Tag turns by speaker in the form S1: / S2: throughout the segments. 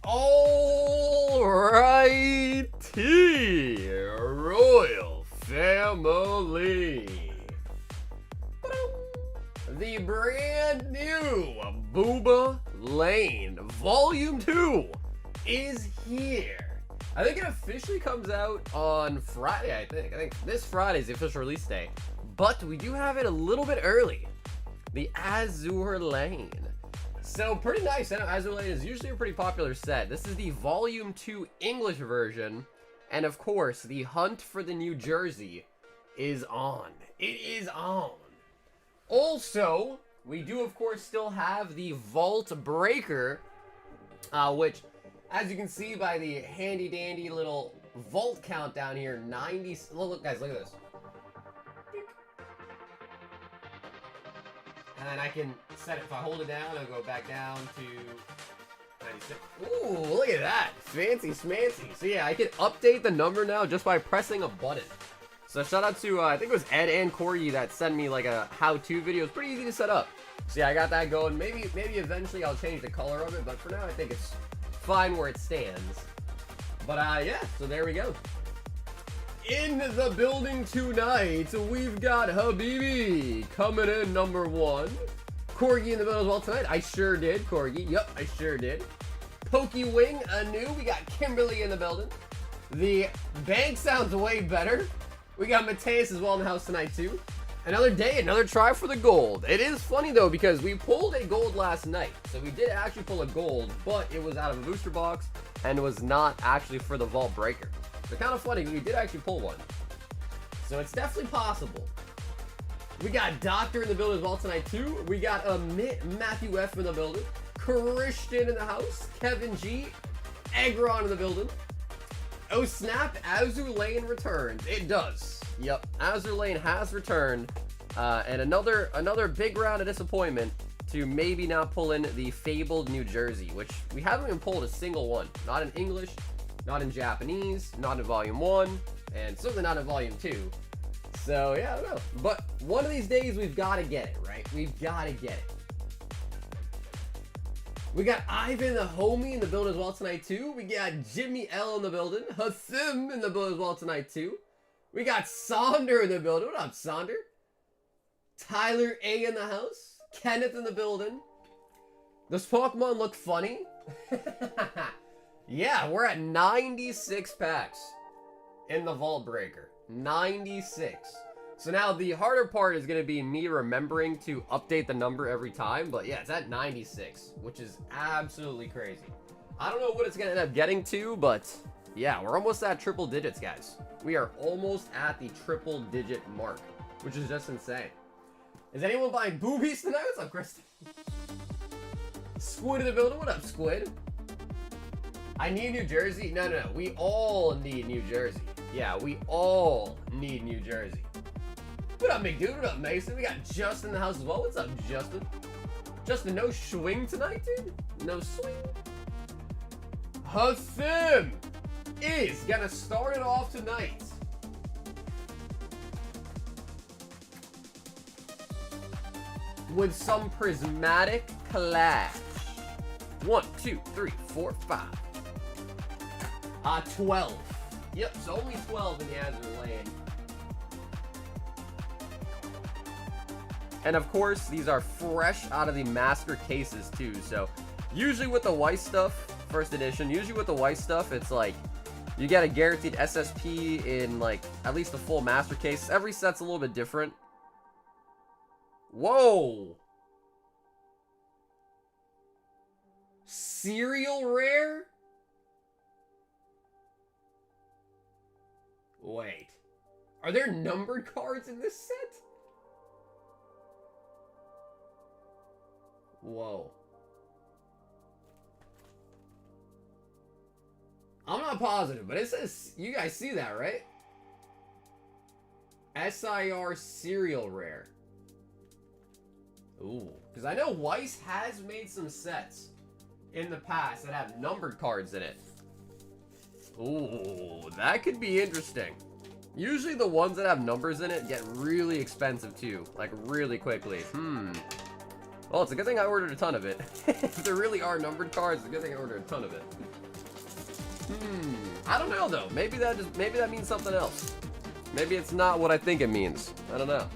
S1: Alrighty, Royal Family. The brand new Azur Lane Volume 2 is here. I think it officially comes out on Friday, I think this Friday is the official release day. But we do have it a little bit early. The Azur Lane. So pretty nice. I know Azur Lane is usually a pretty popular set. This is the Volume 2 English version. And of course, the hunt for the New Jersey is on. It is on. Also, we do of course still have the Vault Breaker, which, as you can see by the handy dandy little vault count down here, 90. Look guys, look at this. And then I can set it, if I hold it down, it'll go back down to 96. Ooh, look at that. Fancy schmancy. So yeah, I can update the number now just by pressing a button. So shout out to, I think it was Ed and Corey that sent me like a how-to video. It's pretty easy to set up. So yeah, I got that going. Maybe eventually I'll change the color of it, but for now I think it's fine where it stands. But yeah, so there we go. In the building tonight, we've got Habibi coming in #1. Corgi in the middle as well tonight. I sure did, Corgi. Yep, I sure did. Pokey Wing anew. We got Kimberly in the building. The bank sounds way better. We got Mateus as well in the house tonight too. Another day, another try for the gold. It is funny though because we pulled a gold last night. So we did actually pull a gold, but it was out of a booster box and was not actually for the Vault Breaker. So kind of funny, we did actually pull one. So it's definitely possible. We got Doctor in the building as well tonight too. We got Matthew F in the building. Christian in the house. Kevin G. Egron in the building. Oh snap, Azur Lane returns. It does. Yep, Azur Lane has returned. And another big round of disappointment to maybe not pull in the fabled New Jersey, which we haven't even pulled a single one. Not in English, not in Japanese, not in Volume 1, and certainly not in Volume 2. So yeah, I don't know. But one of these days we've got to get it, right? We've got to get it. We got Ivan the homie in the building as well tonight too. We got Jimmy L in the building. Hasim in the building as well tonight too. We got Sonder in the building. What up, Sonder? Tyler A in the house. Kenneth in the building. Does Pokemon look funny? Yeah, we're at 96 packs in the Vault Breaker. 96. So now the harder part is going to be me remembering to update the number every time. But yeah, it's at 96, which is absolutely crazy. I don't know what it's going to end up getting to, but yeah, we're almost at triple digits, guys. We are almost at the triple digit mark, which is just insane. Is anyone buying boobies tonight? What's up, Kristen? Squid in the building. What up, Squid? I need New Jersey. No. We all need New Jersey. Yeah, we all need New Jersey. What up, big dude? What up, Mason? We got Justin in the house as well. What's up, Justin? Justin, no swing tonight, dude? No swing? Hasim is gonna start it off tonight. With some prismatic clash. 1, 2, 3, 4, 5. 12. Yep, so only 12 in the Azur Lane. And of course, these are fresh out of the master cases too. So usually with the white stuff, first edition, usually with the white stuff, it's like you get a guaranteed SSP in like at least the full master case. Every set's a little bit different. Whoa. Serial rare? Wait. Are there numbered cards in this set? Whoa. I'm not positive, but it says, you guys see that, right? SIR Serial Rare. Ooh. Because I know Weiss has made some sets in the past that have numbered cards in it. Ooh, that could be interesting. Usually the ones that have numbers in it get really expensive too. Like really quickly. Well, it's a good thing I ordered a ton of it. If there really are numbered cards, it's a good thing I ordered a ton of it. I don't know though. Maybe that means something else. Maybe it's not what I think it means. I don't know.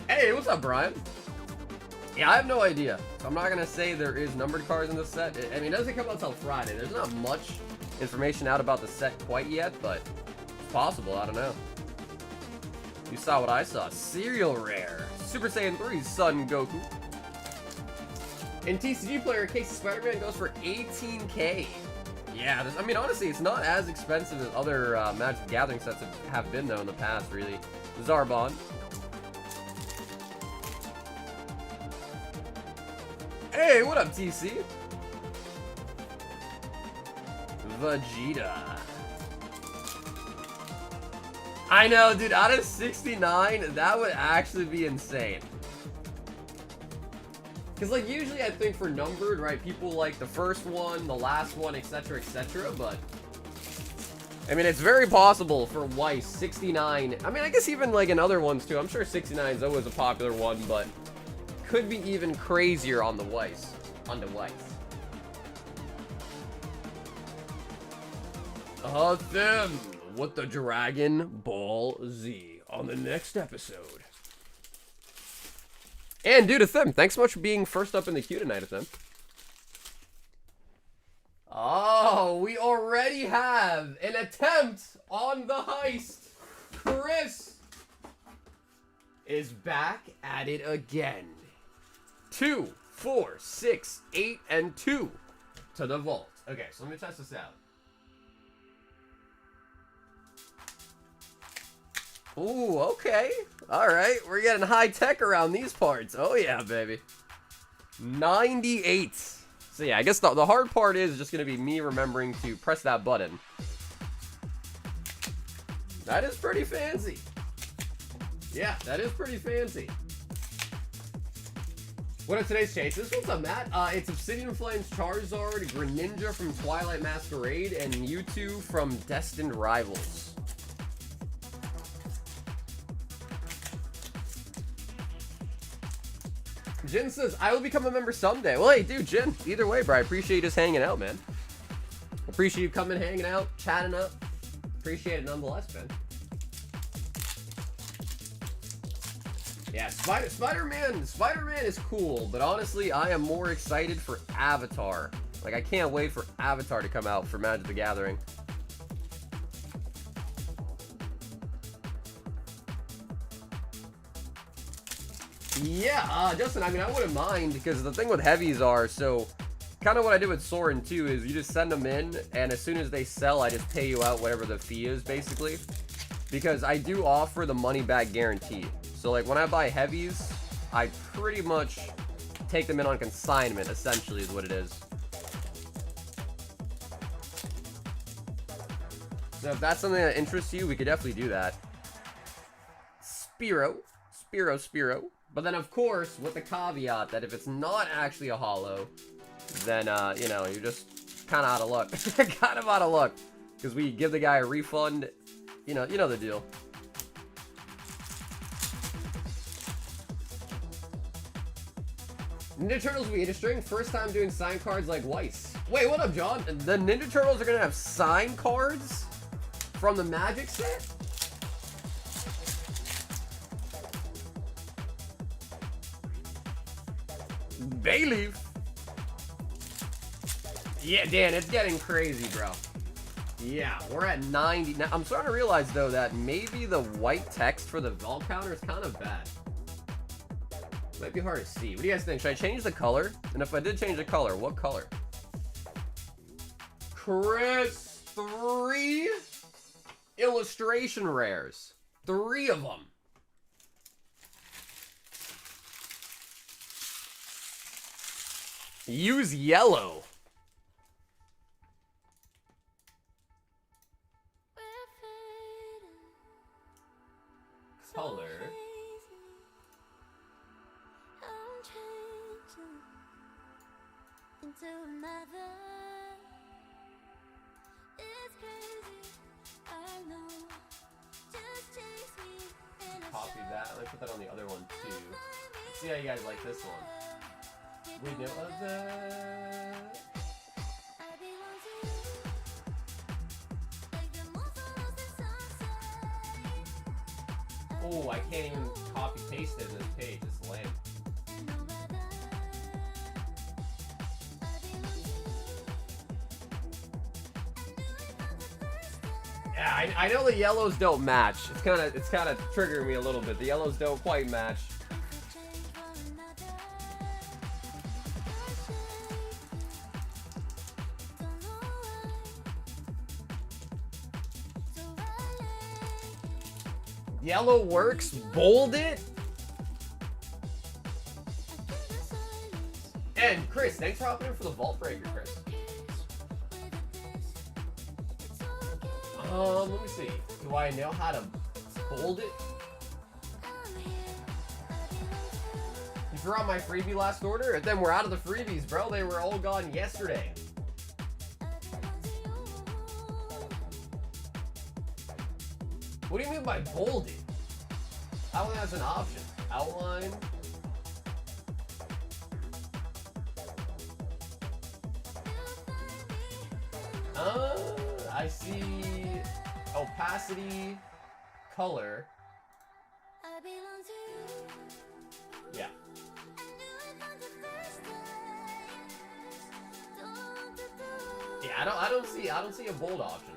S1: Hey, what's up, Brian? Yeah, I have no idea. So I'm not gonna say there is numbered cards in the set. I mean, it doesn't come out until Friday. There's not much information out about the set quite yet, but it's possible. I don't know. You saw what I saw. Serial Rare. Super Saiyan 3 Son Goku. In TCG player case, Spider-Man goes for 18K. Yeah, I mean, honestly, it's not as expensive as other Magic the Gathering sets have been, though, in the past, really. Zarbon. Hey, what up, TC? Vegeta. I know, dude, out of 69, that would actually be insane. Because, like, usually I think for numbered, right, people like the first one, the last one, etc., etc., but I mean, it's very possible for Weiss, 69. I mean, I guess even, like, in other ones, too. I'm sure 69 is always a popular one, but could be even crazier on the Weiss. On the Weiss. Them with the Dragon Ball Z on the next episode. And dude, Them, thanks so much for being first up in the queue tonight, Them. Oh, we already have an attempt on the heist. Chris is back at it again. 2, 4, 6, 8, and 2 to the vault. Okay, so let me test this out. Ooh, okay. Alright, we're getting high tech around these parts. Oh yeah, baby. 98. So yeah, I guess the hard part is just going to be me remembering to press that button. That is pretty fancy. Yeah, that is pretty fancy. What are today's chases? What's up, Matt? It's Obsidian Flames, Charizard, Greninja from Twilight Masquerade, and Mewtwo from Destined Rivals. Jin says, I will become a member someday. Well, hey, dude, Jin, either way, bro, I appreciate you just hanging out, man. Appreciate you coming, hanging out, chatting up. Appreciate it nonetheless, man. Yeah, Spider-Man is cool, but honestly, I am more excited for Avatar. Like, I can't wait for Avatar to come out for Magic the Gathering. Yeah, Justin, I mean, I wouldn't mind, because the thing with heavies are, so kind of what I did with Soren too is you just send them in, and as soon as they sell, I just pay you out whatever the fee is, basically. Because I do offer the money back guarantee. So like when I buy heavies, I pretty much take them in on consignment, essentially is what it is. So if that's something that interests you, we could definitely do that. Spiro. But then, of course, with the caveat that if it's not actually a holo, then, you know, you're just kind of out of luck. Kind of out of luck. Because we give the guy a refund. You know the deal. Ninja Turtles will be interesting. First time doing signed cards like Weiss. Wait, what up, John? The Ninja Turtles are going to have signed cards from the Magic set? Bayleaf. Yeah, Dan, it's getting crazy, bro. Yeah, we're at 90. Now, I'm starting to realize, though, that maybe the white text for the vault counter is kind of bad. Might be hard to see. What do you guys think? Should I change the color? And if I did change the color, what color? Chris, 3 illustration rares. 3 of them. Use yellow. Color. Into another. It's crazy, I know. Just chase copy that. Let me put that on the other one too. Let's see how you guys like this one. We know of that. Oh, I can't even copy paste it in this page. It's lame. Yeah, I know the yellows don't match. It's kind of triggering me a little bit. The yellows don't quite match. Yellow works. Bold it. And Chris, thanks for hopping in for the vault breaker, Chris. Let me see. Do I know how to bold it? You forgot my freebie last order? Then we're out of the freebies, bro. They were all gone yesterday. What do you mean by bold it? I only has an option. Outline. I see opacity, color. Yeah. Yeah, I don't see a bold option.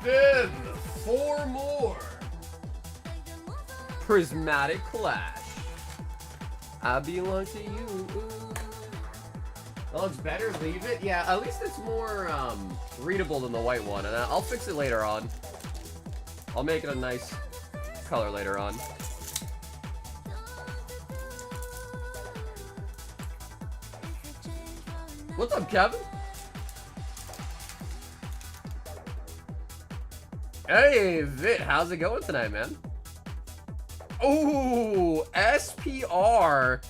S1: Then 4 more. Prismatic Clash. I belong to you. That looks better. Leave it. Yeah, at least it's more readable than the white one, and I'll fix it later on. I'll make it a nice color later on. What's up, Kevin? Hey, Vit, how's it going tonight, man? Ooh, SPR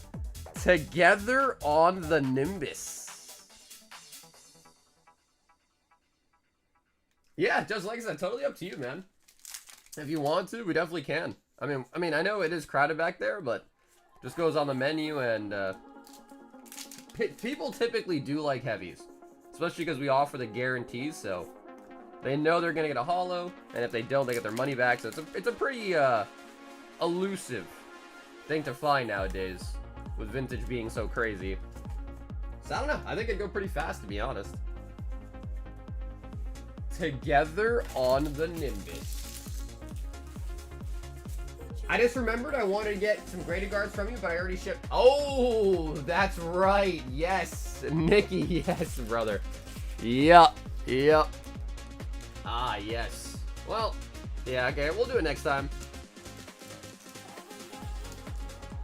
S1: together on the Nimbus. Yeah, just like I said, totally up to you, man. If you want to, we definitely can. I mean, I know it is crowded back there, but just goes on the menu, and people typically do like heavies, especially because we offer the guarantees, so they know they're gonna get a holo, and if they don't, they get their money back. So it's a pretty elusive thing to find nowadays, with vintage being so crazy. So I don't know. I think it'd go pretty fast, to be honest. Together on the Nimbus. I just remembered I wanted to get some graded guards from you, but I already shipped. Oh, that's right. Yes, Nikki. Yes, brother. Yep. Ah, yes. Well, yeah, okay. We'll do it next time.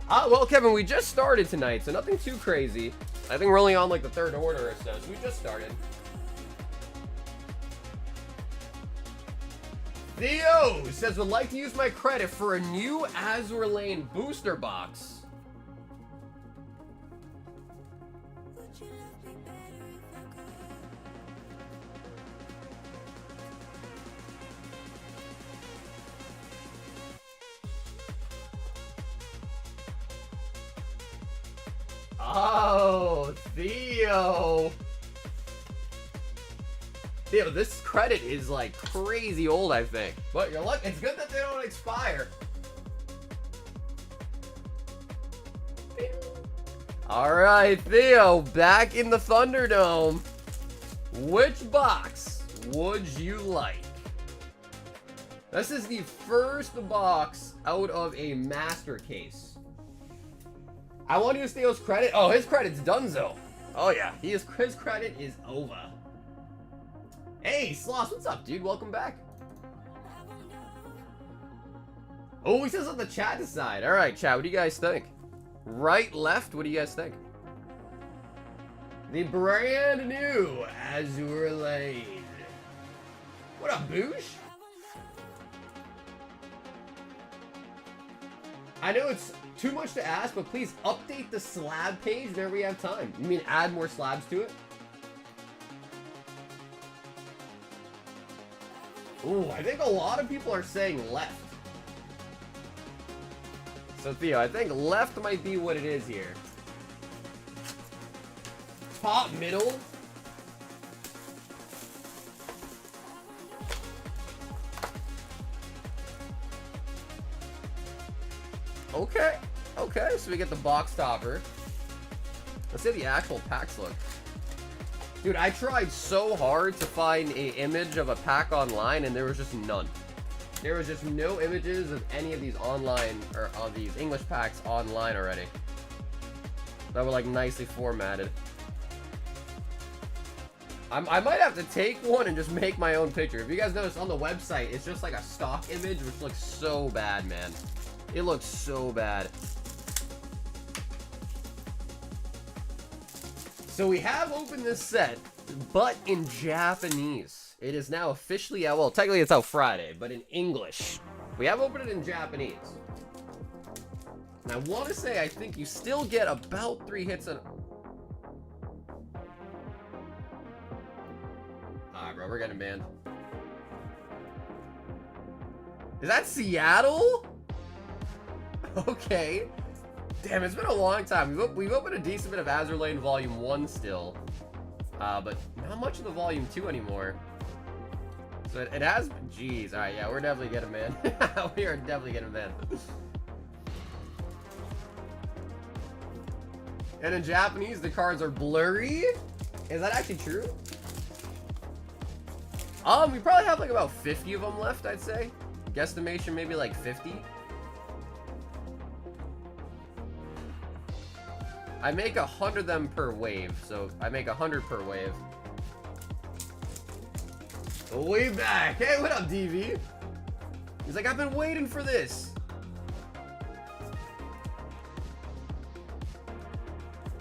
S1: Well, Kevin, we just started tonight, so nothing too crazy. I think we're only on like the 3rd order or so we just started. Theo says, would like to use my credit for a new Azur Lane booster box. Oh, Theo. Theo, this credit is like crazy old, I think. But you're lucky. It's good that they don't expire. Alright, Theo, back in the Thunderdome. Which box would you like? This is the first box out of a master case. I want to use Theo's credit. Oh, his credit's donezo. Oh yeah, his credit is over. Hey, Sloss, what's up, dude? Welcome back. Oh, he says let the chat decide. All right, chat, what do you guys think? Right, left, what do you guys think? The brand new Azur Lane. What up, Boosh? I know it's too much to ask, but please update the slab page whenever we have time. You mean add more slabs to it? Ooh, I think a lot of people are saying left. So, Theo, I think left might be what it is here. Top, middle. Okay. Okay, so we get the box topper. Let's see how the actual packs look. Dude, I tried so hard to find an image of a pack online, and there was just none. There was just no images of any of these online, or of these English packs online already. That were, like, nicely formatted. I might have to take one and just make my own picture. If you guys notice, on the website, it's just like a stock image, which looks so bad, man. It looks so bad. So we have opened this set, but in Japanese. It is now officially out. Well, technically it's out Friday, but in English. We have opened it in Japanese. And I want to say, I think you still get about 3 hits in... Alright, bro, we're getting banned. Is that Seattle? Okay. Damn, it's been a long time. We've opened a decent bit of Azur Lane Volume 1 still. But not much of the Volume 2 anymore. So it has... Jeez, alright, yeah, we're definitely getting banned. We are definitely getting banned. And in Japanese, the cards are blurry? Is that actually true? We probably have like about 50 of them left, I'd say. Guesstimation, maybe like 50. I make 100 of them per wave, so I make 100 per wave. Way back. Hey, what up, DV? He's like, I've been waiting for this.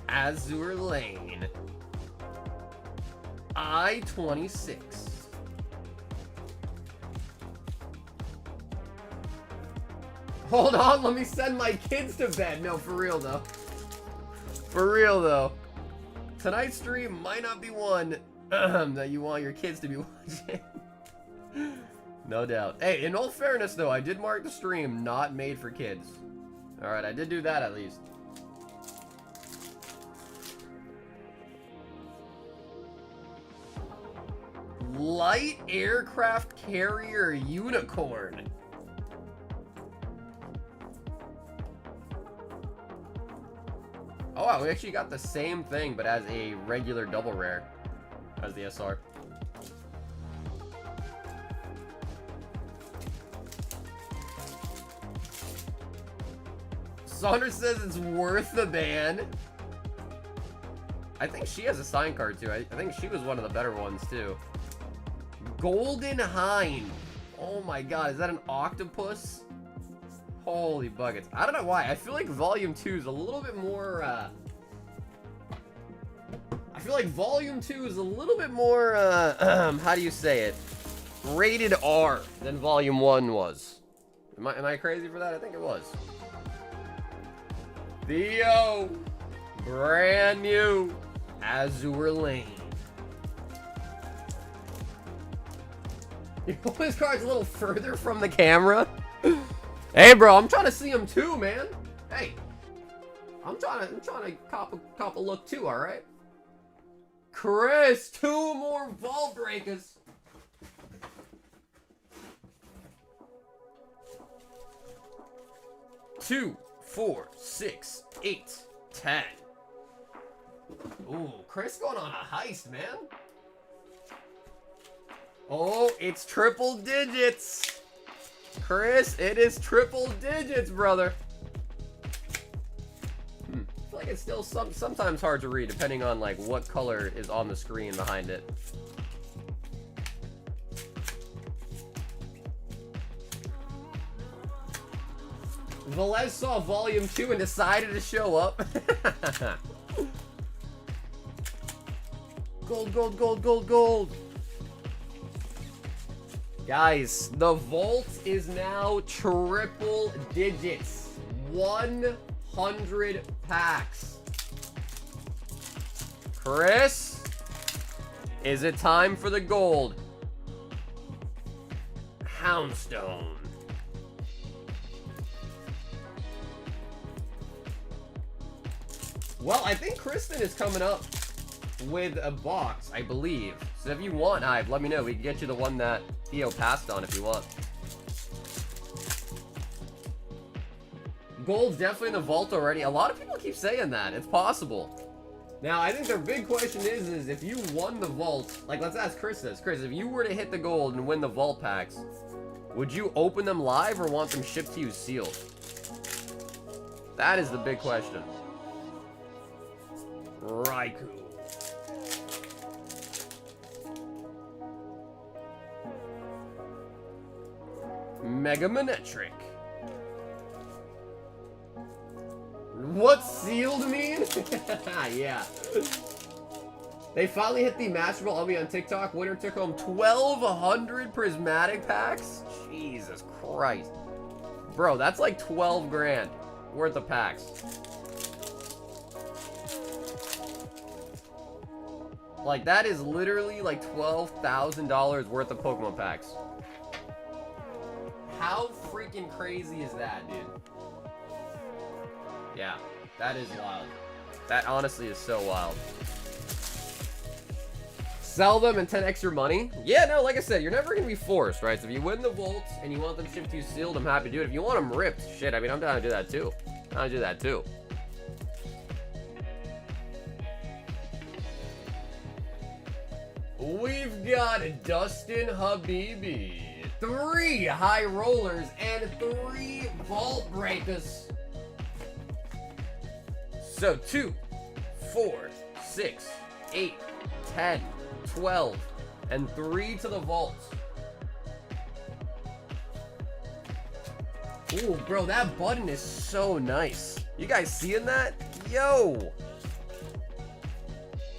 S1: Azur Lane. I-26. Hold on, let me send my kids to bed. No, for real though. For real though. Tonight's stream might not be one that you want your kids to be watching. No doubt. Hey, in all fairness though, I did mark the stream not made for kids. Alright, I did do that at least. Light aircraft carrier unicorn. Oh wow, we actually got the same thing, but as a regular double rare as the SR. Saunders says it's worth the ban. I think she has a sign card too. I think she was one of the better ones too. Golden Hind. Oh my god, is that an octopus? Holy buckets. I don't know why. I feel like Volume 2 is a little bit more, I feel like Volume 2 is a little bit more, how do you say it? Rated R than Volume 1 was. Am I crazy for that? I think it was. Theo! Brand new Azur Lane. You pull his cards a little further from the camera? Hey, bro, I'm trying to see him too, man. Hey, I'm trying to cop a look too. All right, Chris, 2 more vault breakers. Two, 4, 6, 8, 10. Ooh, Chris going on a heist, man. Oh, it's triple digits. Chris, it is triple digits, brother. I feel like it's still sometimes hard to read, depending on like what color is on the screen behind it. Velez saw Volume 2 and decided to show up. Gold, gold, gold, gold, gold. Guys, the vault is now triple digits. 100 packs. Chris, is it time for the gold? Houndstone. Well, I think Kristen is coming up with a box, I believe. So if you want, Hive, let me know. We can get you the one that Theo passed on if you want. Gold's definitely in the vault already. A lot of people keep saying that. It's possible. Now, I think the big question is if you won the vault, like, let's ask Chris this. Chris, if you were to hit the gold and win the vault packs, would you open them live or want them shipped to you sealed? That is the big question. Raikou. Mega Manetric. What's sealed mean? Yeah. They finally hit the Masterable Army on TikTok. Winner took home 1,200 prismatic packs? Jesus Christ. Bro, that's like 12 grand worth of packs. Like, that is literally like $12,000 worth of Pokemon packs. How freaking crazy is that, dude? Yeah, that is wild. That honestly is so wild. Sell them and 10 extra money? Yeah, no, like I said, you're never going to be forced, right? So if you win the vault and you want them shipped to you sealed, I'm happy to do it. If you want them ripped, shit, I mean, I'm down to do that too. Down to do that too. We've got Dustin Habibi. 3 high rollers and 3 vault breakers. So 2, 4, 6, 8, 10, 12, and 3 to the vault. Ooh, bro, that button is so nice. You guys seeing that? Yo!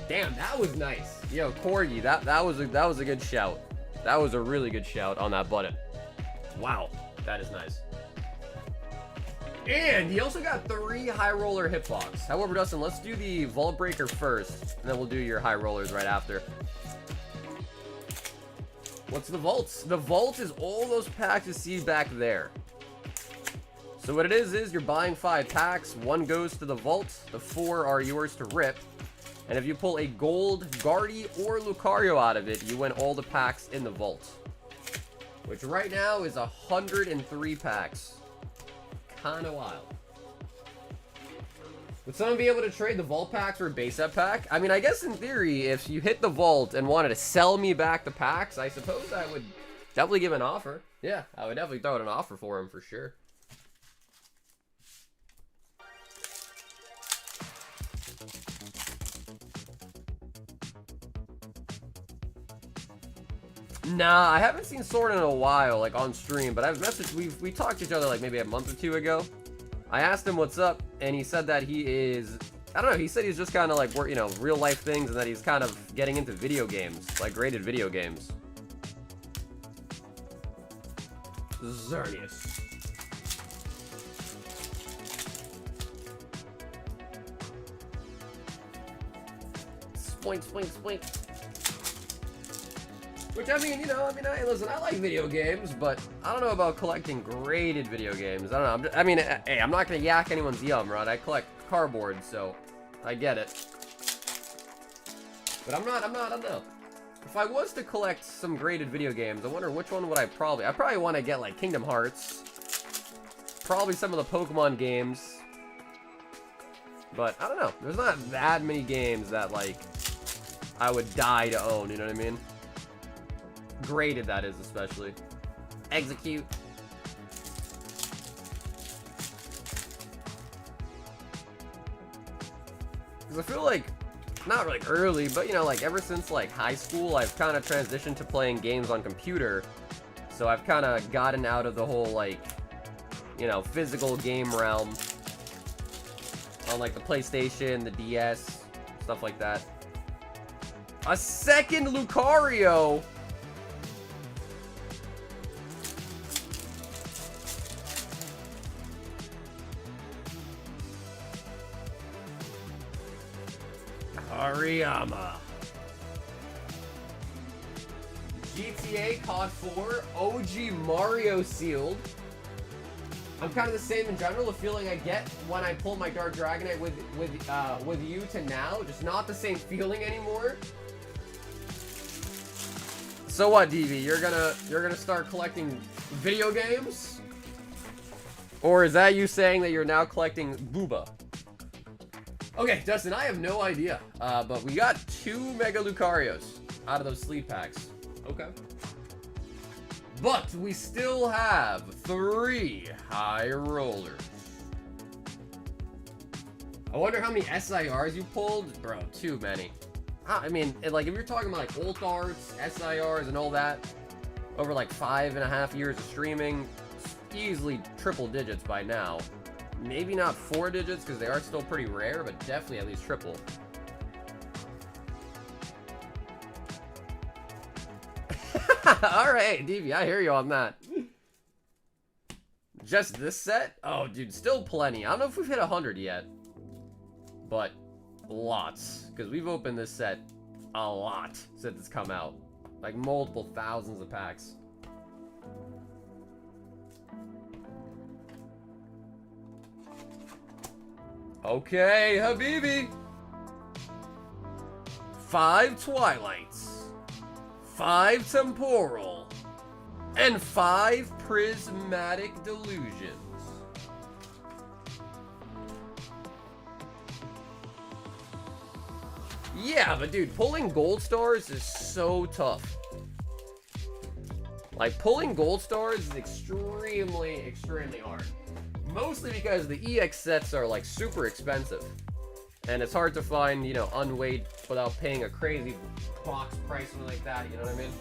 S1: Damn, that was nice. Yo, Corgi, that was a good shout. That was a really good shout on that button. Wow, that is nice. And he also got 3 high roller hitbox. However, Dustin, let's do the vault breaker first, and then we'll do your high rollers right after. What's the vaults? The vault is all those packs you see back there. So what it is you're buying 5 packs. 1 goes to the vault. The 4 are yours to rip. And if you pull a gold, Guardy, or Lucario out of it, you win all the packs in the vault. Which right now is 103 packs. Kinda wild. Would someone be able to trade the vault packs for a base set pack? I mean, I guess in theory, if you hit the vault and wanted to sell me back the packs, I suppose I would definitely give an offer. Yeah, I would definitely throw out an offer for him for sure. Nah, I haven't seen Sword in a while, like on stream, but I've messaged, we talked to each other like maybe a month or 2 ago. I asked him what's up, and he said that he is, I don't know, he said he's just kind of like, you know, real life things, and that he's kind of getting into video games, like graded video games. Xerneas. Spoink, spoink, spoink. Which, I mean, you know, listen, I like video games, but I don't know about collecting graded video games. I don't know. Hey, I'm not going to yak anyone's yum, right? I collect cardboard, so I get it. But I don't know. If I was to collect some graded video games, I wonder which one would I probably want to get, like, Kingdom Hearts. Probably some of the Pokemon games. But, I don't know. There's not that many games that, like, I would die to own, you know what I mean? Graded, that is, especially. Execute. Because I feel like, not like early, but, you know, like, ever since, like, high school, I've kind of transitioned to playing games on computer. So I've kind of gotten out of the whole, like, you know, physical game realm. On, like, the PlayStation, the DS, stuff like that. A second Lucario! Hariyama. GTA COD 4, OG Mario sealed. I'm kind of the same in general. The feeling I get when I pull my Dark Dragonite with you to now, just not the same feeling anymore. So what, DV? You're gonna start collecting video games? Or is that you saying that you're now collecting Booba? Okay, Dustin, I have no idea. But we got 2 Mega Lucarios out of those sleeve packs. Okay. But we still have 3 high rollers. I wonder how many SIRs you pulled? Bro, too many. I mean, like, if you're talking about, like, Ult Arts, SIRs, and all that, over, like, 5.5 years of streaming, easily triple digits by now. Maybe not 4 digits, because they are still pretty rare, but definitely at least triple. Alright, DV, I hear you on that. Just this set? Oh, dude, still plenty. I don't know if we've hit 100 yet. But lots. Because we've opened this set a lot since it's come out. Like multiple thousands of packs. Okay, Habibi. 5 Twilights. 5 Temporal, and 5 Prismatic Delusions. Yeah, but dude, pulling gold stars is so tough. Like, pulling gold stars is extremely, extremely hard. Mostly because the EX sets are, like, super expensive. And it's hard to find, you know, unweighed without paying a crazy box price or like that, you know what I mean?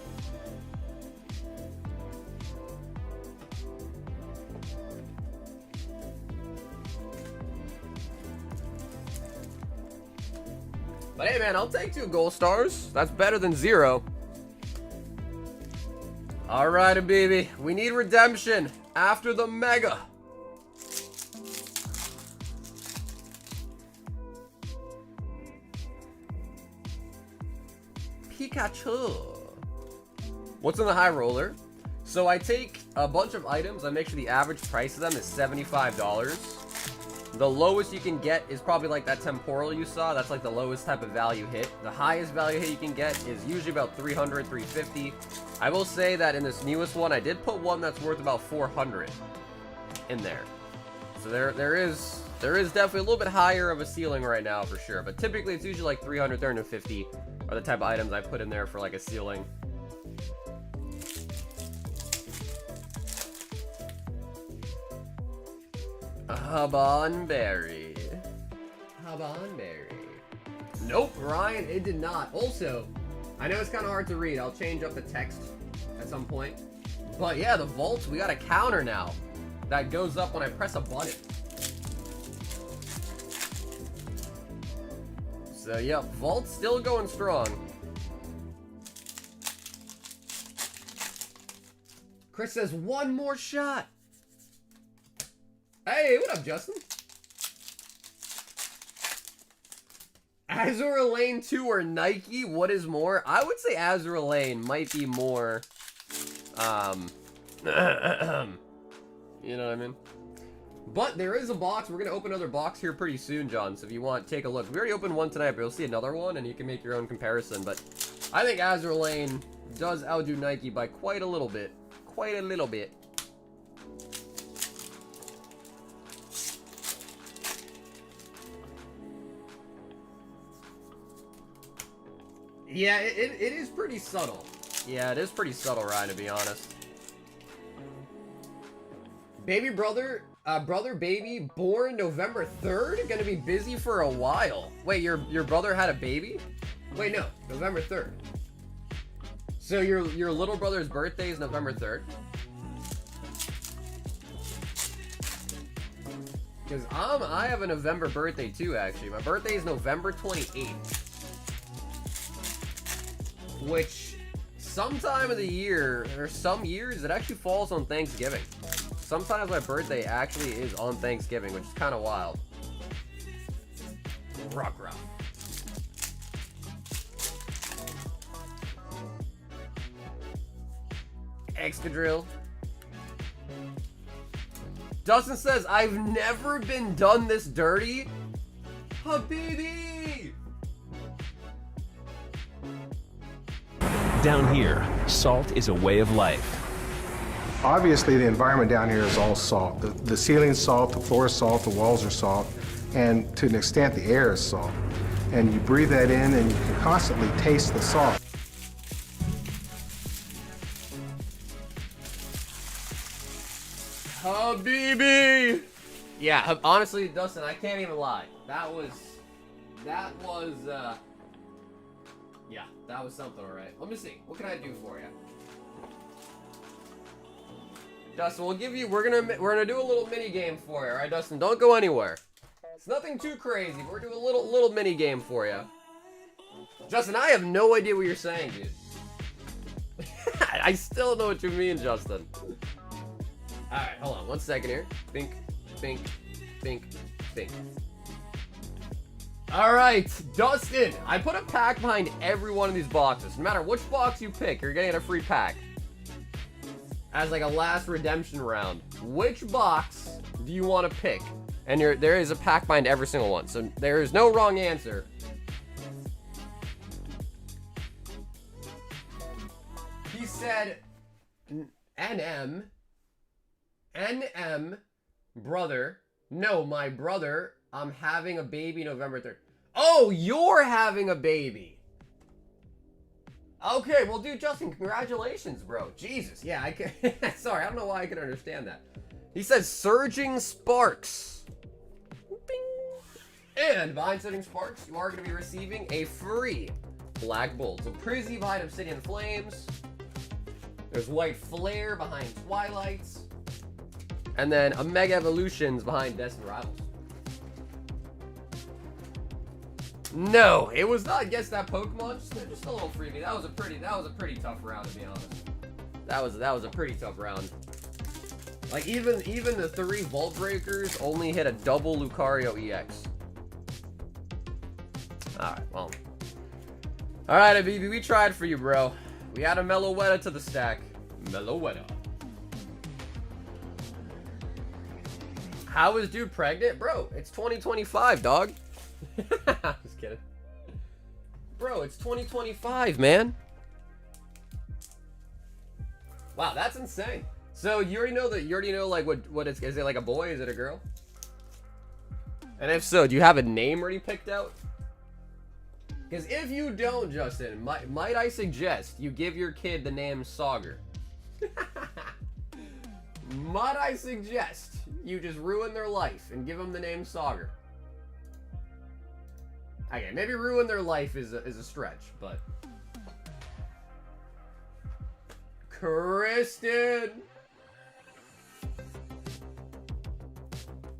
S1: But hey man, I'll take 2 gold stars. That's better than 0. Alright, baby. We need redemption after the mega. Pikachu. What's in the high roller? So I take a bunch of items. I make sure the average price of them is $75. The lowest you can get is probably like that temporal you saw. That's like the lowest type of value hit. The highest value hit you can get is usually about 300, 350. I will say that in this newest one, I did put one that's worth about 400 in there. So there is definitely a little bit higher of a ceiling right now for sure. But typically it's usually like 300, 350 are the type of items I put in there for like a ceiling. Habanberry. Nope, Ryan, it did not. Also, I know it's kind of hard to read. I'll change up the text at some point. But yeah, the vaults, we got a counter now that goes up when I press a button. So yeah, vault's still going strong. Chris says, 1 more shot. Hey, what up, Justin? Azur Lane 2 or Nike? What is more? I would say Azur Lane might be more, you know what I mean? But there is a box. We're going to open another box here pretty soon, John. So if you want, take a look. We already opened one tonight, but you'll see another one, and you can make your own comparison. But I think Azur Lane does outdo Nike by quite a little bit. Quite a little bit. Yeah, it is pretty subtle. Yeah, it is pretty subtle, Ryan, to be honest. Baby brother, baby, born November 3rd? Gonna be busy for a while. Wait, your brother had a baby? Wait, no, November 3rd. So your little brother's birthday is November 3rd? Because I have a November birthday too, actually. My birthday is November 28th. Which, sometime of the year, or some years, it actually falls on Thanksgiving. Sometimes my birthday actually is on Thanksgiving, which is kind of wild. Rock. Excadrill. Dustin says, I've never been done this dirty. Habibi!
S2: Down here, salt is a way of life.
S3: Obviously, the environment down here is all salt. The ceiling's salt, the floor is salt, the walls are salt, and to an extent, the air is salt. And you breathe that in, and you can constantly taste the salt.
S1: Habibi! Yeah, honestly, Dustin, I can't even lie. That was, yeah, that was something, alright. Let me see. What can I do for you? Dustin, we'll give you, we're gonna do a little mini game for you, alright, Dustin? Don't go anywhere. It's nothing too crazy. We're doing a little mini game for you. Justin, I have no idea what you're saying, dude. I still know what you mean, Justin. Alright, hold on 1 second here. Think. Alright, Dustin, I put a pack behind every one of these boxes. No matter which box you pick, you're getting a free pack. As like a last redemption round. Which box do you want to pick? And there is a pack behind every single one. So there is no wrong answer. He said, NM, brother. No, my brother, I'm having a baby November 3rd. Oh, you're having a baby. Okay, well, dude, Justin, congratulations, bro. Jesus, yeah, I can. Sorry, I don't know why I can understand that. He says Surging Sparks. Bing. And behind Surging Sparks, you are going to be receiving a free Black Bolt. So Prizzy behind Obsidian Flames. There's White Flare behind Twilights. And then a Mega Evolutions behind Destined Rivals. No, it was not Guess That Pokemon. Just a little freebie. That was a pretty tough round, to be honest. That was a pretty tough round. Like even the 3 Vault Breakers only hit a double Lucario EX. Alright, well. Alright, Abibi, we tried for you, bro. We had a Meloetta to the stack. Meloetta. How is dude pregnant? Bro, it's 2025, dog. Just kidding. Bro, it's 2025, man. Wow, that's insane. So you already know like what it's, is it like a boy? Is it a girl? And if so, do you have a name already picked out? Because if you don't, Justin, might I suggest you give your kid the name Sauger? Might I suggest you just ruin their life and give them the name Sauger? Okay, maybe ruin their life is a stretch, but Kristen,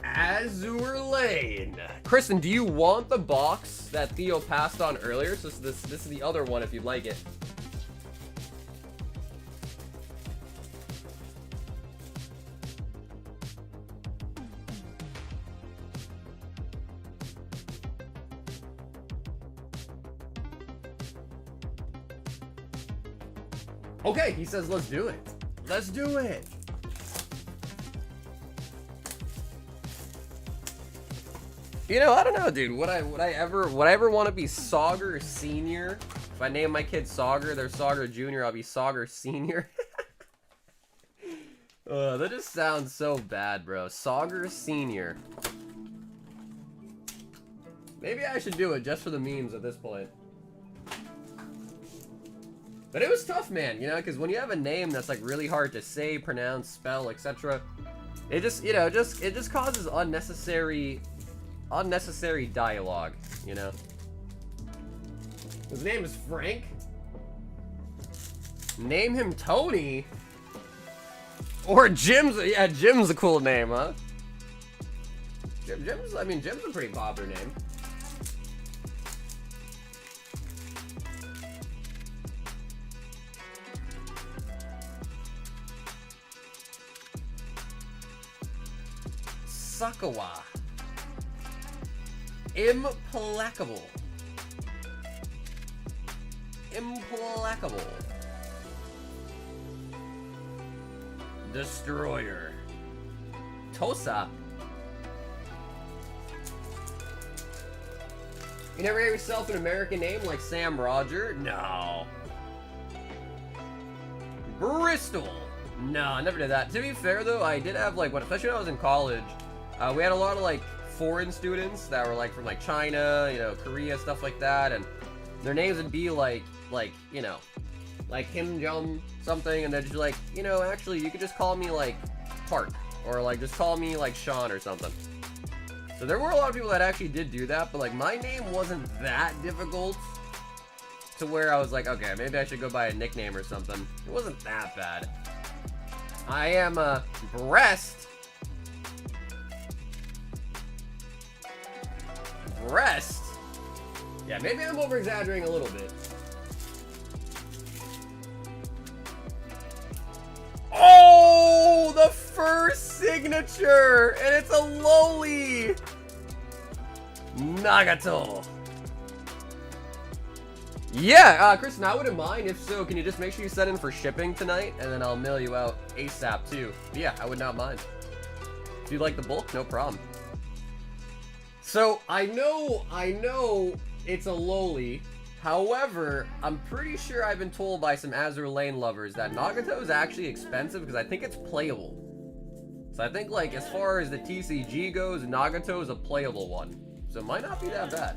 S1: Azur Lane. Kristen, do you want the box that Theo passed on earlier? So this is the other one if you'd like it. Okay, he says let's do it. Let's do it. You know, I don't know, dude. Would I ever want to be Sauger Senior? If I name my kid Sauger, they're Sauger Junior, I'll be Sauger Senior. That just sounds so bad, bro. Sauger Senior. Maybe I should do it just for the memes at this point. But it was tough, man, you know, because when you have a name that's like really hard to say, pronounce, spell, etc., it just, you know, it just causes unnecessary dialogue, you know. His name is Frank. Name him Tony. Or Jim's. Yeah, Jim's a cool name, huh? Jim's a pretty popular name. Sakawa. Implacable. Destroyer. Tosa. You never gave yourself an American name like Sam Roger? No. Bristol. No, I never did that. To be fair though, I did have like, especially when I was in college, we had a lot of like foreign students that were like from like China, you know, Korea, stuff like that, and their names would be like, you know, like Kim Jong something, and they'd just be like, you know, actually you could just call me like Park, or like just call me like Sean or something. So there were a lot of people that actually did do that, but like my name wasn't that difficult to where I was like, okay, maybe I should go by a nickname or something. It wasn't that bad. I am Breast. Breast? Yeah, maybe I'm over-exaggerating a little bit. Oh, the first signature! And it's a lowly! Nagato. Yeah, Kristen, I wouldn't mind. If so, can you just make sure you set in for shipping tonight, and then I'll mail you out ASAP too. But yeah, I would not mind. If you like the bulk, no problem. So I know it's a lowly. However, I'm pretty sure I've been told by some Azur Lane lovers that Nagato is actually expensive because I think it's playable. So I think like as far as the TCG goes, Nagato is a playable one. So it might not be that bad.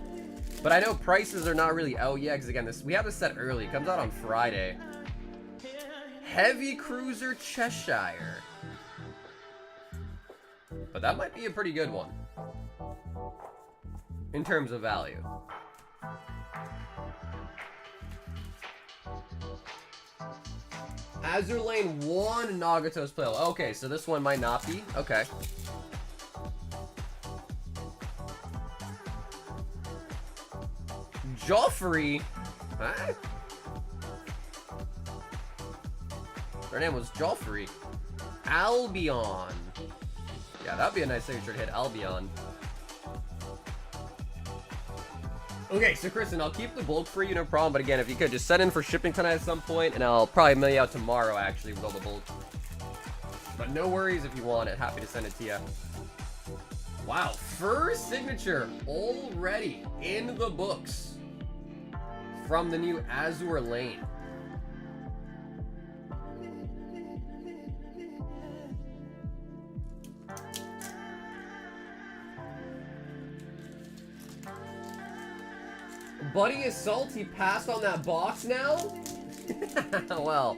S1: But I know prices are not really out yet, because again, we have this set early. It comes out on Friday. Heavy Cruiser Cheshire. But that might be a pretty good one. In terms of value. Azur Lane 1, Nagato's playable. Okay, so this one might not be. Okay. Joffrey? Huh? Her name was Joffrey. Albion. Yeah, that'd be a nice signature to hit, Albion. Okay, so Kristen, I'll keep the bulk for you, no problem. But again, if you could just set in for shipping tonight at some point, and I'll probably mail you out tomorrow, actually, with all the bulk. But no worries if you want it. Happy to send it to you. Wow, first signature already in the books from the new Azur Lane. Buddy is salty, passed on that box now? well,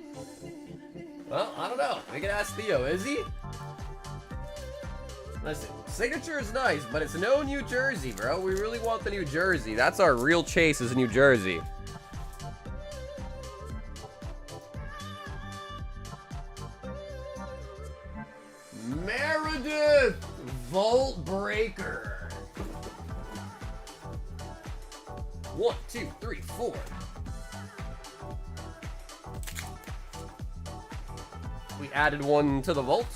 S1: I don't know. We can ask Theo, is he? Listen, signature is nice, but it's no New Jersey, bro. We really want the New Jersey. That's our real chase, is New Jersey. Meredith Vault Breaker. 1, 2, 3, 4. We added one to the vault.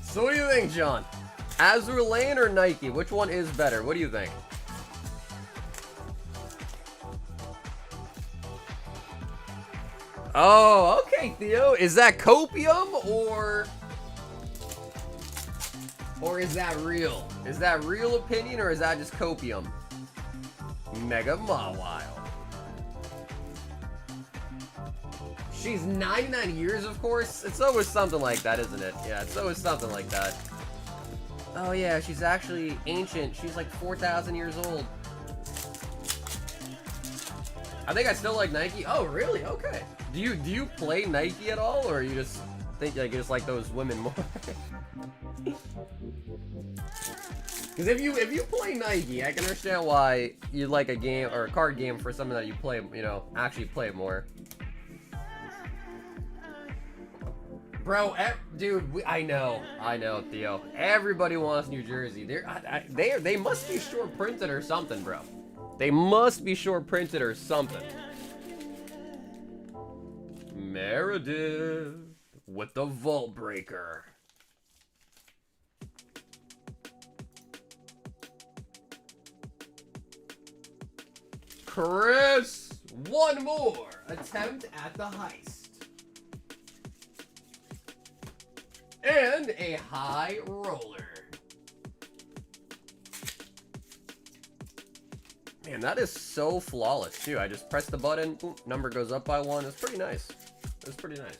S1: So what do you think, John? Azur Lane or Nike? Which one is better? What do you think? Oh, okay, Theo. Is that copium or is that real? Is that real opinion or is that just copium? Mega Mawile. She's 99 years, of course. It's always something like that, isn't it? Yeah, it's always something like that. Oh yeah, she's actually ancient. She's like 4,000 years old. I think I still like Nike. Oh, really? Okay. Do you play Nike at all, or you just think like you just like those women more? Because if you play Nike, I can understand why you like a game or a card game for something that you play, you know, actually play more. Bro, dude, I know, Theo. Everybody wants New Jersey. They must be short printed or something, bro. They must be short printed or something. Meredith with the Vault Breaker. Chris One more attempt at the heist. And a high roller. Man, that is so flawless, too. I just press the button, boom, number goes up by 1. It's pretty nice. It's pretty nice.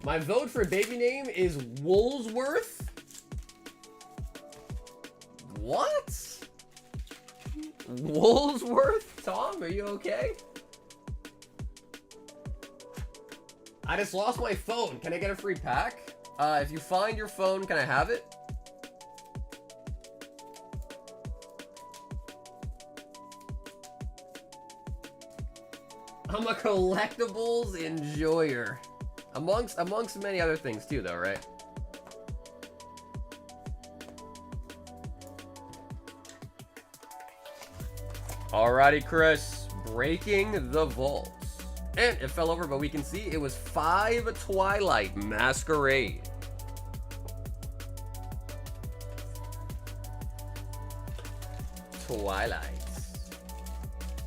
S1: My vote for baby name is Woolsworth. What? Woolsworth? Tom, are you okay? I just lost my phone. Can I get a free pack? If you find your phone, can I have it? I'm a collectibles enjoyer. Amongst many other things too, though, right? Alrighty, Chris. Breaking the vault. And it fell over, but we can see it was 5 Twilight Masquerade. Twilights.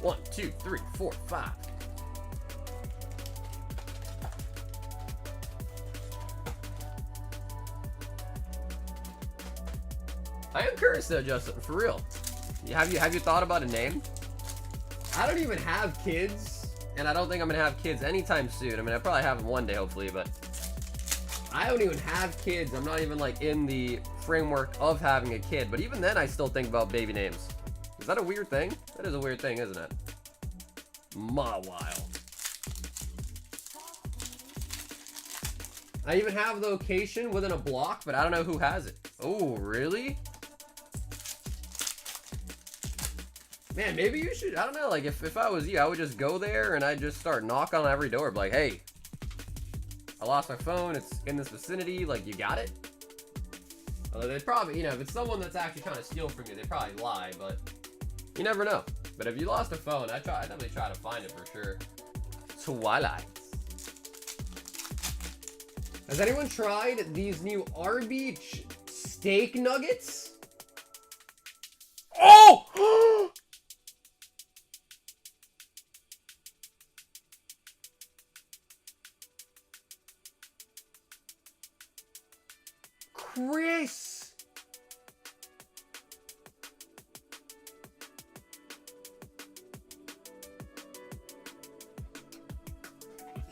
S1: 1, 2, 3, 4, 5. I am curious though, Justin, for real. Have you thought about a name? I don't even have kids, and I don't think I'm gonna have kids anytime soon. I mean, I probably have them one day, hopefully, but I don't even have kids. I'm not even like in the framework of having a kid. But even then, I still think about baby names. Is that a weird thing? That is a weird thing, isn't it? Ma wild. I even have the location within a block, but I don't know who has it. Oh, really? Man, maybe you should, I don't know, like, if I was you, I would just go there and I'd just start knocking on every door, be like, hey, I lost my phone, it's in this vicinity, like, you got it? Although they'd probably, you know, if it's someone that's actually trying to steal from you, they'd probably lie, but you never know. But if you lost a phone, I'd definitely try to find it for sure. Twilight. Has anyone tried these new Arby steak nuggets? Oh! Chris!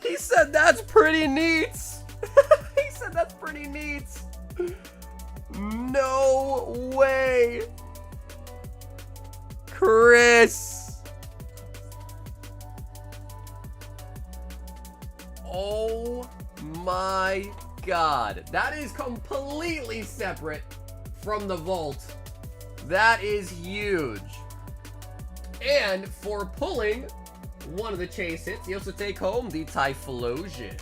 S1: He said that's pretty neat! He said that's pretty neat! No way! Chris! Oh my God, that is completely separate from the vault. That is huge. And for pulling one of the chase hits, you also take home the Typhlosion.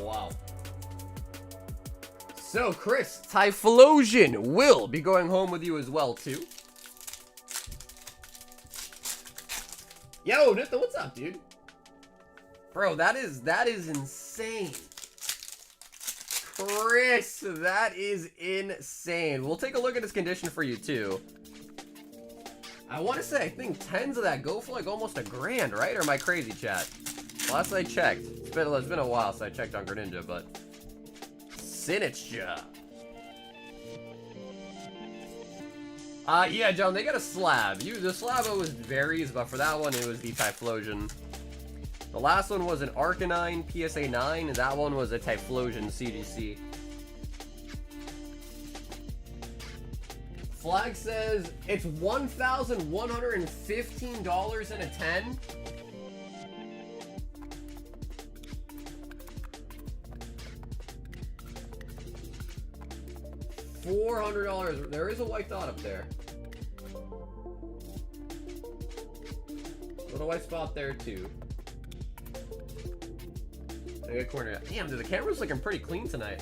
S1: Wow. So, Chris, Typhlosion will be going home with you as well, too. Yo, Nitha, what's up, dude? Bro, that is insane. Chris, that is insane. We'll take a look at his condition for you, too. I want to say, I think 10s of that go for like almost $1,000, right? Or am I crazy, chat? Last I checked. It's been a while since I checked on Greninja, but... Sinistcha. Yeah, John, they got a slab. The slab always varies, but for that one, it was the Typhlosion. The last one was an Arcanine PSA 9, and that one was a Typhlosion CGC. Flag says it's $1,115 in a 10. $400. There is a white dot up there. Little white spot there too. A good corner. Damn, dude, the camera's looking pretty clean tonight.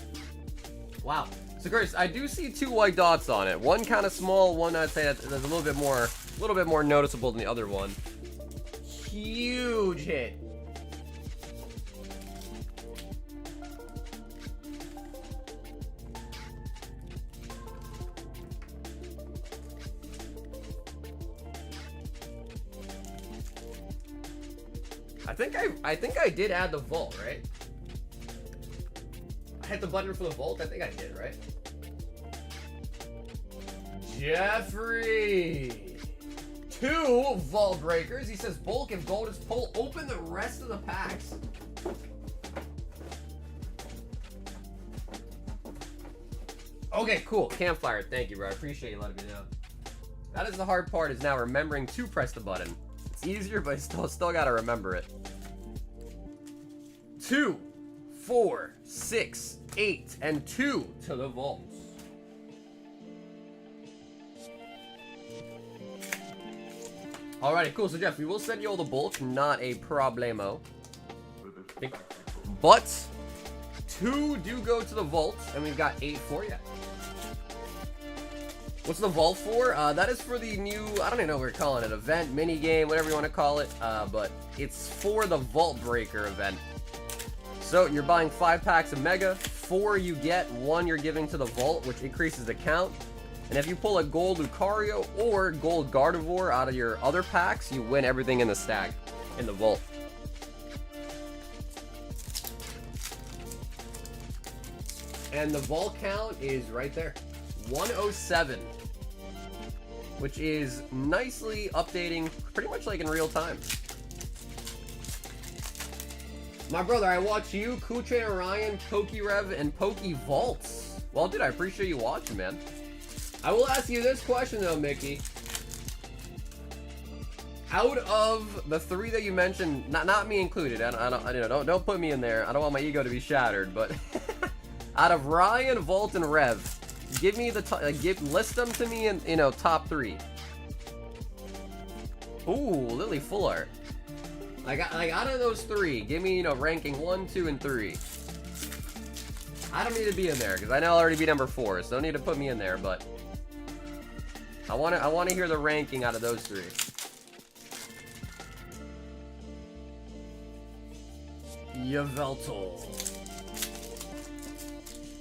S1: Wow. So, Chris, I do see 2 white dots on it. One kind of small. One I'd say that's a little bit more noticeable than the other one. Huge hit. I think I did add the vault, right? I hit the button for the vault. I think I did, right? Jeffrey, 2 vault breakers. He says bulk if gold is pulled. Open the rest of the packs. Okay, cool. Campfire, thank you, bro. I appreciate you letting me know. That is the hard part, is now remembering to press the button. It's easier, but still gotta remember it. 2, 4, 6, 8, and 2 to the vaults. Alrighty, cool. So Jeff, we will send you all the bulk, not a problemo. But 2 do go to the vault, and we've got 8 for you. What's the vault for? That is for the new, I don't even know what we're calling it, event, mini game, whatever you want to call it. But it's for the Vault Breaker event. So you're buying 5 packs of Mega, 4 you get, 1 you're giving to the vault, which increases the count. And if you pull a gold Lucario or gold Gardevoir out of your other packs, you win everything in the stack, in the vault. And the vault count is right there. 107, which is nicely updating pretty much like in real time. My brother, I watch you, Cool Trainer Ryan, PokeRev, and Poke Vaults. Well, dude, I appreciate you watching, man. I will ask you this question though, Mickey. Out of the 3 that you mentioned, not me included, don't put me in there. I don't want my ego to be shattered, but out of Ryan, Vault, and Rev, give me the list them to me in top 3. Ooh, Lily Full Art. Like out of those 3, give me ranking 1, 2, and 3. I don't need to be in there because I know I'll already be number 4, so don't need to put me in there. But I want to hear the ranking out of those 3. Yveltal.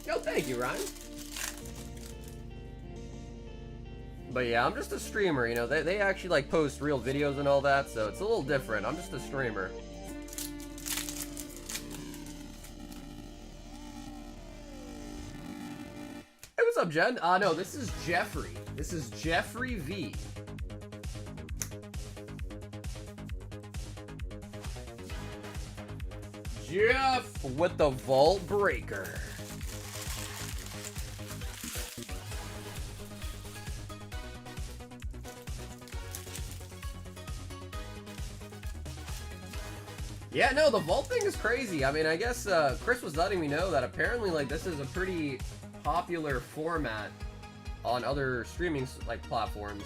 S1: Yo, thank you, Ryan. But yeah, I'm just a streamer, they actually like post real videos and all that, so it's a little different. I'm just a streamer. Hey, what's up, Jen? No, this is Jeffrey. This is Jeffrey V. Jeff with the Vault Breaker. Yeah, no, the vault thing is crazy. I mean, I guess Chris was letting me know that apparently, like, this is a pretty popular format on other streaming platforms.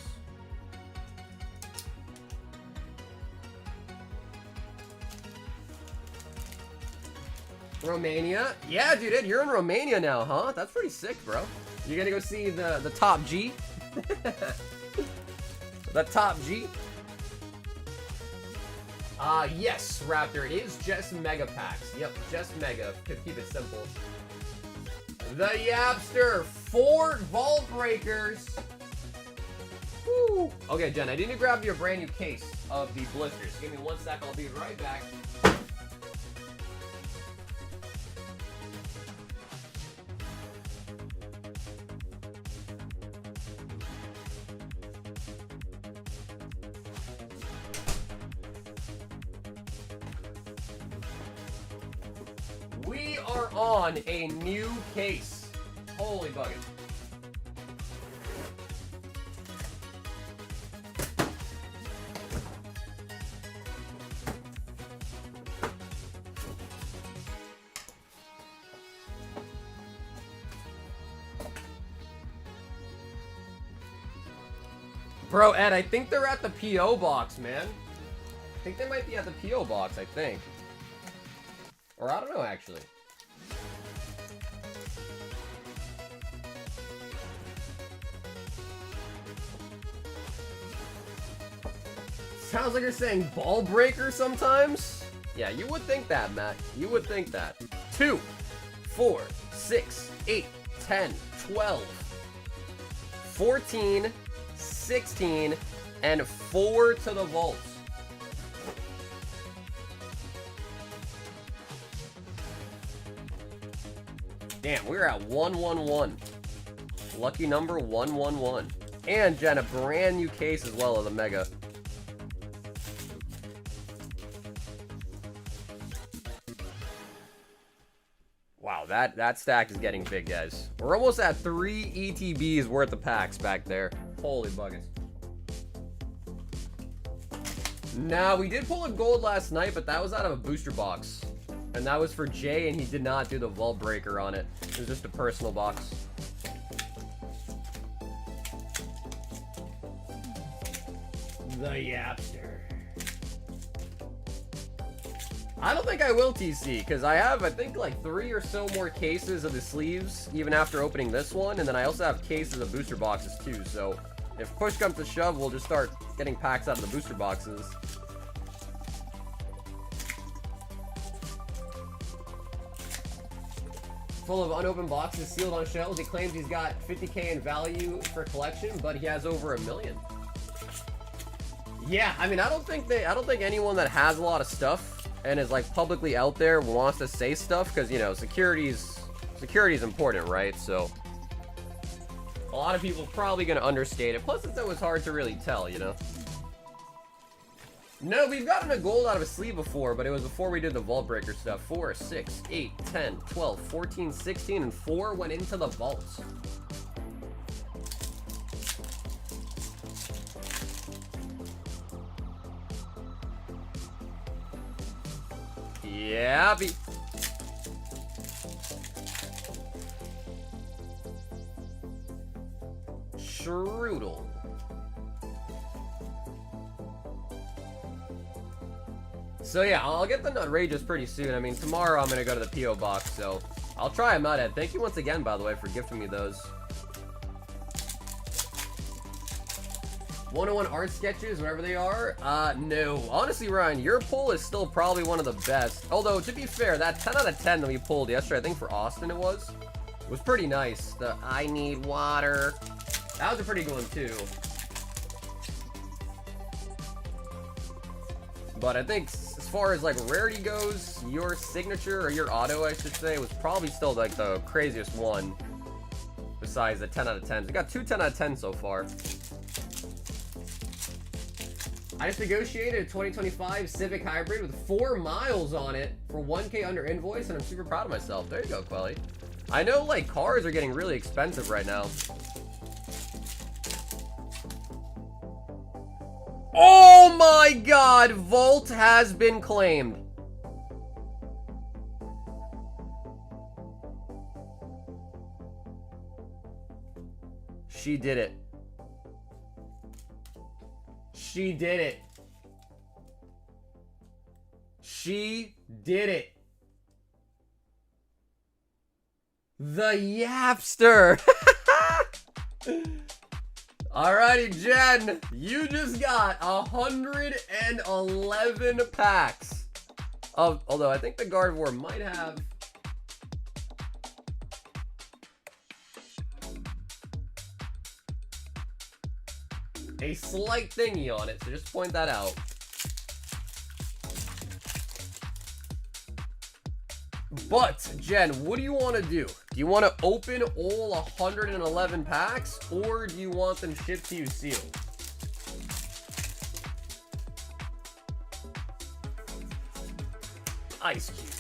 S1: Romania? Yeah, dude, Ed, you're in Romania now, huh? That's pretty sick, bro. You're gonna go see the top G? The top G? Yes, Raptor, it is just Mega Packs. Yep, just Mega, to keep it simple. The Yapster, 4 Vault Breakers. Woo! Okay, Jen, I need to grab your brand new case of the blisters. Give me 1 sec, I'll be right back. We are on a new case. Holy bucket. Bro, Ed, I think they're at the P.O. box, man. I think they might be at the P.O. box, I think. Or I don't know, actually. Sounds like you're saying ball breaker sometimes? Yeah, you would think that, Matt. You would think that. 2, 4, 6, 8, 10, 12, 14, 16, and 4 to the vaults. Damn, we're at 111. Lucky number 111. And Jen, a brand new case as well of the Mega. Wow, that stack is getting big, guys. We're almost at 3 ETBs worth of packs back there. Holy buckets. Now, we did pull a gold last night, but that was out of a booster box. And that was for Jay, and he did not do the vault breaker on it. It was just a personal box. The Yapster. I don't think I will TC, because I have, I think, like 3 or so more cases of the sleeves, even after opening this one, and then I also have cases of booster boxes too, so if push comes to shove, we'll just start getting packs out of the booster boxes. Full of unopened boxes sealed on shelves. He claims he's got 50K in value for collection, but he has over 1 million. Yeah, I mean, I don't think anyone that has a lot of stuff and is like publicly out there wants to say stuff, because, you know, security is important, right? So a lot of people are probably going to understate it. Plus, it's always hard to really tell, you know? No, we've gotten a gold out of a sleeve before, but it was before we did the vault breaker stuff. 4, 6, 8, 10, 12, 14, 16, and 4 went into the vaults. Yeah, Strudel. So yeah, I'll get the Nutrageous pretty soon. I mean, tomorrow I'm gonna go to the P.O. box, so I'll try them out, Ed. Thank you once again, by the way, for gifting me those. 101 art sketches, whatever they are. No. Honestly, Ryan, your pull is still probably one of the best. Although, to be fair, that 10 out of 10 that we pulled yesterday, I think for Austin it was pretty nice. The I need water. That was a pretty good one, too. But I think as far as like rarity goes, your signature, or your auto, I should say, was probably still like the craziest one. Besides the 10 out of 10s. We got 2 10 out of 10 so far. I just negotiated a 2025 Civic Hybrid with 4 miles on it for 1K under invoice, and I'm super proud of myself. There you go, Quelly. I know, like, cars are getting really expensive right now. Oh my god! Vault has been claimed. She did it. She did it. She did it. The Yapster. Alrighty, Jen. You just got 111 packs of, although I think the Gardevoir might have a slight thingy on it, so just point that out. But, Jen, what do you want to do? Do you want to open all 111 packs, or do you want them shipped to you sealed? Ice Cube.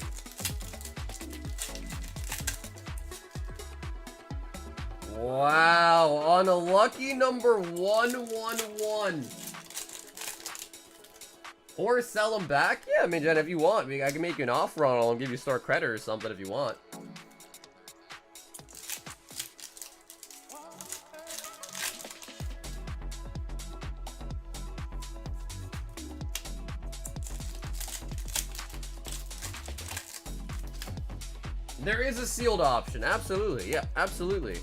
S1: Wow, on a lucky number 111. Or sell them back? Yeah, I mean, Jen, if you want, I can make you an offer on it and give you store credit or something if you want. There is a sealed option, absolutely. Yeah, absolutely.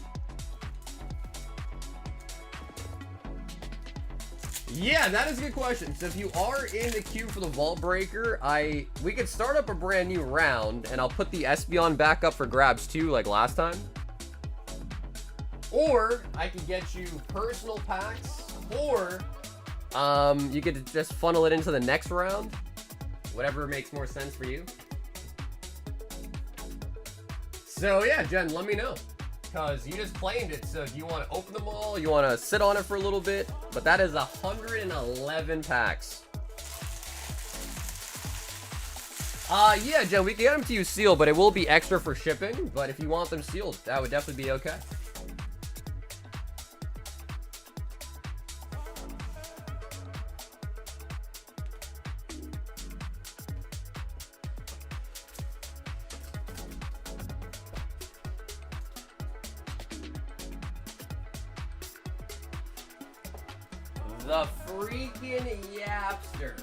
S1: Yeah, that is a good question. So if you are in the queue for the Vault Breaker, we could start up a brand new round, and I'll put the Espeon back up for grabs too, like last time. Or I could get you personal packs, or you could just funnel it into the next round. Whatever makes more sense for you. So yeah, Jen, let me know. Because you just claimed it, so do you want to open them all? You want to sit on it for a little bit? But that is 111 packs. Yeah, Jen, we can get them to you sealed, but it will be extra for shipping. But if you want them sealed, that would definitely be okay. The freaking Yapster.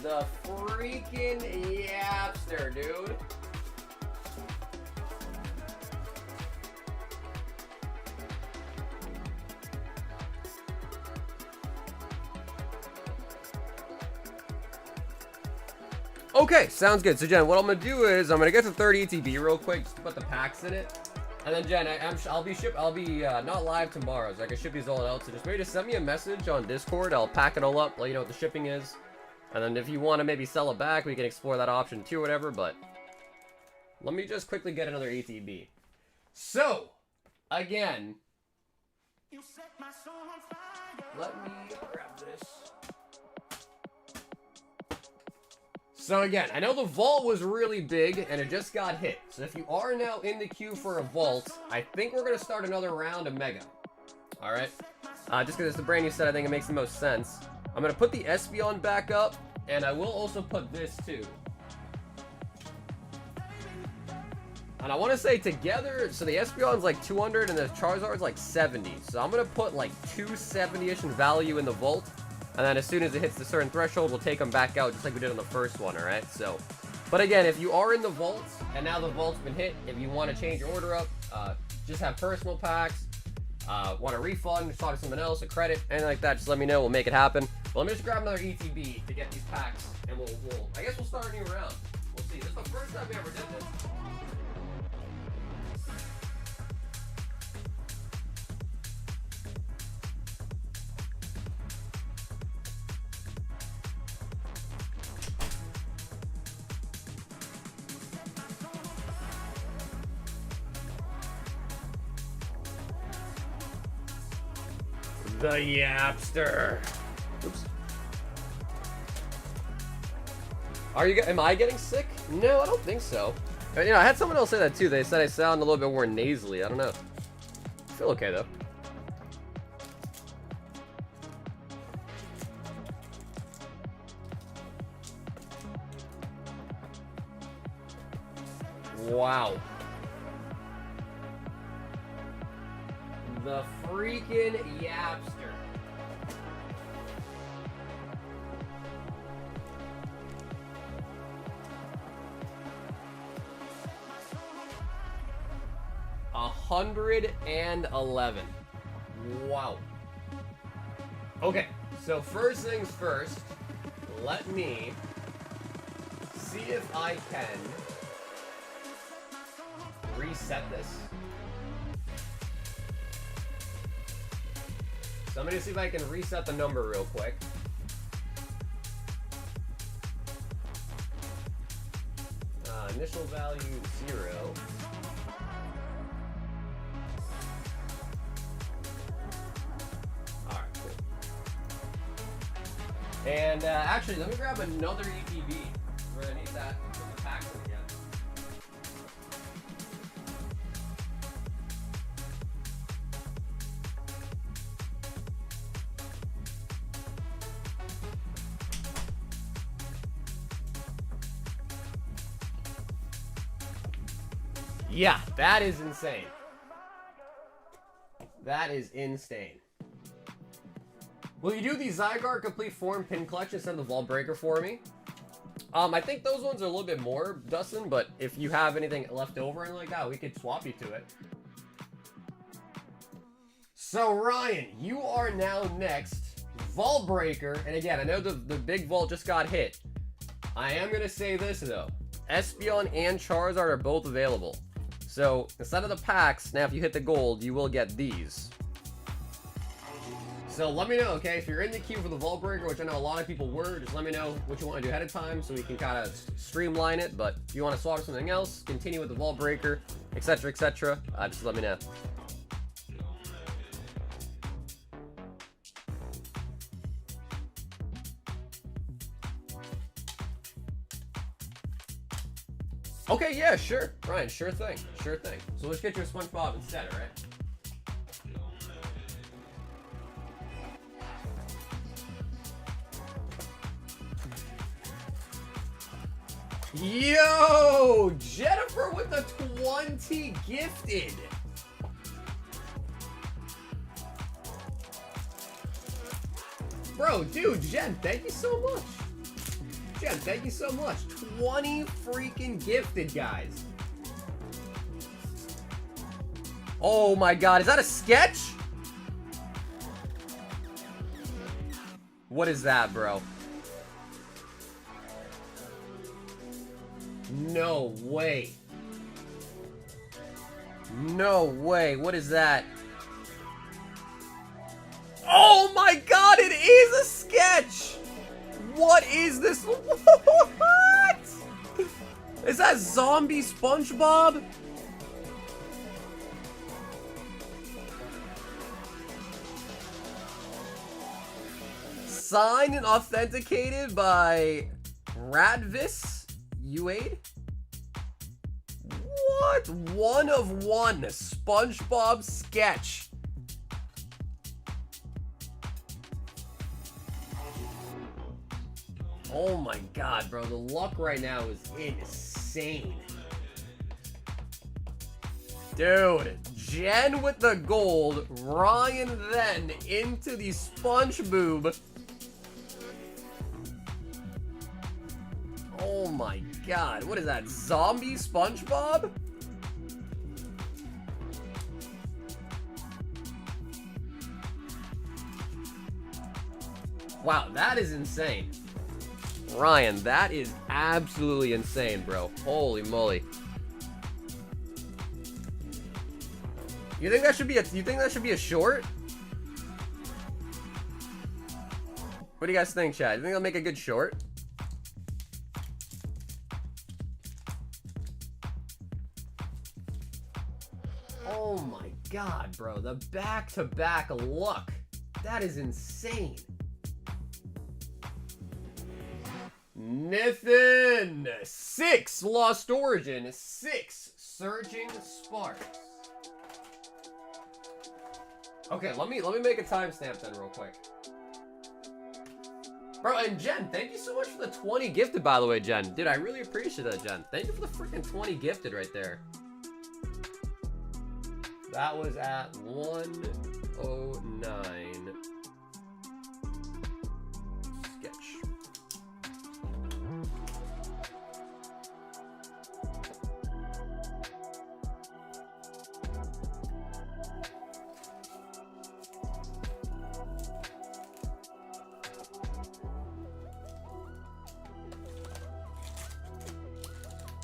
S1: The freaking Yapster, dude. Okay, sounds good. So Jen, what I'm gonna do is I'm gonna get to 30 ETB real quick, just to put the packs in it, and then Jen, I'll be not live tomorrow, so I can ship these all out. So just maybe just send me a message on Discord. I'll pack it all up, let you know what the shipping is, and then if you want to maybe sell it back, we can explore that option too, or whatever. But let me just quickly get another ETB. So again, let me grab this. So again, I know the vault was really big, and it just got hit. So if you are now in the queue for a vault, I think we're going to start another round of Mega. Alright? Just because it's the brand new set, I think it makes the most sense. I'm going to put the Espeon back up, and I will also put this too. And I want to say together, so the Espeon's like 200, and the Charizard's like 70. So I'm going to put like 270-ish in value in the vault. And then as soon as it hits the certain threshold, we'll take them back out just like we did on the first one, alright? So, but again, if you are in the vault, and now the vault's been hit, if you want to change your order up, just have personal packs, want a refund, start with something else, a credit, anything like that, just let me know, we'll make it happen. But let me just grab another ETB to get these packs, and I guess we'll start a new round. We'll see. This is the first time we ever did this. The Yapster. Oops. Am I getting sick? No, I don't think so. You know, I had someone else say that too. They said I sound a little bit more nasally. I don't know. I feel okay though. Wow. The freaking Yapster. $111. Wow. Okay, so first things first, let me see if I can reset this. So I'm going to see if I can reset the number real quick. Initial value 0. Alright, cool. And actually, let me grab another ETB. We're going to need that to put the packs in again. Yeah, that is insane. That is insane. Will you do the Zygarde complete form pin collection instead of the Vault Breaker for me? I think those ones are a little bit more, Dustin, but if you have anything left over and like that, we could swap you to it. So, Ryan, you are now next. Vault Breaker, and again, I know the big vault just got hit. I am going to say this, though. Espeon and Charizard are both available. So, instead of the packs, now if you hit the gold, you will get these. So let me know, okay? If you're in the queue for the Vault Breaker, which I know a lot of people were, just let me know what you want to do ahead of time so we can kind of streamline it. But if you want to swap something else, continue with the Vault Breaker, etc., etc., just let me know. Okay, yeah, sure. Ryan, sure thing. Sure thing. So let's get you a Spongebob instead, alright? Yo! Jennifer with the 20 gifted! Bro, dude, Jen, thank you so much. Jen, thank you so much. 20 freaking gifted, guys. Oh my god, is that a sketch? What is that, bro? No way. No way. What is that? Oh my god, it is a sketch! What is this? What? Is that zombie Spongebob? Signed and authenticated by Radvis Uaid? What? 1 of 1 SpongeBob sketch. Oh my god, bro. The luck right now is insane. Dude, Jen with the gold, Ryan then into the Spongebob. Oh my god, what is that? Zombie Spongebob? Wow, that is insane. Ryan, that is absolutely insane, bro. Holy moly. You think that should be a short? What do you guys think, Chad? You think it'll make a good short? Oh my god, bro. The back-to-back luck. That is insane. Nathan! 6 Lost Origin, 6 Surging Sparks. Okay, let me make a timestamp then real quick. Bro, and Jen, thank you so much for the 20 gifted, by the way, Jen. Dude, I really appreciate that, Jen. Thank you for the freaking 20 gifted right there. That was at 109. Sketch.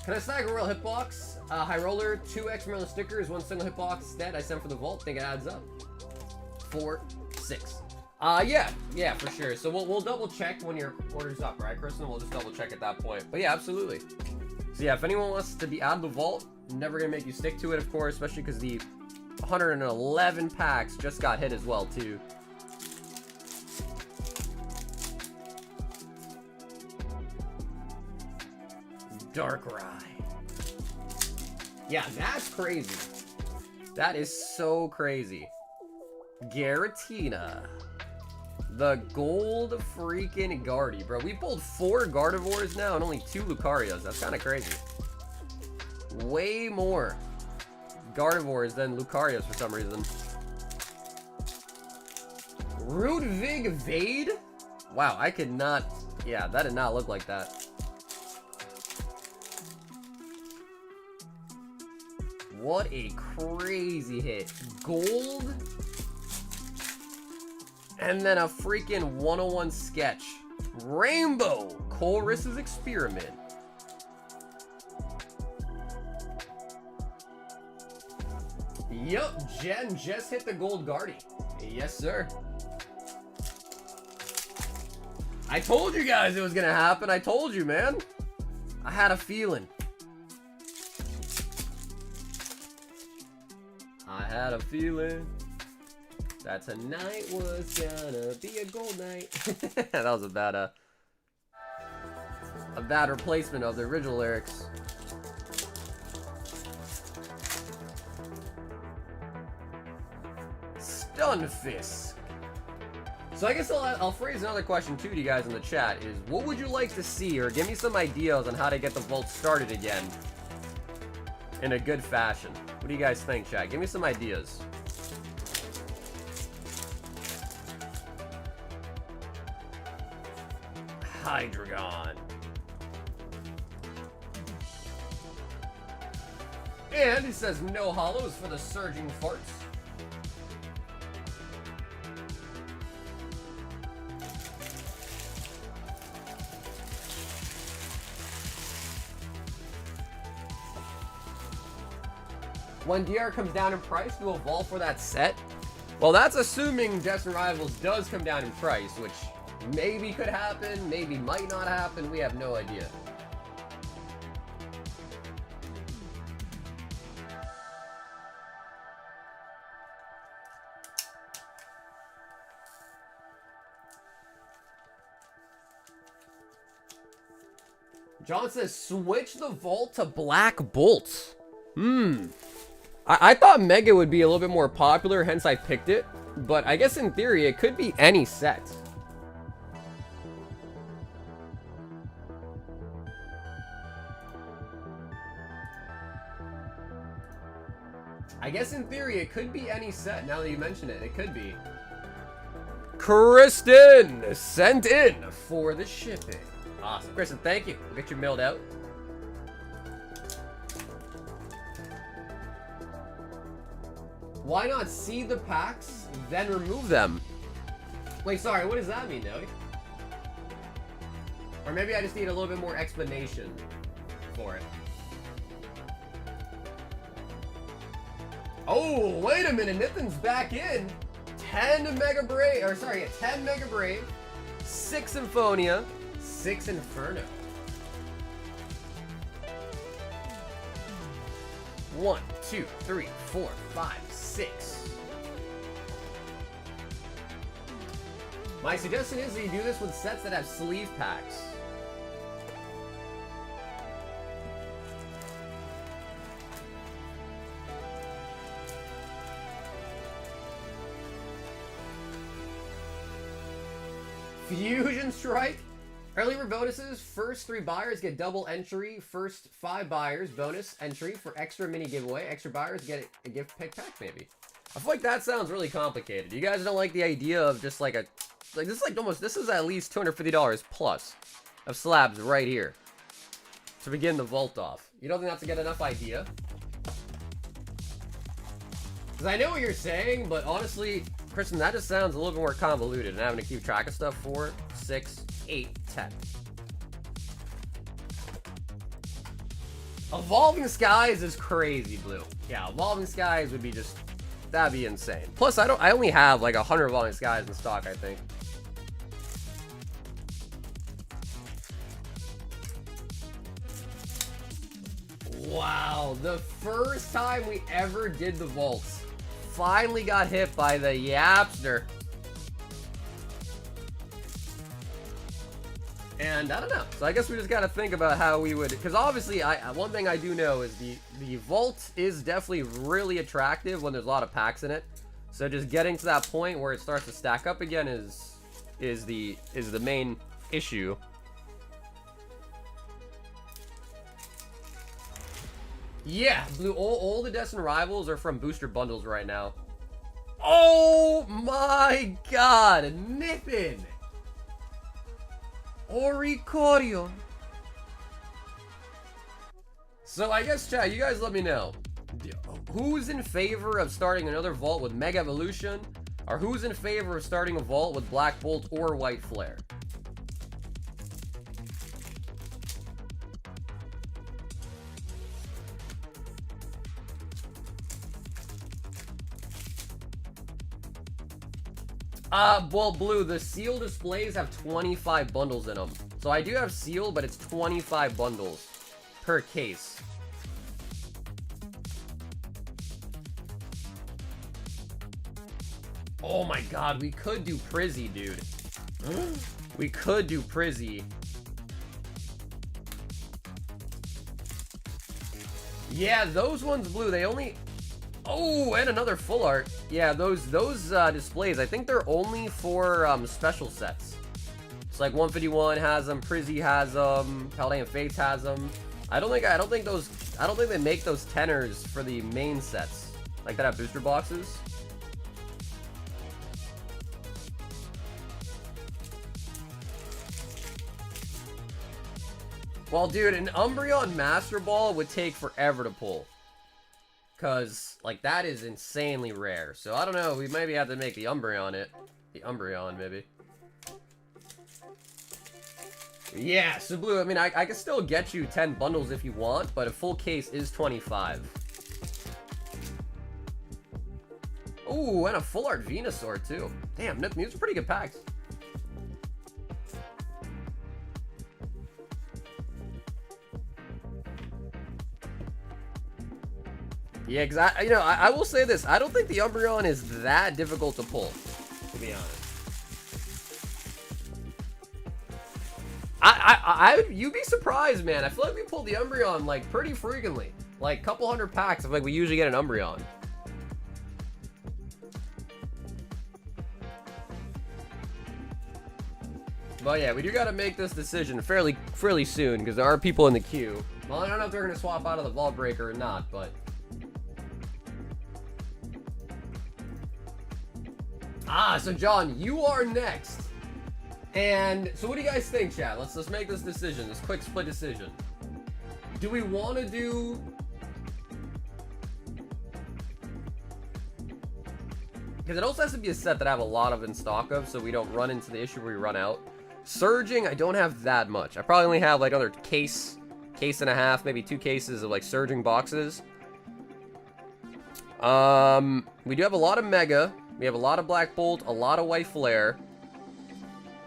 S1: Can I snag a royal hitbox? High roller, 2x Merlin stickers, 1 single hitbox instead. I sent for the vault. Think it adds up. 4, 6. Yeah, for sure. So we'll double check when your order's up, right, Kristen? We'll just double check at that point. But yeah, absolutely. So yeah, if anyone wants to be out of the vault, I'm never gonna make you stick to it, of course, especially because the 111 packs just got hit as well, too. Darkrai. Yeah, that's crazy. That is so crazy. Garatina. The gold freaking Guardy, bro. We pulled 4 Gardevoirs now and only 2 Lucarios. That's kind of crazy. Way more Gardevoirs than Lucarios for some reason. Rudvig Vade? Wow, I could not... Yeah, that did not look like that. What a crazy hit. Gold. And then a freaking 101 sketch. Rainbow. Chorus's Experiment. Yup, Jen just hit the gold Guardy. Yes, sir. I told you guys it was gonna happen. I told you, man. I had a feeling. I had a feeling that tonight was gonna be a gold night. That was a bad replacement of the original lyrics. Stunfisk. So I guess I'll phrase another question too to you guys in the chat is, what would you like to see, or give me some ideas on how to get the vault started again in a good fashion? What do you guys think, chat? Give me some ideas. Hydreigon. And he says no holos for the surging farts. When DR comes down in price, do a vault for that set? Well, that's assuming Destined Rivals does come down in price, which maybe could happen, maybe might not happen. We have no idea. John says, switch the vault to Black Bolt. I thought Mega would be a little bit more popular, hence I picked it. But I guess in theory, it could be any set. I guess in theory, it could be any set. Now that you mention it, it could be. Kristen sent in for the shipping. Awesome. Kristen, thank you. We'll get you mailed out. Why not seed the packs, then remove them? Wait, sorry, what does that mean, Noe? Or maybe I just need a little bit more explanation for it. Oh, wait a minute, Nithin's back in. 10 Mega Brave, or sorry, 10 Mega Brave, 6 Symphonia, 6 Inferno. 1, 2, 3, 4, 5, 6. My suggestion is that you do this with sets that have sleeve packs. Fusion Strike. Early bonuses, first 3 buyers get double entry, first 5 buyers bonus entry for extra mini giveaway, extra buyers get a gift pick pack maybe. I feel like that sounds really complicated. You guys don't like the idea of just like a, like this is like almost, this is at least $250 plus of slabs right here to begin the vault off. You don't think that's a good enough idea? Because I know what you're saying, but honestly, Kristen, that just sounds a little bit more convoluted and having to keep track of stuff. 4, 6, 8, 10. Evolving Skies is crazy, Blue. Yeah, Evolving Skies would be just, that'd be insane. Plus, I only have like 100 Evolving Skies in stock, I think. Wow, the first time we ever did the vaults. Finally got hit by the Yapster. And I don't know. So I guess we just got to think about how we would, because obviously one thing I do know is the vault is definitely really attractive when there's a lot of packs in it. So just getting to that point where it starts to stack up again is the main issue. Yeah, Blue, all the Destined Rivals are from booster bundles right now. Oh my god, Nithin! Oricorion. So I guess, chat, you guys let me know. Who's in favor of starting another vault with Mega Evolution? Or who's in favor of starting a vault with Black Bolt or White Flare? Well, Blue, the seal displays have 25 bundles in them. So I do have seal, but it's 25 bundles per case. Oh my god, we could do Prizzy, dude. We could do Prizzy. Yeah, those ones, Blue, they only... Oh, and another full art. Yeah, those displays, I think they're only for special sets. It's like 151 has them, Prizzy has them, Paladin Fates has them. I don't think they make those tenors for the main sets, like that have booster boxes. Well, dude, an Umbreon Master Ball would take forever to pull. Because, like, that is insanely rare. So, I don't know. We maybe have to make the Umbreon it. The Umbreon, maybe. Yeah, so Blue, I mean, I can still get you 10 bundles if you want, but a full case is 25. Ooh, and a full art Venusaur, too. Damn, these are pretty good packs. Yeah, because I will say this. I don't think the Umbreon is that difficult to pull, to be honest. You'd be surprised, man. I feel like we pulled the Umbreon, like, pretty frequently. Like, couple hundred packs, like, we usually get an Umbreon. But yeah, we do got to make this decision fairly soon, because there are people in the queue. Well, I don't know if they're going to swap out of the Vault Breaker or not, but... Ah, so John, you are next. And so what do you guys think, chat? Let's make this decision, this quick split decision. Do we want to do... Because it also has to be a set that I have a lot of in stock of, so we don't run into the issue where we run out. Surging, I don't have that much. I probably only have like another case and a half, maybe 2 cases of like Surging boxes. We do have a lot of Mega. We have a lot of Black Bolt, a lot of White Flare.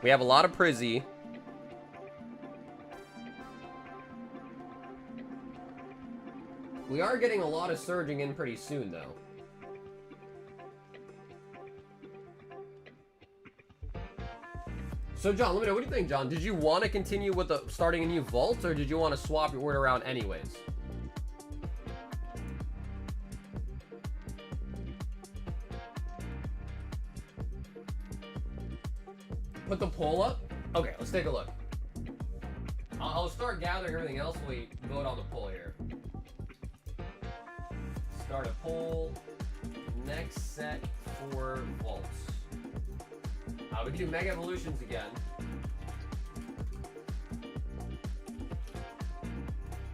S1: We have a lot of Prizzy. We are getting a lot of Surging in pretty soon, though. So, John, let me know. What do you think, John? Did you want to continue with starting a new vault, or did you want to swap your order around anyways? Put the poll up? Okay, let's take a look. I'll start gathering everything else while we vote on the poll here. Start a poll. Next set for vaults. We can do Mega Evolutions again.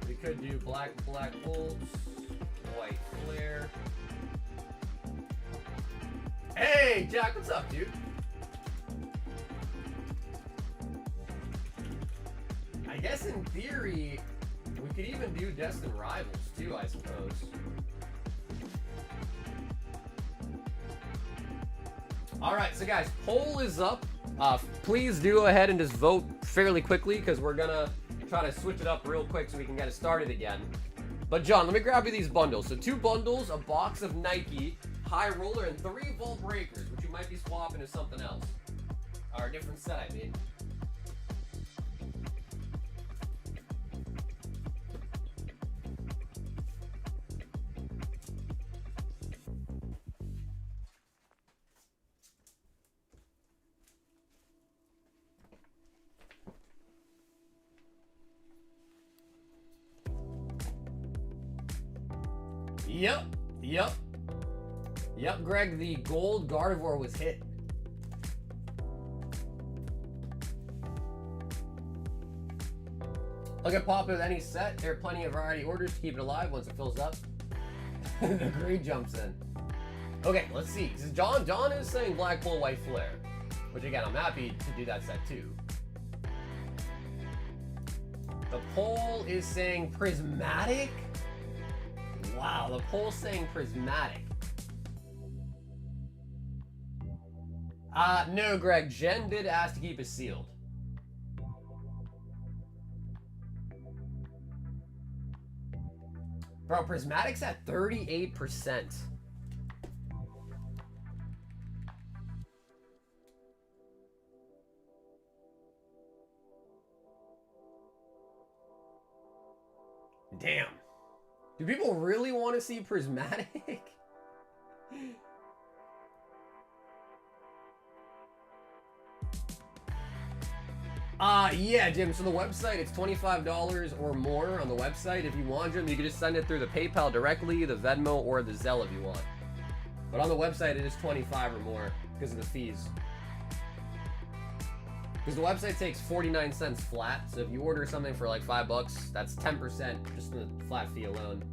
S1: We could do Black Bolts, White Flare. Hey, Jack, what's up, dude? I guess in theory, we could even do Destined Rivals too, I suppose. Alright, so guys, poll is up. Please do go ahead and just vote fairly quickly, because we're gonna try to switch it up real quick so we can get it started again. But John, let me grab you these bundles. So 2 bundles, a box of Nike, High Roller, and 3 Vault Breakers, which you might be swapping to something else. Or a different set, I mean. Yep, Greg, the gold Gardevoir was hit. Look at pop with any set. There are plenty of variety orders to keep it alive once it fills up. The green jumps in. Okay, let's see. John is saying Black Bolt, White Flare, which again, I'm happy to do that set too. The poll is saying Prismatic. Wow, the poll's saying Prismatic. No, Greg. Jen did ask to keep it sealed. Bro, Prismatic's at 38%. Damn. Do people really want to see Prismatic? Yeah, Jim. So the website, it's $25 or more on the website. If you want, Jim, you can just send it through the PayPal directly, the Venmo, or the Zelle if you want. But on the website, it is $25 or more because of the fees. Because the website takes 49 cents flat, so if you order something for like $5, that's 10% just in the flat fee alone.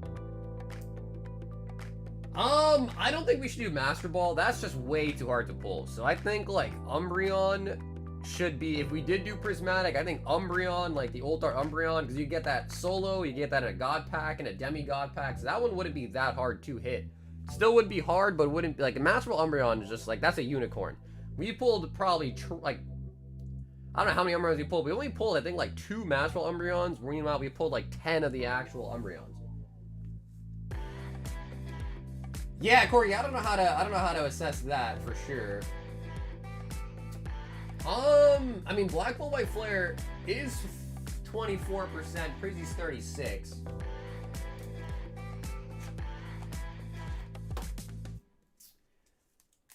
S1: I don't think we should do Master Ball. That's just way too hard to pull. So I think like Umbreon should be, if we did do Prismatic, I think Umbreon, like the Old Art Umbreon, because you get that solo, you get that in a God Pack and a Demigod Pack, so that one wouldn't be that hard to hit. Still would be hard, but wouldn't be like the Master Ball Umbreon is just like, that's a unicorn. We pulled probably like, I don't know how many Umbreons we pulled. We only pulled, I think, like 2 Master Ball Umbreons. Meanwhile, we pulled like 10 of the actual Umbreons. Yeah, Corey, I don't know how to assess that for sure. I mean, Black Bolt White Flare is 24%. Prizzy's 36.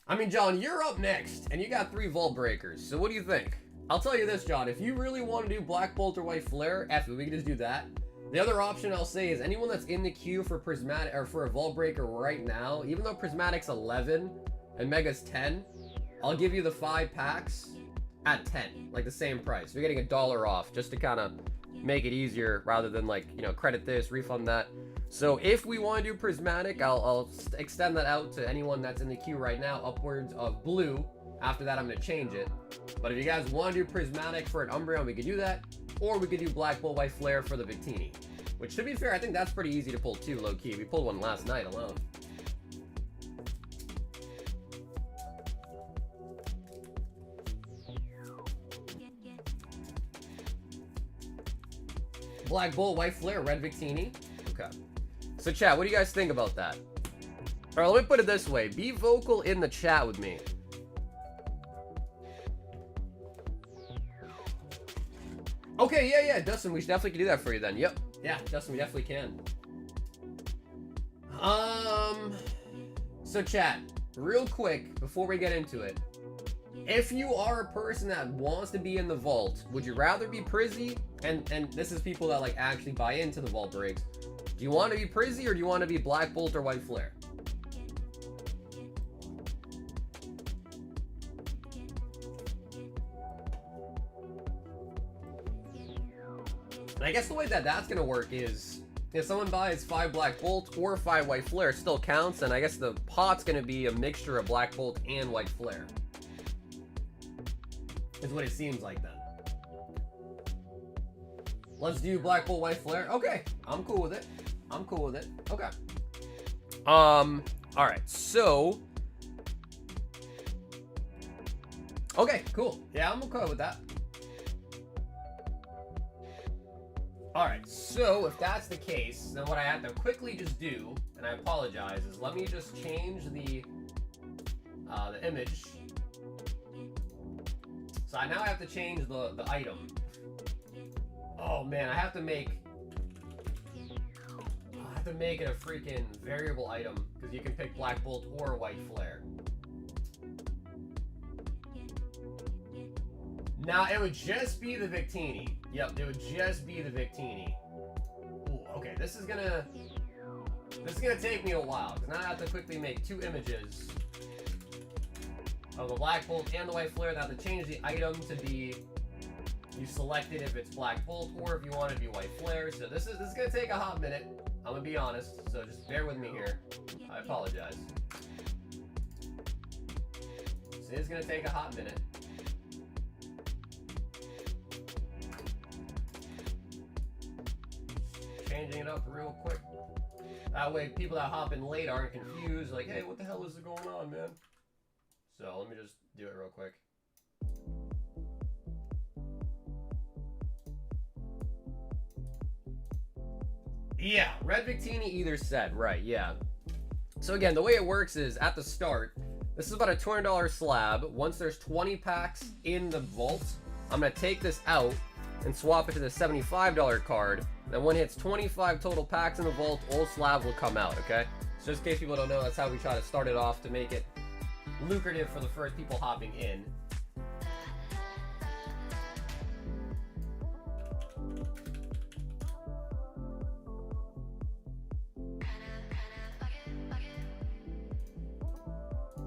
S1: I mean, John, you're up next, and you got 3 Vault Breakers. So what do you think? I'll tell you this, John. If you really want to do Black Bolt or White Flare, F it, we can just do that. The other option I'll say is anyone that's in the queue for Prismatic or for a Vault Breaker right now, even though Prismatic's 11 and Mega's 10, I'll give you the 5 packs at 10, like the same price. You're getting $1 off just to kind of make it easier rather than like, you know, credit this, refund that. So if we want to do Prismatic, I'll extend that out to anyone that's in the queue right now, upwards of blue. After that, I'm going to change it. But if you guys want to do Prismatic for an Umbreon, we could do that. Or we could do Black Bolt White Flare for the Victini. Which, to be fair, I think that's pretty easy to pull too, low-key. We pulled one last night alone. Black Bolt White Flare, red Victini. Okay. So, chat, what do you guys think about that? Alright, let me put it this way. Be vocal in the chat with me. Okay, yeah, Dustin, we should definitely can do that for you then. Yep. Yeah, Dustin, we definitely can. So chat, real quick, before we get into it, if you are a person that wants to be in the vault, would you rather be Prizzy? And this is people that like actually buy into the vault breaks. Do you want to be Prizzy or do you want to be Black Bolt or White Flare? And I guess the way that that's going to work is if someone buys 5 Black Bolt or 5 White Flare, it still counts, and I guess the pot's going to be a mixture of Black Bolt and White Flare. Is what it seems like then. Let's do Black Bolt White Flare. Okay, I'm cool with it. I'm cool with it. Okay. Alright, so... Okay, cool. Yeah, I'm okay with that. Alright, so if that's the case, then what I have to quickly just do, and I apologize, is let me just change the image. So I now have to change the item. Oh man, I have to make it a freaking variable item, because you can pick Black Bolt or White Flare. Now, it would just be the Victini. Yep, it would just be the Victini. Ooh, okay, this is gonna take me a while, because now I have to quickly make 2 images of the Black Bolt and the White Flare. I have to change the item to be, you select it if it's Black Bolt, or if you want it to be White Flare. So this is gonna take a hot minute. I'm gonna be honest, so just bear with me here. I apologize. So it's gonna take a hot minute. Changing it up real quick. That way people that hop in late aren't confused, like, hey, what the hell is going on, man? So let me just do it real quick. Yeah, red Victini either set, right, yeah. So again, the way it works is at the start, this is about a $200 slab. Once there's 20 packs in the vault, I'm gonna take this out and swap it to the $75 card. Then when it hits 25 total packs in the vault, old slab will come out, okay? So just in case people don't know, that's how we try to start it off to make it lucrative for the first people hopping in.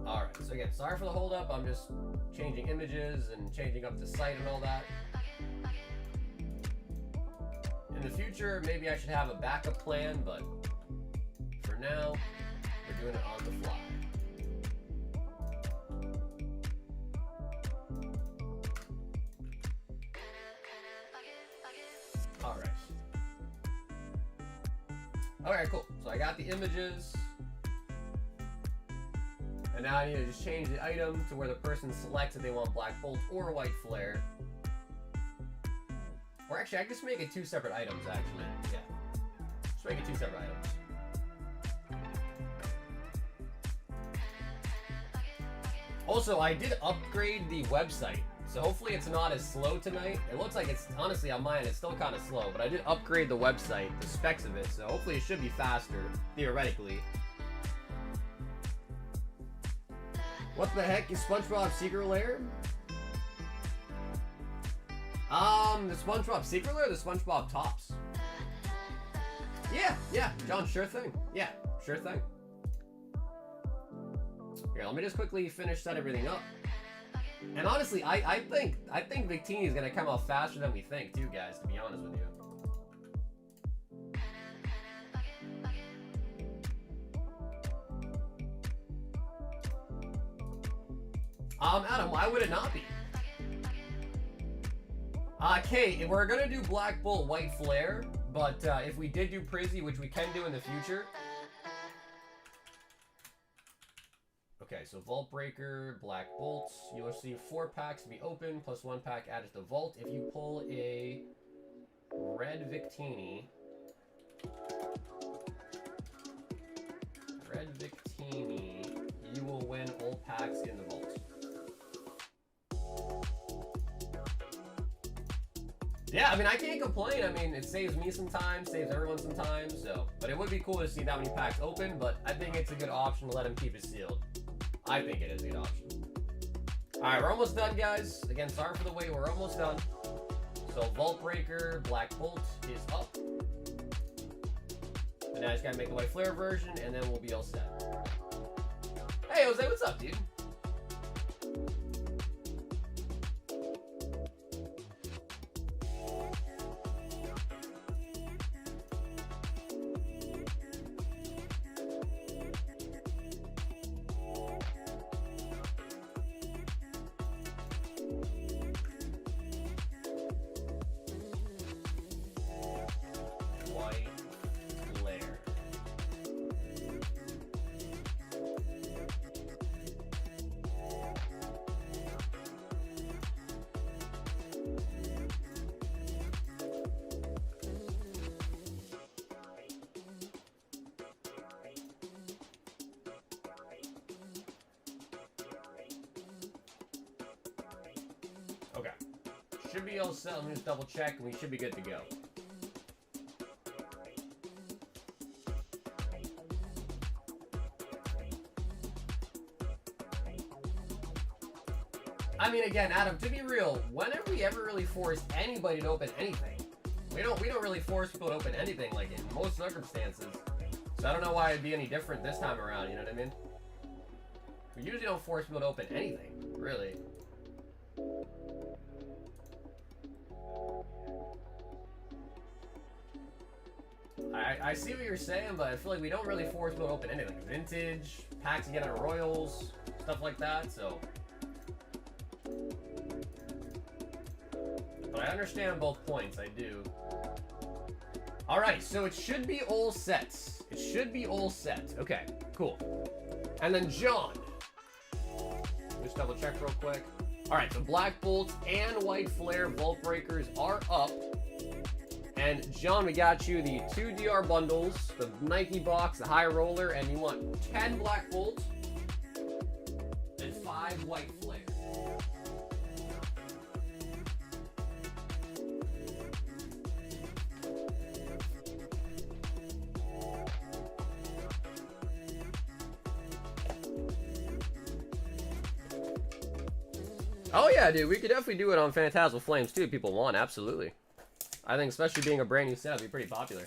S1: Alright, so again, sorry for the hold up. I'm just changing images and changing up the site and all that. In the future, maybe I should have a backup plan, but for now, we're doing it on the fly. Alright. Alright, cool. So I got the images. And now I need to just change the item to where the person selects if they want Black Bolt or White Flare. Or actually, I can just make it two separate items, actually. Yeah. Just make it two separate items. Also, I did upgrade the website. So hopefully it's not as slow tonight. It looks like it's, honestly, on mine, it's still kind of slow. But I did upgrade the website, the specs of it. So hopefully it should be faster, theoretically. What the heck is Spongebob Secret Lair? The Spongebob Secret Lair or the Spongebob Tops? Yeah, John, sure thing. Yeah, sure thing. Here, let me just quickly finish setting everything up. And honestly, I think Victini is gonna come out faster than we think, too, guys, to be honest with you. Adam, why would it not be? Okay, we're gonna do Black Bolt, White Flare, but if we did do Prizzy, which we can do in the future. Okay, so Vault Breaker, Black Bolts. You'll see 4 packs to be open, plus 1 pack added to the vault. If you pull a red Victini, you will win all packs in the vault. Yeah, I mean, I can't complain. I mean, it saves me some time, saves everyone some time, so. But it would be cool to see that many packs open, but I think it's a good option to let him keep it sealed. I think it is a good option. Alright, we're almost done, guys. Again, sorry for the wait, we're almost done. So, Vault Breaker, Black Bolt is up. And now I just gotta make the White Flare version, and then we'll be all set. Hey, Jose, what's up, dude? Okay. Should be all set. Let me just double check and we should be good to go. I mean, again, Adam, to be real, when have we ever really forced anybody to open anything? We don't really force people to open anything, like, in most circumstances. So I don't know why it'd be any different this time around, you know what I mean? We usually don't force people to open anything, really. I see what you're saying, but I feel like we don't really force people to open anything. Vintage, packs you get on Royals, stuff like that, so. But I understand both points, I do. Alright, so it should be all set. It should be all set. Okay, cool. And then John. just double check real quick. All right, so Black Bolt and White Flare Vault Breakers are up. And John, we got you the 2 DR bundles, the Nike box, the High Roller, and you want 10 Black Bolt and 5 White Flare. Oh yeah, dude, we could definitely do it on Phantasmal Flames too if people want, absolutely. I think especially being a brand new set, it'd be pretty popular.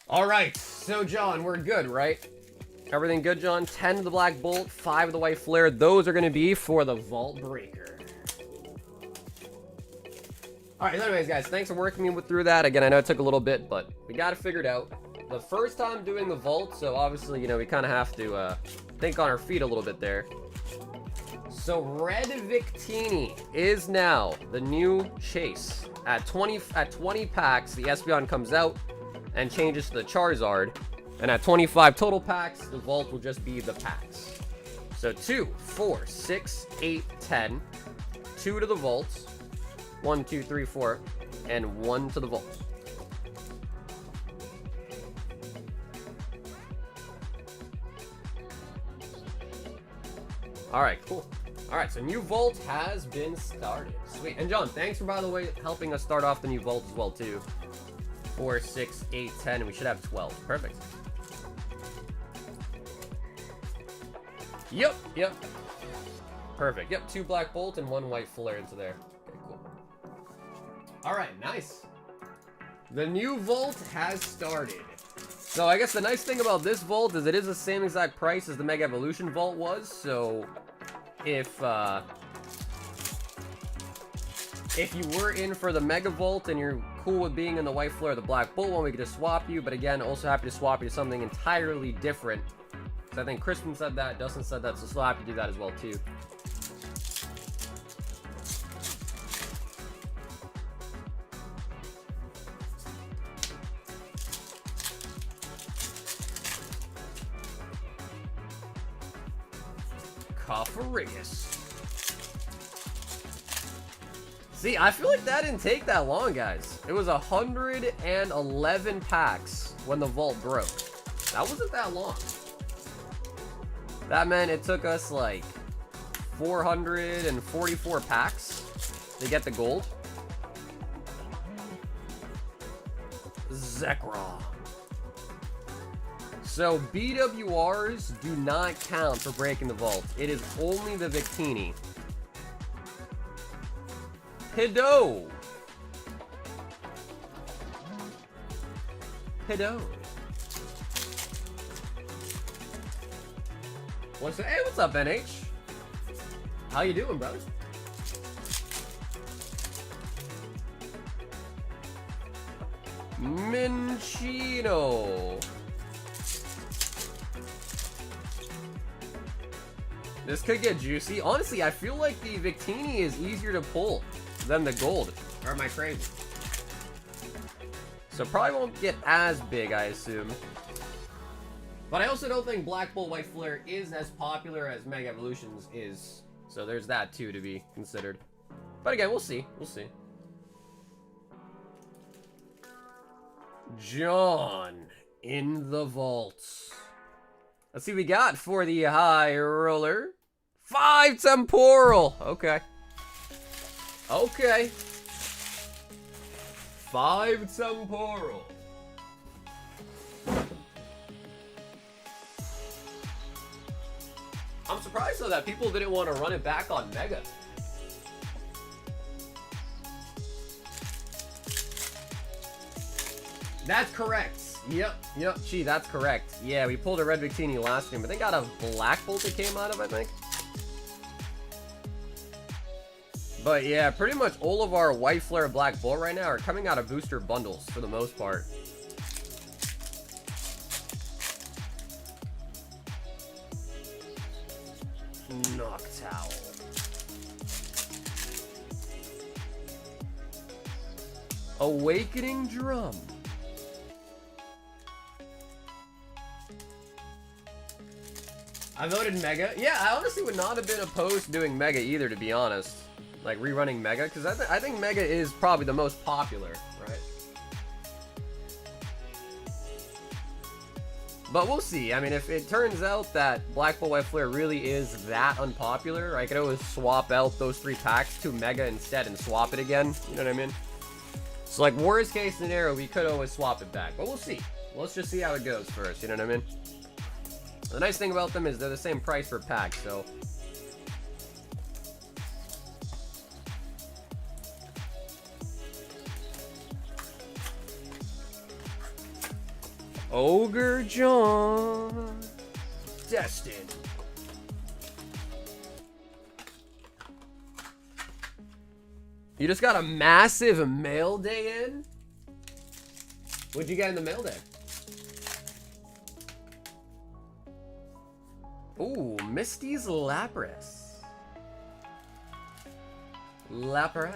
S1: Alright, so John, we're good, right? Everything good, John? 10 of the Black Bolt, 5 of the White Flare. Those are going to be for the Vault Breaker. Alright, anyways, guys, thanks for working me through that. Again, I know it took a little bit, but we got it figured out. The first time doing the Vault, so obviously, you know, we kind of have to think on our feet a little bit there. So Red Victini is now the new chase. At 20 packs, the Espeon comes out and changes to the Charizard. And at 25 total packs, the Vault will just be the packs. So 2, 4, 6, 8, 10. 2 to the Vaults. 1, 2, 3, 4. And 1 to the Vault. Alright, cool. Alright, so new Vault has been started. Sweet. And John, thanks for, by the way, helping us start off the new Vault as well, too. 4, 6, 8, 10, and we should have 12. Perfect. Yep. Perfect. Yep, 2 Black Bolt and 1 White Flare into there. Okay, cool. Alright, nice. The new Vault has started. So I guess the nice thing about this Vault is it is the same exact price as the Mega Evolution Vault was, so if you were in for the Mega Vault and you're cool with being in the White Flare or the Black Bolt one, we could just swap you, but again, also happy to swap you to something entirely different. So I think Crispin said that, Dustin said that, so still happy to do that as well too. Cofferigus. See, I feel like that didn't take that long, guys. It was 111 packs when the Vault broke. That wasn't that long. That meant it took us like 444 packs to get the gold. Zekrom. So BWRs do not count for breaking the Vault. It is only the Victini. Hiddo. Hey, what's up, NH? How you doing, brother? Minchino. This could get juicy. Honestly, I feel like the Victini is easier to pull than the gold. Or am I crazy? So probably won't get as big, I assume. But I also don't think Black Bolt White Flare is as popular as Mega Evolutions is. So there's that too to be considered. But again, we'll see. We'll see. John in the vaults. Let's see what we got for the High Roller. 5 Temporal. Okay. Okay. 5 Temporal. I'm surprised though that people didn't want to run it back on Mega. That's correct. Yep, gee, that's correct. Yeah, we pulled a Red Victini last game, but they got a Black Bolt that came out of, I think. But yeah, pretty much all of our White Flare Black Bolt right now are coming out of booster bundles for the most part. Noctowl. Awakening Drum. I voted Mega. Yeah, I honestly would not have been opposed to doing Mega either, to be honest. Like, rerunning Mega, because I think Mega is probably the most popular, right? But we'll see. I mean, if it turns out that Black Bolt White Flare really is that unpopular, I could always swap out those 3 packs to Mega instead and swap it again. You know what I mean? So, like, worst case scenario, we could always swap it back. But we'll see. Let's just see how it goes first, you know what I mean? The nice thing about them is they're the same price per pack, so... Ogre John. Destined. You just got a massive mail day in? What'd you get in the mail day? Ooh, Misty's Lapras. Lapras.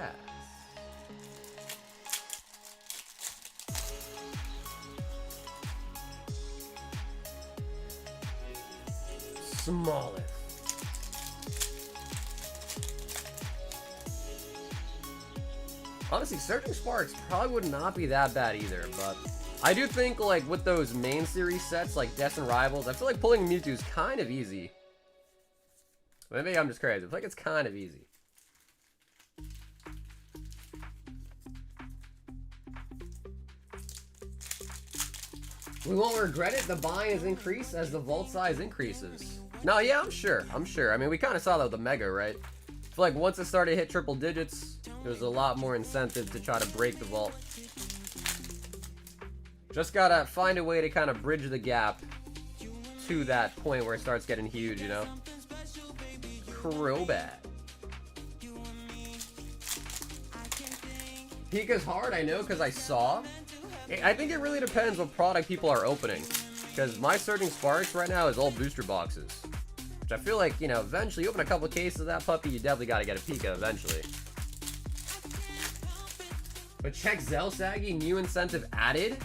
S1: Smallest. Honestly, Surging Sparks probably would not be that bad either, but I do think, like, with those main series sets, like Deaths and Rivals, I feel like pulling Mewtwo is kind of easy. Maybe I'm just crazy. I feel like it's kind of easy. We won't regret it. The buy-ins increase as the vault size increases. No, yeah, I'm sure. I mean, we kind of saw that with the Mega, right? I feel like once it started to hit triple digits, there's a lot more incentive to try to break the vault. Just gotta find a way to kind of bridge the gap to that point where it starts getting huge, you know? Crobat. Pika's hard, I know, because I saw. I think it really depends what product people are opening. Because my Surging Sparks right now is all booster boxes. Which I feel like, you know, eventually you open a couple cases of that puppy, you definitely gotta get a Pika eventually. But check Zelle Saggy, new incentive added.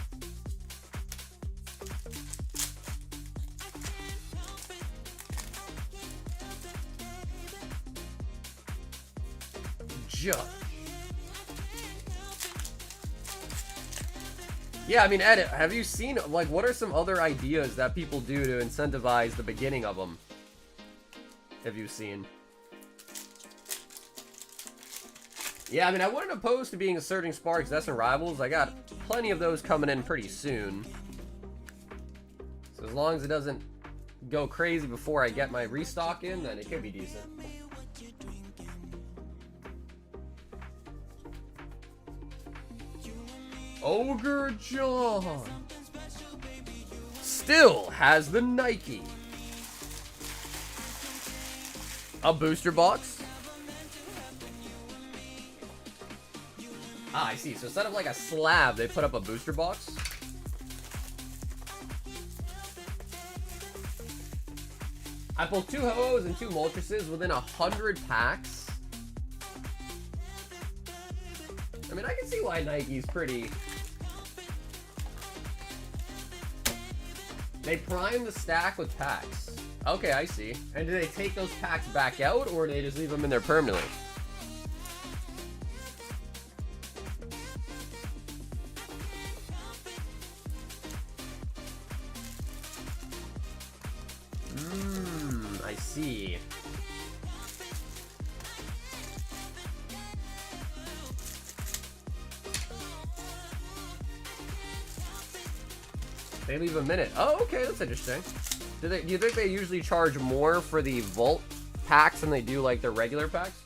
S1: Judge. Yeah, I mean, Ed, have you seen, like, what are some other ideas that people do to incentivize the beginning of them? Have you seen? Yeah, I mean, I wouldn't oppose to being a Surging Sparks, Deaths and Rivals. I got plenty of those coming in pretty soon. So as long as it doesn't go crazy before I get my restock in, then it could be decent. Ogre John still has the Nike. A booster box. Ah, I see. So instead of like a slab, they put up a booster box. I pulled 2 Ho-Ohs and 2 Moltres within 100 packs. I mean, I can see why Nike's pretty... They prime the stack with packs. Okay, I see. And do they take those packs back out, or do they just leave them in there permanently? I see. They leave a minute. Oh, okay, that's interesting. Do you think they usually charge more for the vault packs than they do like their regular packs?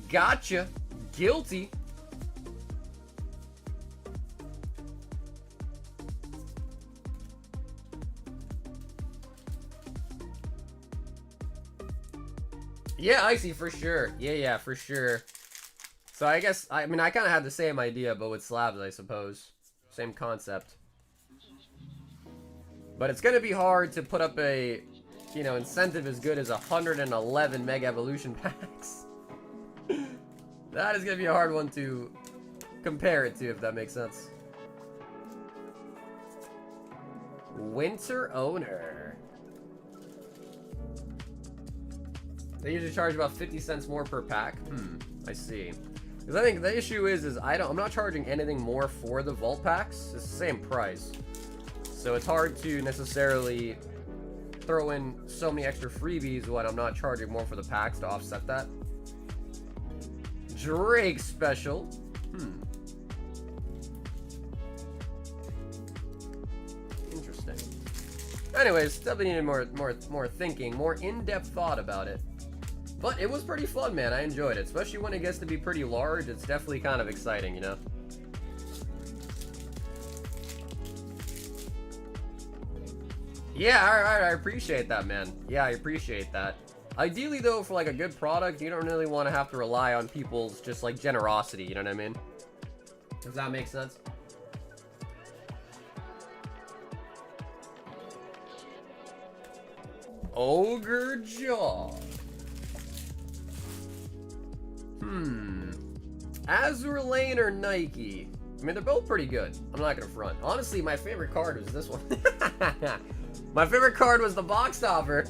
S1: Gotcha. Guilty. Yeah, I see, for sure. Yeah, for sure. So I guess, I mean, I kind of had the same idea, but with slabs, I suppose. Same concept. But it's going to be hard to put up a, you know, incentive as good as 111 Mega Evolution packs. That is going to be a hard one to compare it to, if that makes sense. Winter Owner. They usually charge about 50 cents more per pack. I see. Because I think the issue is I'm not charging anything more for the vault packs. It's the same price. So it's hard to necessarily throw in so many extra freebies when I'm not charging more for the packs to offset that. Drake special. Interesting. Anyways, definitely needed more thinking, more in-depth thought about it. But it was pretty fun, man. I enjoyed it, especially when it gets to be pretty large. It's definitely kind of exciting, you know? Yeah, alright, I appreciate that, man. Yeah, I appreciate that. Ideally, though, for like a good product, you don't really want to have to rely on people's just like generosity, you know what I mean? Does that make sense? Ogre Jaw. Azur Lane or Nike? I mean, they're both pretty good. I'm not gonna front. Honestly, my favorite card was this one. My favorite card was the box topper.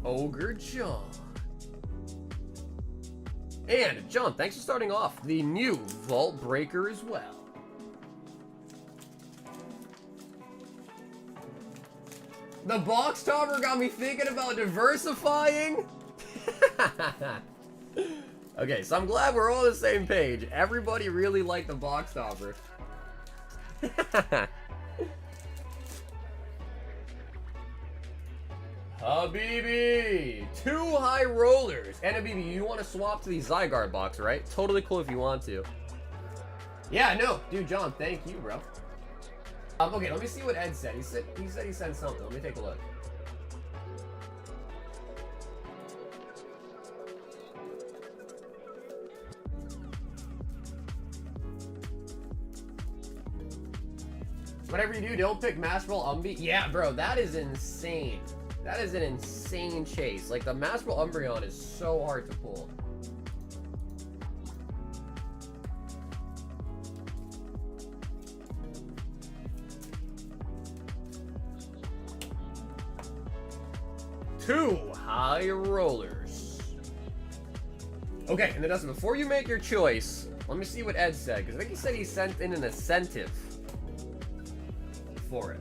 S1: Ogre John. And John, thanks for starting off the new Vault Breaker as well. The box topper got me thinking about diversifying. Okay, so I'm glad we're all on the same page. Everybody really liked the box topper. Habibi! 2 high rollers. And Habibi, you want to swap to the Zygarde box, right? Totally cool if you want to. Yeah, no. Dude, John, thank you, bro. Okay, let me see what Ed said. He said he sent something. Let me take a look. Whatever you do, don't pick Master Ball Umbreon. Yeah, bro, that is insane. That is an insane chase. Like, the Master Ball Umbreon is so hard to pull. Two high rollers. Okay, and then Dustin, before you make your choice, let me see what Ed said, because I think he said he sent in an incentive for it.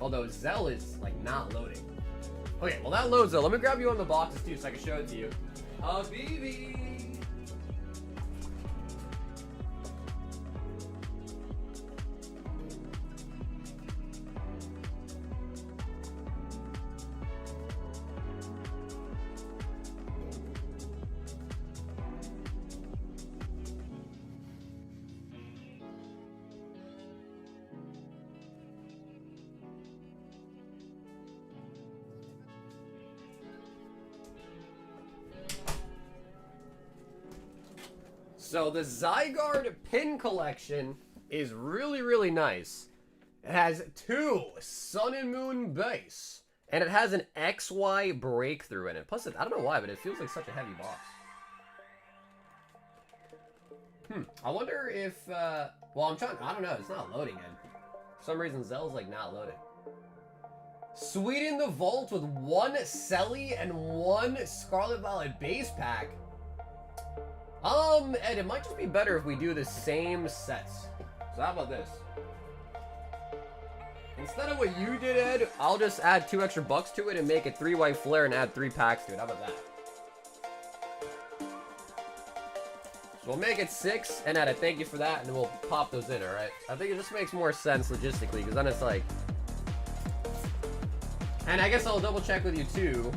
S1: Although Zelle is, like, not loading. Okay, well that loads though. Let me grab you on the boxes too so I can show it to you. Habibi! So the Zygarde pin collection is really, really nice. It has 2 Sun and Moon base, and it has an XY breakthrough in it. Plus, I don't know why, but it feels like such a heavy box. I wonder if, well, I don't know, it's not loading in. For some reason, Zelle's like not loading. Sweeten the Vault with 1 Selly and 1 Scarlet Violet base pack. Ed, it might just be better if we do the same sets. So how about this? Instead of what you did, Ed, I'll just add 2 extra bucks to it and make it 3 White Flare and add 3 packs to it. How about that? So we'll make it 6 and add a thank you for that, and then we'll pop those in, alright? I think it just makes more sense logistically, because then it's like... And I guess I'll double check with you too.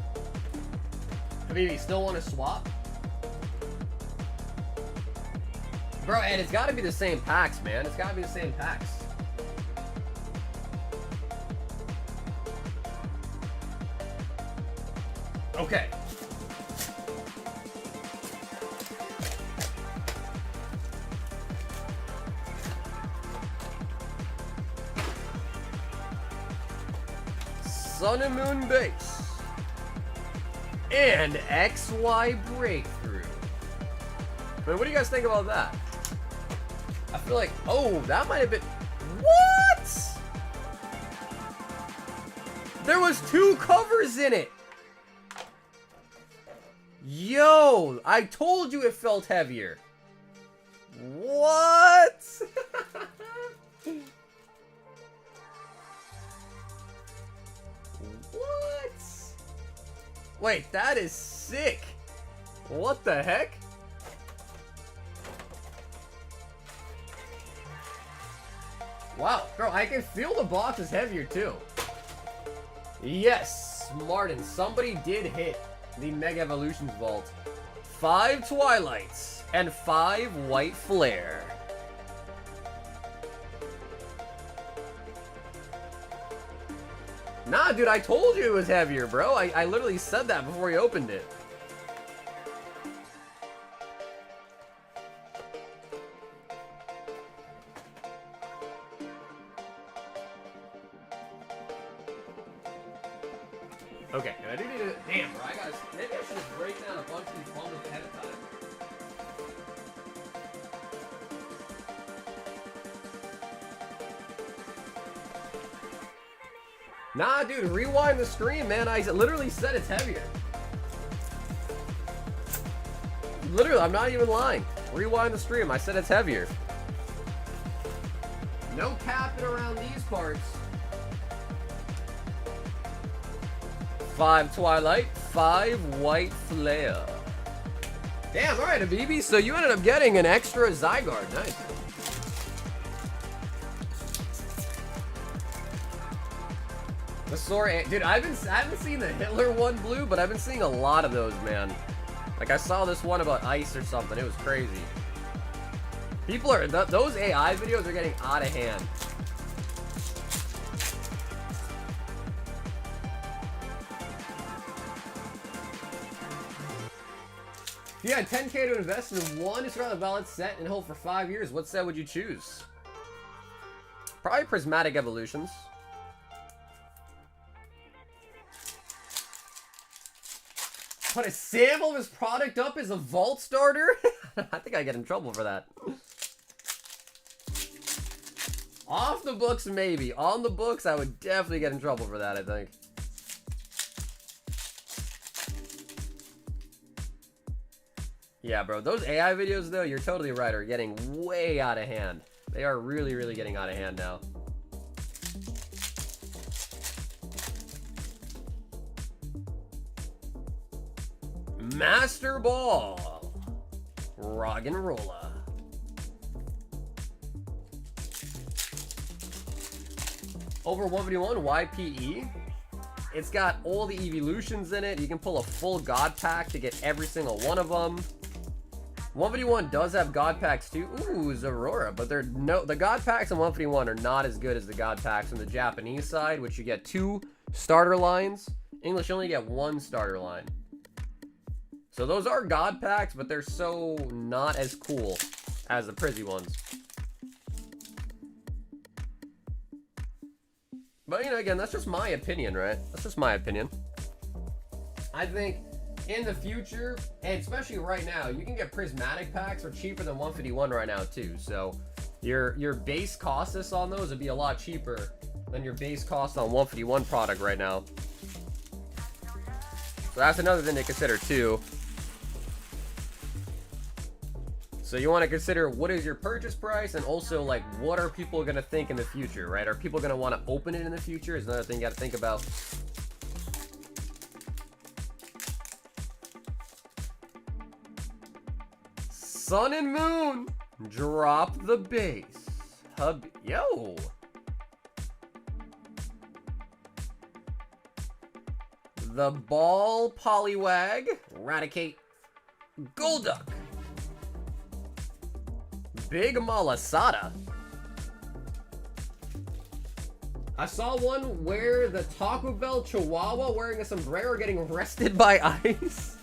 S1: I mean, you still want to swap? Bro, and it's gotta be the same packs, man. It's gotta be the same packs. Okay. Sun and Moon Base, and XY Breakthrough. I mean, what do you guys think about that? I feel like, oh, that might have been, what? There was 2 covers in it. Yo, I told you it felt heavier. What? What? Wait, that is sick. What the heck? Wow, bro, I can feel the box is heavier too. Yes, Martin, somebody did hit the Mega Evolutions Vault. 5 Twilights and 5 White Flare. Nah, dude, I told you it was heavier, bro. I literally said that before he opened it. Okay, and I do need to... Damn, bro, maybe I should just break down a bunch of these bundles ahead of time. Nah, dude, rewind the stream, man. I literally said it's heavier. Literally, I'm not even lying. Rewind the stream. I said it's heavier. No capping around these parts. 5 Twilight, 5 White Flare. Damn, alright, Abibi. So you ended up getting an extra Zygarde. Nice. The Sora, dude, I haven't seen the Hitler one blue, but I've been seeing a lot of those, man. Like, I saw this one about ice or something. It was crazy. People are, those AI videos are getting out of hand. If you had 10K to invest in one Australian valid set and hold for 5 years, what set would you choose? Probably Prismatic Evolutions. Put a sample of his product up as a vault starter? I think I get in trouble for that. Off the books, maybe. On the books, I would definitely get in trouble for that, I think. Yeah, bro, those AI videos, though, you're totally right, are getting way out of hand. They are really, really getting out of hand now. Master Ball. Rock and Rolla. Over 151 YPE. It's got all the evolutions in it. You can pull a full God Pack to get every single one of them. 151 does have God Packs too. Ooh, Zorora, but the God Packs on 151 are not as good as the God Packs on the Japanese side, which you get 2 starter lines. English, you only get 1 starter line. So those are God Packs, but they're so not as cool as the Prizzy ones. But, you know, again, that's just my opinion, right? That's just my opinion. I think in the future, and especially right now, you can get prismatic packs for cheaper than 151 right now, too. So your base cost on those would be a lot cheaper than your base cost on 151 product right now. So that's another thing to consider, too. So you want to consider what is your purchase price, and also, like, what are people going to think in the future, right? Are people going to want to open it in the future? Is another thing you got to think about. Sun and Moon, drop the base. Yo. The Ball Poliwag, Eradicate, Golduck. Big Malasada. I saw one where the Taco Bell Chihuahua wearing a sombrero getting arrested by ICE.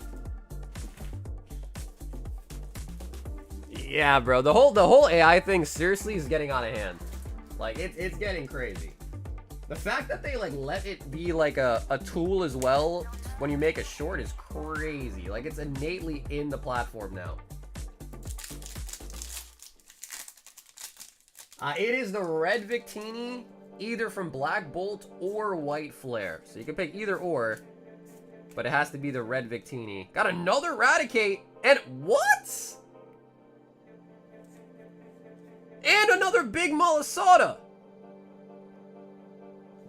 S1: Yeah, bro. The whole AI thing seriously is getting out of hand. Like, it's getting crazy. The fact that they like let it be like a tool as well when you make a short is crazy. Like it's innately in the platform now. It is the red Victini, either from Black Bolt or White Flare. So you can pick either or, but it has to be the red Victini. Got another Eradicate, and what? And another big Malasada.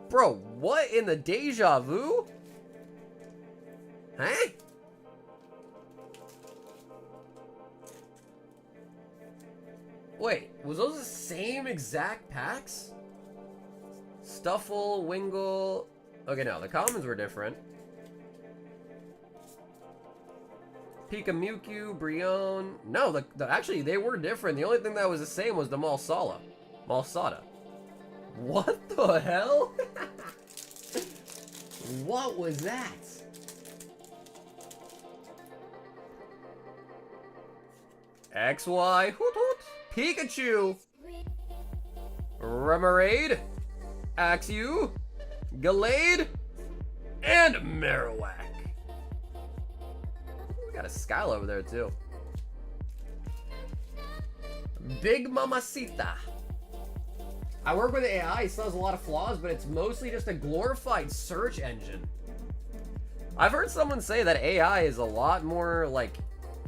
S1: Bro, what in the deja vu? Huh? Wait, was those the same exact packs? Stuffle, Wingle. Okay, no, the commons were different. Pikamuku, Brion. No, actually, they were different. The only thing that was the same was the Malsada. What the hell? What was that? XY, hoot hoot, Pikachu, Remoraid, Axew, Gallade, and Marowak. We got a Skyla over there too. Big Mamacita. I work with AI, it still has a lot of flaws, but it's mostly just a glorified search engine. I've heard someone say that AI is a lot more, like,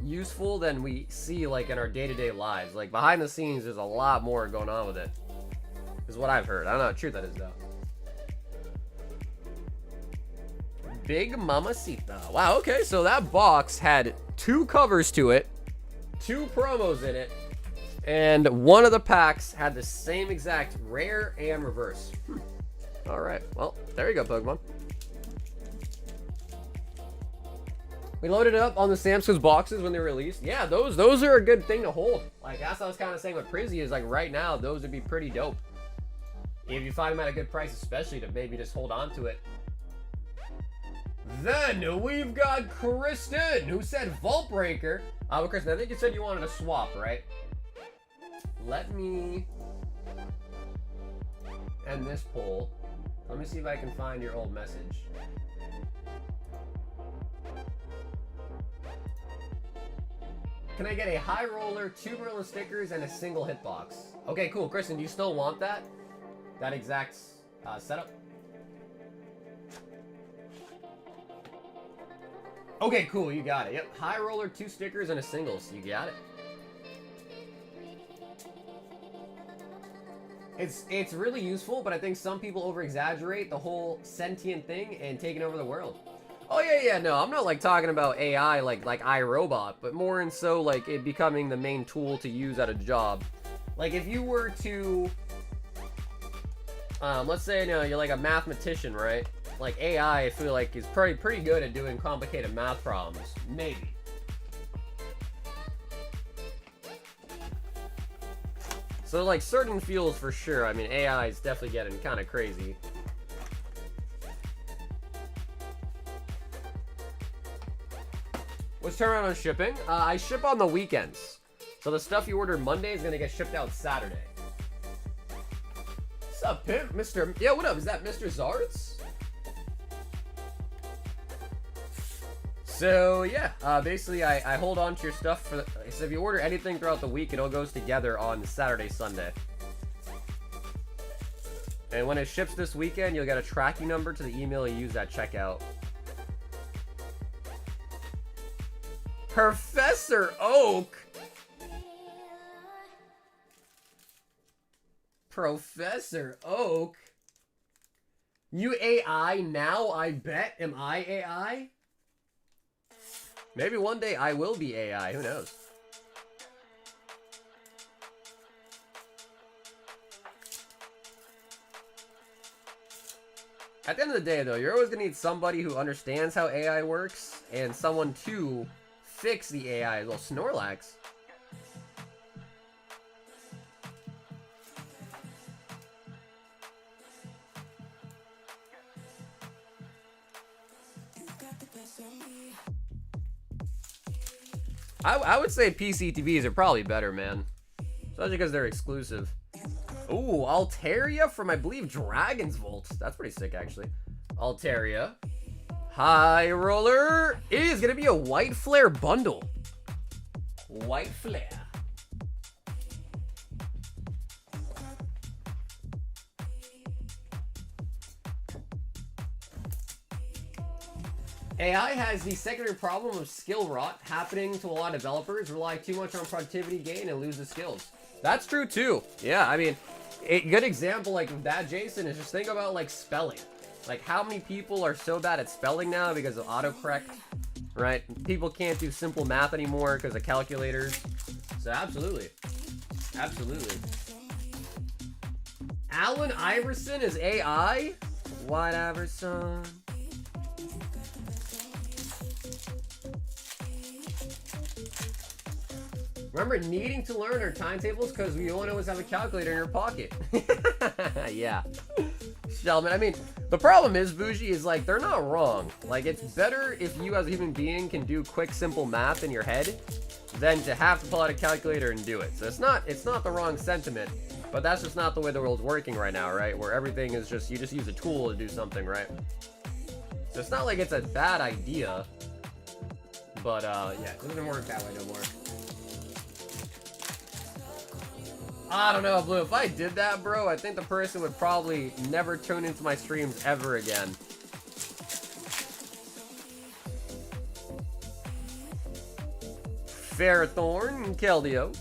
S1: useful than we see, like, in our day-to-day lives. Like, behind the scenes, there's a lot more going on with it. Is what I've heard. I don't know how true that is, though. Big Mamacita. Wow, okay, so that box had 2 covers to it, 2 promos in it, and one of the packs had the same exact rare and reverse. Alright, well, there you go, Pokemon. We loaded it up on the Samsung's boxes when they were released. Yeah, those are a good thing to hold. Like, that's what I was kind of saying with Prizzy, is like right now, those would be pretty dope. If you find them at a good price, especially to maybe just hold on to it. Then we've got Kristen, who said Vault Breaker. But Kristen, I think you said you wanted a swap, right? Let me end this poll. Let me see if I can find your old message. Can I get a high roller, 2 Merlin stickers, and a single hitbox? Okay, cool. Kristen, do you still want that? That exact setup? Okay, cool. You got it. Yep. High roller, 2 stickers, and a singles. You got it. It's really useful, but I think some people over-exaggerate the whole sentient thing and taking over the world. Oh, yeah, no, I'm not, like, talking about AI like iRobot, but more and so, like, it becoming the main tool to use at a job. Like, if you were to, let's say, you know, you're, like, a mathematician, right? Like, AI, I feel like, is pretty good at doing complicated math problems. Maybe. So, like, certain fields for sure. I mean, AI is definitely getting kind of crazy. What's turnaround on shipping? I ship on the weekends. So the stuff you ordered Monday is going to get shipped out Saturday. What's up, pimp? Mr. Yeah, what up? Is that Mr. Zards? So, yeah. Basically, I hold on to your stuff. So if you order anything throughout the week, it all goes together on Saturday, Sunday. And when it ships this weekend, you'll get a tracking number to the email you use at checkout. Professor Oak? Professor Oak? You AI now, I bet? Am I AI? Maybe one day I will be AI, who knows? At the end of the day, though, you're always going to need somebody who understands how AI works and someone to fix the AI as well. Snorlax. I would say PCTVs are probably better, man. Especially because they're exclusive. Ooh, Altaria from, I believe, Dragon's Vault. That's pretty sick, actually. Altaria. High roller is going to be a White Flare bundle. White Flare. AI has the secondary problem of skill rot happening to a lot of developers, rely too much on productivity gain and lose the skills. That's true too. Yeah, I mean, a good example like of that, Jason, is just think about like spelling. Like how many people are so bad at spelling now because of autocorrect, right? People can't do simple math anymore because of calculators. So absolutely. Absolutely. Allen Iverson is AI? White Iverson. Remember needing to learn our timetables because we don't always have a calculator in your pocket. Yeah. Sheldon, I mean, the problem is, Bougie, is like, they're not wrong. Like, it's better if you as a human being can do quick, simple math in your head than to have to pull out a calculator and do it. So it's not the wrong sentiment, but that's just not the way the world's working right now, right? Where everything is just, you just use a tool to do something, right? So it's not like it's a bad idea, but yeah, it doesn't work that way no more. I don't know, Blue. If I did that, bro, I think the person would probably never tune into my streams ever again. Fairthorn, Keldeo.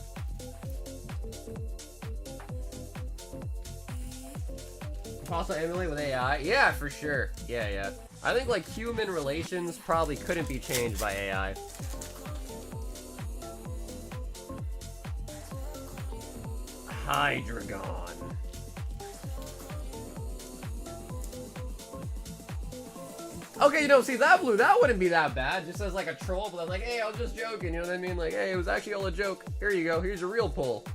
S1: Also emulate with AI? Yeah, for sure. Yeah. I think, like, human relations probably couldn't be changed by AI. Hydreigon. Okay, you know, see, that Blue, that wouldn't be that bad. Just as like a troll, but I'm like, hey, I was just joking, you know what I mean? Like, hey, it was actually all a joke. Here you go, here's your real pull.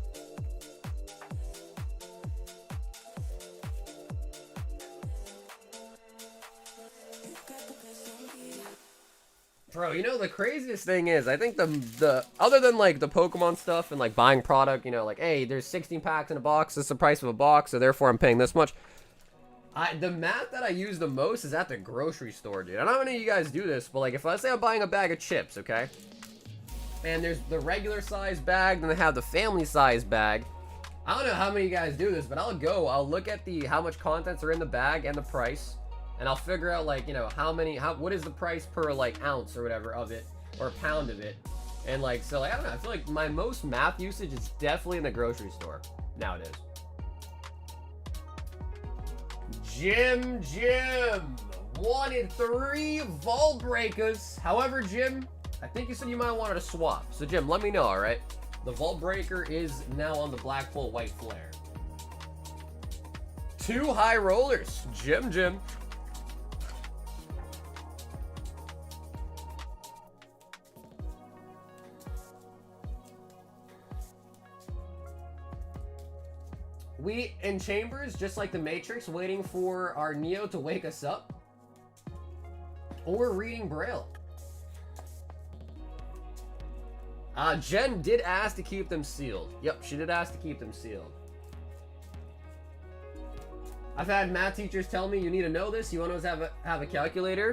S1: Bro, you know, the craziest thing is, I think the other than, like, the Pokemon stuff and, like, buying product, you know, like, hey, there's 16 packs in a box, this is the price of a box, so therefore I'm paying this much. The math that I use the most is at the grocery store, dude. I don't know how many of you guys do this, but, like, if let's say I'm buying a bag of chips, okay? And there's the regular size bag, then they have the family size bag. I don't know how many of you guys do this, but I'll look at how much contents are in the bag and the price. And I'll figure out, like, you know, what is the price per, like, ounce or whatever of it, or pound of it. And, like, so, like, I don't know, I feel like my most math usage is definitely in the grocery store nowadays. Jim wanted 3 Vault Breakers. However, Jim, I think you said you might have wanted to swap. So, Jim, let me know, alright? The Vault Breaker is now on the Black Bolt White Flare. 2 high rollers. Jim. We in chambers, just like the Matrix, waiting for our Neo to wake us up. Or reading Braille. Jen did ask to keep them sealed. Yep, she did ask to keep them sealed. I've had math teachers tell me you need to know this. You want to have a calculator?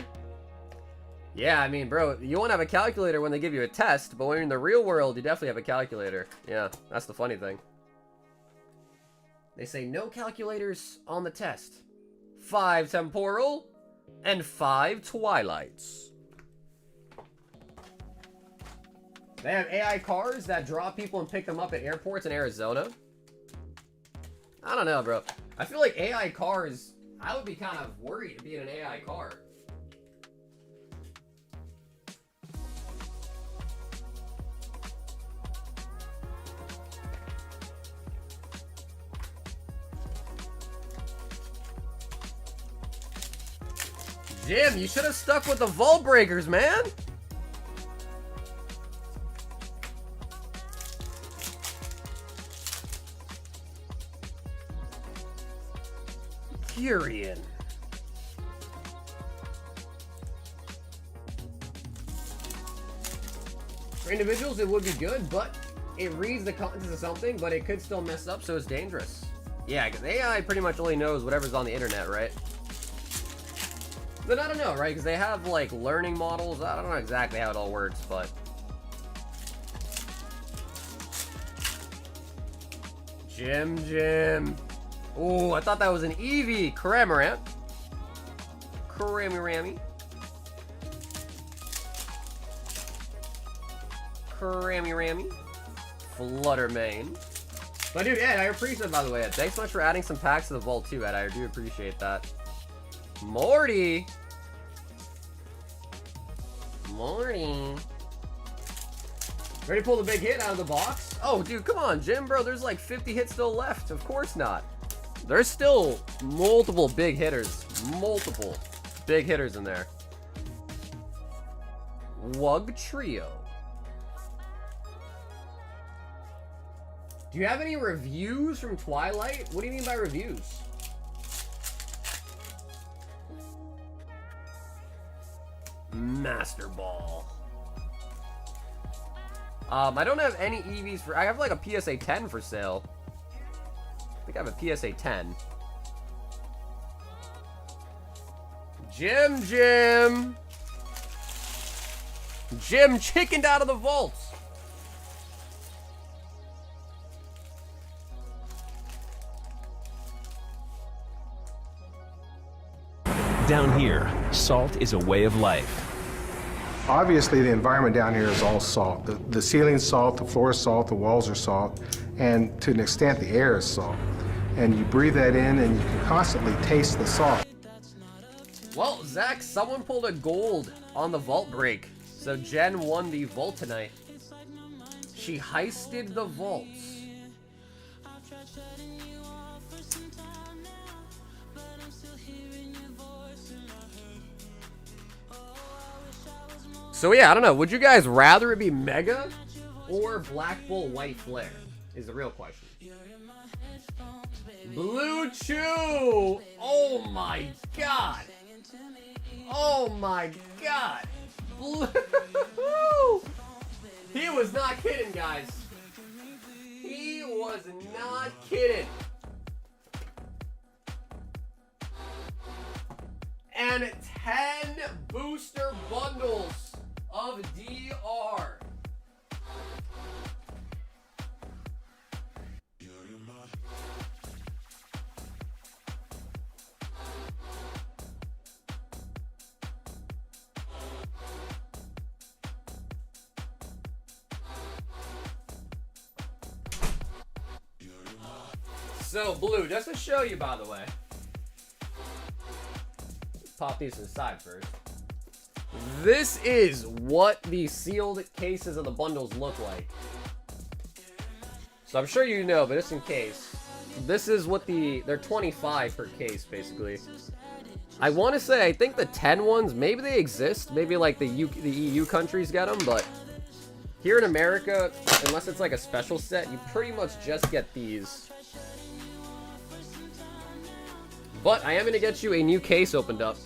S1: Yeah, I mean, bro, you won't have a calculator when they give you a test, but when you're in the real world, you definitely have a calculator. Yeah, that's the funny thing. They say no calculators on the test. 5 temporal and 5 twilights. They have AI cars that drop people and pick them up at airports in Arizona. I don't know, bro. I feel like AI cars, I would be kind of worried to be in an AI car. Jim, you should have stuck with the Vault Breakers, man. Curian. For individuals, it would be good, but it reads the contents of something, but it could still mess up, so it's dangerous. Yeah, because AI pretty much only knows whatever's on the internet, right? Then I don't know, right? Because they have, like, learning models. I don't know exactly how it all works, but... Jim. Ooh, I thought that was an Eevee. Cramorant. Crammy. Fluttermane. But dude, Ed, I appreciate it, by the way, Ed. Thanks so much for adding some packs to the vault too, Ed. I do appreciate that. Morty. Ready to pull the big hit out of the box? Oh, dude, come on, Jim, bro. There's like 50 hits still left. Of course not. There's still multiple big hitters. Multiple big hitters in there. Wug Trio. Do you have any reviews from Twilight? What do you mean by reviews? Master Ball. I don't have any EVs for... I have like a PSA 10 for sale. I think I have a PSA 10. Jim chickened out of the vaults.
S2: Down here, salt is a way of life.
S3: Obviously, the environment down here is all salt. The ceiling's salt, the floor is salt, the walls are salt, and to an extent, the air is salt. And you breathe that in, and you can constantly taste the salt.
S1: Well, Zach, someone pulled a gold on the vault break. So Jen won the vault tonight. She heisted the vaults. So yeah, I don't know. Would you guys rather it be Mega or Black Bolt White Flare? Is the real question. Blue Chew! Oh my god! Oh my god! Blue... He was not kidding, guys. He was not kidding. And 10 booster bundles of DR. So, Blue, just to show you, by the way. Pop these to the side first. This is what the sealed cases of the bundles look like. So I'm sure you know, but just in case. This is what they're 25 per case, basically. I want to say, I think the 10 ones, maybe they exist. Maybe like the EU countries get them, but here in America, unless it's like a special set, you pretty much just get these. But I am going to get you a new case opened up.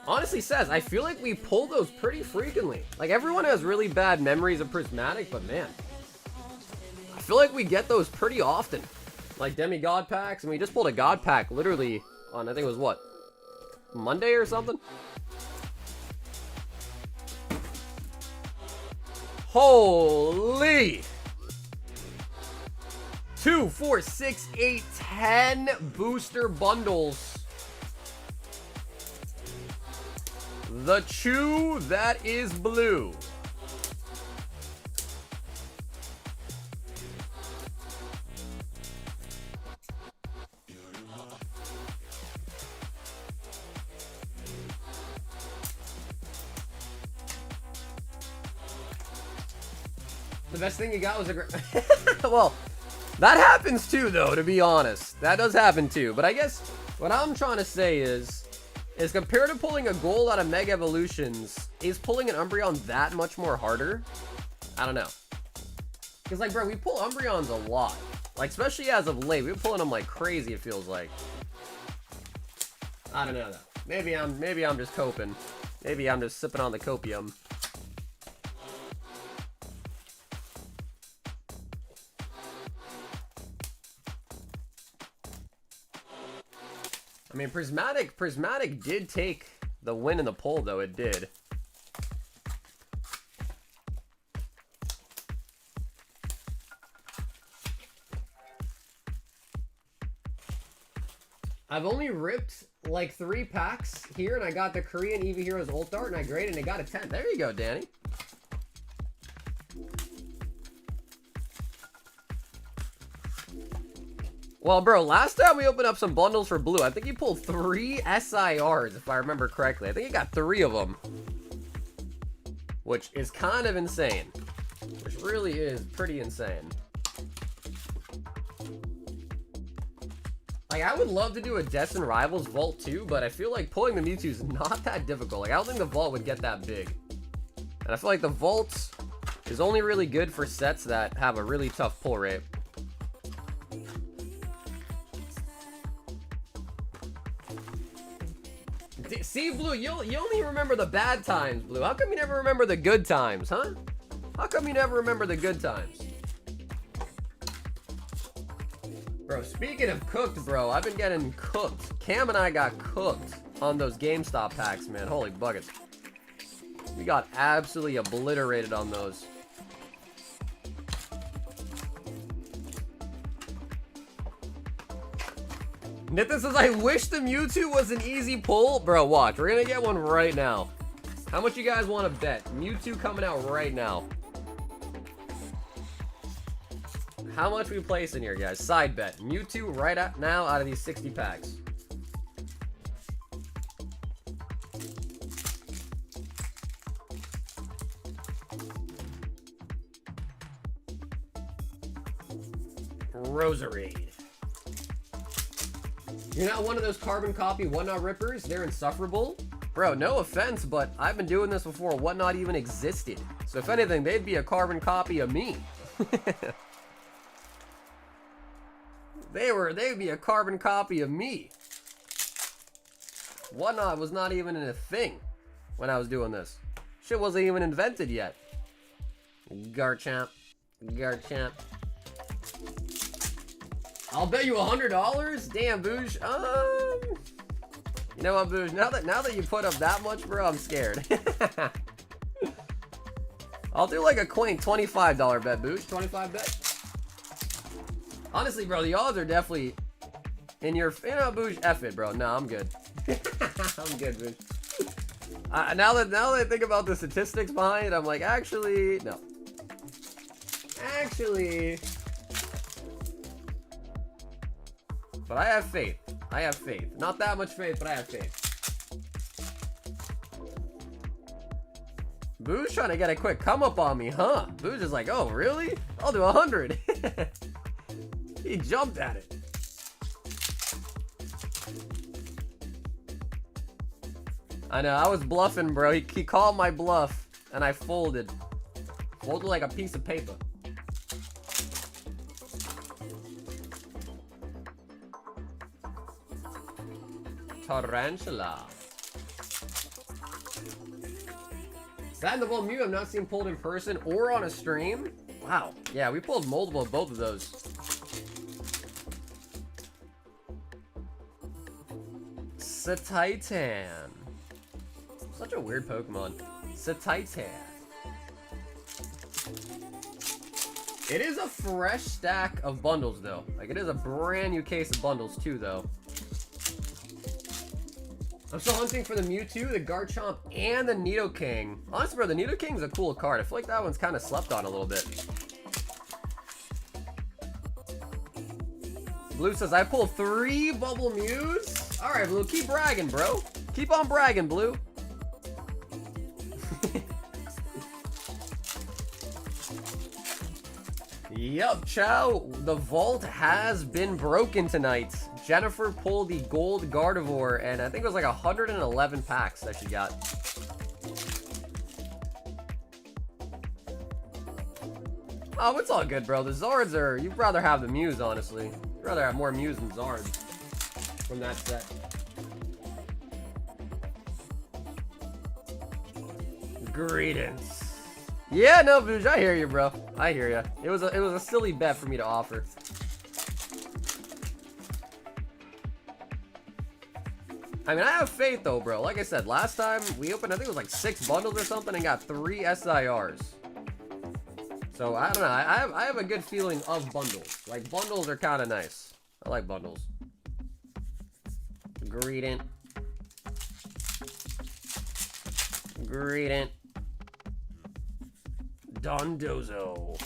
S1: Honestly, says I feel like we pull those pretty frequently. Like, everyone has really bad memories of Prismatic, but man, I feel like we get those pretty often. Like demigod packs, and we just pulled a god pack literally on, I think it was what, Monday or something? Holy! 2, 4, 6, 8, 10 booster bundles. The Chew that is blue. The best thing you got was a great... Well, that happens too, though, to be honest. That does happen too. But I guess what I'm trying to say is compared to pulling a gold out of Mega Evolutions, is pulling an Umbreon that much more harder? I don't know. Because, like, bro, we pull Umbreons a lot. Like, especially as of late. We've been pulling them like crazy, it feels like. I don't know though. Maybe I'm just coping. Maybe I'm just sipping on the copium. I mean, Prismatic did take the win in the poll, though. It did. I've only ripped like 3 packs here, and I got the Korean EV Heroes Ult Dart, and I graded, and I got a 10. There you go, Danny. Well, bro, last time we opened up some bundles for Blue, I think you pulled 3 SIRs, if I remember correctly. I think you got 3 of them. Which is kind of insane. Which really is pretty insane. Like, I would love to do a Destin Rivals Vault too, but I feel like pulling the Mewtwo is not that difficult. Like, I don't think the Vault would get that big. And I feel like the Vault is only really good for sets that have a really tough pull rate. See, Blue, you only remember the bad times, Blue. How come you never remember the good times, huh? How come you never remember the good times? Bro, speaking of cooked, bro, I've been getting cooked. Cam and I got cooked on those GameStop packs, man. Holy buckets. We got absolutely obliterated on those. Nithin says, I wish the Mewtwo was an easy pull. Bro, watch. We're going to get one right now. How much you guys want to bet? Mewtwo coming out right now. How much we place in here, guys? Side bet. Mewtwo right now out of these 60 packs. Roserade. You're not one of those carbon copy Whatnot rippers? They're insufferable? Bro, no offense, but I've been doing this before Whatnot even existed. So if anything, they'd be a carbon copy of me. They'd be a carbon copy of me. Whatnot was not even a thing when I was doing this. Shit wasn't even invented yet. Garchomp. Garchomp. I'll bet you $100. Damn, Boosh. You know what, Boosh? Now that you put up that much, bro, I'm scared. I'll do like a quaint $25 bet, Boosh. 25 bet. Honestly, bro, the odds are definitely in your. You know, Boosh, F it, bro. No, I'm good. I'm good, Boosh. Now that I think about the statistics behind it, I'm like, actually, no. Actually. But I have faith. I have faith. Not that much faith, but I have faith. Boo's trying to get a quick come up on me, huh? Boo's just like, oh, really? I'll do 100. He jumped at it. I know, I was bluffing, bro. He called my bluff, and I folded. Folded like a piece of paper. Tarantula. Is that in the Bull Mew I've not seen pulled in person or on a stream? Wow. Yeah, we pulled multiple of both of those. Satitan. Such a weird Pokemon. Satitan. It is a fresh stack of bundles, though. Like, it is a brand new case of bundles, too, though. I'm still hunting for the Mewtwo, the Garchomp, and the Nidoking. Honestly, bro, the Nidoking's a cool card. I feel like that one's kind of slept on a little bit. Blue says, I pulled 3 Bubble Mews. All right, Blue, keep bragging, bro. Keep on bragging, Blue. Yup, Chow. The vault has been broken tonight. Jennifer pulled the gold Gardevoir, and I think it was like 111 packs that she got. Oh, it's all good, bro. The Zards are... You'd rather have the Mews, honestly. You'd rather have more Mews than Zards from that set. Greetings. Yeah, no, Booge, I hear you, bro. I hear you. It was a silly bet for me to offer. I mean, I have faith though, bro. Like I said, last time we opened, I think it was like 6 bundles or something, and got 3 SIRs. So I don't know. I have a good feeling of bundles. Like, bundles are kind of nice. I like bundles. Greeting. Greeting. Dondozo.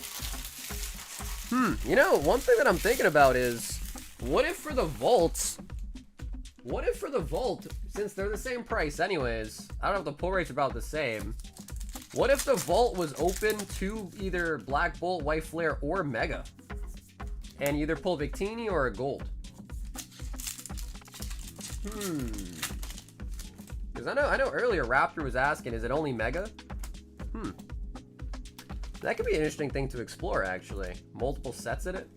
S1: You know, one thing that I'm thinking about is, what if for the vaults, since they're the same price anyways, I don't know if the pull rates are about the same, what if the vault was open to either Black Bolt, White Flare, or Mega, and either pull Victini or a gold? Because I know earlier Raptor was asking, is it only Mega? That could be an interesting thing to explore, actually. Multiple sets in it.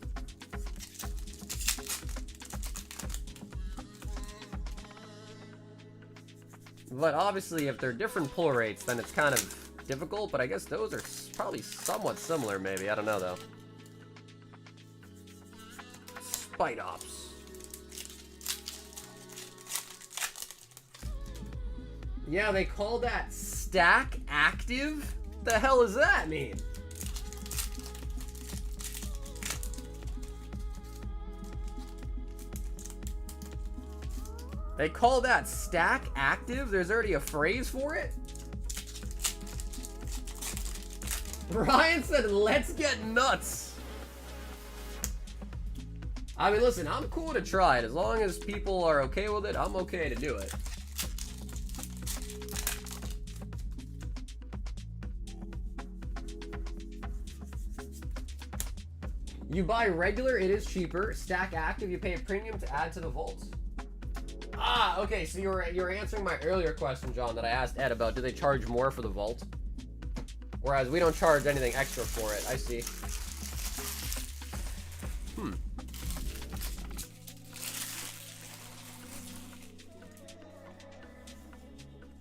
S1: But obviously, if they're different pull rates, then it's kind of difficult. But I guess those are probably somewhat similar, maybe. I don't know, though. Spite Ops. Yeah, they call that stack active? The hell does that mean? They call that stack active? There's already a phrase for it? Ryan said, let's get nuts. I mean, listen, I'm cool to try it. As long as people are okay with it, I'm okay to do it. You buy regular, it is cheaper. Stack active, you pay a premium to add to the vaults. Ah, okay, so you're answering my earlier question, John, that I asked Ed about, do they charge more for the vault? Whereas we don't charge anything extra for it. I see.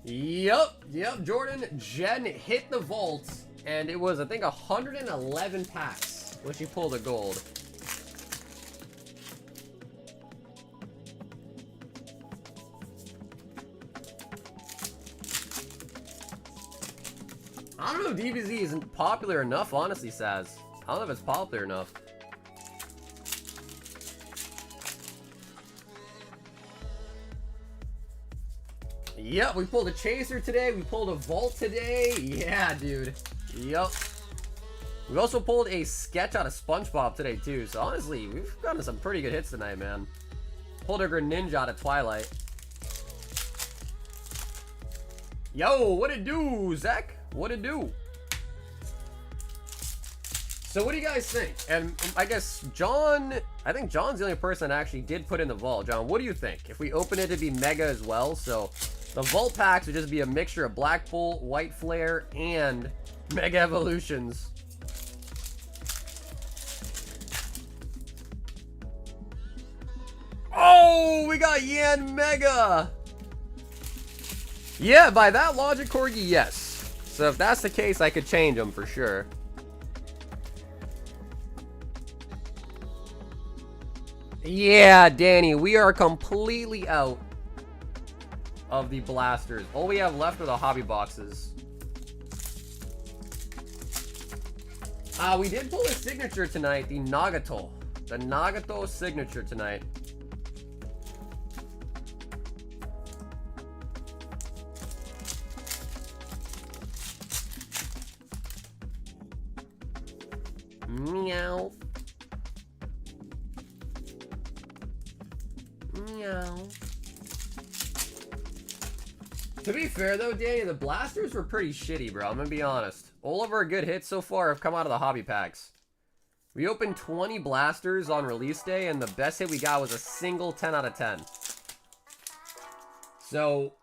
S1: Yep, Jordan. Jen hit the vault, and it was, I think, 111 packs when she pulled a gold. I don't know if DBZ isn't popular enough, honestly, Saz. I don't know if it's popular enough. Yep, we pulled a Chaser today. We pulled a Vault today. Yeah, dude. Yep. We also pulled a sketch out of Spongebob today, too. So, honestly, we've gotten some pretty good hits tonight, man. Pulled a Greninja out of Twilight. Yo, what it do, Zach? What it do? So what do you guys think? And I guess John, I think John's the only person that actually did put in the vault. John, what do you think? If we open it to be Mega as well, so the vault packs would just be a mixture of Black Bolt, White Flare, and Mega Evolutions. Oh, we got Yan Mega! Yeah, by that logic, Corgi, yes. So if that's the case, I could change them for sure. Yeah, Danny, we are completely out of the blasters. All we have left are the hobby boxes. We did pull a signature tonight, the Nagato. The Nagato signature tonight. Meow. Meow. To be fair though, Danny, the blasters were pretty shitty, bro. I'm gonna be honest. All of our good hits so far have come out of the hobby packs. We opened 20 blasters on release day, and the best hit we got was a single 10 out of 10. So,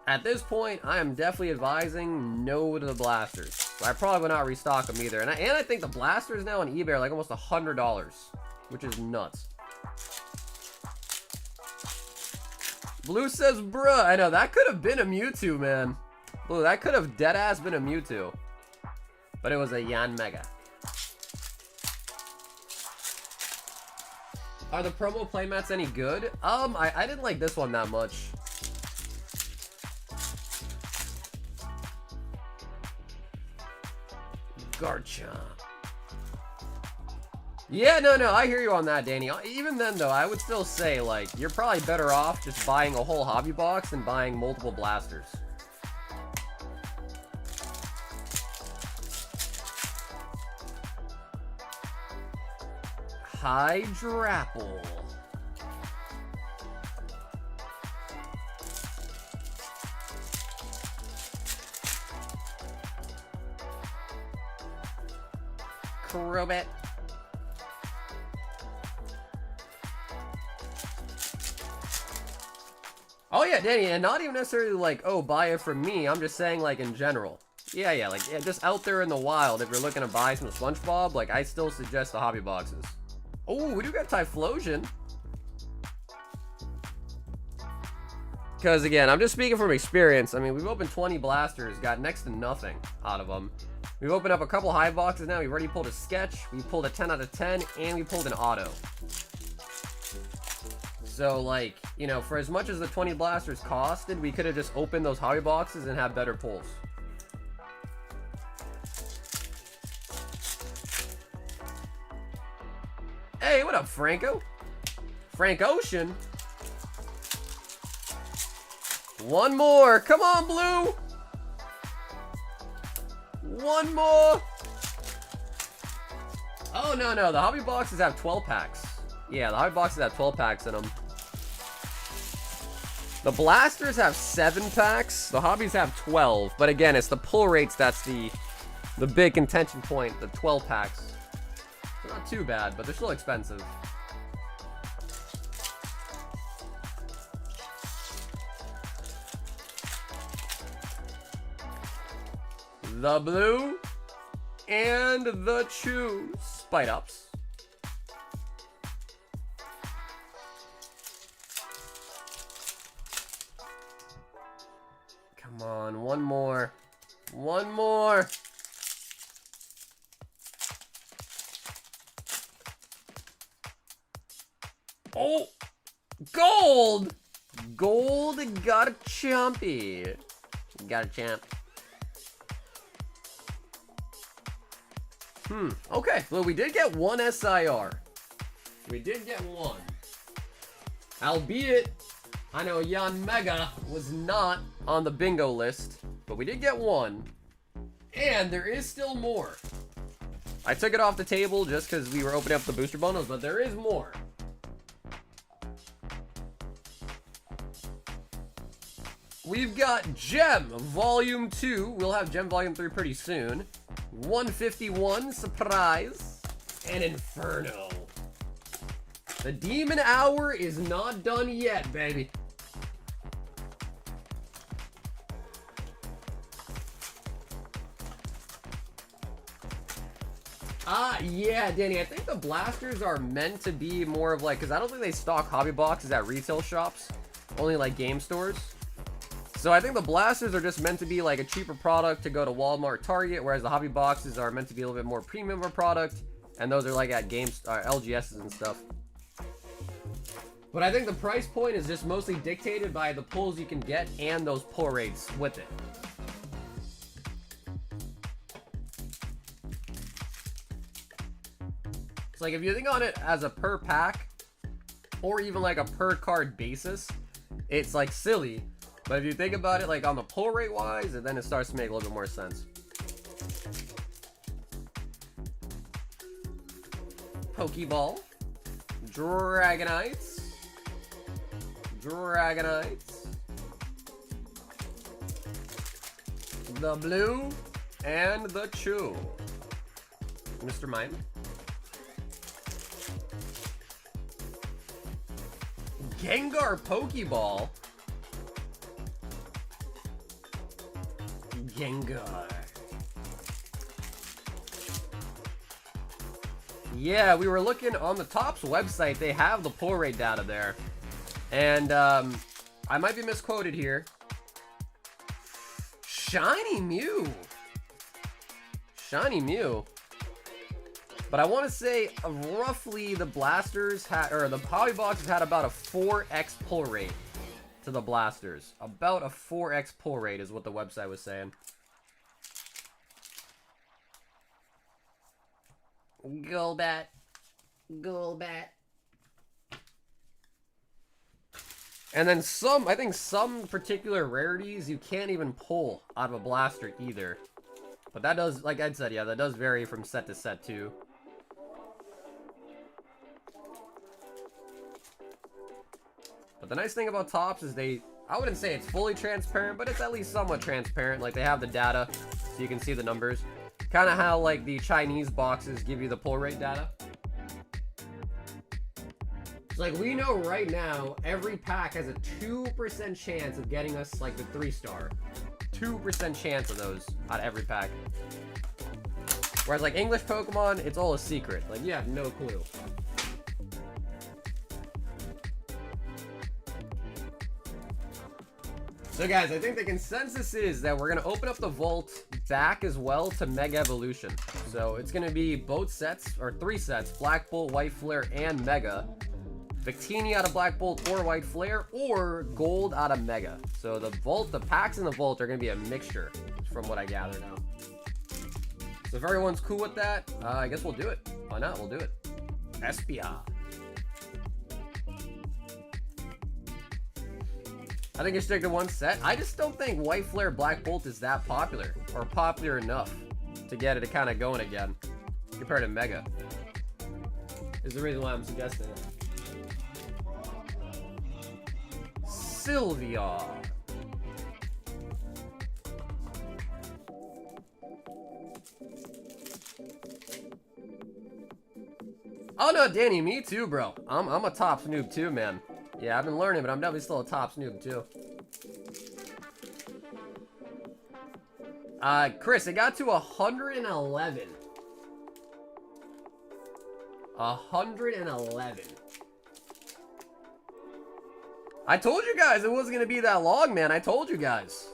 S1: at this point, I am definitely advising no to the blasters. So I probably will not restock them either. And I think the blasters now on eBay are like almost $100, which is nuts. Blue says, bruh. I know, that could have been a Mewtwo, man. Ooh, that could have deadass been a Mewtwo. But it was a Yanmega. Are the promo playmats any good? I didn't like this one that much. Garchomp. Yeah, no, I hear you on that, Danny. Even then, though, I would still say, like, you're probably better off just buying a whole hobby box than buying multiple blasters. Hydrapple. Crobit. Oh yeah, Danny, and not even necessarily like, oh, buy it from me. I'm just saying, like, in general. Yeah, like, yeah, just out there in the wild, if you're looking to buy some Spongebob, like, I still suggest the hobby boxes. Oh, we do got Typhlosion. Because, again, I'm just speaking from experience. I mean, we've opened 20 blasters, got next to nothing out of them. We've opened up a couple high boxes now. We've already pulled a sketch. We pulled a 10 out of 10, and we pulled an auto. So, like, you know, for as much as the 20 blasters costed, we could have just opened those hobby boxes and had better pulls. Hey, what up, Franco? Frank Ocean. One more. Come on, Blue. One more. Oh, no. The hobby boxes have 12 packs. Yeah, the hobby boxes have 12 packs in them. The blasters have 7 packs. The hobbies have 12. But again, it's the pull rates that's the big contention point. The 12 packs. They're not too bad, but they're still expensive. The blue and the chew Spite Ups. Come on, one more. One more. Oh, gold. Gold got a chompy. Got a champ. Okay, well, we did get one SIR. We did get one. Albeit, I know Yanmega was not on the bingo list, but we did get one. And there is still more. I took it off the table just because we were opening up the booster bundles, but there is more. We've got Gem Volume 2. We'll have Gem Volume 3 pretty soon. 151, surprise, and Inferno. The Demon Hour is not done yet, baby. Yeah, Danny, I think the blasters are meant to be more of like, because I don't think they stock hobby boxes at retail shops, only like game stores. So I think the blasters are just meant to be like a cheaper product to go to Walmart, Target, whereas the hobby boxes are meant to be a little bit more premium of a product, and those are like at LGSs and stuff. But I think the price point is just mostly dictated by the pulls you can get and those pull rates with it. It's like if you think on it as a per pack or even like a per card basis, it's like silly. But if you think about it like on the pull rate wise, and then it starts to make a little bit more sense. Pokeball. Dragonites. Dragonites. The blue and the chew. Mr. Mime. Gengar Pokeball. Gengar. Yeah, we were looking on the Topps website. They have the pull rate data there. And I might be misquoted here. shiny Mew. Shiny Mew. But I want to say roughly the blasters had, or the polyboxes had about a 4x pull rate to the blasters. About a 4x pull rate is what the website was saying. Golbat. Golbat. And then some, I think some particular rarities you can't even pull out of a blaster either. But that does, like Ed said, yeah, that does vary from set to set too. But the nice thing about Topps is they, I wouldn't say it's fully transparent, but it's at least somewhat transparent. Like, they have the data, so you can see the numbers. Kind of how, like, the Chinese boxes give you the pull rate data. It's like, we know right now, every pack has a 2% chance of getting us, like, the 3-star. 2% chance of those out of every pack. Whereas, like, English Pokemon, it's all a secret. Like, you have no clue. So guys, I think the consensus is that we're going to open up the vault back as well to Mega Evolution. So it's going to be both sets, or 3 sets, Black Bolt, White Flare, and Mega. Victini out of Black Bolt or White Flare, or Gold out of Mega. So the vault, the packs in the vault are going to be a mixture, from what I gather now. So if everyone's cool with that, I guess we'll do it. Why not? We'll do it. SPR. I think it's stick to one set. I just don't think White Flare Black Bolt is that popular, or popular enough to get it to kind of going again compared to Mega. Is the reason why I'm suggesting it. Sylvia. Oh no, Danny, me too, bro. I'm a Topps noob too, man. Yeah, I've been learning, but I'm definitely still a Topps noob too. Chris, it got to 111. 111. I told you guys it wasn't gonna be that long, man. I told you guys.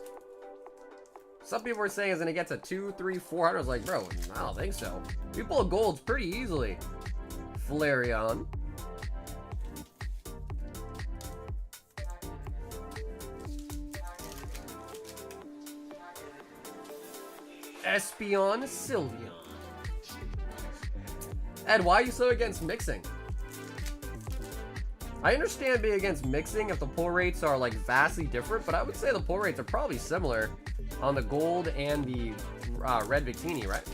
S1: Some people were saying it's gonna get to 200, 300, 400. I was like, bro, I don't think so. We pull golds pretty easily. Flareon. Espeon, Sylveon. Ed, why are you so against mixing? I understand being against mixing if the pull rates are like vastly different, but I would say the pull rates are probably similar on the gold and the red Victini, right?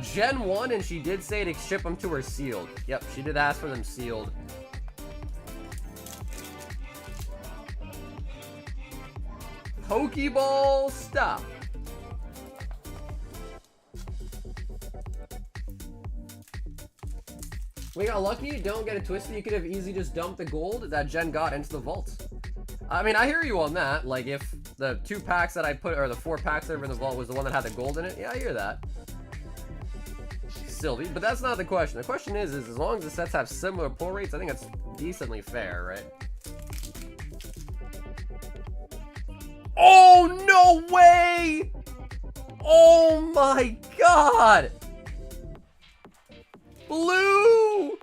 S1: Gen 1, and she did say to ship them to her sealed. Yep, she did ask for them sealed. Pokeball, stop. We got lucky, don't get it twisted. You could have easily just dumped the gold that Jen got into the vault. I mean, I hear you on that. Like, if the 2 packs that I put, or the 4 packs that were in the vault was the one that had the gold in it, yeah, I hear that. Sylvie, but that's not the question. The question is as long as the sets have similar pull rates, I think it's decently fair, right? Oh, no way! Oh my god! Blue!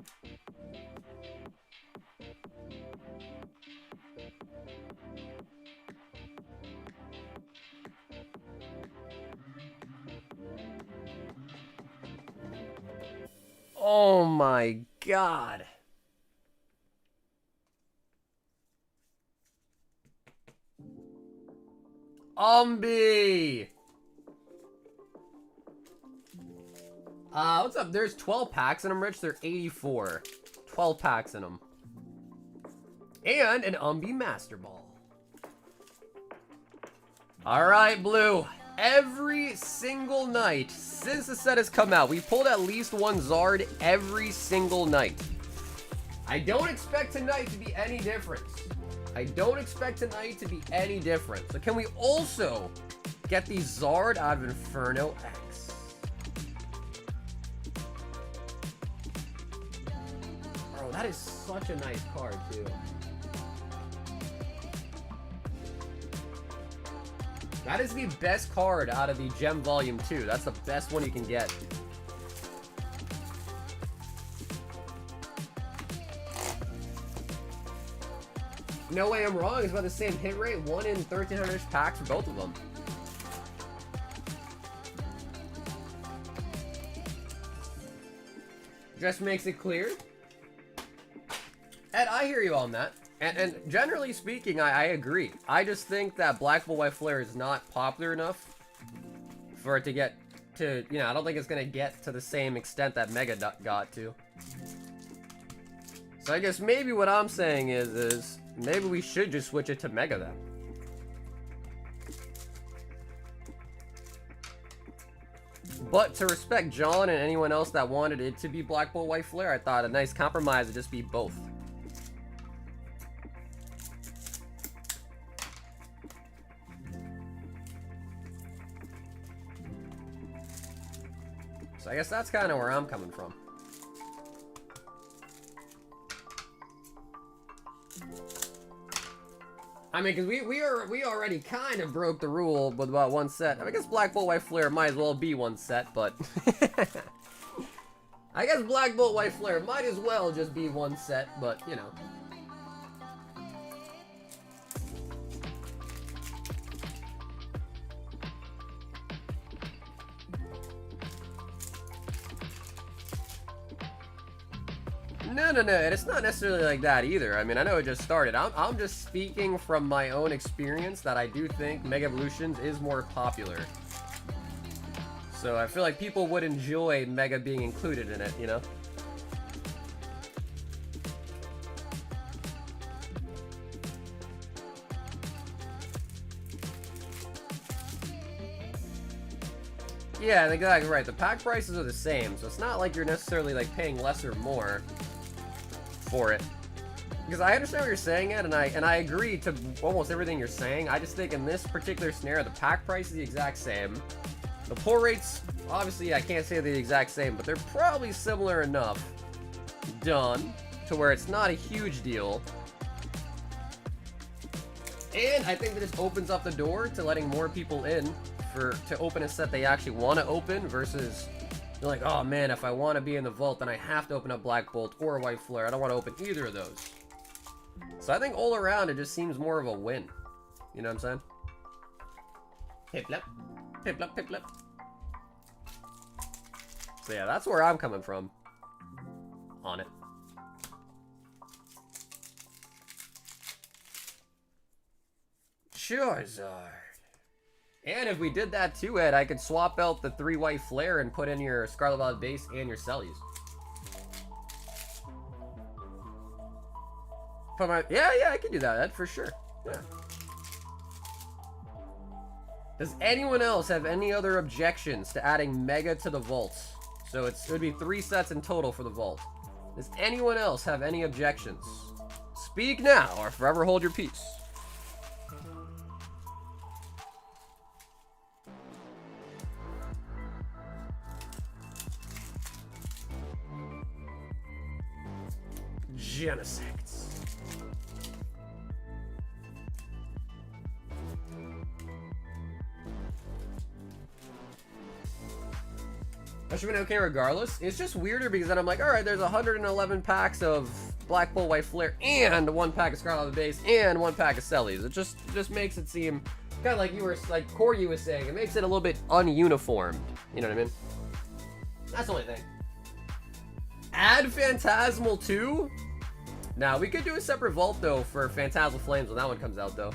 S1: Oh my god. What's up? There's 12 packs in them, Rich. They're 84. 12 packs in them. And an Master Ball. Alright, Blue. Every single night since the set has come out, we pulled at least one Zard every single night. I don't expect tonight to be any different. I don't expect tonight to be any different. So can we also get the Zard out of Inferno X? Bro, that is such a nice card, too. That is the best card out of the Gem Volume 2. That's the best one you can get. No way I'm wrong. It's about the same hit rate. 1 in 1,300 packs for both of them. Just makes it clear. Ed, I hear you on that. And generally speaking, I agree. I just think that Black Bolt White Flare is not popular enough for it to get to, you know, I don't think it's going to get to the same extent that Mega got to. So I guess maybe what I'm saying is maybe we should just switch it to Mega then. But to respect John and anyone else that wanted it to be Black Bolt White Flare, I thought a nice compromise would just be both. So I guess that's kind of where I'm coming from. I mean, because we already kind of broke the rule with about one set. I guess Black Bolt White Flare might as well be one set, but I guess Black Bolt White Flare might as well just be one set, but you know. No, it's not necessarily like that either. I mean, I know it just started. I'm just speaking from my own experience that I do think Mega Evolutions is more popular. So I feel like people would enjoy Mega being included in it, you know? Yeah, exactly right. The pack prices are the same, so it's not like you're necessarily like paying less or more for it. Because I understand what you're saying, Ed, and I agree to almost everything you're saying. I just think in this particular scenario, the pack price is the exact same. The pull rates, obviously, I can't say they're the exact same, but they're probably similar enough done to where it's not a huge deal. And I think that this opens up the door to letting more people in to open a set they actually want to open versus you're like, oh man, if I want to be in the vault, then I have to open up Black Bolt or White Flare. I don't want to open either of those. So I think all around it just seems more of a win. You know what I'm saying? Pip-lip. Pip-lip, pip-lip. So yeah, that's where I'm coming from on it. Charizard. And if we did that too, Ed, I could swap out the 3 White Flare and put in your Scarlet Violet base and your Cellies. Yeah, I can do that, Ed, for sure. Yeah. Does anyone else have any other objections to adding Mega to the vaults? So it would be 3 sets in total for the vault. Does anyone else have any objections? Speak now or forever hold your peace. Genesects. That should have been okay regardless. It's just weirder because then I'm like, alright, there's 111 packs of Black Bolt White Flare and 1 pack of Scarlet Violet base and 1 pack of Cellies. It just makes it seem kind of like Corey was saying. It makes it a little bit ununiformed. You know what I mean? That's the only thing. Add Phantasmal too? Now, we could do a separate vault, though, for Phantasmal Flames when that one comes out, though.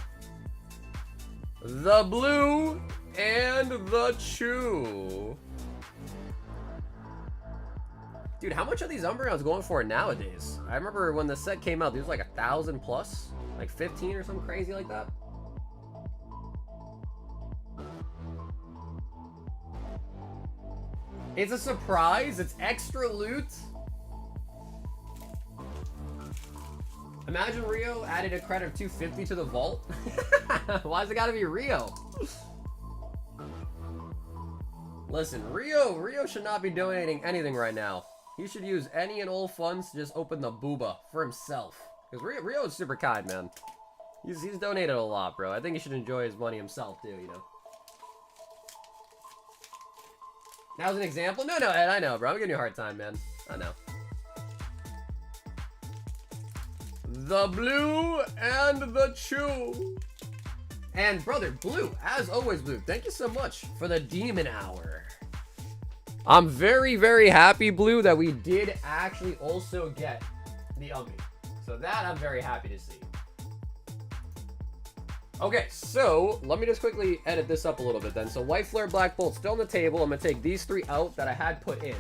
S1: The Blue and the Chew. Dude, how much are these Umbreons going for nowadays? I remember when the set came out, it was like 1,000 plus? Like 15 or something crazy like that? It's a surprise. It's extra loot. Imagine Rio added a credit of 250 to the vault. Why's it gotta be Rio? Listen, Rio should not be donating anything right now. He should use any and all funds to just open the booba for himself. Because Rio is super kind, man. He's donated a lot, bro. I think he should enjoy his money himself, too, you know. That was an example? No, Ed, I know, bro. I'm giving you a hard time, man. I know. The blue and the chew. And brother, Blue, as always, Blue, thank you so much for the Demon Hour. I'm very, very happy, Blue, that we did actually also get the Umbi. So that I'm very happy to see. Okay, so let me just quickly edit this up a little bit then. So White Flare, Black Bolt still on the table. I'm going to take these 3 out that I had put in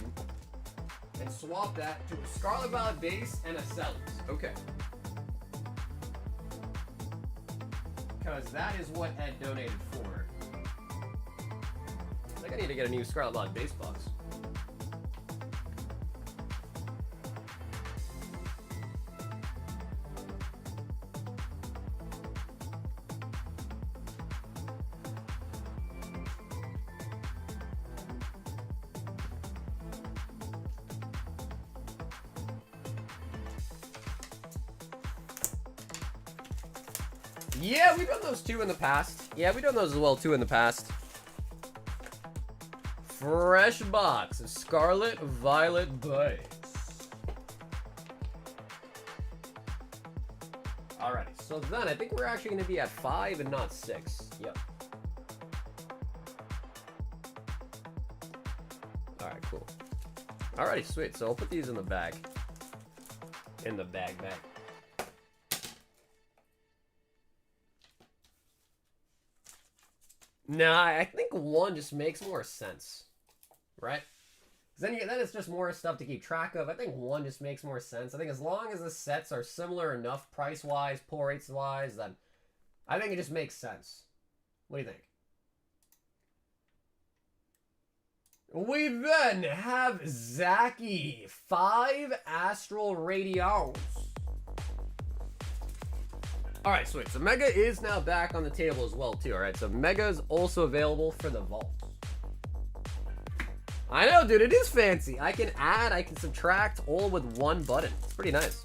S1: and swap that to a Scarlet Violet base and a Celis. Okay. Because that is what Ed donated for. I think I need to get a new Scarlet Violet base box. Yeah, we've done those too in the past. Yeah, we've done those as well too in the past. Fresh box of Scarlet Violet Base. Alrighty, so then I think we're actually going to be at 5 and not 6. Yep. Alright, cool. Alrighty, sweet. So I'll put these in the bag. In the bag. Nah, I think 1 just makes more sense, right? Then it's just more stuff to keep track of. I think 1 just makes more sense. I think as long as the sets are similar enough price-wise, pull rates-wise, then I think it just makes sense. What do you think? We then have Zaki, 5 Astral Radiance. Alright, sweet. So Mega is now back on the table as well, too. Alright, so Mega is also available for the vault. I know, dude. It is fancy. I can add, I can subtract all with 1 button. It's pretty nice.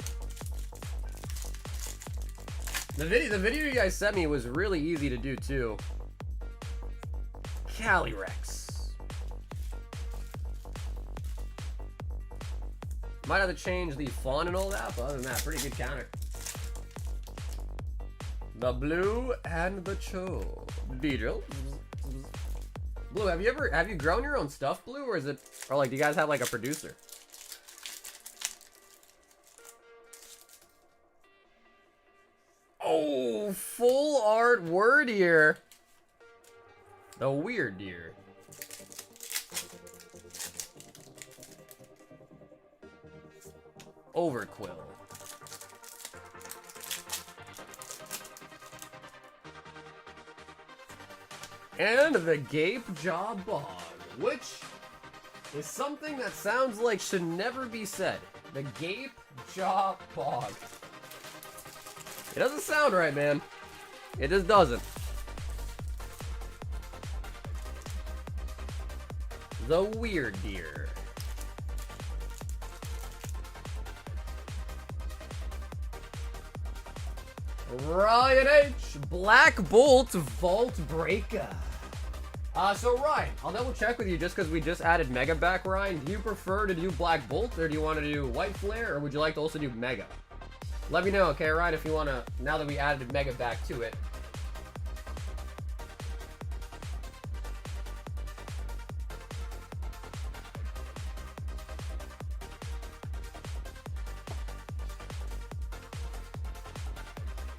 S1: The video you guys sent me was really easy to do, too. Calyrex. Might have to change the font and all that, but other than that, pretty good counter. The blue and the cho. Beedrill. Blue, have you grown your own stuff, Blue, or like do you guys have like a producer? Oh, full art word here. The weird deer. Overquill. And the Gape Jaw Bog, which is something that sounds like should never be said. The Gape Jaw Bog. It doesn't sound right, man. It just doesn't. The Weird Deer. Ryan H. Black Bolt Vault Breaker. So Ryan, I'll double check with you just because we just added Mega back, Ryan. Do you prefer to do Black Bolt or do you want to do White Flare or would you like to also do Mega? Let me know, okay, Ryan, if you want to, now that we added Mega back to it.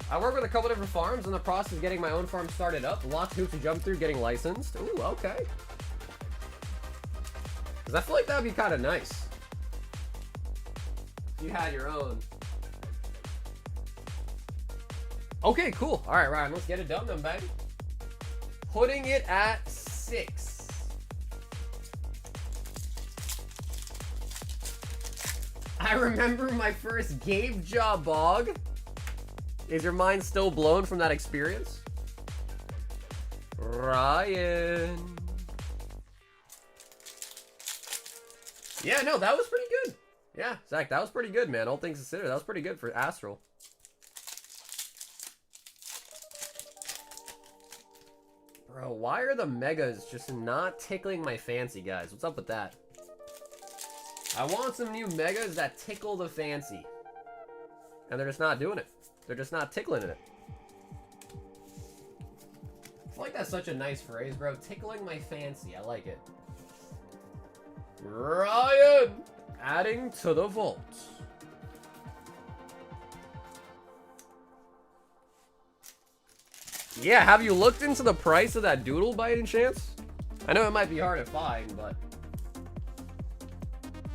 S1: I work with a couple different farms in the process of getting my own farm started up. Lots of hoops to jump through, getting licensed. Ooh, okay. Because I feel like that would be kind of nice. If you had your own. Okay, cool. All right, Ryan, let's get it done then, baby. Putting it at 6. I remember my first Gabe Jaw Bog. Is your mind still blown from that experience? Ryan. Yeah, no, that was pretty good. Yeah, Zach, that was pretty good, man. All things considered, that was pretty good for Astral. Bro, why are the megas just not tickling my fancy, guys? What's up with that? I want some new megas that tickle the fancy. And they're just not doing it. They're just not tickling it. I feel like that's such a nice phrase, bro. Tickling my fancy. I like it. Ryan! Adding to the vault. Yeah, have you looked into the price of that doodle by any chance? I know it might be hard to find, but...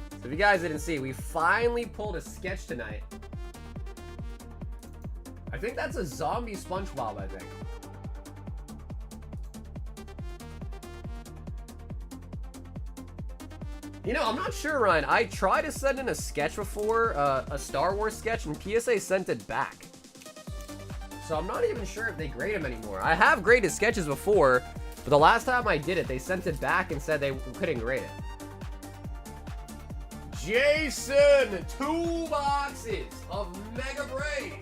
S1: So if you guys didn't see, we finally pulled a sketch tonight. I think that's a zombie Spongebob, I think. You know, I'm not sure, Ryan. I tried to send in a sketch before, a Star Wars sketch, and PSA sent it back. So I'm not even sure if they grade them anymore. I have graded sketches before, but the last time I did it, they sent it back and said they couldn't grade it. Jason, 2 boxes of Mega Brave.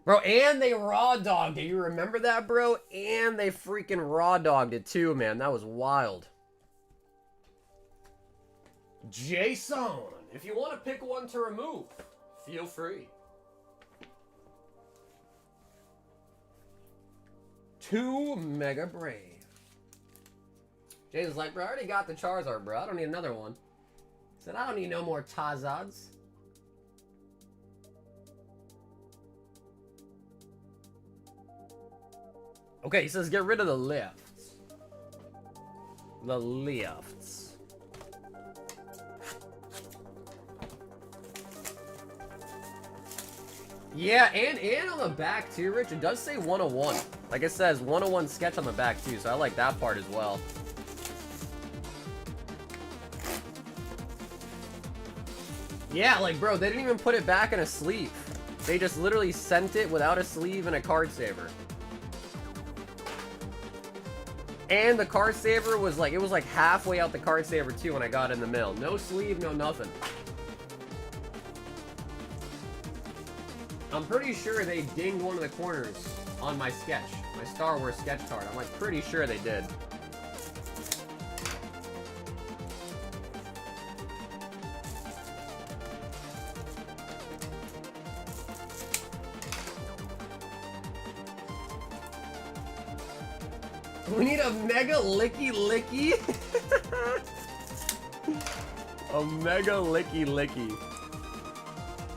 S1: Bro, and they raw dogged it. You remember that, bro? And they freaking raw dogged it too, man. That was wild. Jason, if you want to pick one to remove, feel free. 2 Mega Brave. Jason's like, bro, I already got the Charizard, bro. I don't need another one. Said, I don't need no more Tazads. Okay, he says get rid of the lifts. The lifts. Yeah, and on the back too, Rich, it does say 101. Like it says 101 sketch on the back too, so I like that part as well. Yeah, like bro, they didn't even put it back in a sleeve. They just literally sent it without a sleeve and a card saver. And the card saver was like, it was like halfway out the card saver too when I got it in the mail. No sleeve, no nothing. I'm pretty sure they dinged one of the corners on my sketch. My Star Wars sketch card. I'm like pretty sure they did. We need a Mega Licky Licky. A Mega Licky Licky.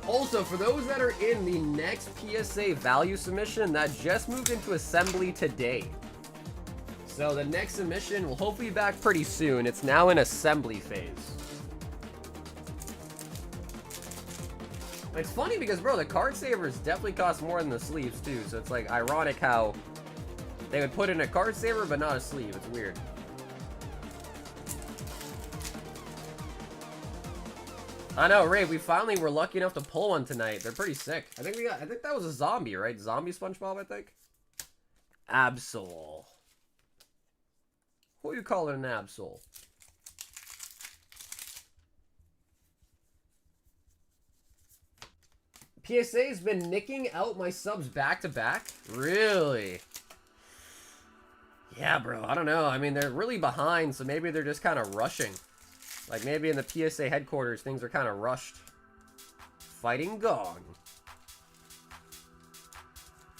S1: Also, for those that are in the next PSA value submission, that just moved into assembly today. So the next submission will hopefully be back pretty soon. It's now in assembly phase. It's funny because, bro, the card savers definitely cost more than the sleeves too. So it's like ironic how they would put in a card saver, but not a sleeve. It's weird. I know, Ray. We finally were lucky enough to pull one tonight. They're pretty sick. I think that was a zombie, right? Zombie Spongebob, I think. Absol. Who you calling an Absol? PSA's been nicking out my subs back to back. Really? Yeah, bro, I don't know. I mean, they're really behind, so maybe they're just kind of rushing. Like, maybe in the PSA headquarters, things are kind of rushed. Fighting Gong.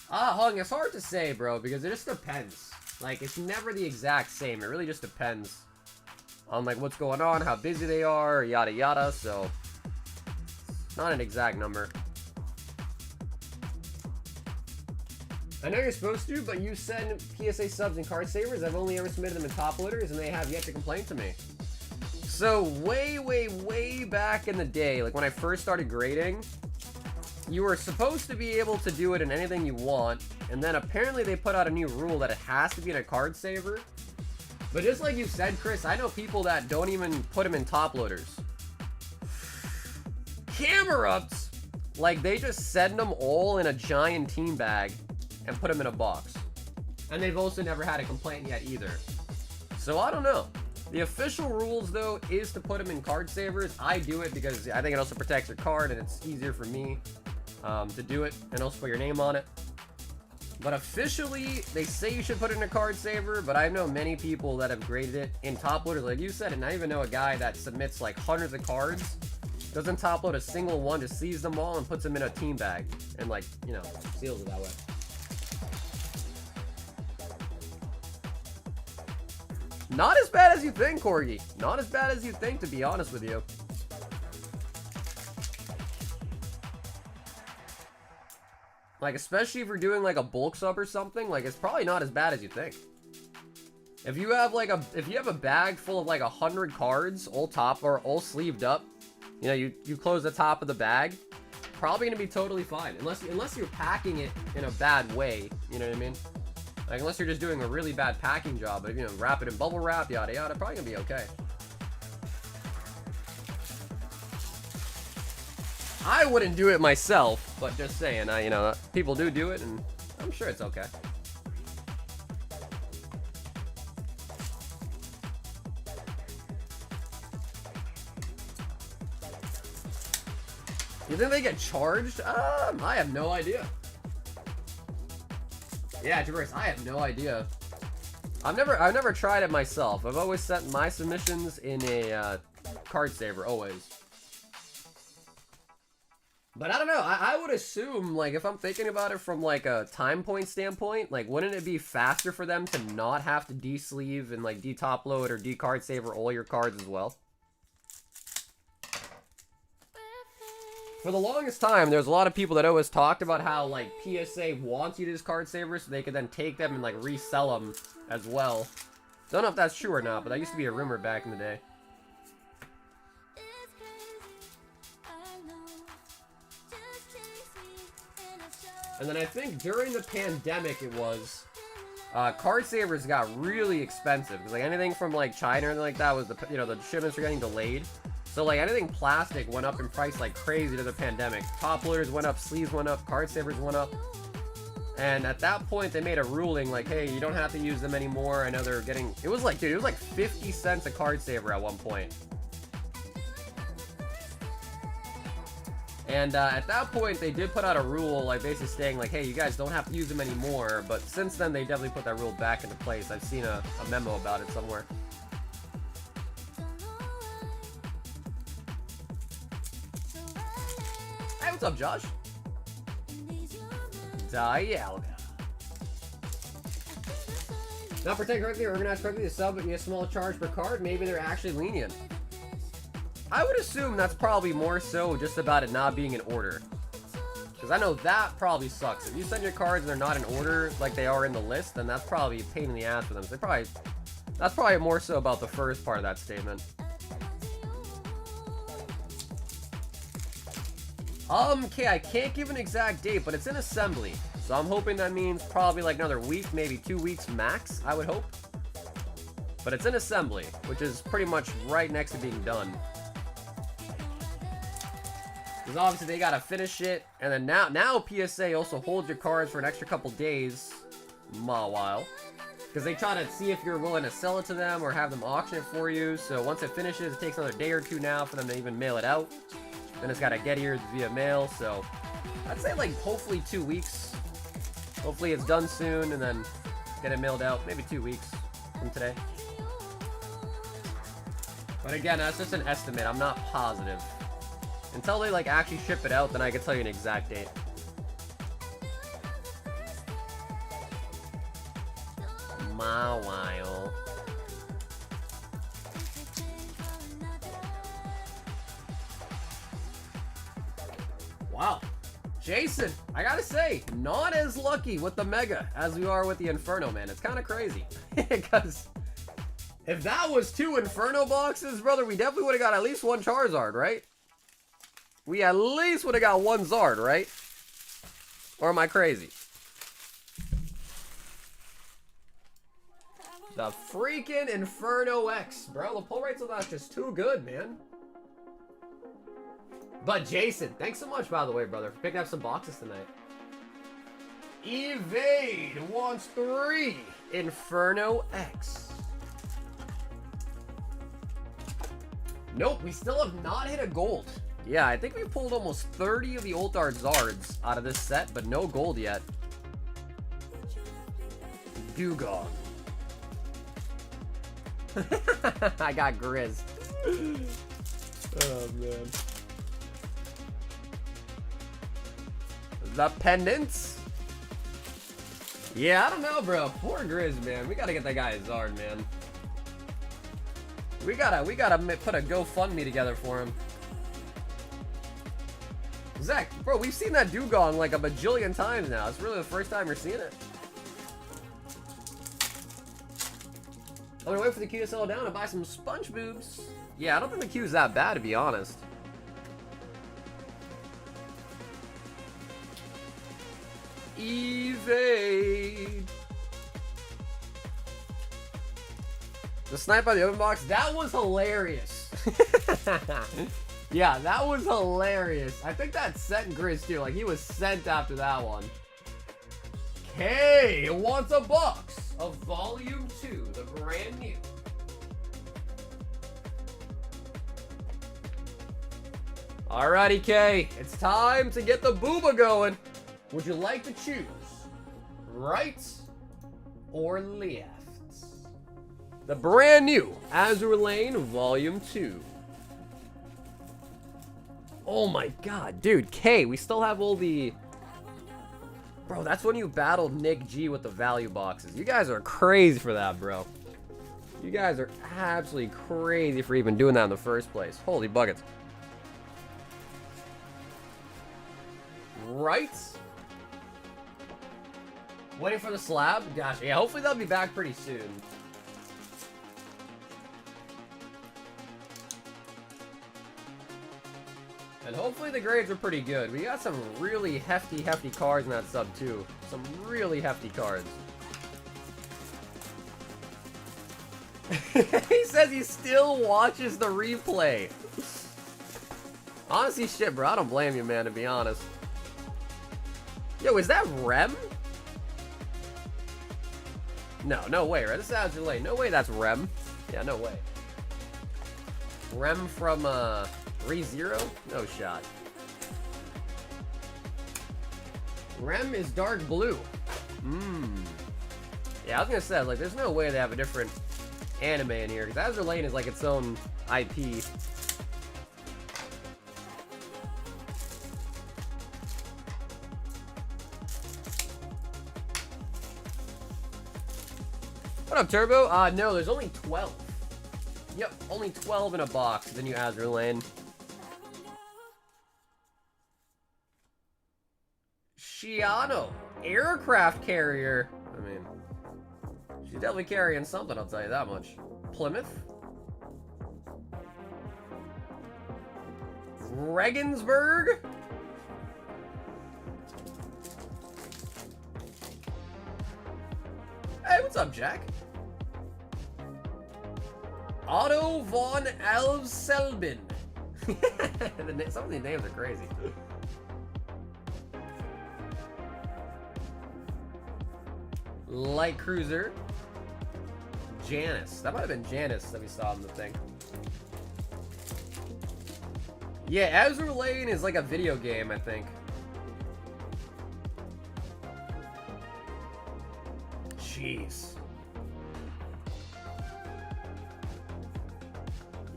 S1: Hung, it's hard to say, bro, because it just depends. Like, it's never the exact same. It really just depends on, like, what's going on, how busy they are, yada yada, so... not an exact number. I know you're supposed to, but you send PSA subs and card savers. I've only ever submitted them in top loaders, and they have yet to complain to me. So way back in the day, like when I first started grading, you were supposed to be able to do it in anything you want, and then apparently they put out a new rule that it has to be in a card saver. But just like you said, Chris, I know people that don't even put them in top loaders. Camera ups. like, they just send them all in a giant team bag and put them in a box. And they've also never had a complaint yet either. So I don't know. The official rules, though, is to put them in card savers. I do it because I think it also protects your card, and it's easier for me to do it, and also put your name on it. But officially, they say you should put it in a card saver, but I know many people that have graded it in top loaders, like you said, and I even know a guy that submits like hundreds of cards, doesn't top load a single one, just sees them all and puts them in a team bag, and like, you know, seals it that way. Not as bad as you think, Corgi. Not as bad as you think, to be honest with you. Like, especially if you're doing like a bulk sub or something, like it's probably not as bad as you think. If you have like a bag full of like 100 cards, all top or all sleeved up, you know, you close the top of the bag, probably gonna be totally fine. Unless you're packing it in a bad way, you know what I mean? Like, unless you're just doing a really bad packing job, but, you know, wrap it in bubble wrap, yada yada, probably gonna be okay. I wouldn't do it myself, but just saying, you know, people do it, and I'm sure it's okay. You think they get charged? I have no idea. Yeah, Traverse, I have no idea. I've never tried it myself. I've always sent my submissions in a card saver, always. But I don't know. I would assume, like, if I'm thinking about it from like a time point standpoint, like, wouldn't it be faster for them to not have to de-sleeve and like de-top load or de-card saver all your cards as well? For the longest time, there's a lot of people that always talked about how, like, PSA wants you to just card savers so they could then take them and, like, resell them as well. Don't know if that's true or not, but that used to be a rumor back in the day. And then I think during the pandemic it was, card savers got really expensive. Because, like, anything from, like, China or anything like that was, the shipments were getting delayed. So, like, anything plastic went up in price like crazy to the pandemic. Top loaders went up, sleeves went up, card savers went up. And at that point, they made a ruling like, hey, you don't have to use them anymore. I know they're getting... It was like, dude, it was like 50 cents a card saver at one point. And at that point, they did put out a rule, like, basically saying, like, hey, you guys don't have to use them anymore. But since then, they definitely put that rule back into place. I've seen a memo about it somewhere. Hey, what's up, Josh? Dialga. Not protect correctly or organize correctly, the sub would be a small charge per card. Maybe they're actually lenient. I would assume that's probably more so just about it not being in order. Because I know that probably sucks. If you send your cards and they're not in order like they are in the list, then that's probably a pain in the ass for them. So that's probably more so about the first part of that statement. Okay, I can't give an exact date, but it's in assembly. So I'm hoping that means probably like another week, maybe 2 weeks max, I would hope. But it's in assembly, which is pretty much right next to being done. Because obviously they gotta finish it, and then now PSA also holds your cards for an extra couple days, while. Because they try to see if you're willing to sell it to them or have them auction it for you. So once it finishes, it takes another day or two now for them to even mail it out. Then it's gotta get here via mail, so I'd say like hopefully 2 weeks. Hopefully it's done soon and then get it mailed out. Maybe 2 weeks from today. But again, that's just an estimate. I'm not positive. Until they like actually ship it out, then I can tell you an exact date. My while. Wow. Jason, I gotta say, not as lucky with the Mega as we are with the Inferno, man. It's kind of crazy. Because if that was 2 Inferno boxes, brother, we definitely would have got at least 1 Charizard, right? We at least would have got 1 Zard, right? Or am I crazy? The freaking Inferno X, bro. The pull rates on that's just too good, man. But Jason, thanks so much, by the way, brother, for picking up some boxes tonight. Evade wants 3 Inferno X. Nope, we still have not hit a gold. Yeah, I think we pulled almost 30 of the Ulthar Zards out of this set, but no gold yet. Dugong. I got Grizz. Oh, man. The pendants. Yeah, I don't know, bro. Poor Grizz, man. We gotta get that guy a Zard, man. We gotta put a GoFundMe together for him. Zach, bro, we've seen that Dugong like a bajillion times now. It's really the first time we're seeing it. I'm gonna wait for the queue to settle down and buy some sponge boobs. Yeah, I don't think the queue's that bad, to be honest. Evade. The snipe by the open box, that was hilarious. Yeah, that was hilarious. I think that sent Grizz too. Like, he was sent after that one. K wants a box of Volume 2, the brand new. Alrighty, K. It's time to get the booba going. Would you like to choose right or left? The brand new Azur Lane Volume 2. Oh my god, dude, K, we still have all the... Bro, that's when you battled Nick G with the value boxes. You guys are crazy for that, bro. You guys are absolutely crazy for even doing that in the first place. Holy buckets. Right? Waiting for the slab? Gosh, yeah, hopefully they'll be back pretty soon. And hopefully the grades are pretty good. We got some really hefty cards in that sub too. Some really hefty cards. He says he still watches the replay. Honestly, shit, bro. I don't blame you, man, to be honest. Yo, is that Rem? No, no way, right? This is Azur Lane. No way that's Rem. Yeah, no way. Rem from, ReZero? No shot. Rem is dark blue. Yeah, I was gonna say, like, there's no way they have a different anime in here, because Azur Lane is like its own IP. What up, Turbo? No, there's only 12. Yep, only 12 in a box, the new Azur Lane. Shiano, aircraft carrier. I mean, she's definitely carrying something, I'll tell you that much. Plymouth. Regensburg. Hey, what's up, Jack? Otto von Elfselben. Some of these names are crazy. Light Cruiser. Janice. That might have been Janice that we saw in the thing. Yeah, Azur Lane is like a video game, I think. Jeez.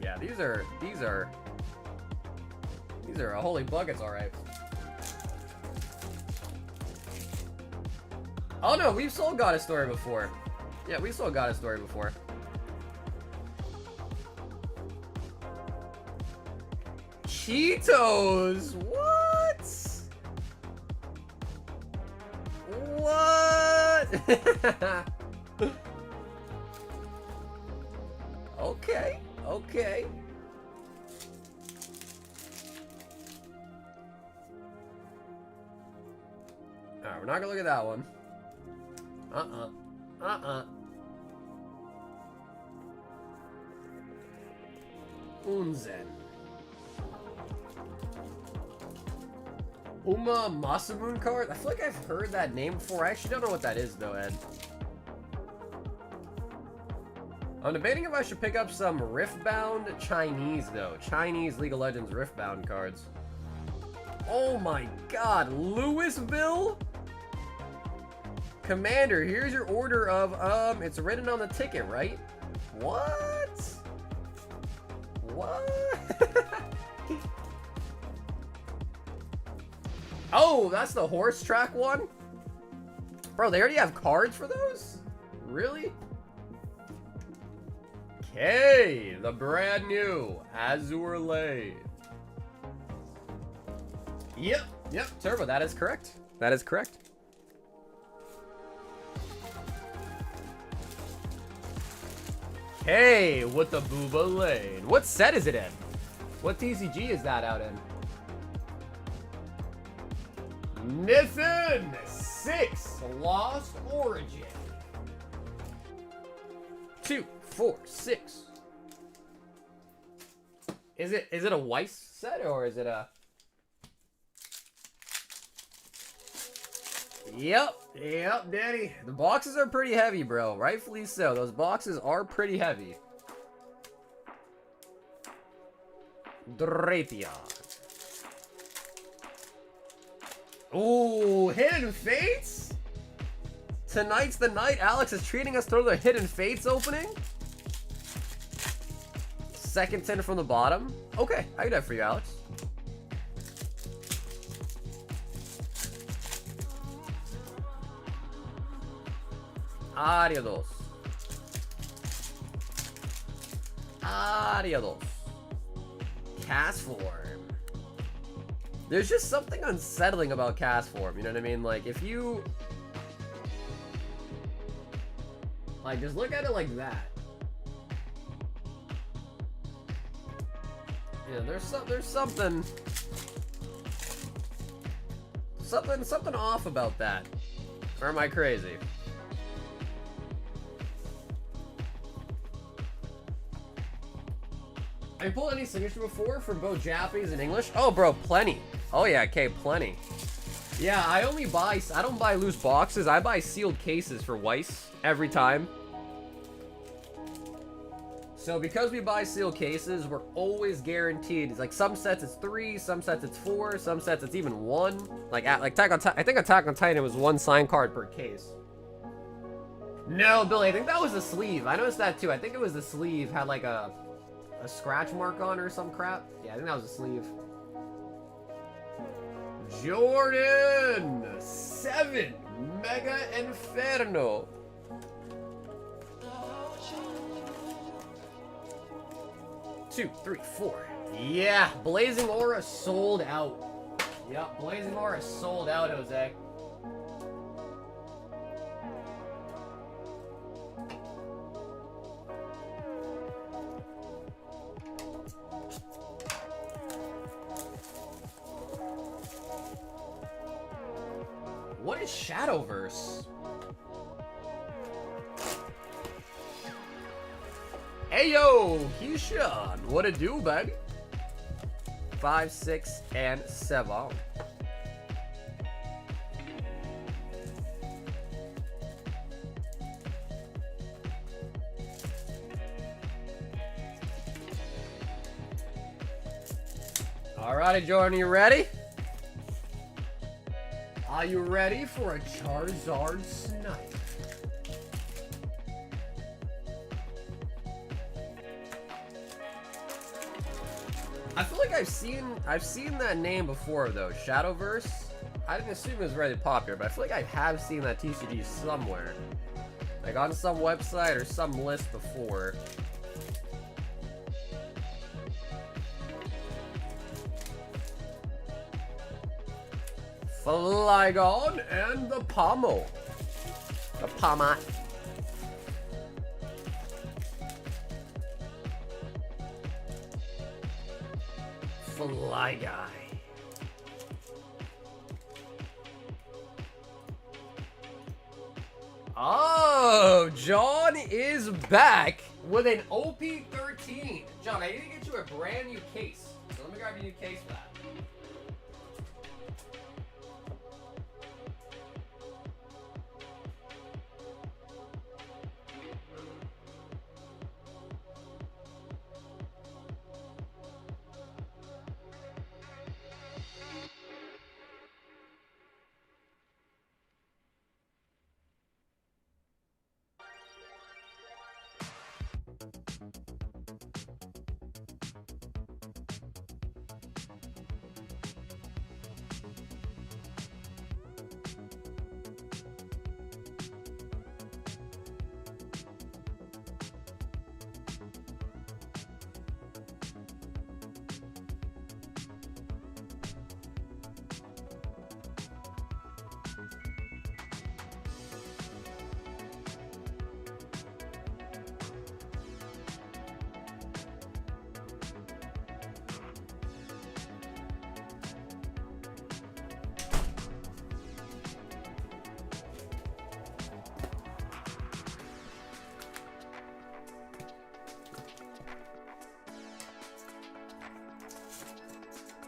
S1: Yeah, these are holy buckets, all right. Oh no, we've sold God a Story before. Yeah, we sold God a Story before. Cheetos! What? What? Okay, okay. Alright, we're not gonna look at that one. Unzen. Uma Masamune card? I feel like I've heard that name before. I actually don't know what that is, though, Ed. I'm debating if I should pick up some Riftbound Chinese, though. Chinese League of Legends Riftbound cards. Oh my god, Louisville? Commander, here's your order of, it's written on the ticket, right? What? What? Oh, that's the horse track one? Bro, they already have cards for those? Really? Okay, the brand new Azur Lane. Yep, Turbo, that is correct. That is correct. Hey, with the Booba Lane. What set is it in? What TCG is that out in? Niffen 6 Lost Origin. 2, 4, 6. Is it a Weiss set or is it a? Yep, Daddy. The boxes are pretty heavy, bro. Rightfully so. Those boxes are pretty heavy. Drapion. Ooh, Hidden Fates? Tonight's the night. Alex is treating us through the Hidden Fates opening. Second tin from the bottom. Okay, I can do that for you, Alex. Ariados. Ariados. Cast form. There's just something unsettling about cast form, you know what I mean? Like, if you... like, just look at it like that. Yeah, there's something... something off about that. Or am I crazy? Have you pulled any signature before for both Japanese and English? Oh, bro, plenty. Oh, yeah, okay, plenty. Yeah, I don't buy loose boxes. I buy sealed cases for Weiss every time. So because we buy sealed cases, we're always guaranteed. It's like some sets it's 3, some sets it's 4, some sets it's even 1. Like Attack on Titan, I think Attack on Titan was 1 signed card per case. No, Billy, I think that was the sleeve. I noticed that too. I think it was the sleeve had like a scratch mark on or some crap. Yeah, I think that was a sleeve. Jordan 7 Mega Inferno. Two, three, 4. Yeah, Blazing Aura sold out. Yep, Blazing Aura sold out, Jose. What is Shadowverse? Hey yo, Keishan, what it do, baby? 5, 6, and 7. Alrighty, Jordan, you ready? Are you ready for a Charizard snipe? I feel like I've seen that name before though, Shadowverse. I didn't assume it was really popular, but I feel like I have seen that TCG somewhere. Like on some website or some list before. Flygon and the Pommel. The Pommat. Fly Guy. Oh, John is back with an OP13. John, I need to get you a brand new case. So let me grab you a new case for that.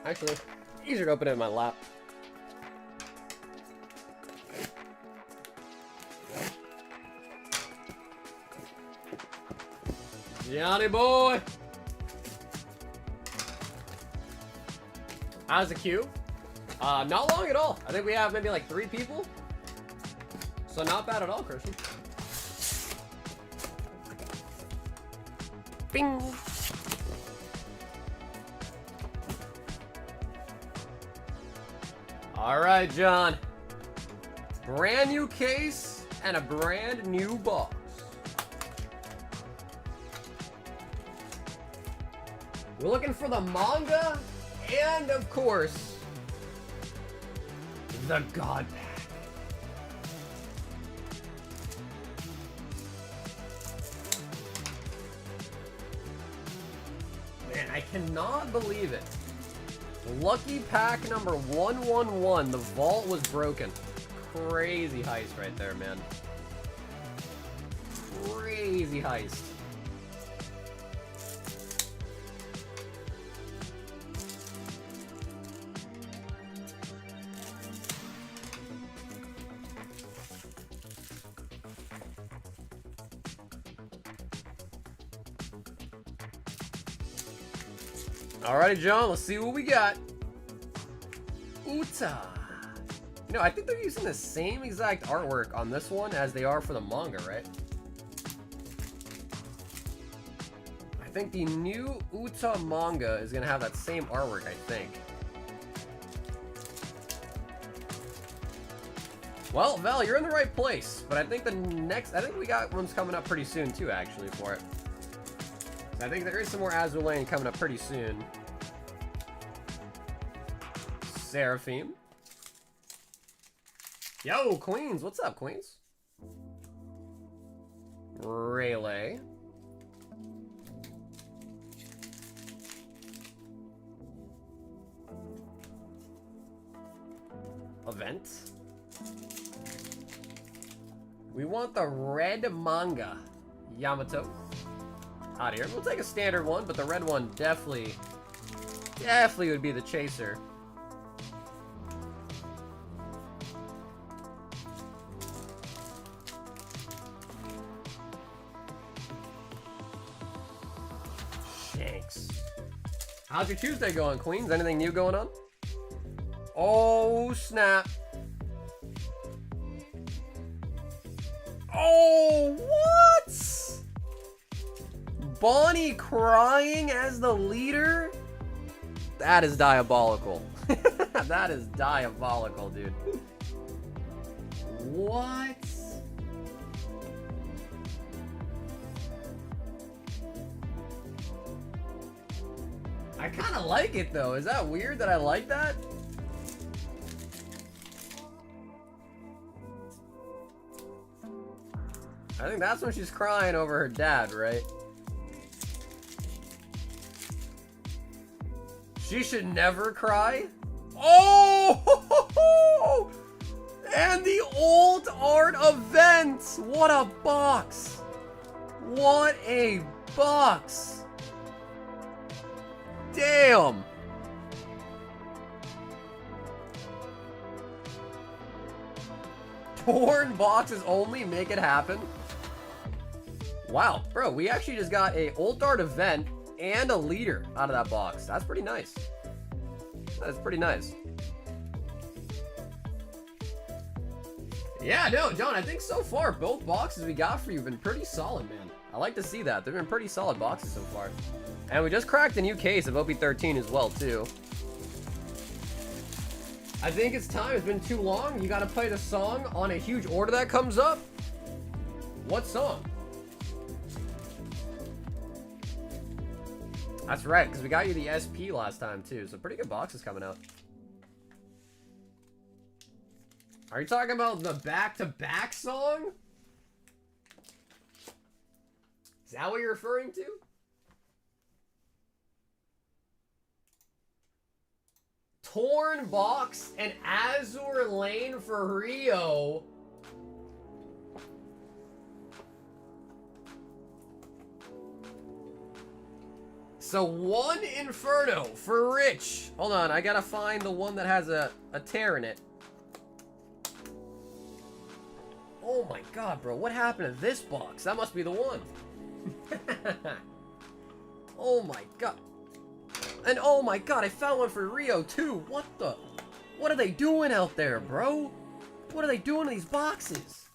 S1: Actually, easier to open it in my lap. Johnny boy! How's the queue? Not long at all. I think we have maybe like 3 people. So not bad at all, Christian. Bing! Alright, John. Brand new case and a brand new box. We're looking for the manga and, of course, the God Pack. Man, I cannot believe it. Lucky pack number 111. The vault was broken. Crazy heist right there, man. Crazy heist. Alrighty, John, let's see what we got. Uta. You know, I think they're using the same exact artwork on this one as they are for the manga, right? I think the new Uta manga is going to have that same artwork, I think. Well, Val, you're in the right place, but I think I think we got ones coming up pretty soon too, actually, for it. I think there is some more Azur Lane coming up pretty soon. Seraphim. Yo, Queens. What's up, Queens? Rayleigh. Event. We want the red manga. Yamato. Out of here. We'll take a standard one, but the red one definitely would be the chaser. Shanks. How's your Tuesday going, Queens? Anything new going on? Oh, snap. Oh, what? Bonnie crying as the leader? That is diabolical. That is diabolical, dude. What? I kind of like it, though. Is that weird that I like that? I think that's when she's crying over her dad, right? She should never cry. Oh! And the old art event! What a box! What a box! Damn! Torn boxes only, make it happen. Wow, bro, we actually just got a old art event and a leader out of that box. That's pretty nice. That's pretty nice. Yeah, no, John, I think so far both boxes we got for you have been pretty solid, man. I like to see that. They've been pretty solid boxes so far. And we just cracked a new case of OP13 as well, too. I think it's time. It's been too long. You got to play the song on a huge order that comes up. What song? That's right, because we got you the SP last time, too. So pretty good boxes coming out. Are you talking about the back-to-back song? Is that what you're referring to? Torn box and Azur Lane for Rio. So 1 Inferno for Rich. Hold on, I gotta find the one that has a tear in it. Oh my god, bro. What happened to this box? That must be the one. Oh my god. And oh my god, I found one for Rio too. What the? What are they doing out there, bro? What are they doing to these boxes?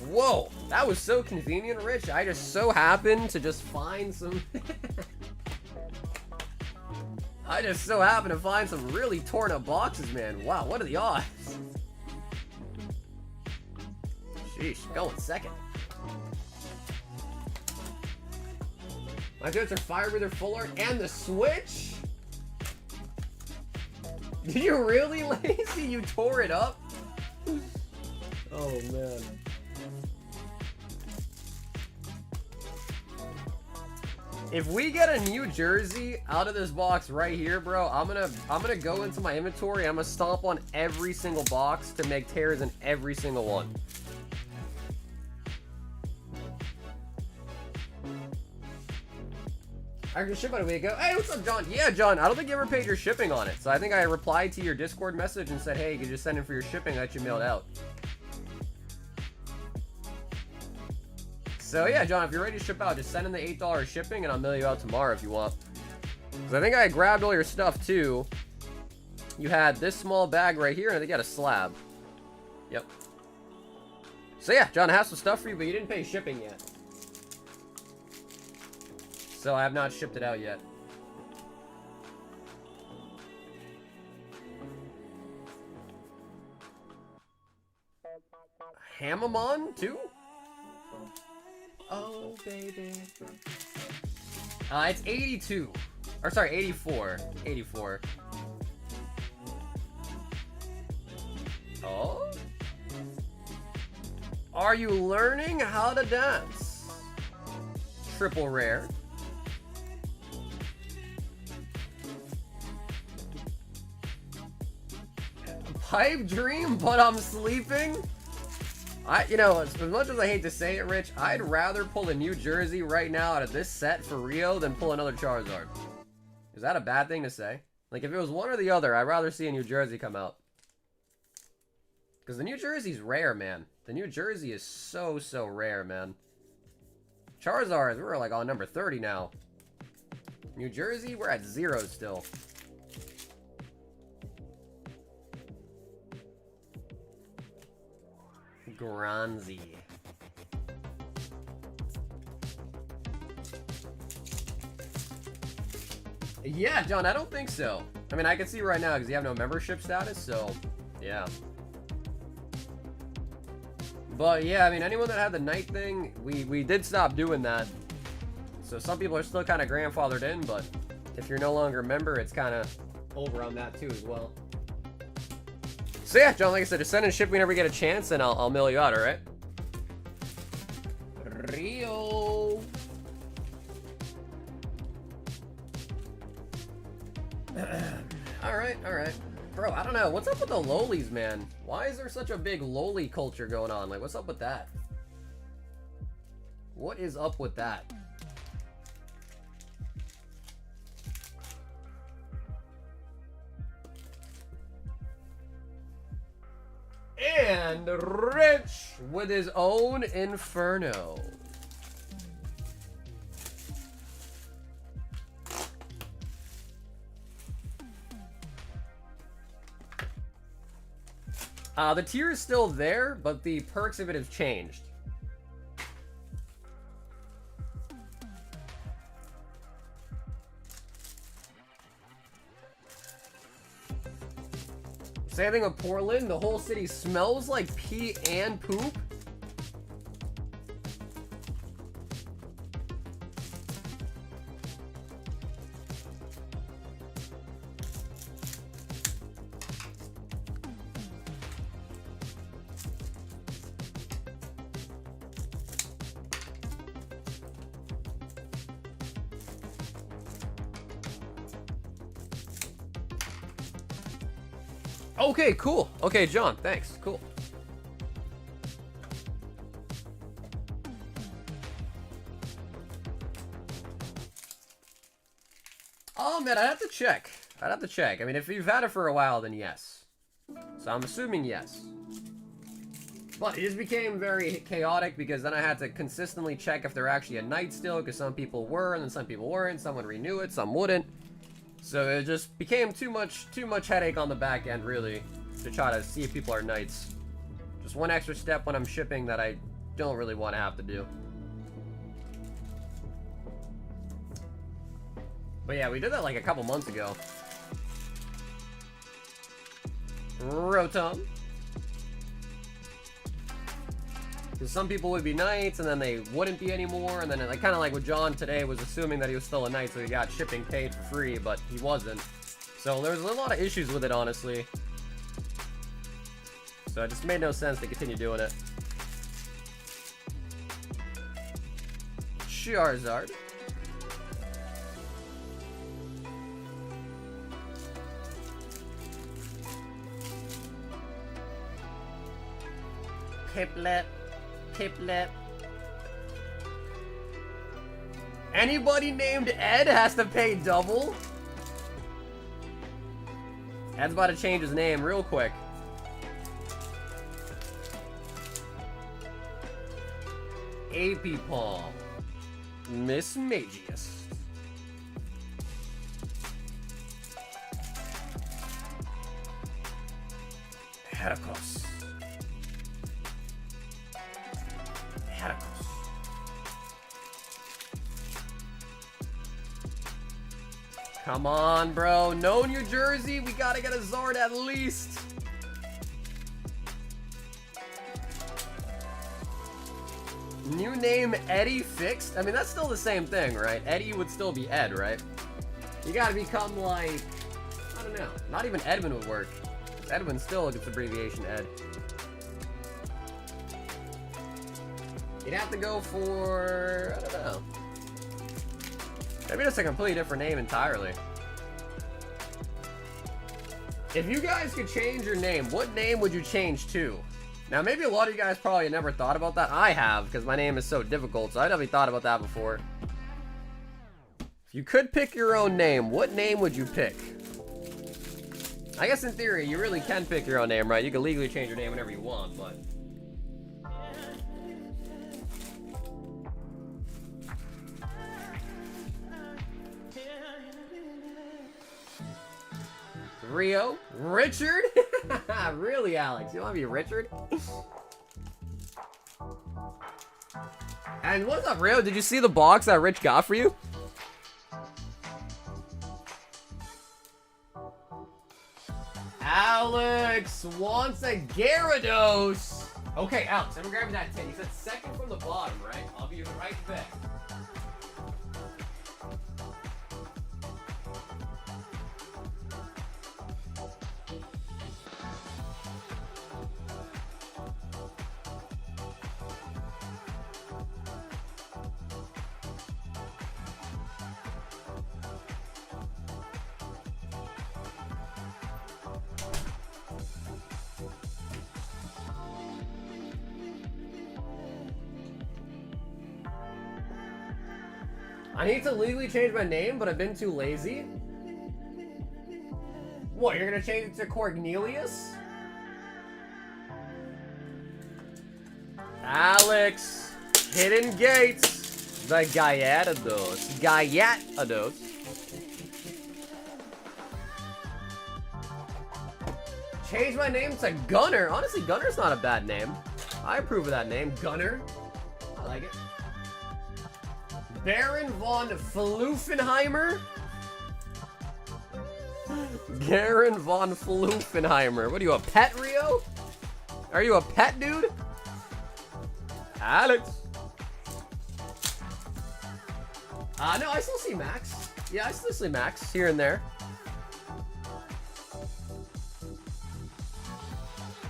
S1: Whoa, that was so convenient, Rich. I just so happened to just find some... I just so happened to find some really torn up boxes, man. Wow, what are the odds? Sheesh, going second. My favorites are Fire Breather Full Art and the Switch? Did you really, Lazy? You tore it up? Oh, man. If we get a new jersey out of this box right here, bro, I'm gonna go into my inventory. I'm gonna stomp on every single box to make tears in every single one. I can ship out a week ago. Hey, what's up, John? Yeah, John, I don't think you ever paid your shipping on it. So I think I replied to your Discord message and said, hey, you can just send in for your shipping. I let you mail it out. So yeah, John, if you're ready to ship out, just send in the $8 shipping and I'll mail you out tomorrow if you want. Because I think I grabbed all your stuff too. You had this small bag right here and I think you had a slab. Yep. So yeah, John, I have some stuff for you, but you didn't pay shipping yet. So I have not shipped it out yet. Hamamon too? Oh, baby. It's 82. Or sorry, 84. 84. Oh? Are you learning how to dance? Triple rare. Pipe dream, but I'm sleeping? You know, as much as I hate to say it, Rich, I'd rather pull a new jersey right now out of this set for Rio than pull another Charizard. Is that a bad thing to say? Like, if it was one or the other, I'd rather see a new jersey come out. Because the new jersey's rare, man. The new jersey is so, so rare, man. Charizard, we're like on number 30 now. New Jersey, we're at 0 still. Granzi. Yeah, John, I don't think so. I mean, I can see right now because you have no membership status, so yeah. But yeah, I mean, anyone that had the night thing, we did stop doing that. So some people are still kind of grandfathered in, but if you're no longer a member, it's kind of over on that too as well. So yeah, John, like I said, just send and ship whenever we get a chance, and I'll mail you out, alright? Rio. Alright. Bro, I don't know. What's up with the lolis, man? Why is there such a big loli culture going on? Like, what's up with that? What is up with that? And Rich with his own Inferno. The tier is still there, but the perks of it have changed. Same thing with Portland. The whole city smells like pee and poop. Okay, cool. Okay, John, thanks. Cool. know, man. I'd have to check. I'd have to check. I mean, if you've had it for a while, then yes. So I'm assuming yes. But it just became very chaotic because then I had to consistently check if they're actually a knight still, because some people were and then some people weren't. Some would renew it, some wouldn't. So it just became too much headache on the back end, really, to try to see if people are knights. Just one extra step when I'm shipping that I don't really want to have to do. But yeah, we did that like a couple months ago. Rotom. Because some people would be knights, and then they wouldn't be anymore, and then like kind of like with John today was assuming that he was still a knight, so he got shipping paid for free, but he wasn't. So there's a lot of issues with it, honestly. So it just made no sense to continue doing it. Charizard. Piplet. Piplet. Anybody named Ed has to pay double? Ed's about to change his name real quick. AP Palm. Miss Magius. Heracross. Heracross. Come on, bro. No New Jersey. We gotta get a Zard at least. New name Eddie fixed? I mean, that's still the same thing, right? Eddie would still be Ed, right? You gotta become like, I don't know. Not even Edwin would work. Edwin still gets abbreviation Ed. You'd have to go for, I don't know. Maybe just a completely different name entirely. If you guys could change your name, what name would you change to? Now, maybe a lot of you guys probably never thought about that. I have, because my name is so difficult, so I definitely thought about that before. If you could pick your own name, what name would you pick? I guess in theory, you really can pick your own name, right? You can legally change your name whenever you want, but... Rio? Richard? Really, Alex? You want to be Richard? And what's up, Rio? Did you see the box that Rich got for you? Alex wants a Gyarados. Okay, Alex, I'm grabbing that 10. You said second from the bottom, right? I'll be right back. I need to legally change my name, but I've been too lazy. What, you're gonna change it to Cornelius? Alex, Hidden Gates, the Gyarados. Gyarados. Change my name to Gunner. Honestly, Gunner's not a bad name. I approve of that name, Gunner. I like it. Baron von Fluffenheimer? Baron von Fluffenheimer. What are you, a pet, Rio? Are you a pet, dude? Alex. No, I still see Max. Yeah, I still see Max here and there.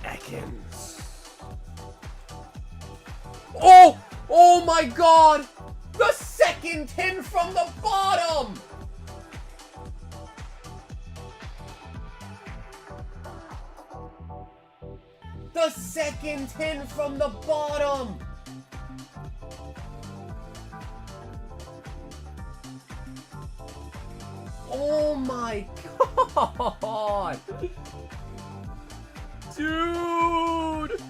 S1: Ekans. Oh! Oh my god! The second tin from the bottom! The second tin from the bottom! Oh my god! Dude!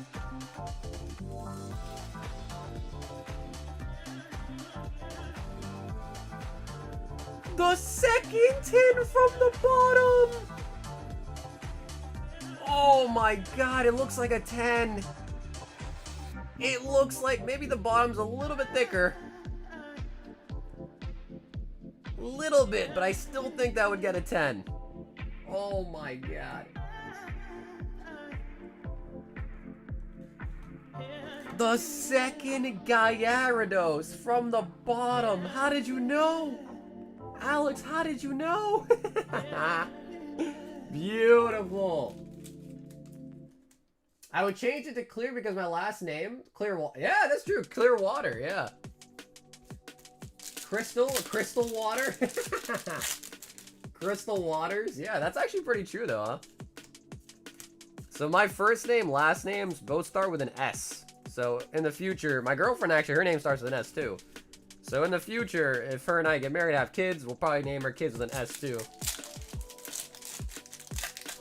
S1: The second tin from the bottom! Oh my god, it looks like a 10. It looks like maybe the bottom's a little bit thicker. Little bit, but I still think that would get a 10. Oh my god. The second Gyarados from the bottom. How did you know? Alex, how did you know? Beautiful. I would change it to Clear because my last name, Clearwater. Yeah, that's true. Clearwater, yeah. Crystal water. Crystal waters. Yeah, that's actually pretty true though, huh? So my first name, last names both start with an S. So in the future, my girlfriend actually, her name starts with an S too. So in the future, if her and I get married and have kids, we'll probably name our kids with an S too.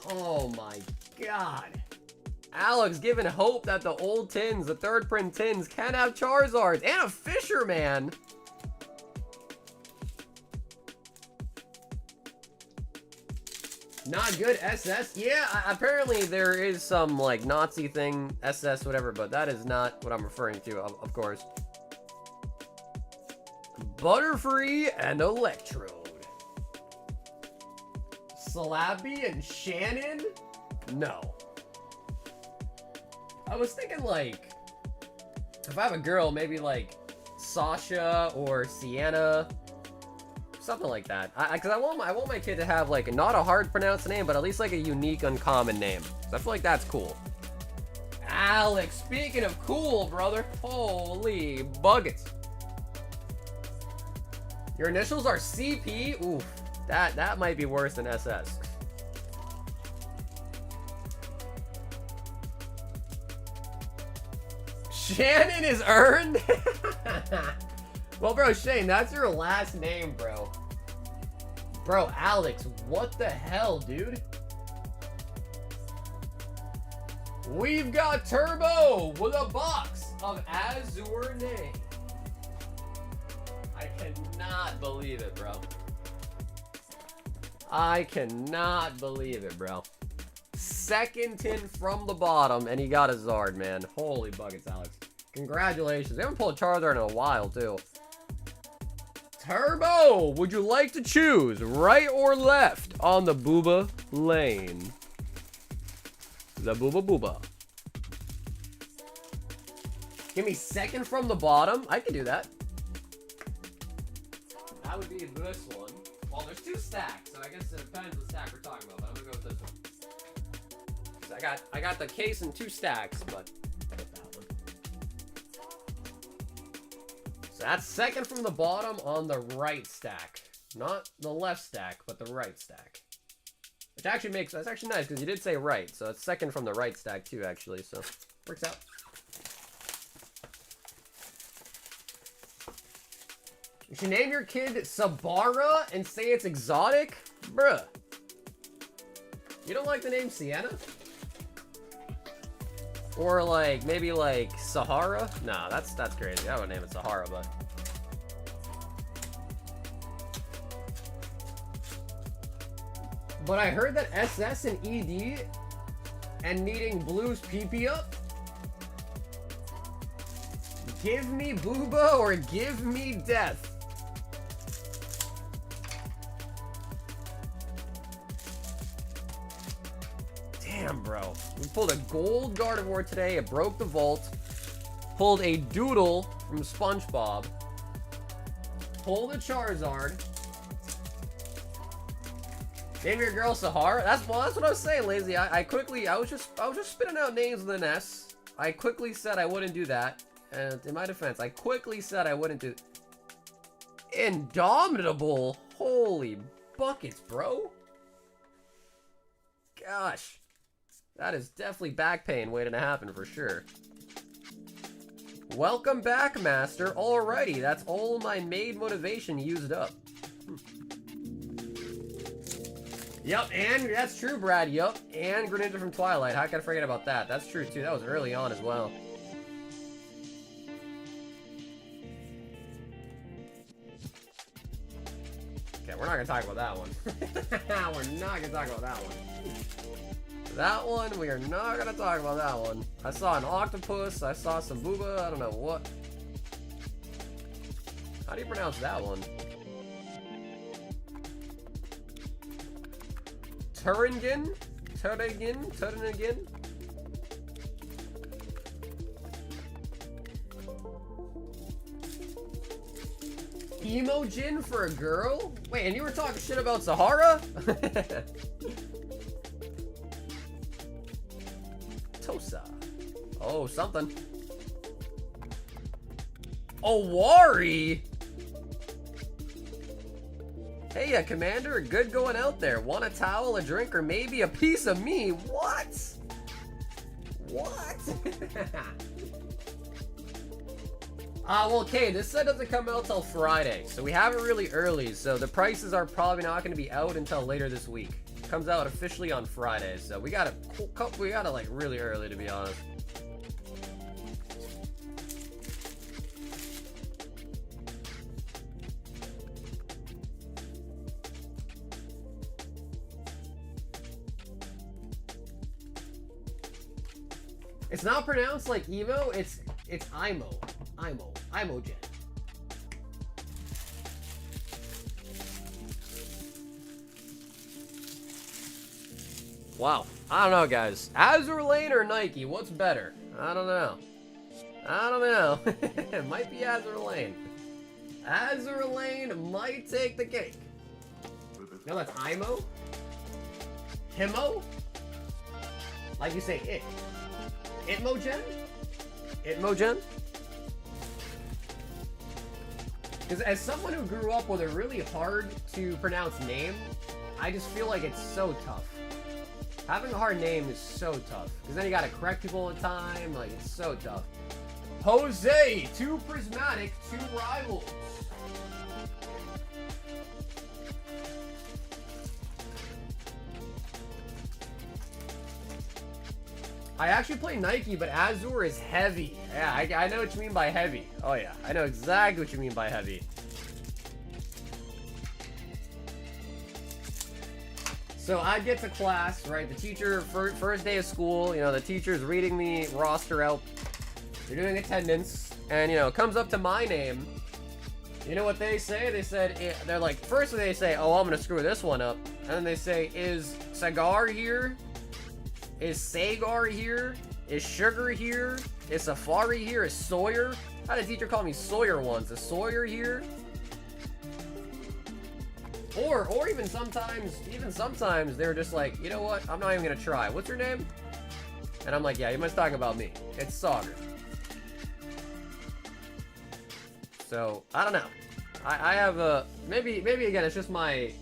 S1: Oh my god. Alex giving hope that the old tins, the third print tins, can have Charizards and a Fisherman. Not good SS? Yeah, apparently there is some like Nazi thing, SS, whatever, but that is not what I'm referring to, of course. Butterfree and Electrode. Slabby and Shannon? No. I was thinking like, if I have a girl, maybe like Sasha or Sienna. Something like that. Because I want my kid to have like not a hard pronounced name, but at least like a unique, uncommon name. So I feel like that's cool. Alex, speaking of cool, brother, holy buckets. Your initials are CP. Oof, that might be worse than SS. Shannon is earned. Well, bro, Shane, that's your last name, bro. Bro, Alex, what the hell, dude? We've got Turbo with a box of Azur Lane. I cannot believe it, bro. I cannot believe it, bro. Second tin from the bottom, and he got a Zard, man. Holy buckets, Alex. Congratulations. We haven't pulled a Charizard in a while, too. Turbo, would you like to choose right or left on the Booba lane? The Booba. Give me second from the bottom. I can do that. That would be this one. Well, there's two stacks, so I guess it depends what stack we're talking about, but I'm gonna go with this one. So I got the case in two stacks, but so that's second from the bottom on the right stack. Not the left stack, but the right stack. Which actually makes, that's actually nice, because you did say right. So it's second from the right stack too, actually. So, works out. You should name your kid Sabara and say it's exotic? Bruh. You don't like the name Sienna? Or like, maybe like Sahara? Nah, that's crazy. I would name it Sahara, but. But I heard that SS and ED and needing Blue's PP up. Give me Booba or give me death. Damn, bro. We pulled a gold Gardevoir today. It broke the vault. Pulled a Doodle from Spongebob. Pulled a Charizard. Name your girl Sahara. That's what I was saying, Lazy. I was just spitting out names with an S. I quickly said I wouldn't do that. And in my defense, I quickly said I wouldn't do. Indomitable. Holy buckets, bro. Gosh. That is definitely back pain waiting to happen for sure. Welcome back, Master. Alrighty, that's all my maid motivation used up. Yup, and that's true, Brad. Yup, and Greninja from Twilight. How can I forget about that? That's true too. That was early on as well. Okay, we're not gonna talk about that one. We're not gonna talk about that one. That one, we are not gonna talk about that one. I saw an octopus. I saw some booba. I don't know what. How do you pronounce that one? Turingen? Turingen? Turingen? Emojin for a girl? Wait, and you were talking shit about Sahara? Tosa. Oh, something. Owari? Hey, Commander, good going out there. Want a towel, a drink, or maybe a piece of me? What? What? Well, okay, this set doesn't come out till Friday, so we have it really early, so the prices are probably not going to be out until later this week. It comes out officially on Friday, so we got it like really early, to be honest. It's not pronounced like emo, it's IMO. Imogen. Wow. I don't know, guys. Azur Lane or Nike? What's better? I don't know. It might be Azur Lane. Azur Lane might take the cake. No, that's IMO? Himo? Like you say, it. Itmogen? Itmogen? Because as someone who grew up with a really hard to pronounce name, I just feel like it's so tough. Having a hard name is so tough. Because then you gotta correct people all the time, like it's so tough. Jose, 2 prismatic, 2 rivals. I actually play Nike, but Azur is heavy. Yeah, I know what you mean by heavy. Oh yeah, I know exactly what you mean by heavy. So I get to class, right? The teacher, first day of school, you know, the teacher's reading the roster out. They're doing attendance, and, you know, it comes up to my name. You know what they say? They said, they're like, first they say, oh, I'm going to screw this one up. And then they say, is Sagar here? Is Sagar here? Is Sugar here? Is Safari here? Is Sawyer? I had a teacher call me Sawyer once. Is Sawyer here? Or even sometimes they're just like, you know what? I'm not even gonna try. What's your name? And I'm like, yeah, you must talk about me. It's Sagar. So I don't know. I have a maybe again it's just my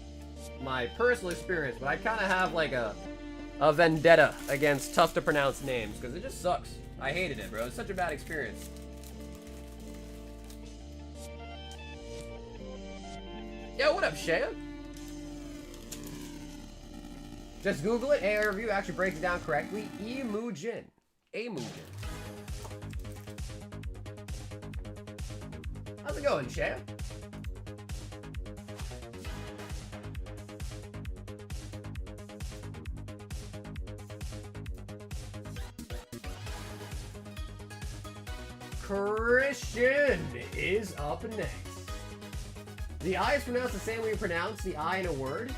S1: personal experience, but I kind of have like a vendetta against tough to pronounce names because it just sucks. I hated it, bro. It's such a bad experience. Yo, what up, Shaya? Just Google it. AI review actually breaks it down correctly. Emujin. Emujin. How's it going, Shaya? Christian is up next. The I is pronounced the same way you pronounce the I in a word.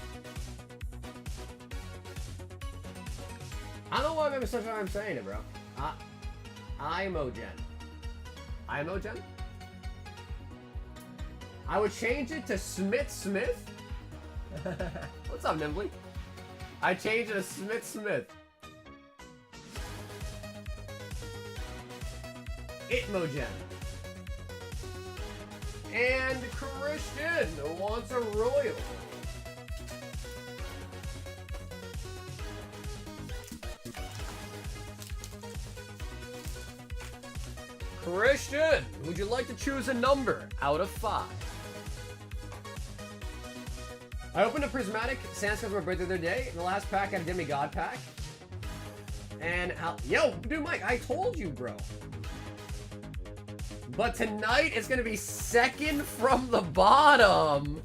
S1: I don't know why I'm having such a hard time saying it, bro. Imogen. Imogen? I would change it to Smith. What's up, Nimbly? I change it to Smith. Itmogen. And Christian wants a royal. Christian, would you like to choose a number out of 5? I opened a prismatic Sandstorm for my birthday the other day. In the last pack, I had a demigod pack. And yo, dude, Mike, I told you, bro. But tonight it's gonna be second from the bottom.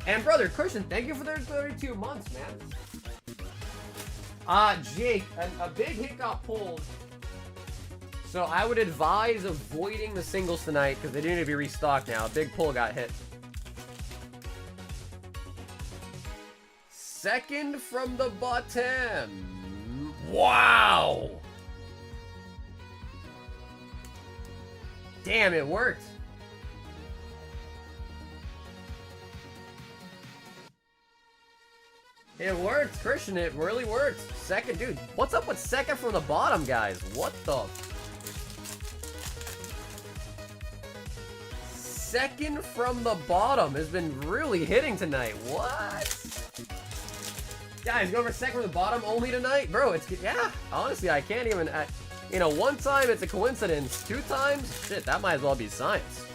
S1: And brother Christian, thank you for the 32 months, man. Jake, a big hit got pulled. So I would advise avoiding the singles tonight because they do need to be restocked now. A big pull got hit. Second from the bottom. Wow. Damn, it worked. It worked, Christian. It really worked. Second, dude. What's up with second from the bottom, guys? What the? Second from the bottom has been really hitting tonight. What? Guys, go for second from the bottom only tonight? Bro, it's, yeah. Honestly, I can't even, you know, one time it's a coincidence. Two times? Shit, that might as well be science.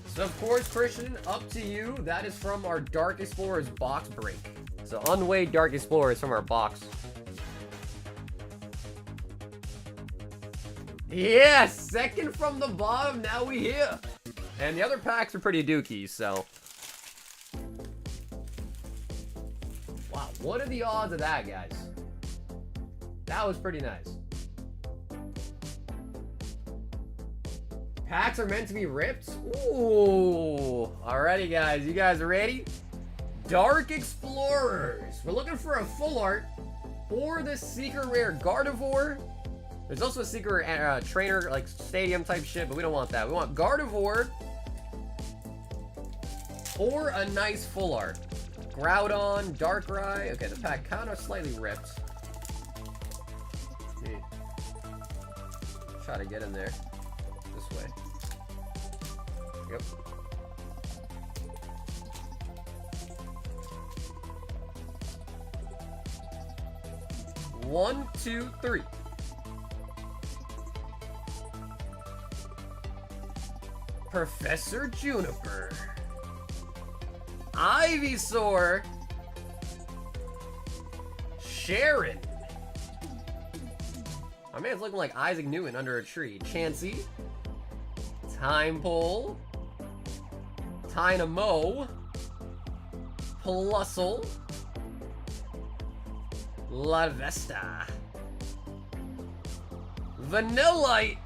S1: So, of course, Christian, up to you. That is from our Dark Explorers box break. So, unweighed Dark Explorers from our box. Yes! Second from the bottom, now we here. And the other packs are pretty dookie, so. Wow, what are the odds of that, guys? That was pretty nice. Packs are meant to be ripped? Ooh. Alrighty, guys. You guys are ready? Dark Explorers. We're looking for a full art or the secret rare Gardevoir. There's also a secret trainer, like stadium type shit, but we don't want that. We want Gardevoir or a nice full art. Groudon, Darkrai. Okay, the pack kind of slightly ripped. Try to get in there. This way. Yep. One, two, three. Professor Juniper. Ivysaur. Sharon. My man's looking like Isaac Newton under a tree. Chansey. Time Pole. Tynamo. Plusle. Larvesta. Vanillite.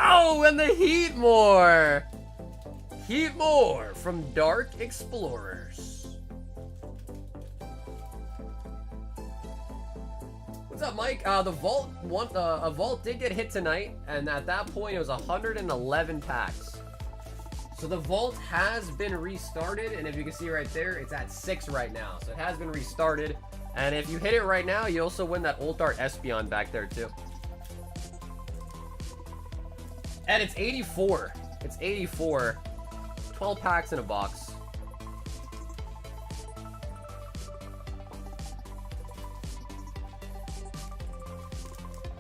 S1: Oh, and the Heatmore! Heatmore from Dark Explorers. What's up, Mike? The vault a vault did get hit tonight, and at that point it was 111 packs. So the vault has been restarted, and if you can see right there, it's at 6 right now. So it has been restarted, and if you hit it right now, you also win that Old Art Espeon back there too. And it's 84. It's 84. 12 packs in a box.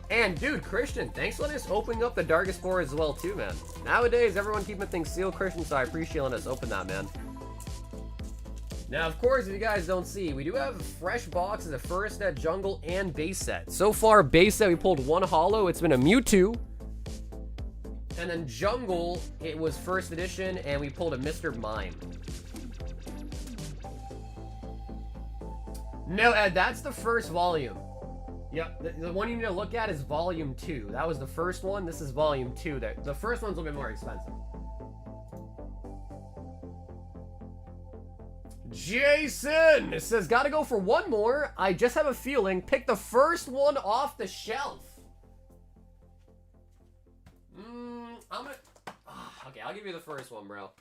S1: And dude, Christian, thanks for letting us open up the Dark Explorer as well too, man. Nowadays, everyone keeping things sealed, Christian, so I appreciate letting us open that, man. Now, of course, if you guys don't see, we do have fresh boxes of first set, jungle, and base set. So far, base set, we pulled one holo. It's been a Mewtwo. And then jungle, it was first edition, and we pulled a Mr. Mime. No, Ed, that's the first volume. Yep, the one you need to look at is volume 2. That was the first one. This is volume 2. The first one's a little bit more expensive. Jason! It says, gotta go for one more. I just have a feeling. Pick the first one off the shelf. Okay, I'll give you the first one, bro.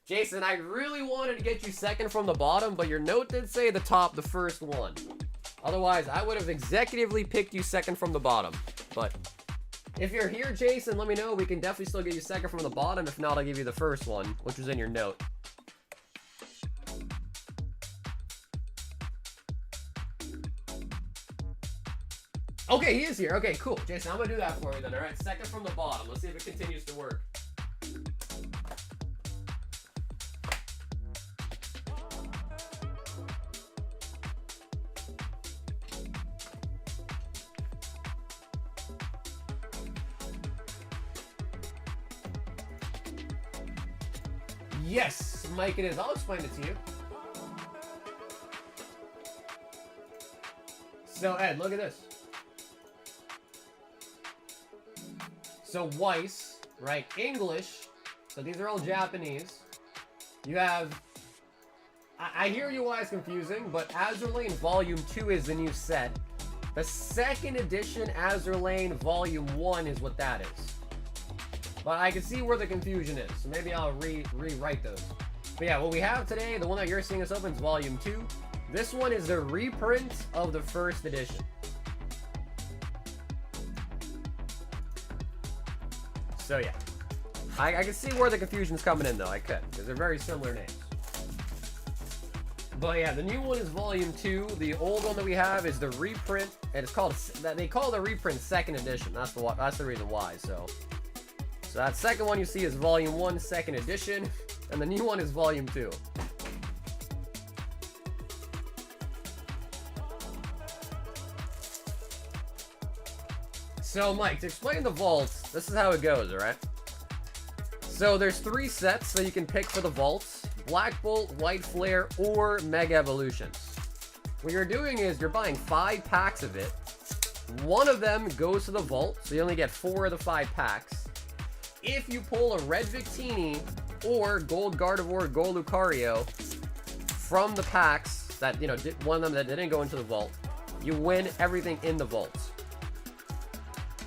S1: Jason, I really wanted to get you second from the bottom, but your note did say the top, the first one. Otherwise, I would have executively picked you second from the bottom. But if you're here, Jason, let me know. We can definitely still get you second from the bottom. If not, I'll give you the first one, which was in your note. Okay, he is here. Okay, cool. Jason, I'm gonna do that for you then, alright? Second from the bottom. Let's see if it continues to work. Yes, Mike, it is. I'll explain it to you. So, Ed, look at this. So, Weiss, right? English. So, these are all Japanese. You have... I hear you why it's confusing, but Azur Lane Volume 2 is the new set. The second edition Azur Lane Volume 1 is what that is. But I can see where the confusion is, so maybe I'll rewrite those. But yeah, what we have today, the one that you're seeing us open is Volume 2. This one is the reprint of the first edition. So yeah, I can see where the confusion's coming in though, I could, because they're very similar names. But yeah, the new one is Volume 2. The old one that we have is the reprint, and it's called, they call the reprint second edition. That's the reason why, so that second one you see is Volume 1, second edition, and the new one is Volume 2. So, Mike, to explain the vaults, this is how it goes, alright? So, there's 3 sets that you can pick for the vaults. Black Bolt, White Flare, or Mega Evolutions. What you're doing is you're buying 5 packs of it. One of them goes to the vault, so you only get 4 of the 5 packs. If you pull a Red Victini or Gold Gardevoir, Gold Lucario from the packs that, you know, one of them that didn't go into the vault, you win everything in the vault.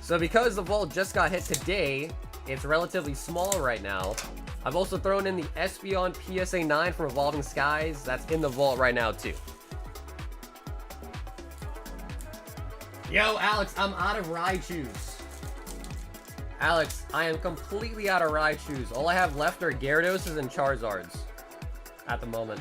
S1: So because the vault just got hit today, it's relatively small right now. I've also thrown in the Espeon PSA 9 from Evolving Skies. That's in the vault right now too. Yo, Alex, I'm out of Raichus. Alex, I am completely out of Raichus. All I have left are Gyarados and Charizards at the moment.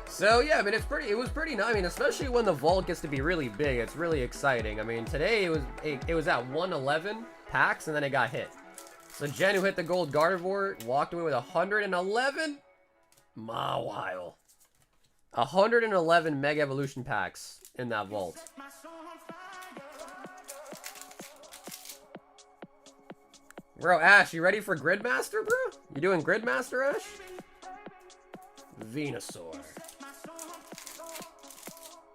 S1: So yeah, I mean, it was pretty nice. I mean, especially when the vault gets to be really big, it's really exciting. I mean, today it was at 111 packs and then it got hit. So Jen, who hit the Gold Gardevoir, walked away with 111 Mawile. 111 Mega Evolution packs in that vault. Bro, Ash, you ready for Gridmaster, bro? You doing Gridmaster, Ash? Venusaur.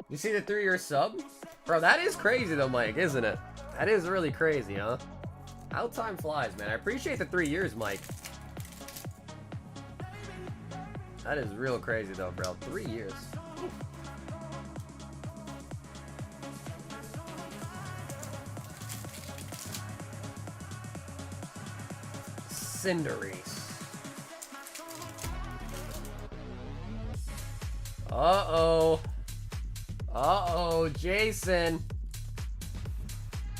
S1: You see the 3-year sub? Bro, that is crazy though, Mike, isn't it? That is really crazy, huh? How time flies, man. I appreciate the 3 years, Mike. That is real crazy though, bro. 3 years. Cinderace. Uh-oh. Uh-oh, Jason.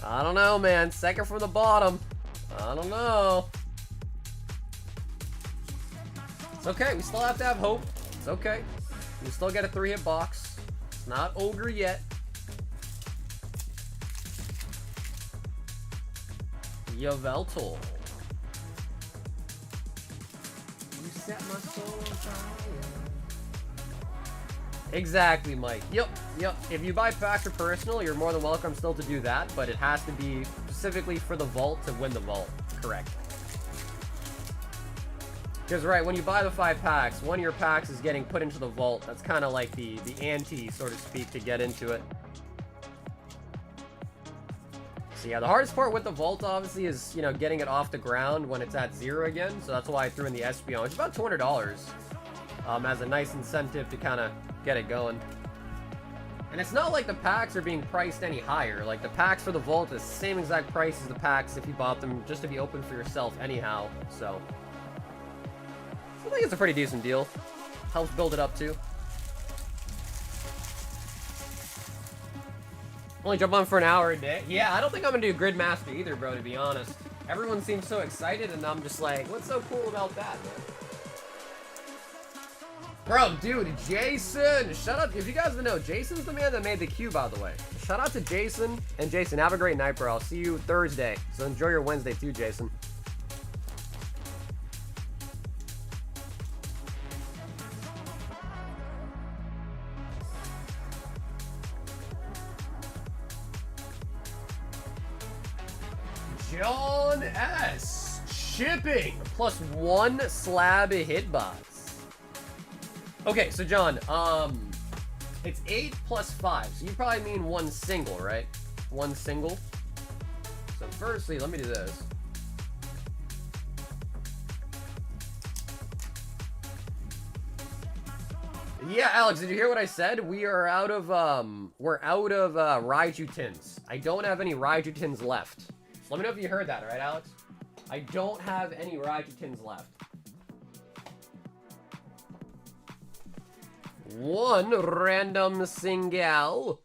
S1: I don't know, man. Second from the bottom. I don't know. It's okay. We still have to have hope. It's okay. We still get a 3-hit box. It's not ogre yet. Yveltal. You set my soul on fire. Exactly, Mike. Yep. If you buy packs for personal, you're more than welcome still to do that, but it has to be specifically for the vault to win the vault. Correct. Because, right, when you buy the 5 packs, one of your packs is getting put into the vault. That's kind of like the ante, so to speak, to get into it. So yeah, the hardest part with the vault, obviously, is, you know, getting it off the ground when it's at 0 again. So that's why I threw in the Espeon, which is about $200. As a nice incentive to kind of get it going. And it's not like the packs are being priced any higher. Like, the packs for the vault is the same exact price as the packs if you bought them just to be open for yourself anyhow. So I think it's a pretty decent deal. Helps build it up too. Only jump on for an hour a day. Yeah, I don't think I'm gonna do Gridmaster either, bro, to be honest. Everyone seems so excited and I'm just like, what's so cool about that, man? Bro, dude, Jason! Shout out, if you guys don't know, Jason's the man that made the queue, by the way. Shout out to Jason. And Jason, have a great night, bro. I'll see you Thursday. So enjoy your Wednesday too, Jason. John S. Shipping +1 slab hitbox. Okay, so John, it's 8 + 5, so you probably mean one single, right? One single. So firstly, let me do this. Yeah, Alex, did you hear what I said? We are out of, Raiju tins. I don't have any Raiju tins left. So let me know if you heard that, alright, Alex? I don't have any Raiju tins left. One random single.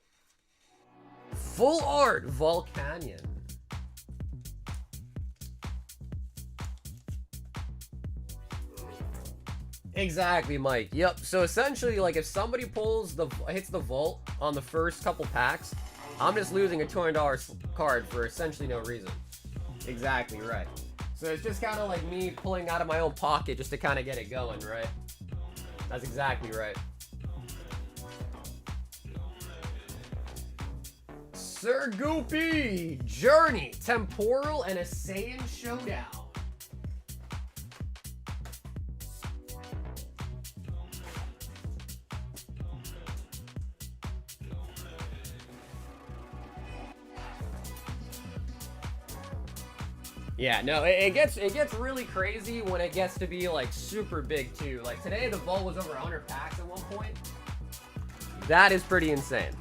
S1: Full art Volcanion. Exactly, Mike. Yep. So essentially, like, if somebody hits the vault on the first couple packs, I'm just losing a $200 card for essentially no reason. Exactly right. So it's just kind of like me pulling out of my own pocket just to kind of get it going, right? That's exactly right. Sir Goopy, Journey, Temporal, and a Saiyan Showdown. Yeah, no, it gets really crazy when it gets to be like super big too. Like today, the vault was over 100 packs at one point. That is pretty insane.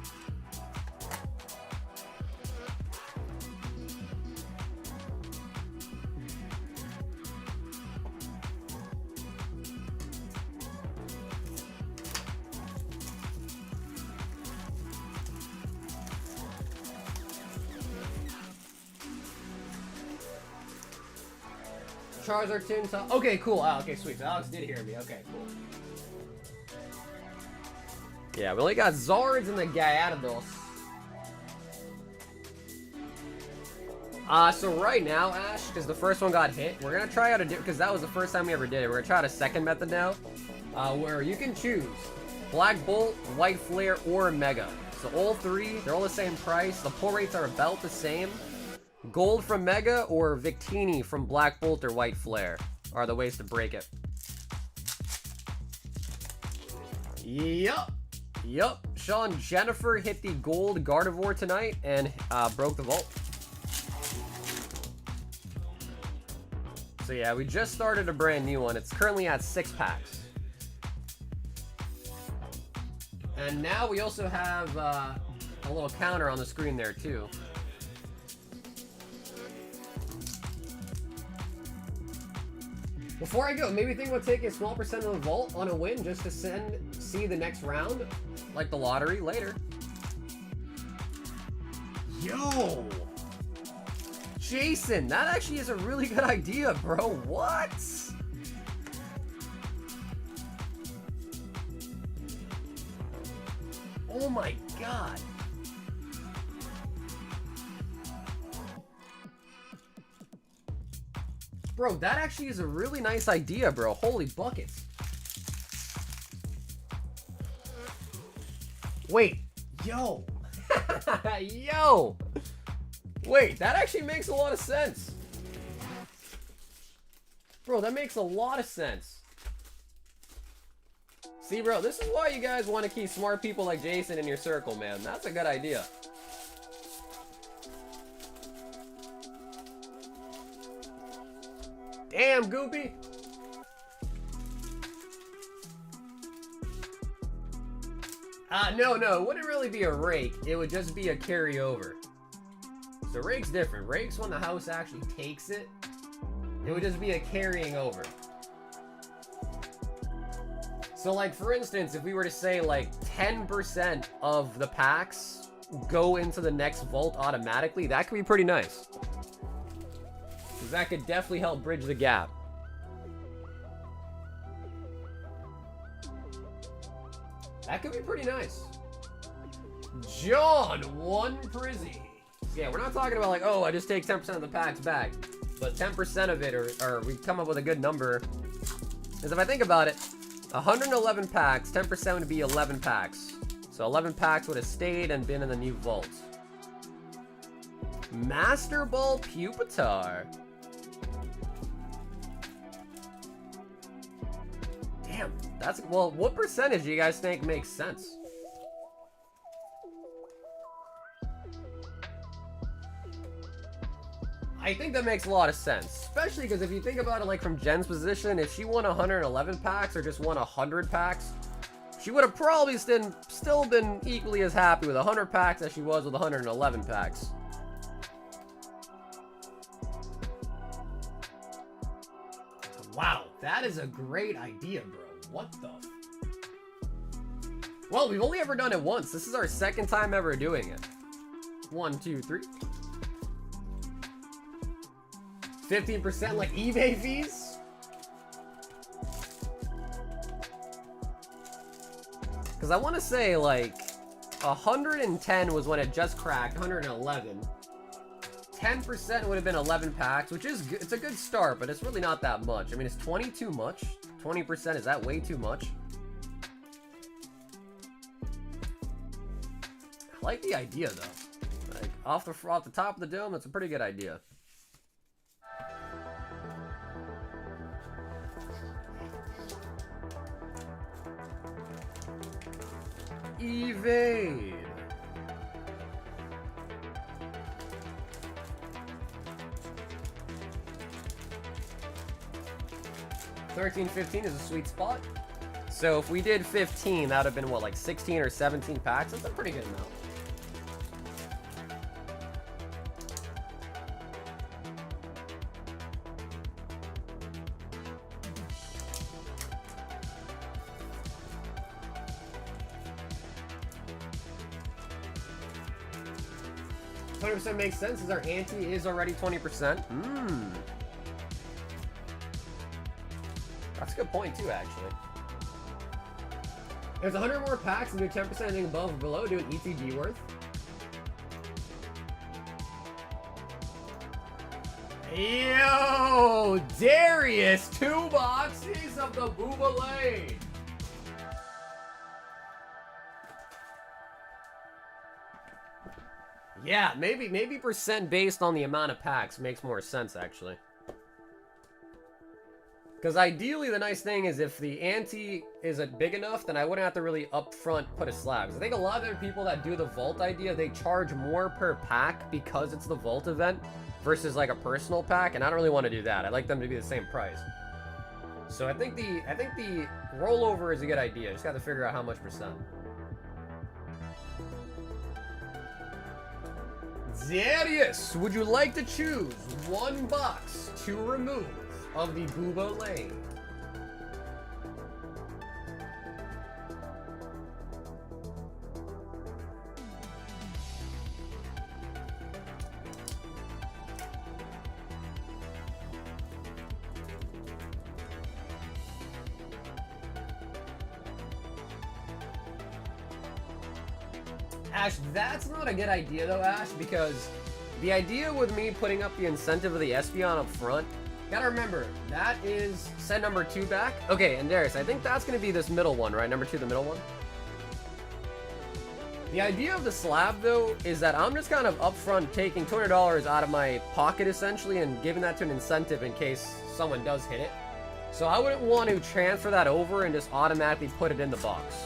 S1: Charizard tin top. Okay, cool. Oh, okay, sweet. So Alex did hear me. Okay, cool. Yeah, we only got Zards and the Gyarados. So right now, Ash, because the first one got hit, we're gonna try out a because that was the first time we ever did it. We're gonna try out a second method now, where you can choose Black Bolt, White Flare, or Mega. So all three, they're all the same price. The pull rates are about the same. Gold from Mega or Victini from Black Bolt or White Flare are the ways to break it. Yup. Sean Jennifer hit the gold Gardevoir tonight and broke the vault. So yeah, we just started a brand new one. It's currently at 6 packs. And now we also have a little counter on the screen there too. Before I go, maybe think about taking a small percent of the vault on a win just to see the next round, like the lottery, later. Yo! Jason, that actually is a really good idea, bro. What? Oh my god. Bro, that actually is a really nice idea, bro. Holy buckets. Wait. Yo. Yo. Wait, that actually makes a lot of sense. Bro, that makes a lot of sense. See, bro, this is why you guys want to keep smart people like Jason in your circle, man. That's a good idea. Damn, Goopy. No, it wouldn't really be a rake. It would just be a carryover. So rake's different. Rake's when the house actually takes it. It would just be a carrying over. So like, for instance, if we were to say like 10% of the packs go into the next vault automatically, that could be pretty nice. Because that could definitely help bridge the gap. could be pretty nice. John, 1 Prizzy. Yeah, we're not talking about like, oh, I just take 10% of the packs back. But 10% of it, or we come up with a good number. Because if I think about it, 111 packs, 10% would be 11 packs. So 11 packs would have stayed and been in the new vault. Master Ball Pupitar. Damn, that's, well, what percentage do you guys think makes sense? I think that makes a lot of sense, especially because if you think about it like from Jen's position, if she won 111 packs or just won 100 packs, she would have probably still been equally as happy with 100 packs as she was with 111 packs. Wow, that is a great idea, bro. What the? Well, we've only ever done it once. This is our second time ever doing it. 1, 2, 3. 15% like eBay fees? Because I want to say like 110 was when it just cracked, 111. 10% would have been 11 packs, which is good. It's a good start, but it's really not that much. I mean, is 20 too much? 20%, is that way too much? I like the idea though. Like off the top of the dome, that's a pretty good idea. Evade. $13, $15 is a sweet spot. So if we did 15, that would have been what, like 16 or 17 packs? That's a pretty good amount. $20 makes sense as our ante is already 20%. That's a good point too, actually. There's 100 more packs and do 10% anything above or below, do an ETG worth. Yo, Darius, 2 boxes of the Boobalade. Yeah, maybe percent based on the amount of packs makes more sense, actually. Because ideally, the nice thing is if the ante is big enough, then I wouldn't have to really upfront put a slab. I think a lot of the people that do the vault idea, they charge more per pack because it's the vault event versus like a personal pack, and I don't really want to do that. I like them to be the same price. So I think the rollover is a good idea. Just got to figure out how much percent. Darius, would you like to choose 1 box to remove of the Boobo Lane? Ash, that's not a good idea though, Ash, because the idea with me putting up the incentive of the Espeon up front, gotta remember, that is set number 2 back. Okay, and Darius, I think that's gonna be this middle one, right? Number 2, the middle one. The idea of the slab though is that I'm just kind of upfront taking $200 out of my pocket essentially and giving that to an incentive in case someone does hit it. So I wouldn't want to transfer that over and just automatically put it in the box.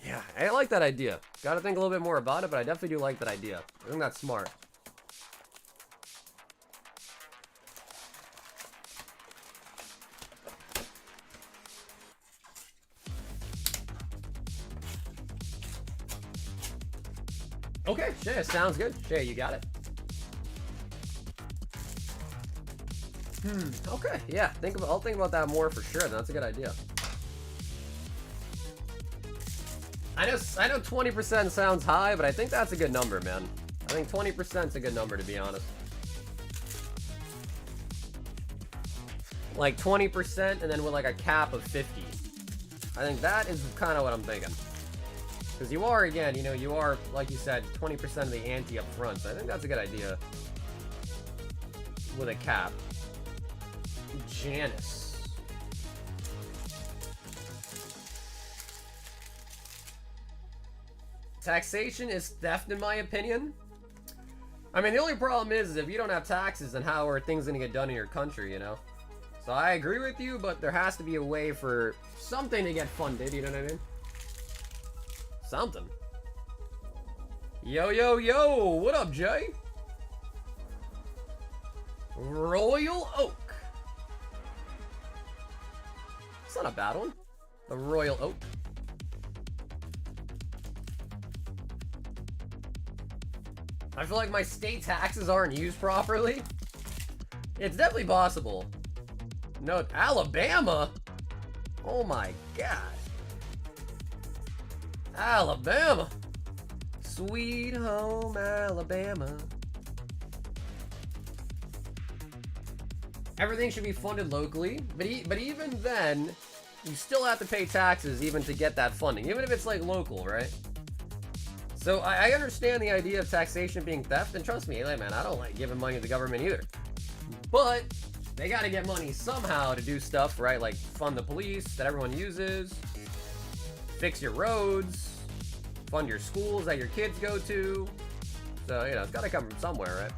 S1: Yeah, I like that idea. Gotta think a little bit more about it, but I definitely do like that idea. I think that's smart. Okay, Shay, sounds good. Shay, you got it. Okay, yeah. I'll think about that more for sure. That's a good idea. I know 20% sounds high, but I think that's a good number, man. I think 20% is a good number, to be honest. Like 20% and then with like a cap of 50. I think that is kind of what I'm thinking. Because you are, again, you know, you are, like you said, 20% of the ante up front. So I think that's a good idea. With a cap. Janice. Taxation is theft, in my opinion. I mean, the only problem is if you don't have taxes, then how are things going to get done in your country, you know? So I agree with you, but there has to be a way for something to get funded, you know what I mean? Something. Yo, yo, yo, what up, Jay? Royal Oak. It's not a bad one. The Royal Oak. I feel like my state taxes aren't used properly. It's definitely possible. No, Alabama? Oh my god. Alabama. Sweet home Alabama. Everything should be funded locally, but even then, you still have to pay taxes even to get that funding, even if it's like local, right? So I understand the idea of taxation being theft, and trust me, hey man, I don't like giving money to the government either. But they gotta get money somehow to do stuff, right? Like fund the police that everyone uses, fix your roads, fund your schools that your kids go to. So, you know, it's gotta come from somewhere, right?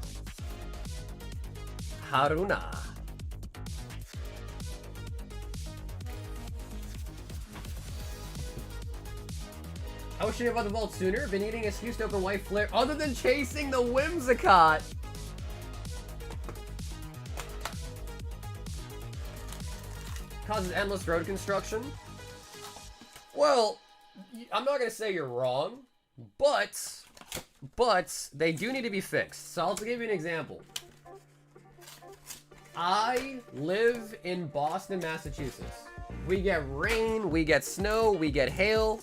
S1: Haruna. I wish I knew about the vault sooner. Been needing an excuse to open White Flare other than chasing the Whimsicott. Causes endless road construction. Well, I'm not gonna say you're wrong, but they do need to be fixed. So I'll give you an example. I live in Boston, Massachusetts. We get rain, we get snow, we get hail.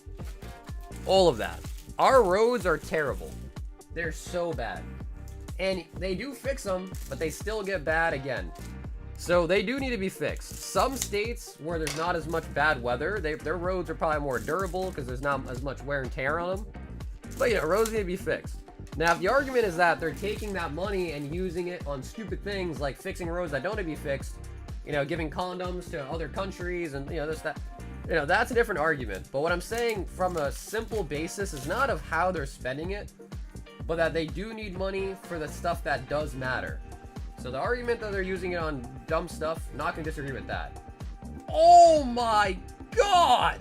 S1: All of that. Our roads are terrible. They're so bad. And they do fix them, but they still get bad again. So they do need to be fixed. Some states where there's not as much bad weather, their roads are probably more durable because there's not as much wear and tear on them. But, you know, roads need to be fixed. Now, if the argument is that they're taking that money and using it on stupid things like fixing roads that don't need to be fixed, you know, giving condoms to other countries and, you know, this, that, you know, that's a different argument. But what I'm saying from a simple basis is not of how they're spending it, but that they do need money for the stuff that does matter. So the argument that they're using it on dumb stuff, not gonna disagree with that. Oh my god!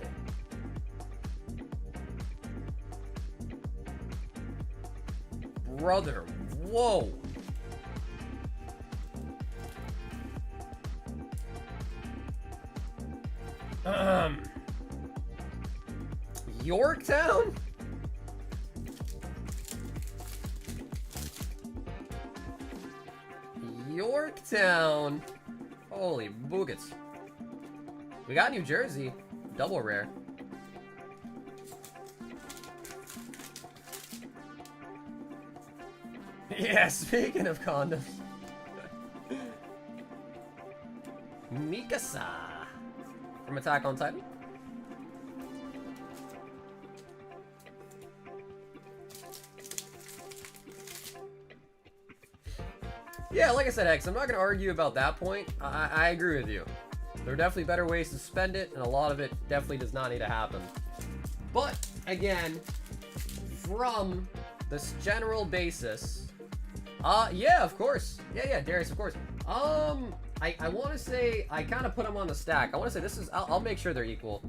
S1: Brother, whoa. Yorktown? Yorktown. Holy boogets. We got New Jersey. Double rare. Yeah, speaking of condoms. Mikasa. From Attack on Titan. Yeah, like I said, X, I'm not going to argue about that point. I agree with you. There are definitely better ways to spend it, and a lot of it definitely does not need to happen. But, again, from this general basis, yeah, of course. Yeah, Darius, of course. I want to say, I kind of put them on the stack. I want to say this is, I'll make sure they're equal.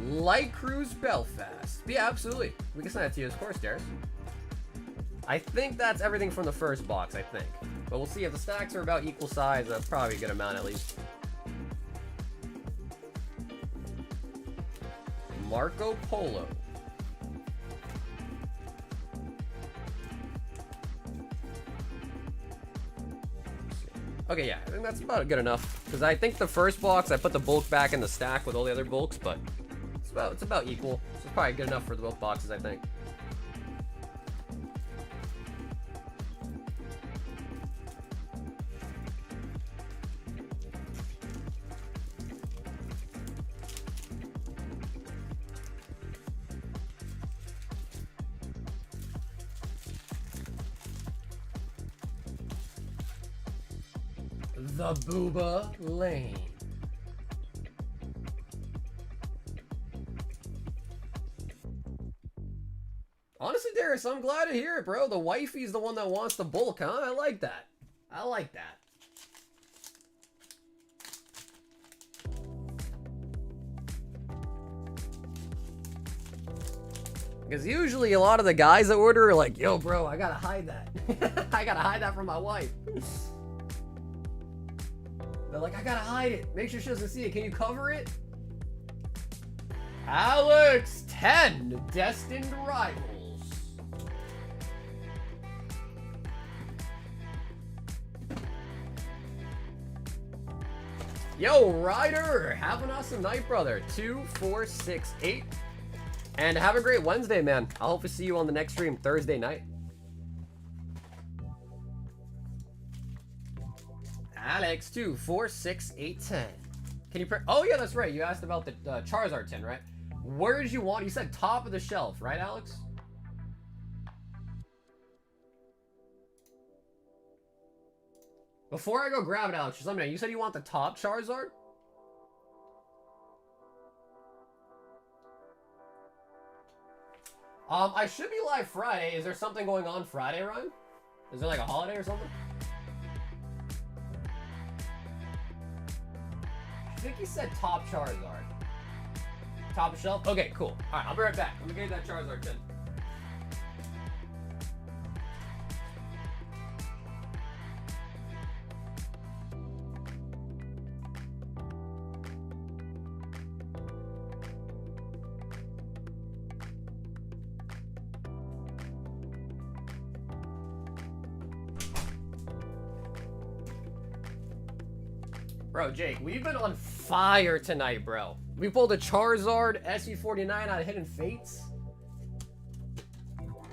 S1: Light Cruise Belfast. Yeah, absolutely. We can send that to you, of course, Darius. I think that's everything from the first box, I think. But we'll see if the stacks are about equal size. That's probably a good amount, at least. Marco Polo. Okay, yeah, I think that's about good enough. Because I think the first box, I put the bulk back in the stack with all the other bulks, but it's It's about equal. So it's probably good enough for both boxes, I think. The Booba Lane. Honestly, Darius, I'm glad to hear it, bro. The wifey's the one that wants the bulk, huh? I like that. I like that. Because usually a lot of the guys that order are like, yo, bro, I gotta hide that. I gotta hide that from my wife. They're like, I gotta hide it. Make sure she doesn't see it. Can you cover it? Alex, 10 destined rivals. Yo, Ryder, have an awesome night, brother. 2, 4, 6, 8. And have a great Wednesday, man. I'll hopefully see you on the next stream Thursday night. Alex, 2, 4, 6, 8, 10. Can you oh yeah, that's right. You asked about the Charizard tin, right? Where did you want? You said top of the shelf, right, Alex? Before I go grab it, Alex, just let me know. You said you want the top Charizard? I should be live Friday. Is there something going on Friday, Ryan? Is there like a holiday or something? I think he said top Charizard. Top of shelf? Okay, cool. Alright, I'll be right back. Let me get that Charizard tin. Bro, Jake, we've been on fire tonight, bro. We pulled a Charizard SU49 out of Hidden Fates.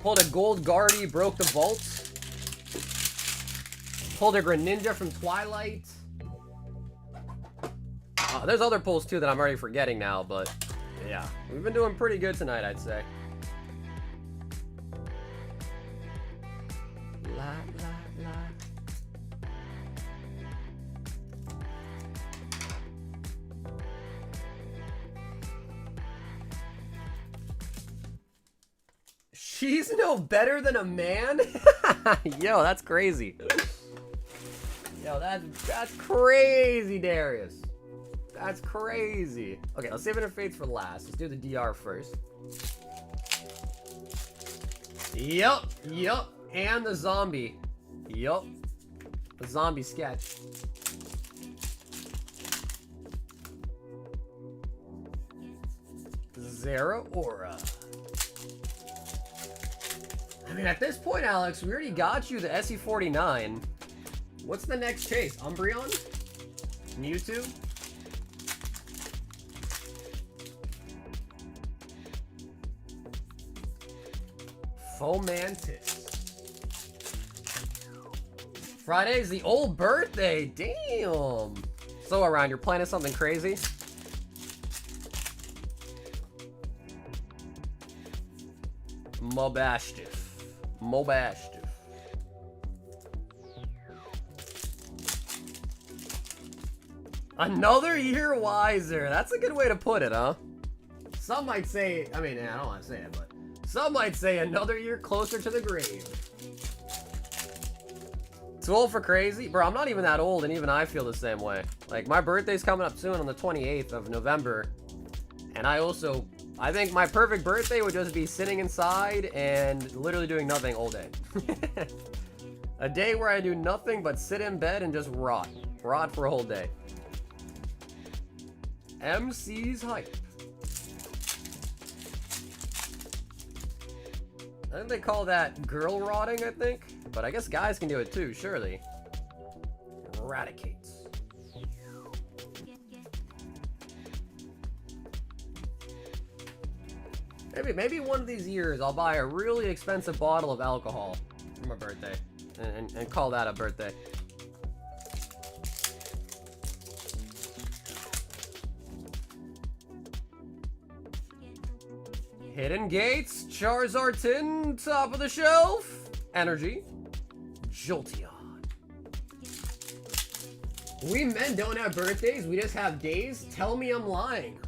S1: Pulled a Gold Guardy, broke the vault. Pulled a Greninja from Twilight. There's other pulls too that I'm already forgetting now, but yeah. We've been doing pretty good tonight, I'd say. She's no better than a man? Yo, that's crazy. Yo, that's crazy, Darius. That's crazy. Okay, let's save Interfates for last. Let's do the DR first. Yup. And the zombie. Yup. The zombie sketch. Zero Aura. I mean, at this point, Alex, we already got you the SE49. What's the next chase? Umbreon? Mewtwo? Fomantis. Friday's the old birthday. Damn. So, around, you're planning something crazy? Mobashtif. Another year wiser. That's a good way to put it, huh? Some might say, I mean, I don't want to say it, but some might say another year closer to the grave. Too old for crazy? Bro, I'm not even that old, and even I feel the same way. Like, my birthday's coming up soon on the 28th of November, and I think my perfect birthday would just be sitting inside and literally doing nothing all day. A day where I do nothing but sit in bed and just rot. Rot for a whole day. MC's hype. I think they call that girl rotting, I think. But I guess guys can do it too, surely. Eradicates. Maybe one of these years I'll buy a really expensive bottle of alcohol for my birthday and call that a birthday. Hidden Gates, Charizard Tin, top of the shelf, Energy, Jolteon. We men don't have birthdays, we just have days. Tell me I'm lying.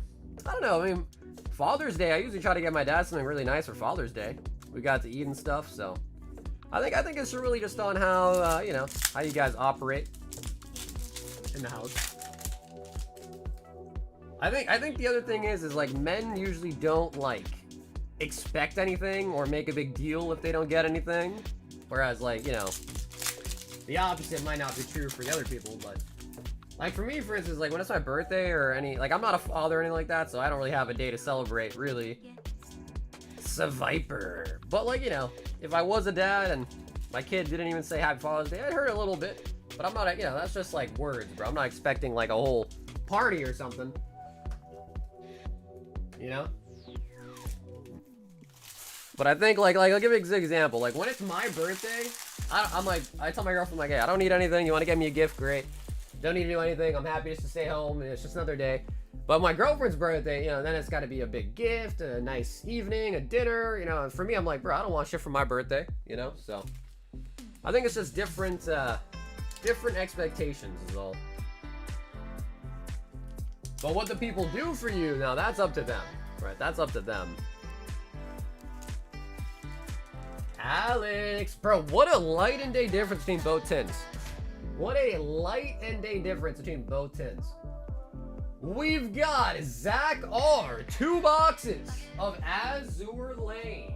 S1: I don't know, I mean, Father's Day, I usually try to get my dad something really nice for Father's Day. We got to eat and stuff, so. I think it's really just on how, you know, how you guys operate in the house. I think the other thing is like men usually don't like expect anything or make a big deal if they don't get anything. Whereas like, you know, the opposite might not be true for the other people, but like for me, for instance, like when it's my birthday or any, like I'm not a father or anything like that, so I don't really have a day to celebrate, really. It's a Viper. But like, you know, if I was a dad and my kid didn't even say Happy Father's Day, I'd hurt a little bit. But I'm not, you know, that's just like words, bro. I'm not expecting like a whole party or something. You know? But I think like I'll give you an example. Like when it's my birthday, I tell my girlfriend like, hey, I don't need anything. You want to get me a gift? Great. Don't need to do anything. I'm happy just to stay home. It's just another day. But my girlfriend's birthday, you know, then it's got to be a big gift, a nice evening, a dinner, you know. And for me, I'm like, bro, I don't want shit for my birthday, you know. So I think it's just different expectations is all. But what the people do for you, now that's up to them, right? That's up to them. Alex, bro, what a light and day difference between both tins. What a light and day difference between both tins. We've got Zach R, 2 boxes of Azur Lane.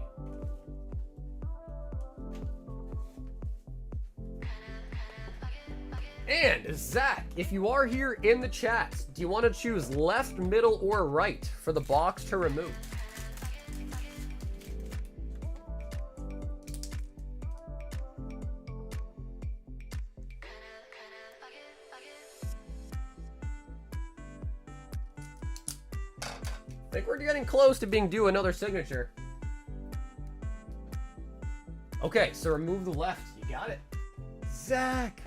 S1: And Zach, if you are here in the chat, do you want to choose left, middle, or right for the box to remove? I think we're getting close to being due another signature. Okay, so remove the left. You got it. Zach.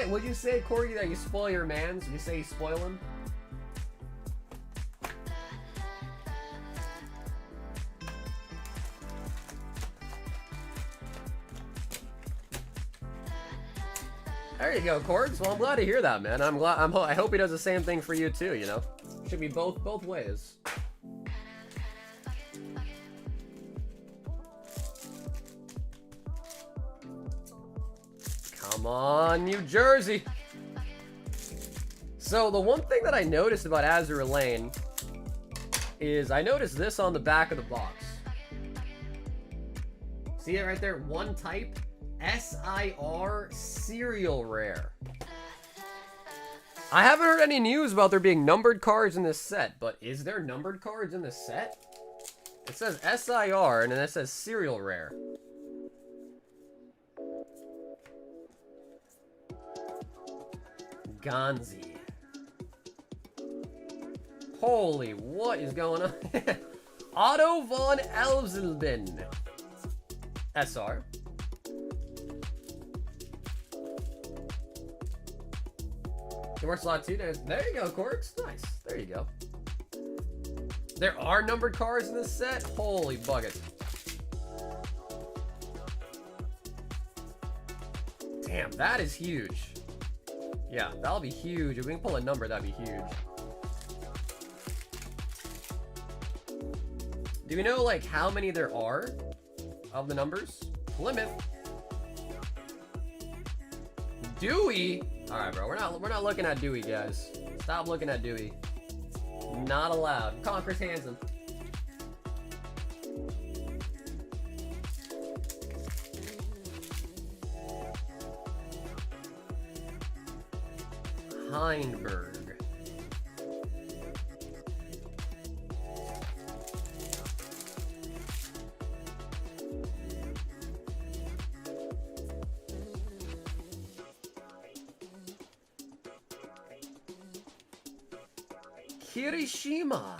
S1: Would you say, Corey, that you spoil your mans? Would you say you spoil him? There you go, Cords. Well, I'm glad to hear that, man. I hope he does the same thing for you too. You know, should be both ways. Come on, New Jersey. So the one thing that I noticed about Azur Lane is I noticed this on the back of the box. See it right there? One type, SIR serial rare. I haven't heard any news about there being numbered cards in this set, but is there numbered cards in this set? It says SIR and then it says serial rare. Gonzi. Holy, what is going on? Otto von Elzelben. SR. It works a lot too. There you go, Corks. Nice. There you go. There are numbered cards in this set? Holy bucket. Damn, that is huge. Yeah, that'll be huge. If we can pull a number, that'd be huge. Do we know, like, how many there are of the numbers? Plymouth. Dewey. All right, bro. We're not looking at Dewey, guys. Stop looking at Dewey. Not allowed. Conquer's Hansen. Heinberg. Kirishima.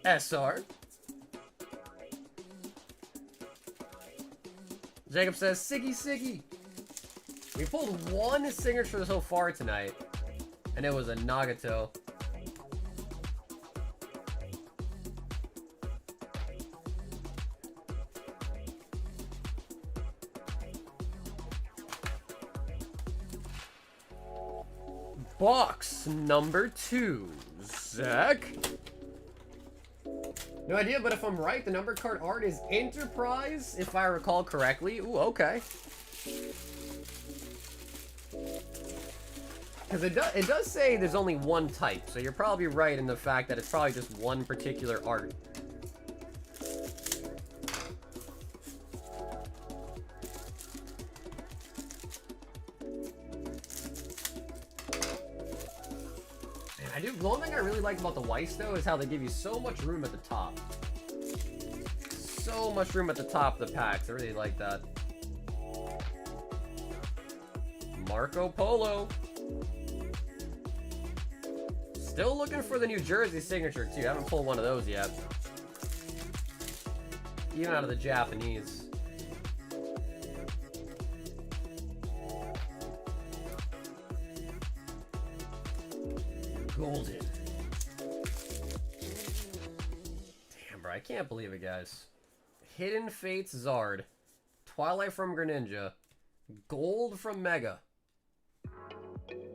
S1: SR. Jacob says, Siggy Siggy. We pulled one signature so far tonight, and it was a Nagato. Box number 2, Zach. No idea, but if I'm right, the number card art is Enterprise, if I recall correctly. Ooh, okay. Because it does say there's only one type, so you're probably right in the fact that it's probably just one particular art. The one thing I really like about the Heist, though, is how they give you so much room at the top. So much room at the top of the packs. I really like that. Marco Polo. Still looking for the New Jersey signature, too. I haven't pulled one of those yet. Even out of the Japanese. Golden. Damn, bro, I can't believe it, guys. Hidden Fates Zard. Twilight from Greninja. Gold from Mega.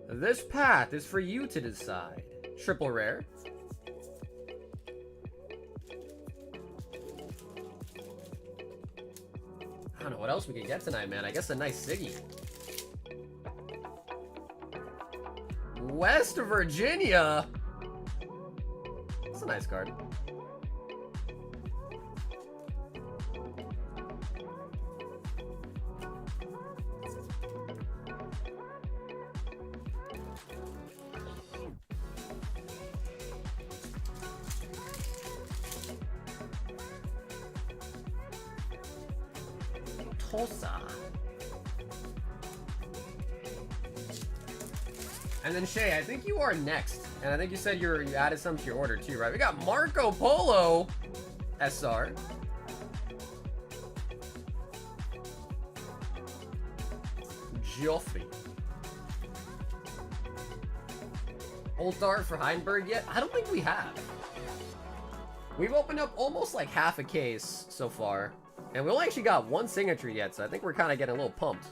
S1: This path is for you to decide. Triple rare. I don't know what else we could get tonight, man. I guess a nice Siggy. West Virginia. That's a nice card. Tulsa. And then Shay, I think you are next. And I think you said you added some to your order too, right? We got Marco Polo SR. Joffrey. Ultar for Heinberg yet? I don't think we have. We've opened up almost like half a case so far. And we only actually got one signature yet, so I think we're kind of getting a little pumped.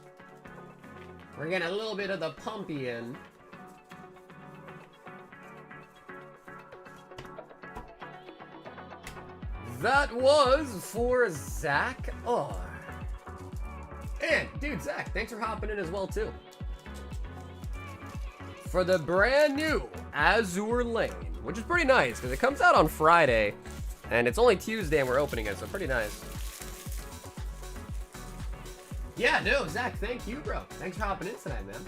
S1: We're getting a little bit of the pumpy in. That was for Zach R. And, dude, Zach, thanks for hopping in as well, too. For the brand new Azur Lane, which is pretty nice, because it comes out on Friday, and it's only Tuesday and we're opening it, so pretty nice. Yeah, no, Zach, thank you, bro. Thanks for hopping in tonight, man.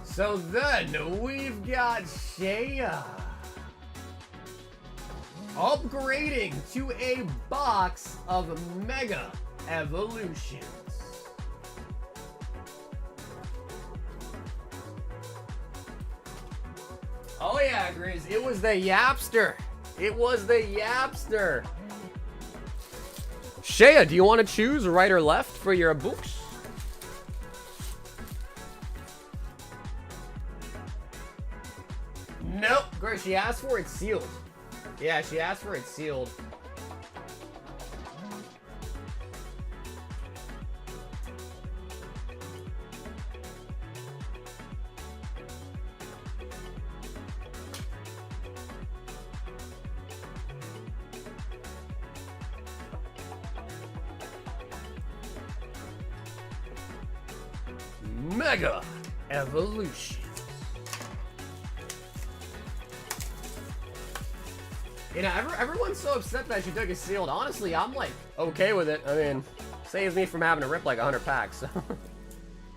S1: So then we've got Shaya upgrading to a box of Mega Evolutions. Oh yeah, Grizz, it was the Yapster. It was the Yapster. Shaya, do you want to choose right or left for your books? Nope, Grace, she asked for it sealed. Yeah, she asked for it sealed. Mega Evolution. You know, everyone's so upset that she took it sealed. Honestly, I'm like okay with it. I mean, saves me from having to rip like 100 packs. So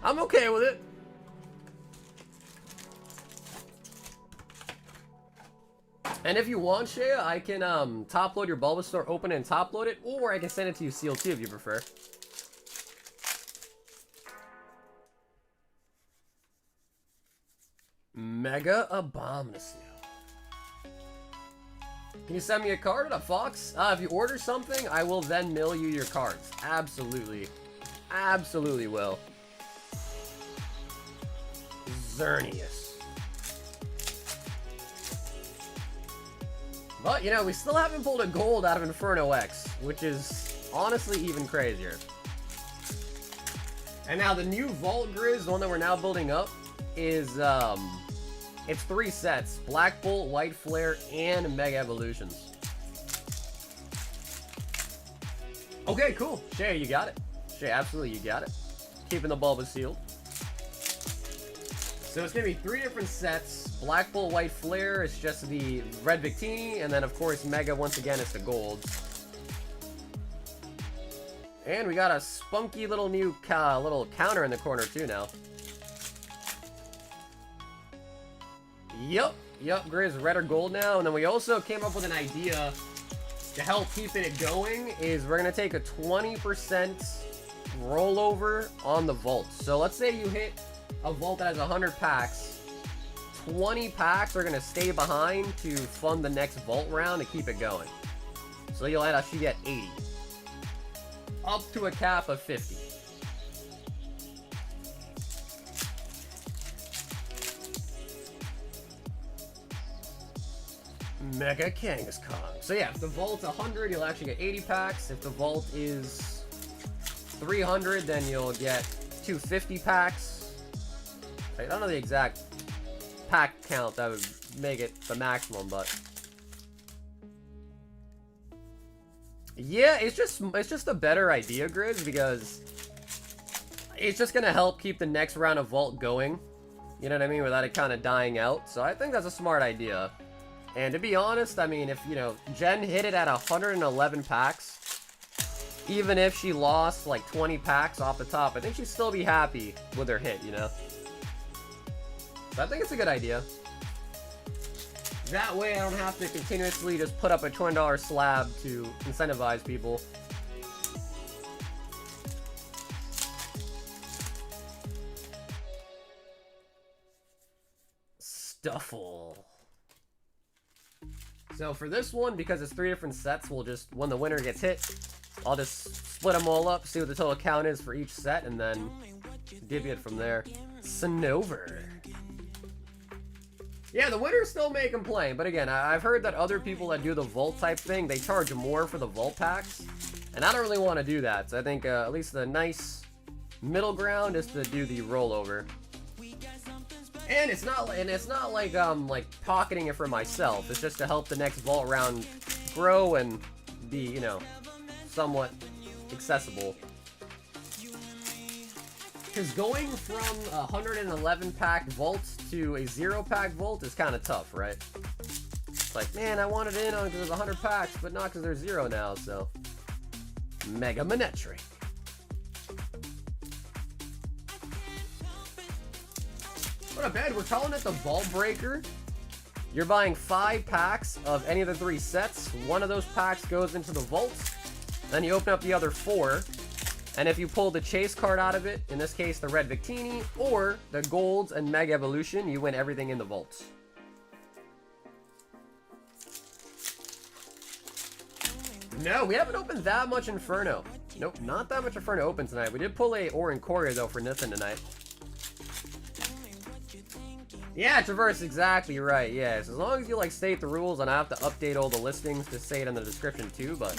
S1: I'm okay with it. And if you want, Shaya, I can top load your Bulbasaur, open it and top load it, or I can send it to you sealed too if you prefer. Mega Abominus. Can you send me a card at a Fox? If you order something, I will then mail you your cards. Absolutely. Absolutely will. Xerneas. But, you know, we still haven't pulled a gold out of Inferno X, which is honestly even crazier. And now the new Vault Grizz, the one that we're now building up, is, it's 3 sets. Black Bolt, White Flare, and Mega Evolutions. Okay, cool. Shay, you got it. Shay, absolutely, you got it. Keeping the bulb sealed. So it's going to be 3 different sets. Black Bolt, White Flare is just the red Victini, and then, of course, Mega, once again, is the gold. And we got a spunky little new little counter in the corner, too, now. Yup, Grizz, red or gold now. And then we also came up with an idea to help keeping it going, is we're going to take a 20% rollover on the vault. So let's say you hit a vault that has 100 packs. 20 packs are going to stay behind to fund the next vault round to keep it going. So you'll actually get 80. Up to a cap of 50. Mega Kangaskhan. So yeah, if the vault's 100, you'll actually get 80 packs. If the vault is 300, then you'll get 250 packs. I don't know the exact pack count that would make it the maximum, but yeah, it's just a better idea, Grizz, because it's just gonna help keep the next round of vault going. You know what I mean? Without it kind of dying out. So I think that's a smart idea. And to be honest, I mean, if, you know, Jen hit it at 111 packs, even if she lost like 20 packs off the top, I think she'd still be happy with her hit, you know? So I think it's a good idea. That way I don't have to continuously just put up a $20 slab to incentivize people. Stuffle. So for this one, because it's 3 different sets, we'll just, when the winner gets hit, I'll just split them all up, see what the total count is for each set, and then divvy it from there. Snover. Yeah, the winners still may complain, but again, I've heard that other people that do the vault type thing, they charge more for the vault packs, and I don't really want to do that, so I think at least the nice middle ground is to do the rollover. And it's not like pocketing it for myself. It's just to help the next vault round grow and be, you know, somewhat accessible. Because going from a 111 pack vault to a 0 pack vault is kind of tough, right? It's like, man, I wanted it in on because there's 100 packs, but not because there's 0 now, so. Mega Manetri. What up, Ed? We're calling it the Vault Breaker. You're buying 5 packs of any of the 3 sets. One of those packs goes into the vault. Then you open up the other 4. And if you pull the chase card out of it, in this case the red Victini, or the golds and Mega Evolution, you win everything in the vaults. No, we haven't opened that much Inferno. Nope, not that much Inferno open tonight. We did pull a Orin Courier though for Nithin tonight. Yeah, Traverse, exactly right. Yes, as long as you like state the rules, and I have to update all the listings to say it in the description too, but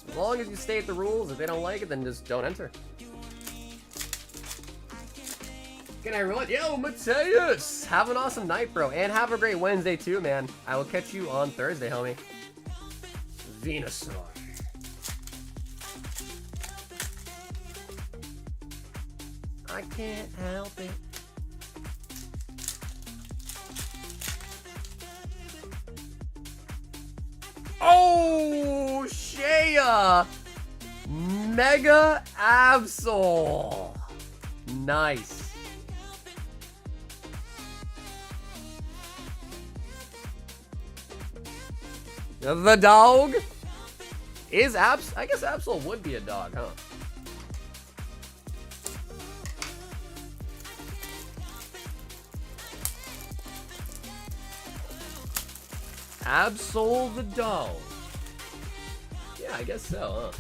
S1: as long as you state the rules, if they don't like it, then just don't enter. Good night, everyone. Yo, Mateus! Have an awesome night, bro, and have a great Wednesday too, man. I will catch you on Thursday, homie. Venusaur. I can't help it. Oh, Shea! Mega Absol. Nice. The dog is Abs. I guess Absol would be a dog, huh? Absol the doll. Yeah, I guess so, huh?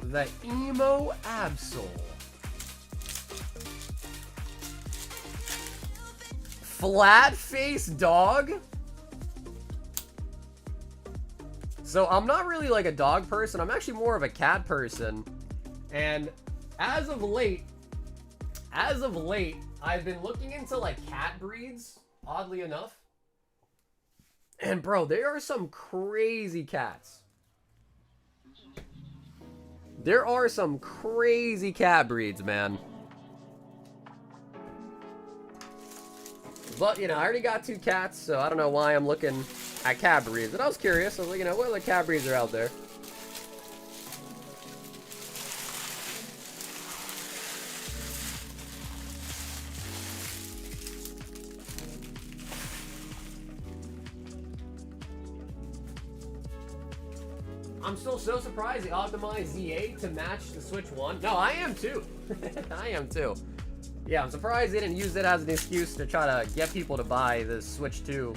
S1: The Emo Absol. Flat face dog? So I'm not really like a dog person. I'm actually more of a cat person. And as of late, I've been looking into like cat breeds, oddly enough. And bro, there are some crazy cats. There are some crazy cat breeds, man. But, you know, I already got 2 cats, so I don't know why I'm looking at cat breeds. But I was curious. I was like, you know, what other cat breeds are out there? I'm still so surprised they optimized Z8 to match the Switch 1. No, I am too. I am too. Yeah, I'm surprised they didn't use it as an excuse to try to get people to buy the Switch 2.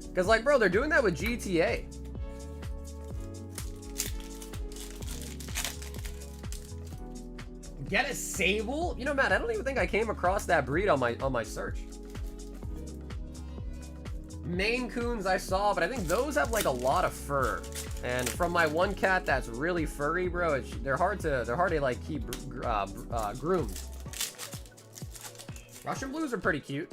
S1: Because, like, bro, they're doing that with GTA. Get a Sable? You know, Matt, I don't even think I came across that breed on my search. Maine Coons I saw, but I think those have like a lot of fur. And from my one cat that's really furry, bro, they're hard to like keep groomed. Russian blues are pretty cute.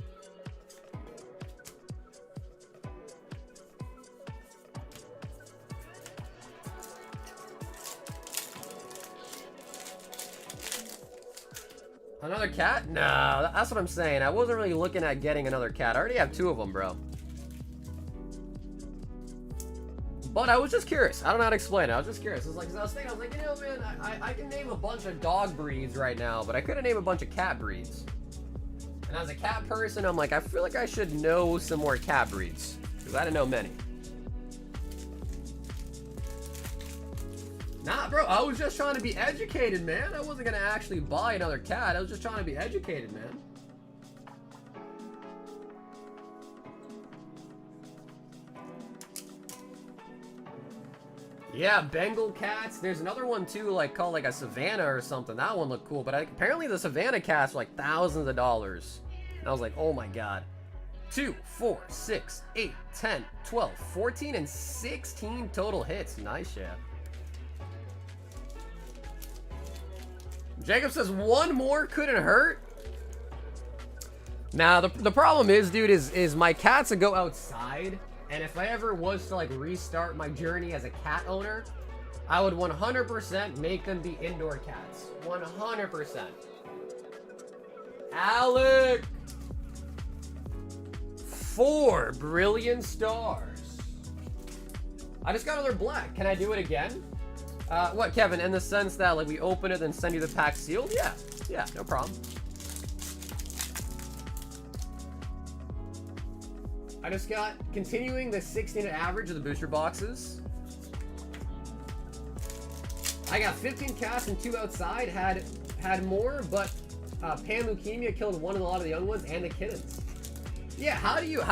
S1: Another cat? No, that's what I'm saying. I wasn't really looking at getting another cat. I already have 2 of them, bro. But I was just curious. I don't know how to explain it. I was just curious. I was like, you know, man, I can name a bunch of dog breeds right now, but I couldn't name a bunch of cat breeds. And as a cat person, I'm like, I feel like I should know some more cat breeds, because I didn't know many. Nah, bro, I was just trying to be educated, man. I wasn't gonna actually buy another cat. I was just trying to be educated, man. Yeah, Bengal cats. There's another one too, like called like a Savannah or something. That one looked cool, but apparently the Savannah cats are like thousands of dollars. And I was like, oh my god. 2, 4, 6, 8, 10, 12, 14, and 16 total hits. Nice, yeah. Jacob says 1 more couldn't hurt. Now the problem is, dude, is my cats that go outside. And if I ever was to like restart my journey as a cat owner, I would 100% make them be indoor cats. 100%. Alec! 4 Brilliant Stars. I just got another black. Can I do it again? What, Kevin? In the sense that like we open it and send you the pack sealed? Yeah. Yeah, no problem. I just got, continuing the 16 average of the booster boxes. I got 15 cats and 2 outside. Had more, but pan leukemia killed a lot of the young ones and the kittens. Yeah, how do you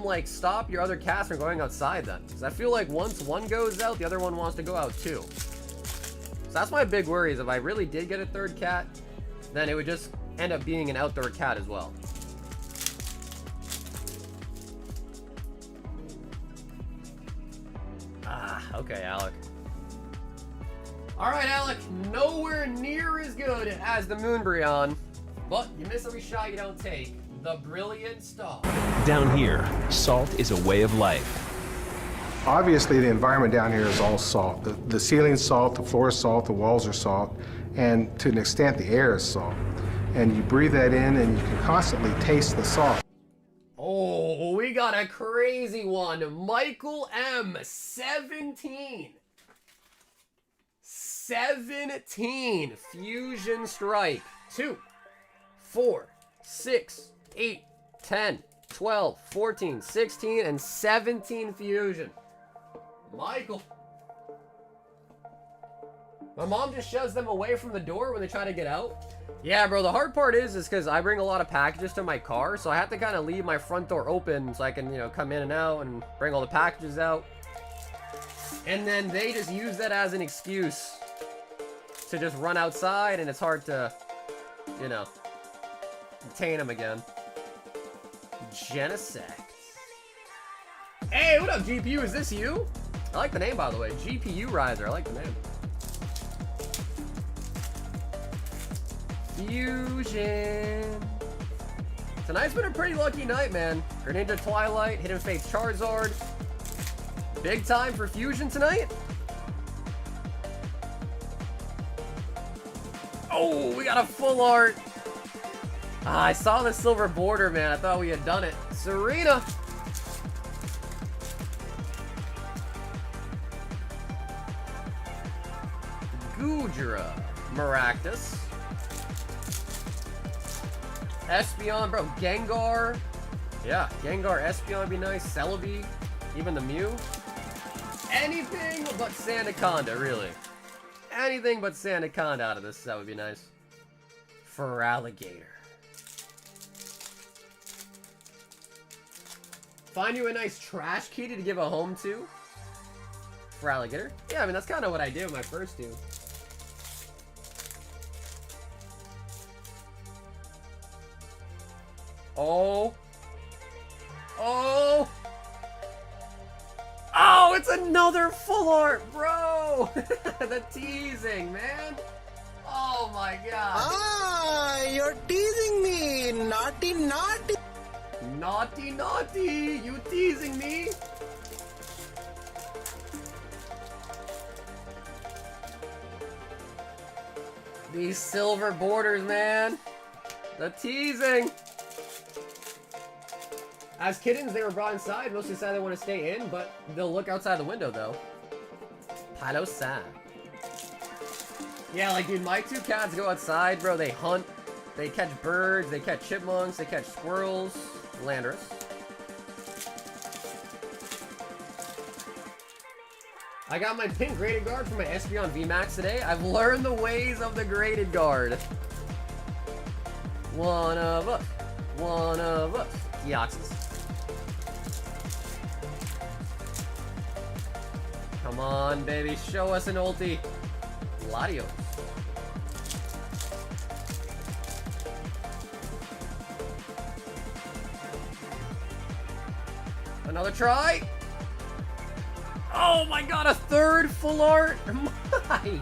S1: like stop your other cats from going outside then? Because I feel like once one goes out, the other one wants to go out too. So that's my big worry, is if I really did get a 3rd cat, then it would just end up being an outdoor cat as well. Okay, Alec. Alright, Alec. Nowhere near as good as the Moonbryon. But you miss every shot you don't take. The Brilliant Stars.
S2: Down here, salt is a way of life.
S3: Obviously, the environment down here is all salt. The ceiling's salt, the floor is salt, the walls are salt, and to an extent, the air is salt. And you breathe that in, and you can constantly taste the salt.
S1: Oh, we got a crazy one. Michael M. 17. 17. Fusion Strike. 2, 4, 6, 8, 10, 12, 14, 16, and 17 Fusion. Michael. My mom just shoves them away from the door when they try to get out. Yeah, bro, the hard part is because I bring a lot of packages to my car, so I have to kind of leave my front door open so I can, you know, come in and out and bring all the packages out. And then they just use that as an excuse to just run outside, and it's hard to, you know, detain them again. Genesect. Hey, what up, GPU? Is this you? I like the name, by the way. GPU Riser. I like the name. Fusion. Tonight's been a pretty lucky night, man. Greninja Twilight, Hidden Fates Charizard. Big time for Fusion tonight. Oh, we got a full art. Ah, I saw the silver border, man. I thought we had done it. Serena. Gudra. Maractus. Espeon, bro. Gengar. Yeah, Gengar, Espeon would be nice. Celebi. Even the Mew. Anything but Sandaconda, really. Anything but Sandaconda out of this, that would be nice. For Alligator. Find you a nice trash kitty to give a home to. For Alligator. Yeah, I mean, that's kind of what I did with my first two. Oh. Oh. Oh, it's another full art, bro. The teasing, man. Oh my god.
S4: Ah, you're teasing me. Naughty, naughty.
S1: Naughty, naughty. You teasing me? These silver borders, man. The teasing. As kittens, they were brought inside. Mostly decide they want to stay in, but they'll look outside the window, though. Palo-san. Yeah, like, dude, my two cats go outside, bro. They hunt. They catch birds. They catch chipmunks. They catch squirrels. Landorus. I got my pink graded guard for my Espeon VMAX today. I've learned the ways of the graded guard. One of us. One of us. Deoxys. Come on, baby. Show us an ulti. Latios. Another try. Oh my god, a third full art. My.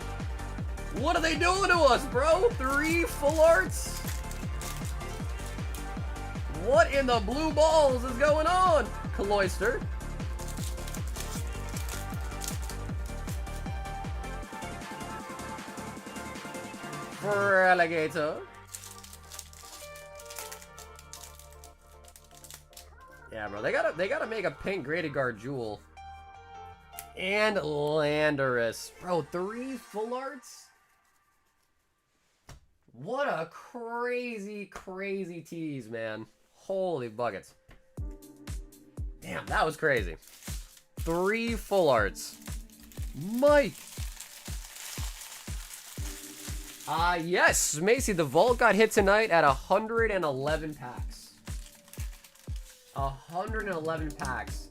S1: What are they doing to us, bro? 3 full arts? What in the blue balls is going on? Cloyster. For Alligator. Yeah, bro, they gotta make a pink graded guard jewel. And Landorus. Bro, 3 full arts? What a crazy, crazy tease, man. Holy buckets. Damn, that was crazy. 3 full arts. Mike. Yes, Macy, the vault got hit tonight at 111 packs. 111 packs.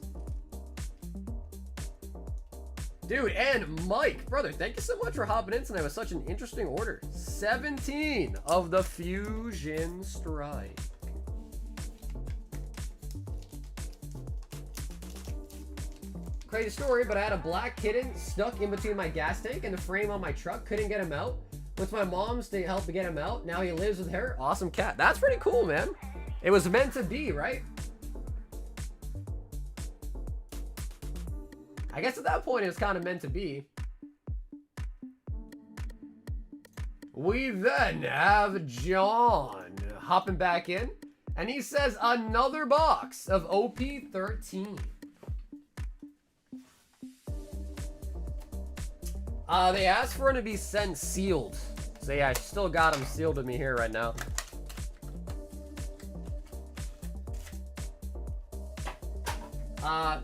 S1: Dude, and Mike, brother, thank you so much for hopping in tonight with such an interesting order. 17 of the Fusion Strike. Crazy story, but I had a black kitten stuck in between my gas tank and the frame on my truck. Couldn't get him out. With my mom's to help get him out. Now he lives with her. Awesome cat. That's pretty cool, man. It was meant to be, right? I guess at that point it was kind of meant to be. We then have John hopping back in. And he says another box of OP13. They asked for him to be sent sealed. So yeah, I still got him sealed with me here right now.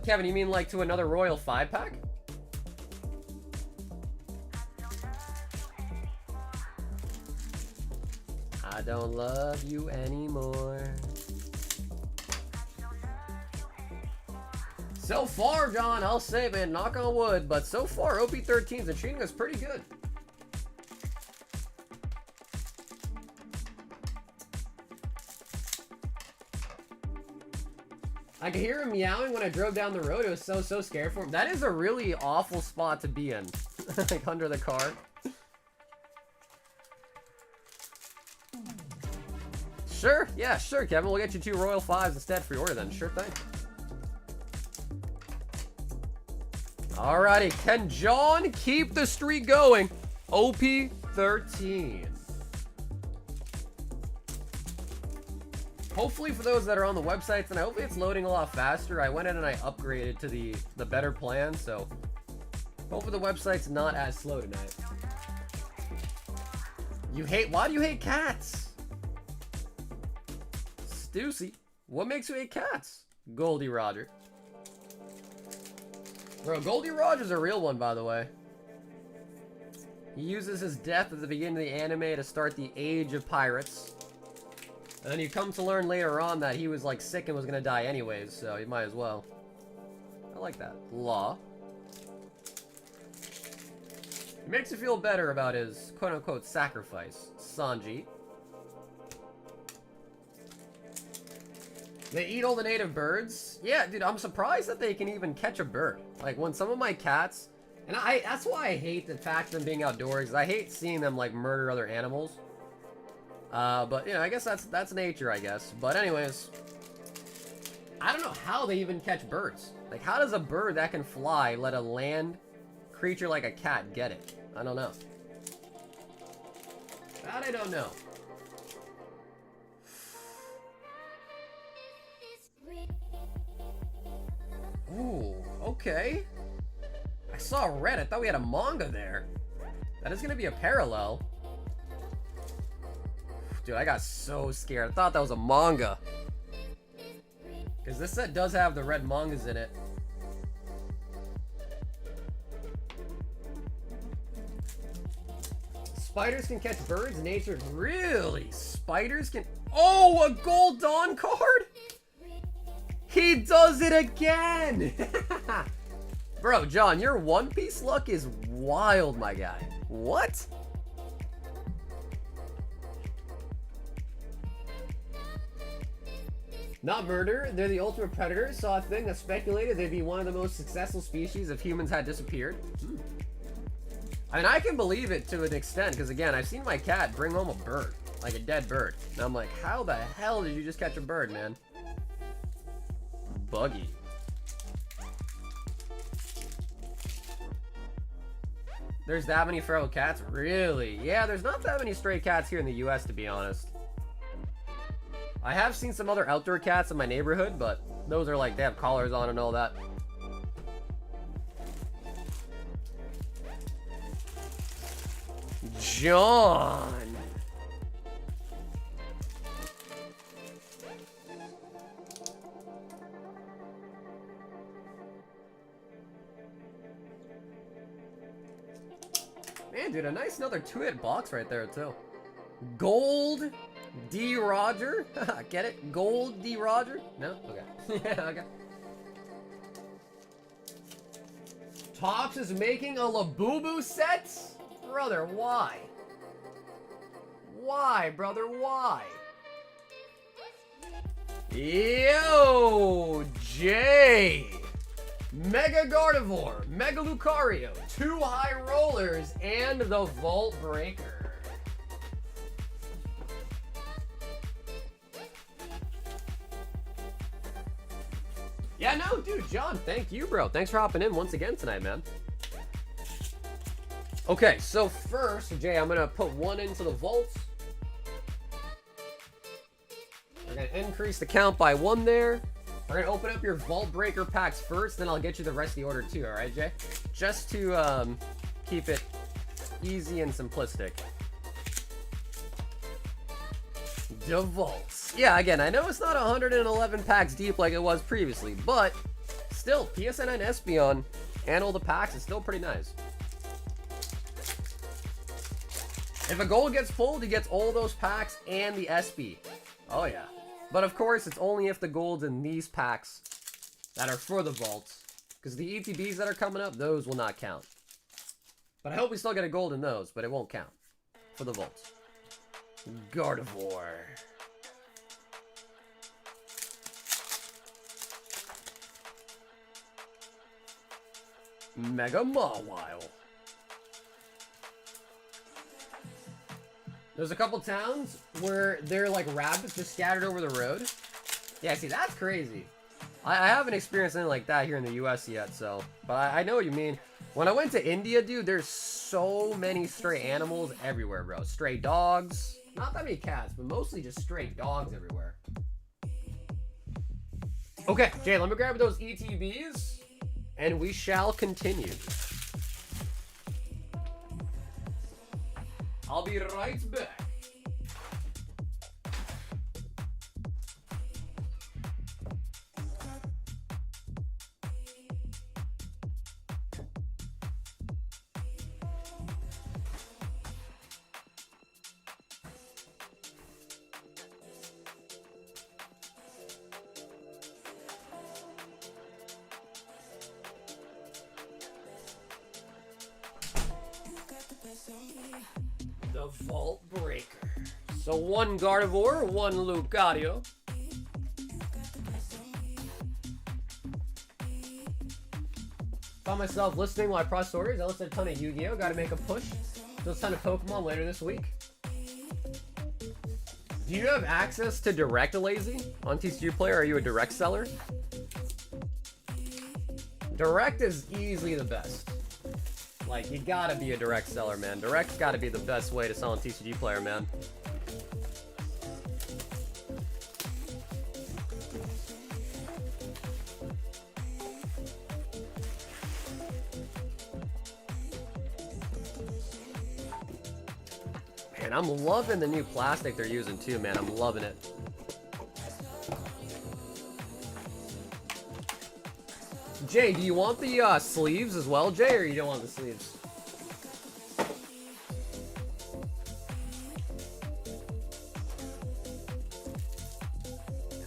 S1: Kevin, you mean like to another Royal 5-pack? I don't love you anymore. So far, John, I'll say, man, knock on wood, but so far, OP13's been treating us pretty good. I could hear him meowing when I drove down the road. It was so scared for him. That is a really awful spot to be in. Like, under the car. Sure, yeah, sure, Kevin. We'll get you 2 Royal 5s instead for your order then. Sure thing. Alrighty, can John keep the streak going? OP13. Hopefully for those that are on the websites, and hopefully it's loading a lot faster. I went in and I upgraded to the better plan, so hopefully the website's not as slow tonight. Why do you hate cats? Stussy, what makes you hate cats? Goldie Roger. Bro, Goldie Roger's a real one, by the way. He uses his death at the beginning of the anime to start the Age of Pirates. And then you come to learn later on that he was like sick and was gonna die anyways, so you might as well. I like that. Law. It makes you feel better about his quote-unquote sacrifice. Sanji. They eat all the native birds? Yeah, dude, I'm surprised that they can even catch a bird. Like, when some of my cats... And that's why I hate the fact of them being outdoors. I hate seeing them, like, murder other animals. But, you know, I guess that's nature, I guess. But anyways... I don't know how they even catch birds. Like, how does a bird that can fly let a land creature like a cat get it? I don't know. That I don't know. Ooh, okay. I saw red. I thought we had a manga there. That is gonna be a parallel. Dude, I got so scared. I thought that was a manga. Because this set does have the red mangas in it. Spiders can catch birds. Nature, really? Spiders can... Oh, a Gold Dawn card? He does it again! Bro, John, your One Piece luck is wild, my guy. What? Not murder, they're the ultimate predator. Saw a thing that speculated they'd be one of the most successful species if humans had disappeared. I mean, I can believe it to an extent, because again, I've seen my cat bring home a bird, like a dead bird. And I'm like, how the hell did you just catch a bird, man? Buggy. There's that many feral cats? Really? Yeah, there's not that many stray cats here in the US, to be honest. I have seen some other outdoor cats in my neighborhood, but those are like, they have collars on and all that. John! Man, dude, a nice another 2-hit box right there, too. Gold D. Roger? Get it? Gold D. Roger? No? Okay. Yeah, okay. Topps is making a Labubu set? Brother, why? Why, brother, why? Yo, Jay! Mega Gardevoir, Mega Lucario, 2 High Rollers, and the Vault Breaker. Yeah, no, dude, John, thank you, bro. Thanks for hopping in once again tonight, man. Okay, so first, Jay, I'm gonna put 1 into the vaults. We're gonna increase the count by 1 there. We're gonna open up your Vault Breaker packs first, then I'll get you the rest of the order too, alright, Jay? Just to keep it easy and simplistic. The vaults. Yeah, again, I know it's not 111 packs deep like it was previously, but still, PSN and Espeon and all the packs is still pretty nice. If a gold gets pulled, he gets all those packs and the SB. Oh yeah. But of course, it's only if the gold's in these packs that are for the vaults. Because the ETBs that are coming up, those will not count. But I hope we still get a gold in those, but it won't count for the vaults. Gardevoir. Mega Mawile. There's a couple towns where they're like rabbits just scattered over the road. Yeah, see, that's crazy. I haven't experienced anything like that here in the US yet, so. But I know what you mean. When I went to India, dude, there's so many stray animals everywhere, bro. Stray dogs. Not that many cats, but mostly just stray dogs everywhere. Okay, Jay, let me grab those ETBs, and we shall continue. I'll be right back. The Vault Breaker. So one Gardevoir, one Lucario. Found myself listening while I processed orders. I listed a ton of Yu-Gi-Oh! Gotta make a push. So a ton of Pokemon later this week. Do you have access to Direct, Lazy? On TCG Player, are you a Direct seller? Direct is easily the best. Like, you gotta be a Direct seller, man. Direct's gotta be the best way to sell on TCG Player, man. Man, I'm loving the new plastic they're using too, man. I'm loving it. Jay, do you want the sleeves as well, Jay, or you don't want the sleeves?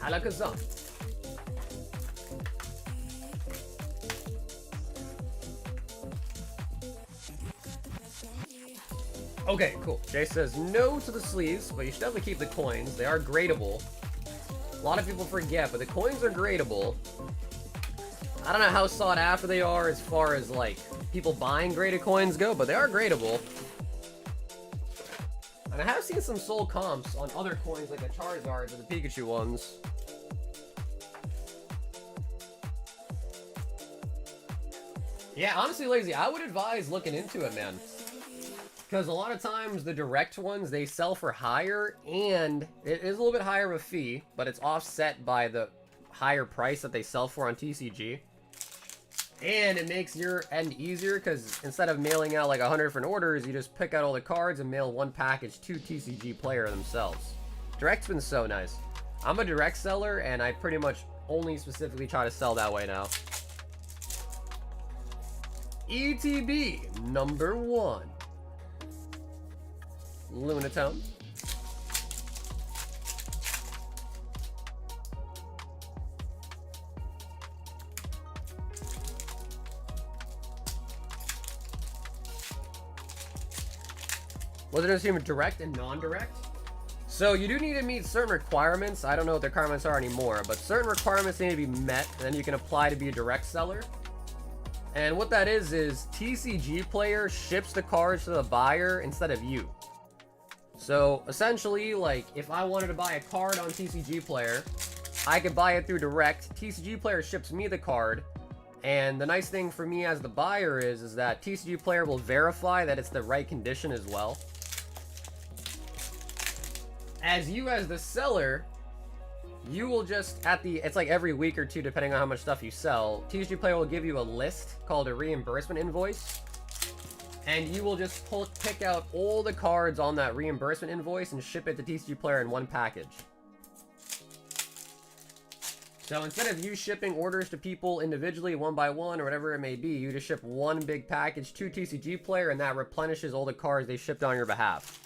S1: Alakazam. Okay, cool. Jay says no to the sleeves, but you should definitely keep the coins. They are gradable. A lot of people forget, but the coins are gradable. I don't know how sought after they are as far as like people buying graded coins go, but they are gradable. And I have seen some soul comps on other coins like the Charizards or the Pikachu ones. Yeah, honestly, Lazy, I would advise looking into it, man. Because a lot of times the direct ones, they sell for higher, and it is a little bit higher of a fee, but it's offset by the higher price that they sell for on TCG. And it makes your end easier, because instead of mailing out like 100 different orders, you just pick out all the cards and mail one package to TCG Player themselves. Direct's been so nice. I'm a direct seller, and I pretty much only specifically try to sell that way now. ETB number 1. Lunatone. Was it assumed direct and non-direct? So you do need to meet certain requirements. I don't know what the requirements are anymore, but certain requirements need to be met, and then you can apply to be a direct seller. And what that is TCG Player ships the cards to the buyer instead of you. So essentially, like, if I wanted to buy a card on TCG Player, I could buy it through direct. TCG Player ships me the card. And the nice thing for me as the buyer is that TCG Player will verify that it's the right condition as well. As you as the seller, you will just, it's like every week or two, depending on how much stuff you sell, TCG Player will give you a list called a reimbursement invoice. And you will just pick out all the cards on that reimbursement invoice and ship it to TCG Player in one package. So instead of you shipping orders to people individually, one by one, or whatever it may be, you just ship one big package to TCG Player, and that replenishes all the cards they shipped on your behalf.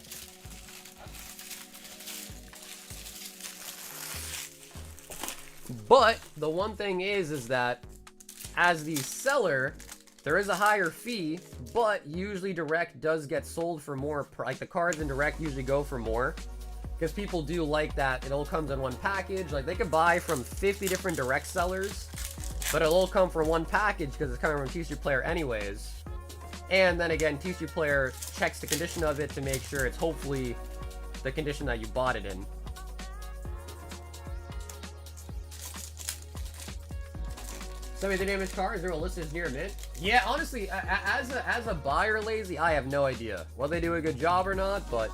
S1: But the one thing is that as the seller, there is a higher fee, but usually direct does get sold for more. Like the cards in direct usually go for more. Because people do like that. It all comes in one package. Like, they could buy from 50 different direct sellers, but it'll all come from one package because it's coming from TCG Player anyways. And then again, TCG Player checks the condition of it to make sure it's hopefully the condition that you bought it in. Some of the damaged cards are listed near mint. Yeah, honestly, as a buyer lazy, I have no idea whether they do a good job or not, but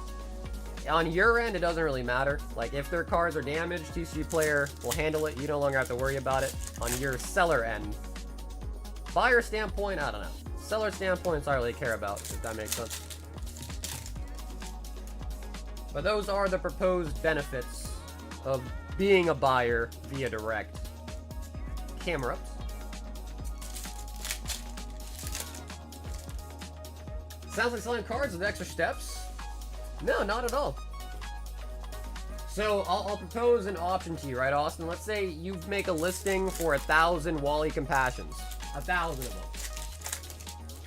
S1: on your end, it doesn't really matter. Like, if their cards are damaged, TCG Player will handle it. You no longer have to worry about it. On your seller end, buyer standpoint, I don't know. Seller standpoint, I really care about, if that makes sense. But those are the proposed benefits of being a buyer via direct. Camera ups. Sounds like selling cards with extra steps. No, not at all. So I'll propose an option to you, right, Austin? Let's say you make a listing for 1,000 Wally Compassions. 1,000 of them.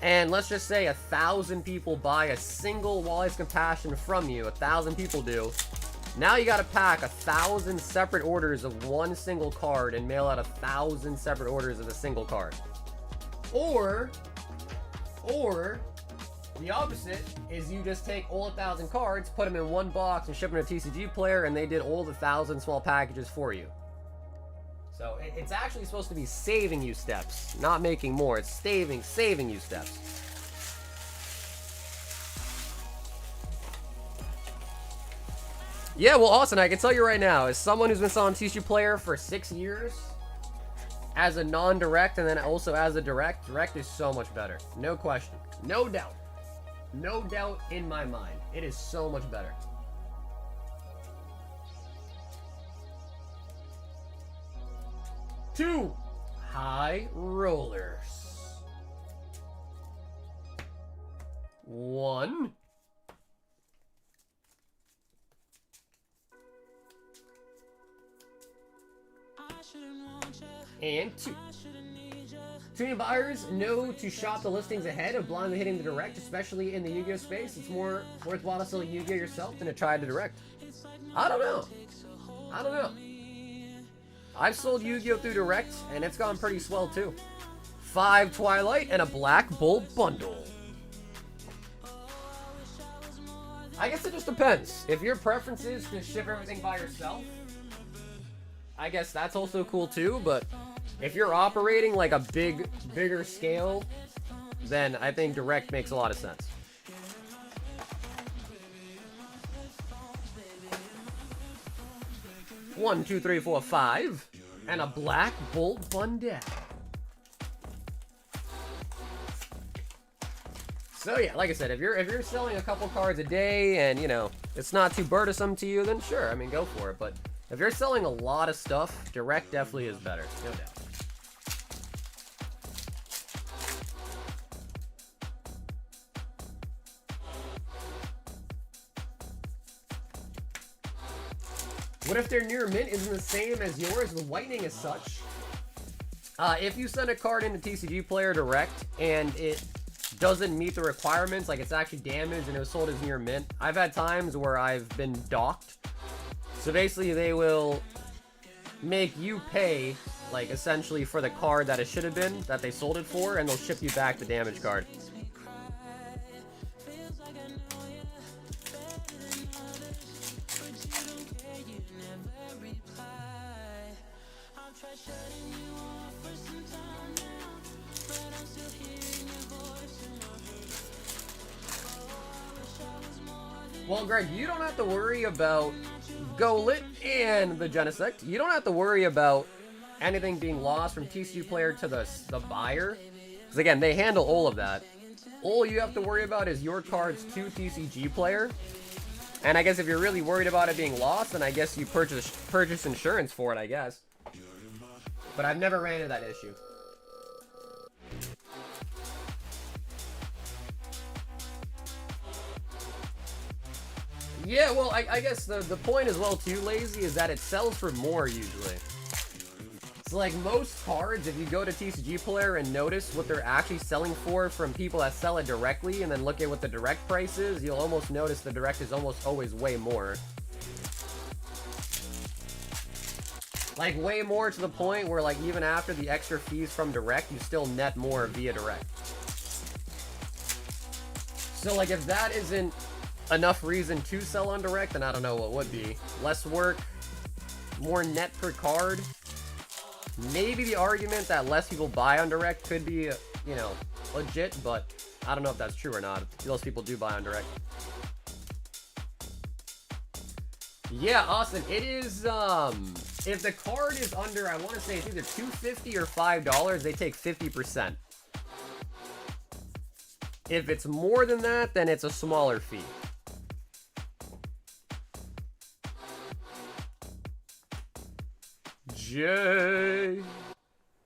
S1: And let's just say 1,000 people buy a single Wally's Compassion from you. 1,000 people do. Now you gotta pack 1,000 separate orders of one single card and mail out 1,000 separate orders of a single card. Or the opposite is you just take all 1,000 cards, put them in one box, and ship them to a TCG Player, and they did all the 1,000 small packages for you. So it's actually supposed to be saving you steps, not making more. It's saving you steps. Yeah, well, Austin, I can tell you right now, as someone who's been selling TCG Player for 6 years, as a non-direct and then also as a direct is so much better. No question. No doubt. No doubt in my mind. It is so much better. Two high rollers. One. And two. Too many buyers know to shop the listings ahead of blindly hitting the direct, especially in the Yu-Gi-Oh space. It's more worthwhile to sell Yu-Gi-Oh yourself than to try to direct. I don't know. I've sold Yu-Gi-Oh through direct, and it's gone pretty swell too. 5 Twilight and a Black Bolt bundle. I guess it just depends. If your preference is to ship everything by yourself, I guess that's also cool too, but if you're operating like a bigger scale, then I think direct makes a lot of sense. One, two, three, four, 5, and a Black Bolt bundle. So yeah, like I said, if you're selling a couple cards a day and, you know, it's not too burdensome to you, then sure, I mean, go for it. But if you're selling a lot of stuff, direct definitely is better, no doubt. What if their near mint isn't the same as yours with whitening as such? If you send a card into TCG Player direct and it doesn't meet the requirements, like it's actually damaged and it was sold as near mint, I've had times where I've been docked. So basically they will make you pay, like, essentially for the card that it should have been, that they sold it for, and they'll ship you back the damaged card. Well, Greg, you don't have to worry about GoLit and the Genesect. You don't have to worry about anything being lost from TCG Player to the buyer. Because again, they handle all of that. All you have to worry about is your cards to TCG Player. And I guess if you're really worried about it being lost, then I guess you purchase insurance for it, I guess. But I've never ran into that issue. Yeah, well, I guess the point as well, too, Lazy, is that it sells for more, usually. So, like, most cards, if you go to TCG Player and notice what they're actually selling for from people that sell it directly, and then look at what the direct price is, you'll almost notice the direct is almost always way more. Like, way more to the point where, like, even after the extra fees from direct, you still net more via direct. So, like, if that isn't enough reason to sell on direct, then I don't know what would be. Less work, more net per card. Maybe the argument that less people buy on direct could be, you know, legit, but I don't know if that's true or not. Most people do buy on direct. Yeah, Austin, it is, if the card is under, I want to say it's either $2.50 or $5, they take 50%. If it's more than that, then it's a smaller fee. Jay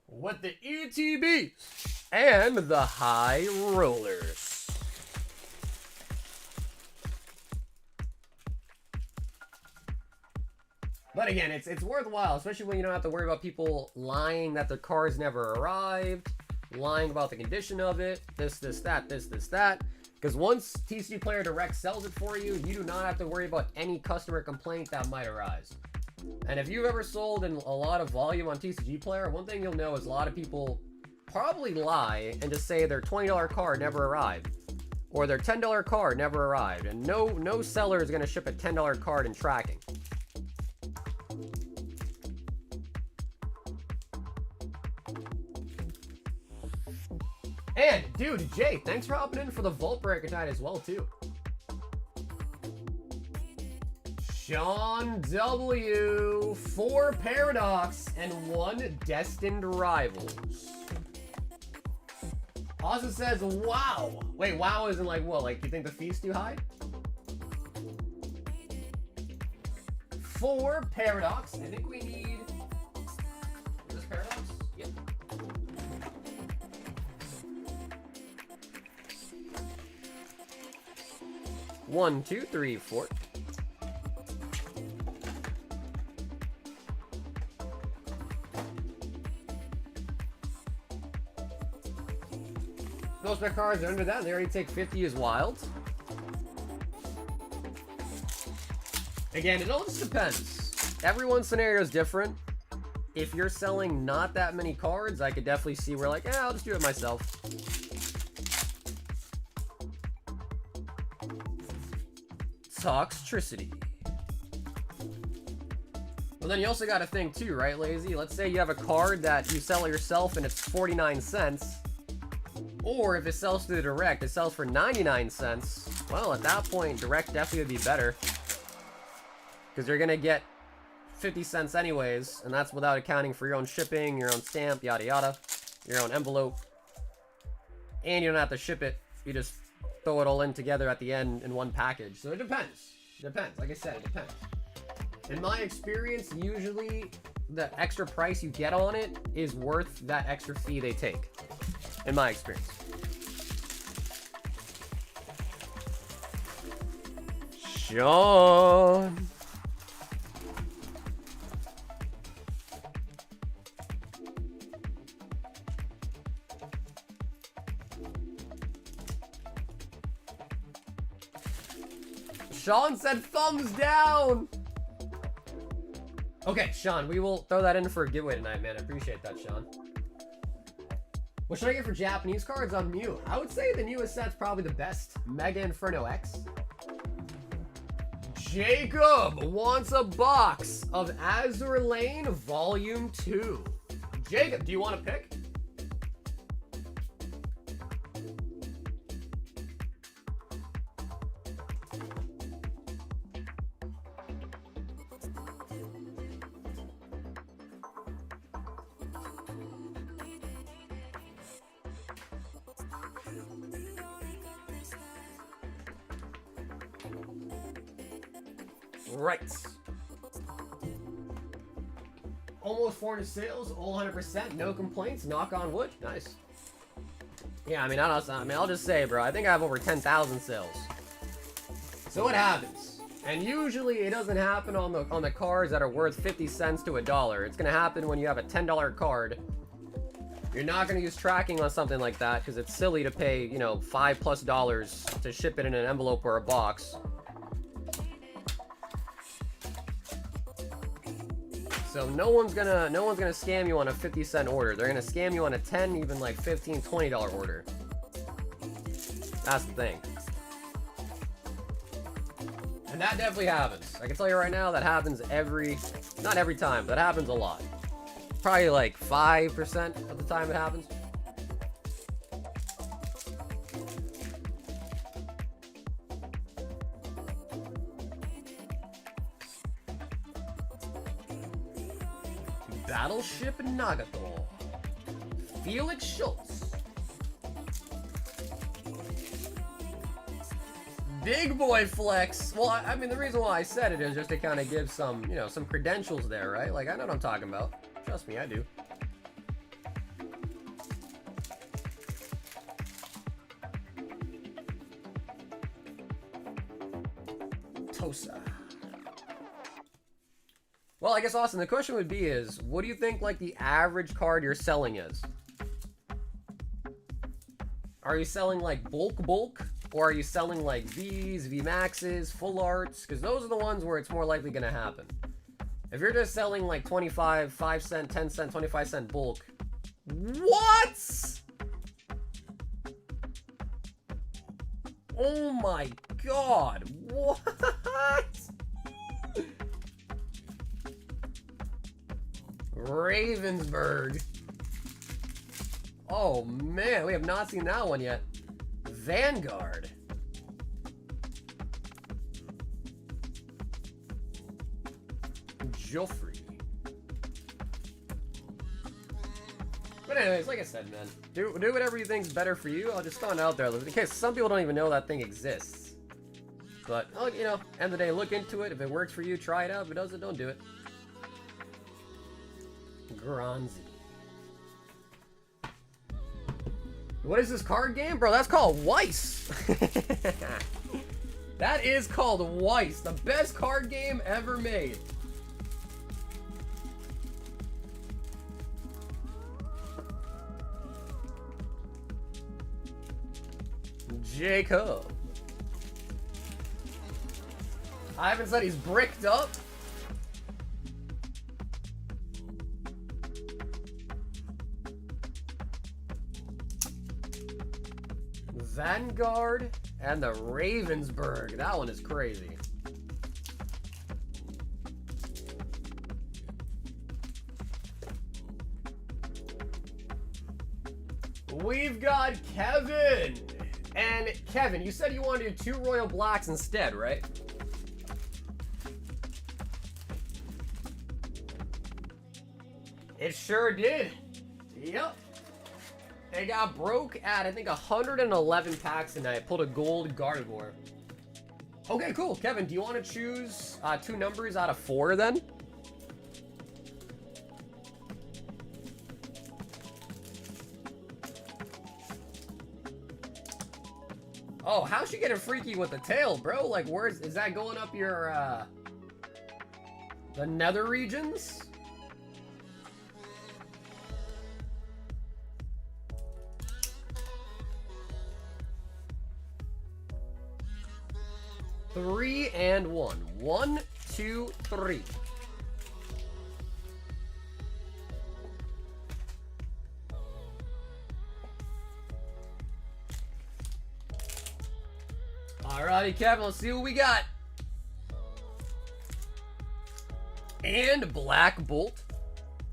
S1: with the ETBs and the high rollers. But again, it's worthwhile, especially when you don't have to worry about people lying that their car's never arrived, lying about the condition of it, this, that. Because once TCG Player Direct sells it for you, you do not have to worry about any customer complaint that might arise. And if you've ever sold in a lot of volume on TCG Player, one thing you'll know is a lot of people probably lie and just say their $20 card never arrived, or their $10 card never arrived, and no seller is going to ship a $10 card in tracking. And, dude, Jay, thanks for hopping in for the Vault Breaker tonight as well, too. Sean W. 4 Paradox and 1 Destined Rivals. Austin says, wow. Wait, wow isn't like what? Like, you think the fee's too high? 4 Paradox. I think we need... Is this Paradox? Yep. One, two, three, four. Most of my cards are under that, and they already take 50 as wild. Again, it all just depends. Everyone's scenario is different. If you're selling not that many cards, I could definitely see where, like, I'll just do it myself. Toxtricity. Well, then you also got to think too, right, Lazy? Let's say you have a card that you sell yourself and it's 49 cents. Or if it sells through the direct, it sells for 99 cents. Well, at that point, direct definitely would be better. Because you're going to get 50 cents anyways, and that's without accounting for your own shipping, your own stamp, yada yada, your own envelope. And you don't have to ship it. You just throw it all in together at the end in one package. So it depends. It depends. Like I said, it depends. In my experience, usually the extra price you get on it is worth that extra fee they take. In my experience. Sean. Sean said thumbs down. Okay, Sean, we will throw that in for a giveaway tonight, man. I appreciate that, Sean. What should I get for Japanese cards on Mew? I would say the newest set's probably the best. Mega Inferno X. Jacob wants a box of Azur Lane Volume 2. Jacob, do you want to pick? Right. almost 400 sales, all 100%, no complaints, knock on wood, nice. Yeah, I mean, I'll just say, bro, I think I have over 10,000 sales. So what happens? And usually it doesn't happen on the cards that are worth 50 cents to $1. It's gonna happen when you have a $10 card. You're not gonna use tracking on something like that because it's silly to pay, you know, $5+ to ship it in an envelope or a box. So no one's gonna scam you on a 50-cent order. They're gonna scam you on a 10, even like $15, $20 order. That's the thing. And that definitely happens. I can tell you right now, that happens not every time, but that happens a lot. Probably like 5% of the time it happens. Battleship Nagato. Felix Schultz. Big boy flex. Well, I mean, the reason why I said it is just to kind of give some, you know, some credentials there, right? Like, I know what I'm talking about. Trust me, I do. Tosa. Well, I guess, Austin, the question would be is, what do you think, like, the average card you're selling is? Are you selling, like, bulk? Or are you selling, like, Vs, VMAXs, full arts? Because those are the ones where it's more likely going to happen. If you're just selling, like, 25, 5 cent, 10 cent, 25 cent bulk. What? Oh my god. What? Ravensburg. Oh man, we have not seen that one yet. Vanguard. Joffrey. But anyways, like I said, man, do whatever you think's better for you. I'll just throw it out there in case some people don't even know that thing exists. But, you know, end of the day, look into it. If it works for you, try it out. If it doesn't, don't do it. Granzi. What is this card game? Bro, that's called Weiss. That is called Weiss. The best card game ever made. Jacob. Ivan said he's bricked up. Vanguard and the Ravensburg. That one is crazy. We've got Kevin. And Kevin, you said you wanted to do 2 Royal Blacks instead, right? It sure did. Yep. It got broke at, I think, 111 packs tonight. Pulled a gold Gardevoir. Okay, cool. Kevin, do you want to choose 2 numbers out of 4 then? Oh, how's she getting freaky with the tail, bro? Like, is that going up your, the nether regions? Three and 1. 1, 2, 3. Alrighty, Kevin, let's see what we got. And Black Bolt.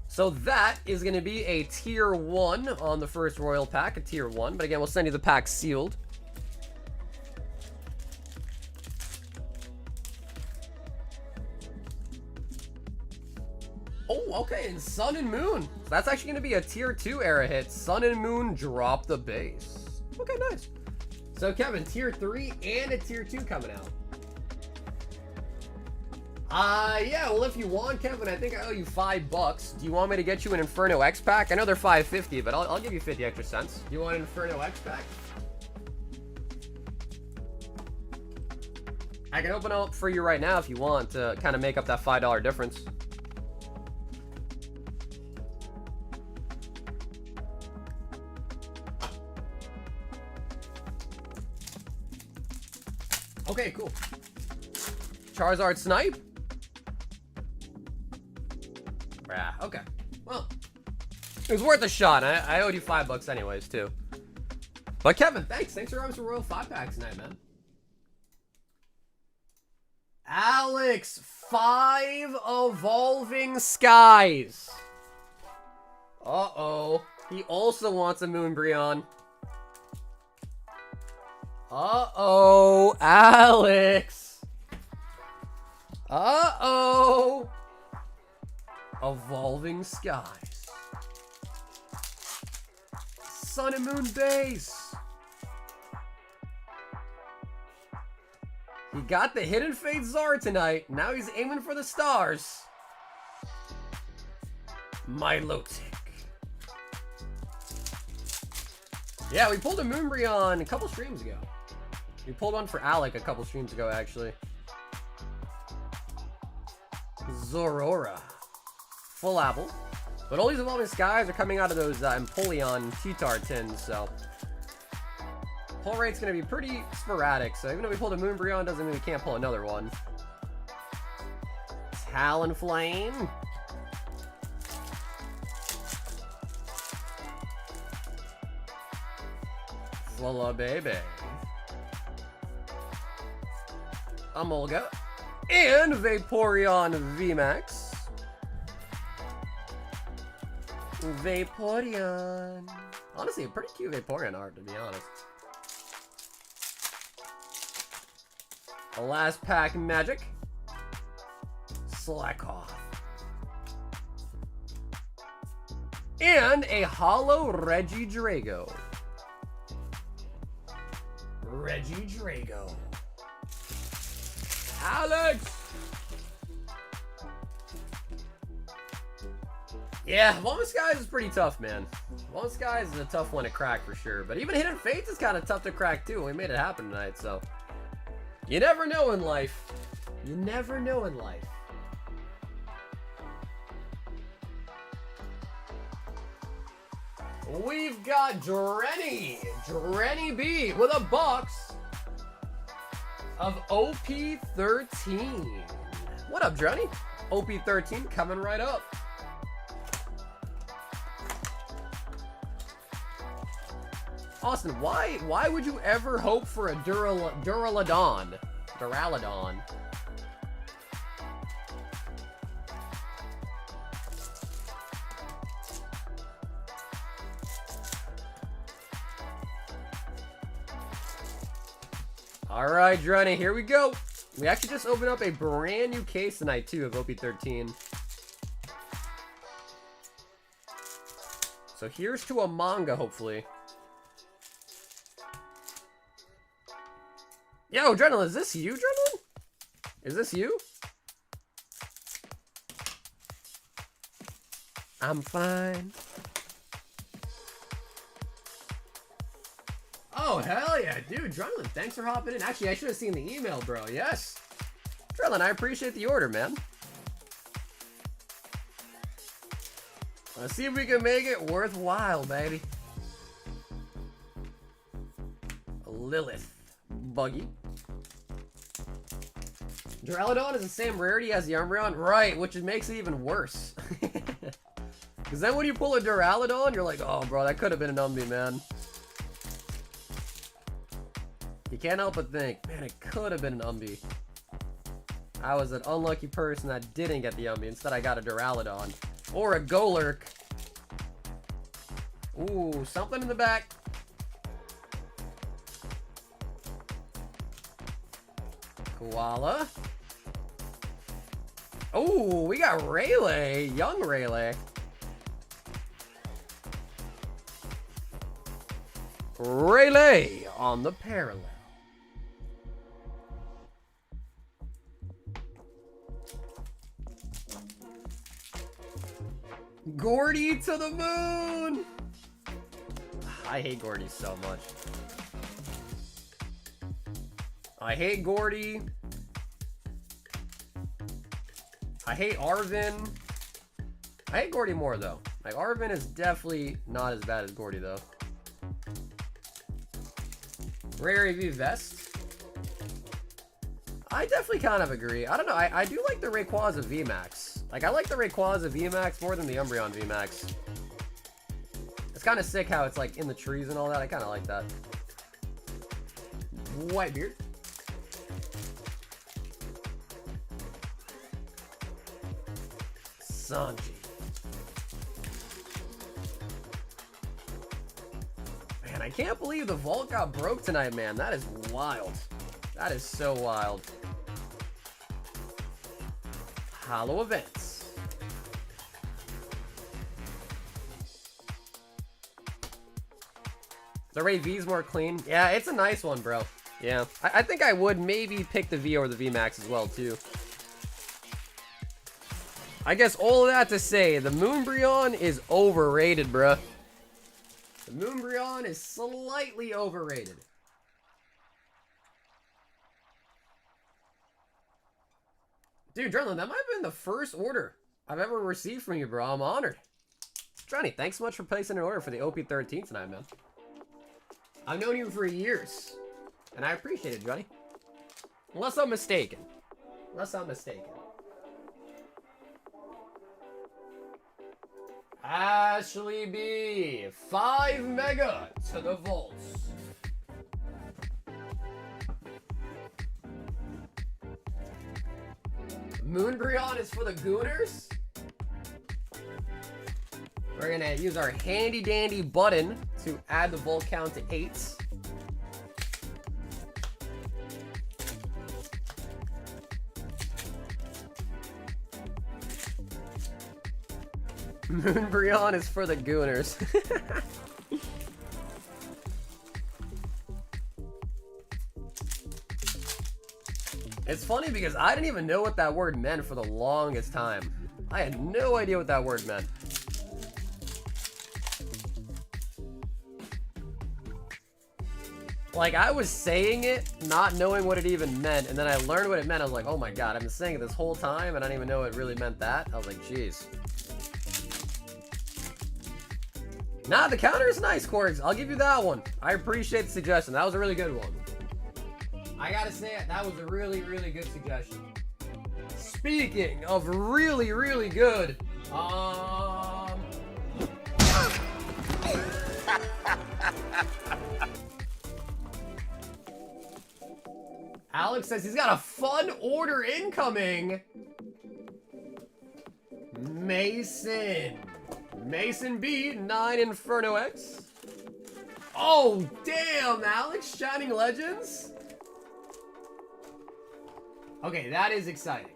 S1: So that is going to be a tier 1 on the first Royal Pack, a tier 1. But again, we'll send you the pack sealed. Oh, okay, and Sun and Moon. So that's actually going to be a tier 2 era hit. Sun and Moon drop the base. Okay, nice. So Kevin, tier 3 and a tier 2 coming out. Yeah, well, if you want, Kevin, I think I owe you $5. Do you want me to get you an Inferno X pack? I know they're $5.50, but I'll give you 50 extra cents. Do you want an Inferno X pack? I can open up for you right now if you want to kind of make up that $5 difference. Okay, cool. Charizard Snipe? Yeah, okay. Well, it was worth a shot. I owed you $5 anyways, too. But Kevin, thanks. Thanks for having some Royal 5-packs tonight, man. Alex, 5 Evolving Skies. Uh-oh. He also wants a Moonbreon. Uh-oh, Alex. Uh-oh. Evolving Skies. Sun and Moon Base. He got the Hidden Fate Zard tonight. Now he's aiming for the stars. Milotic. Yeah, we pulled a Moonbreon a couple streams ago. We pulled one for Alec a couple streams ago, actually. Zorora. Full apple. But all these Evolving Skies are coming out of those Empoleon T-Tar tins, so... pull rate's going to be pretty sporadic, so even though we pulled a Moonbreon, doesn't mean we can't pull another one. Talonflame. Flula Baby. Emolga. And Vaporeon VMAX. Vaporeon. Honestly, a pretty cute Vaporeon art, to be honest. A last pack Magic. Slackoff. And a holo Regidrago. Regidrago. Alex! Yeah, Evolving Skies is pretty tough, man. Evolving Skies is a tough one to crack for sure. But even Hidden Fates is kind of tough to crack too. We made it happen tonight, so... you never know in life. You never know in life. We've got Drenny B with a box of OP13. What up, Drenny? OP13 coming right up. Austin, why would you ever hope for a Duraludon? Alright, Drenny, here we go. We actually just opened up a brand new case tonight, too, of OP13. So here's to a manga, hopefully. Yo, Adrenaline, is this you, Adrenaline? Is this you? I'm fine. Oh, hell yeah, dude. Adrenaline, thanks for hopping in. Actually, I should have seen the email, bro. Yes. Adrenaline, I appreciate the order, man. Let's see if we can make it worthwhile, baby. Lilith. Buggy. Duraludon is the same rarity as the Umbreon? Right, which makes it even worse. Because then when you pull a Duraludon, you're like, oh, bro, that could have been an Umbie, man. You can't help but think, man, it could have been an Umbie. I was an unlucky person that didn't get the Umbie. Instead, I got a Duraludon. Or a Golurk. Ooh, something in the back. Koala. Oh, we got Rayleigh. Young Rayleigh. Rayleigh on the parallel. Gordy to the moon! I hate Gordy so much. I hate Gordy. I hate Arvin. I hate Gordy more, though. Like, Arvin is definitely not as bad as Gordy, though. Rare AV Vest. I definitely kind of agree. I don't know. I do like the Rayquaza VMAX. Like, I like the Rayquaza VMAX more than the Umbreon VMAX. It's kind of sick how it's, like, in the trees and all that. I kind of like that. Whitebeard. Sanji. Man, I can't believe the vault got broke tonight, man. That is wild. That is so wild. Hollow events. The Ray V's more clean. Yeah, it's a nice one, bro. Yeah, I think I would maybe pick the V over the VMAX as well, too. I guess all of that to say, the Moonbreon is overrated, bruh. The Moonbreon is slightly overrated. Dude, Drellin, that might have been the first order I've ever received from you, bro. I'm honored. Johnny, thanks so much for placing an order for the OP13 tonight, man. I've known you for years, and I appreciate it, Johnny. Unless I'm mistaken. Unless I'm mistaken. Ashley B, 5 mega to the vaults. Moonbreon is for the Gooners. We're gonna use our handy dandy button to add the vault count to 8. Moonbreon is for the Gooners. It's funny because I didn't even know what that word meant for the longest time. I had no idea what that word meant. Like, I was saying it, not knowing what it even meant, and then I learned what it meant. I was like, oh my god, I've been saying it this whole time, and I didn't even know it really meant that. I was like, jeez. Nah, the counter is nice, Corgs. I'll give you that one. I appreciate the suggestion. That was a really good one. I gotta say it, that was a really, really good suggestion. Speaking of really, really good, Alex says he's got a fun order incoming. Mason B, 9 Inferno X. Oh, damn, Alex, Shining Legends. Okay, that is exciting.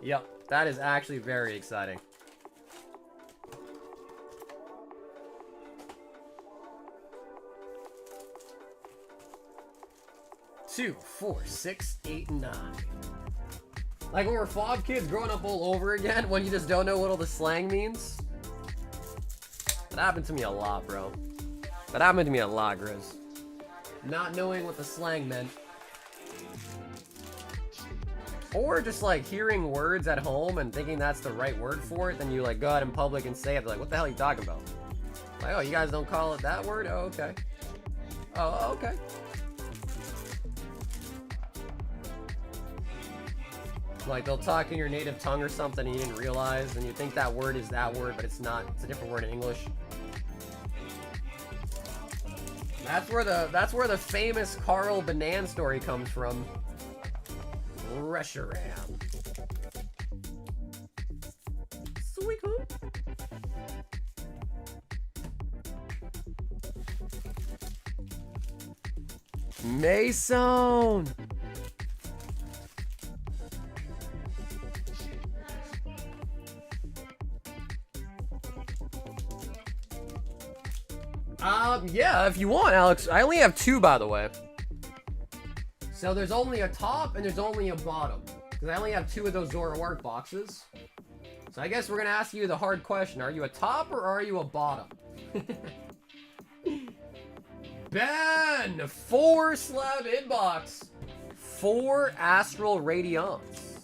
S1: Yep, that is actually very exciting. Two, 4, 6, 8, 9. Like when we're FOB kids growing up all over again, when you just don't know what all the slang means. That happened to me a lot, bro. That happened to me a lot, Grizz. Not knowing what the slang meant. Or just like hearing words at home and thinking that's the right word for it, then you like go out in public and say it. They're like, what the hell are you talking about? Like, oh, you guys don't call it that word? Oh, okay. Oh, okay. Like they'll talk in your native tongue or something and you didn't realize, and you think that word is that word, but it's not. It's a different word in English. That's where the famous Carl Banan story comes from. Reshiram. Sweet cool. Mason. Yeah, if you want, Alex. I only have 2, by the way. So there's only a top and there's only a bottom. Because I only have 2 of those Zoroark boxes. So I guess we're gonna ask you the hard question. Are you a top or are you a bottom? Ben! 4 slab inbox. 4 Astral Radiance.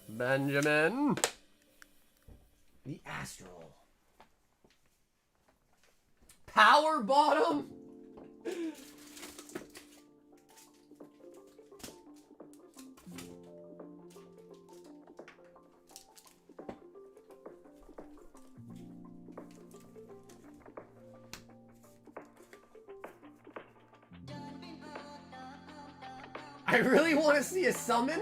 S1: Benjamin. The Astral. Power bottom? I really want to see a summon.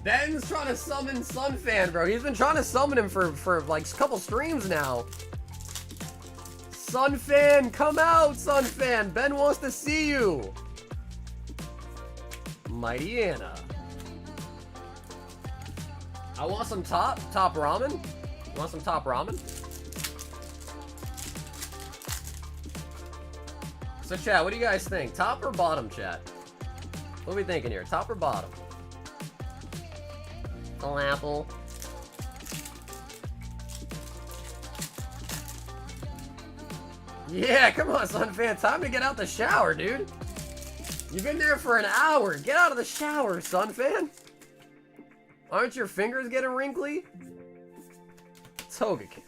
S1: Ben's trying to summon Sunfan, bro. He's been trying to summon him for like a couple streams now. Sunfan, come out, Sunfan. Ben wants to see you. Mighty Anna. I want some top ramen. You want some top ramen? So chat, what do you guys think? Top or bottom, chat? What are we thinking here? Top or bottom? Oh, apple. Yeah, come on, Sunfan. Time to get out the shower, dude. You've been there for an hour. Get out of the shower, Sunfan. Aren't your fingers getting wrinkly? Togekiss.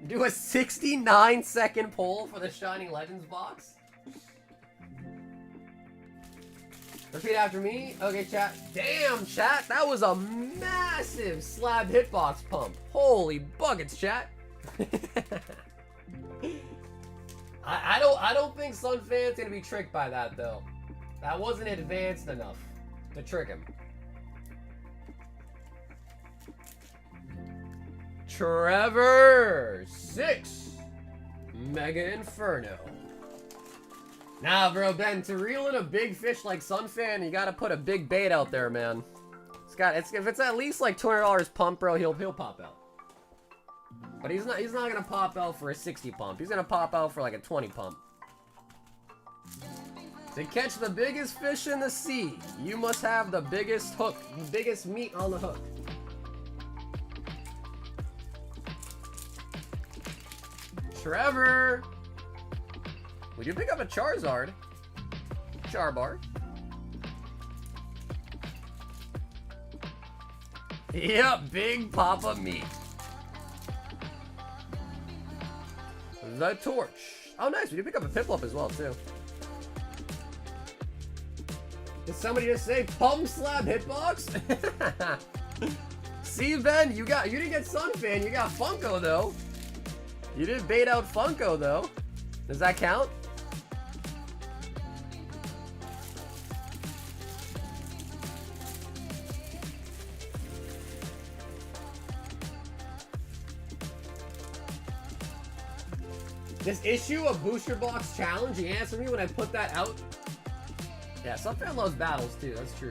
S1: Do a 69-second poll for the Shining Legends box. Repeat after me. Okay, chat. Damn, chat. That was a massive slab hitbox pump. Holy buckets, chat. I don't think Sunfan's gonna be tricked by that though. That wasn't advanced enough to trick him. Trevor 6 Mega Inferno. Nah, bro, Ben, to reel in a big fish like Sunfan, you gotta put a big bait out there, man. If it's at least like $200 pump, bro, he'll pop out. But he's not gonna pop out for a 60 pump. He's gonna pop out for like a 20 pump. To catch the biggest fish in the sea, you must have the biggest hook, the biggest meat on the hook. Trevor! Would you pick up a Charizard? Charbar. Yep, big Papa meat. The Torch. Oh, nice. We did pick up a Piplup as well, too. Did somebody just say Pump Slab Hitbox? See, Ben, you didn't get Sunfan. You got Funko, though. You did bait out Funko, though. Does that count? This issue a booster box challenge? You answered me when I put that out. Yeah, Sunfan loves battles too, that's true.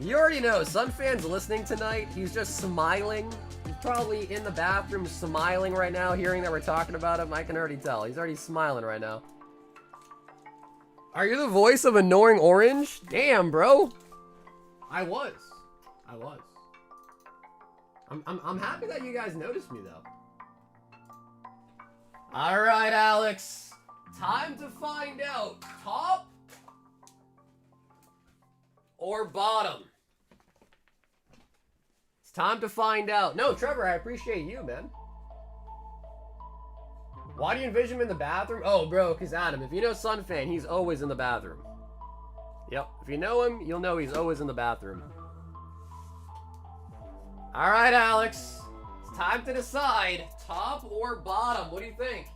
S1: You already know, Sunfan's listening tonight. He's just smiling. He's probably in the bathroom smiling right now, hearing that we're talking about him. I can already tell. He's already smiling right now. Are you the voice of Annoying Orange? Damn, bro. I was. I'm happy that you guys noticed me, though. Alright, Alex. Time to find out. Top or bottom? It's time to find out. No, Trevor, I appreciate you, man. Why do you envision him in the bathroom? Oh, bro, because Adam, if you know Sunfan, he's always in the bathroom. Yep, if you know him, you'll know he's always in the bathroom. Alright, Alex. It's time to decide. Top or bottom? What do you think?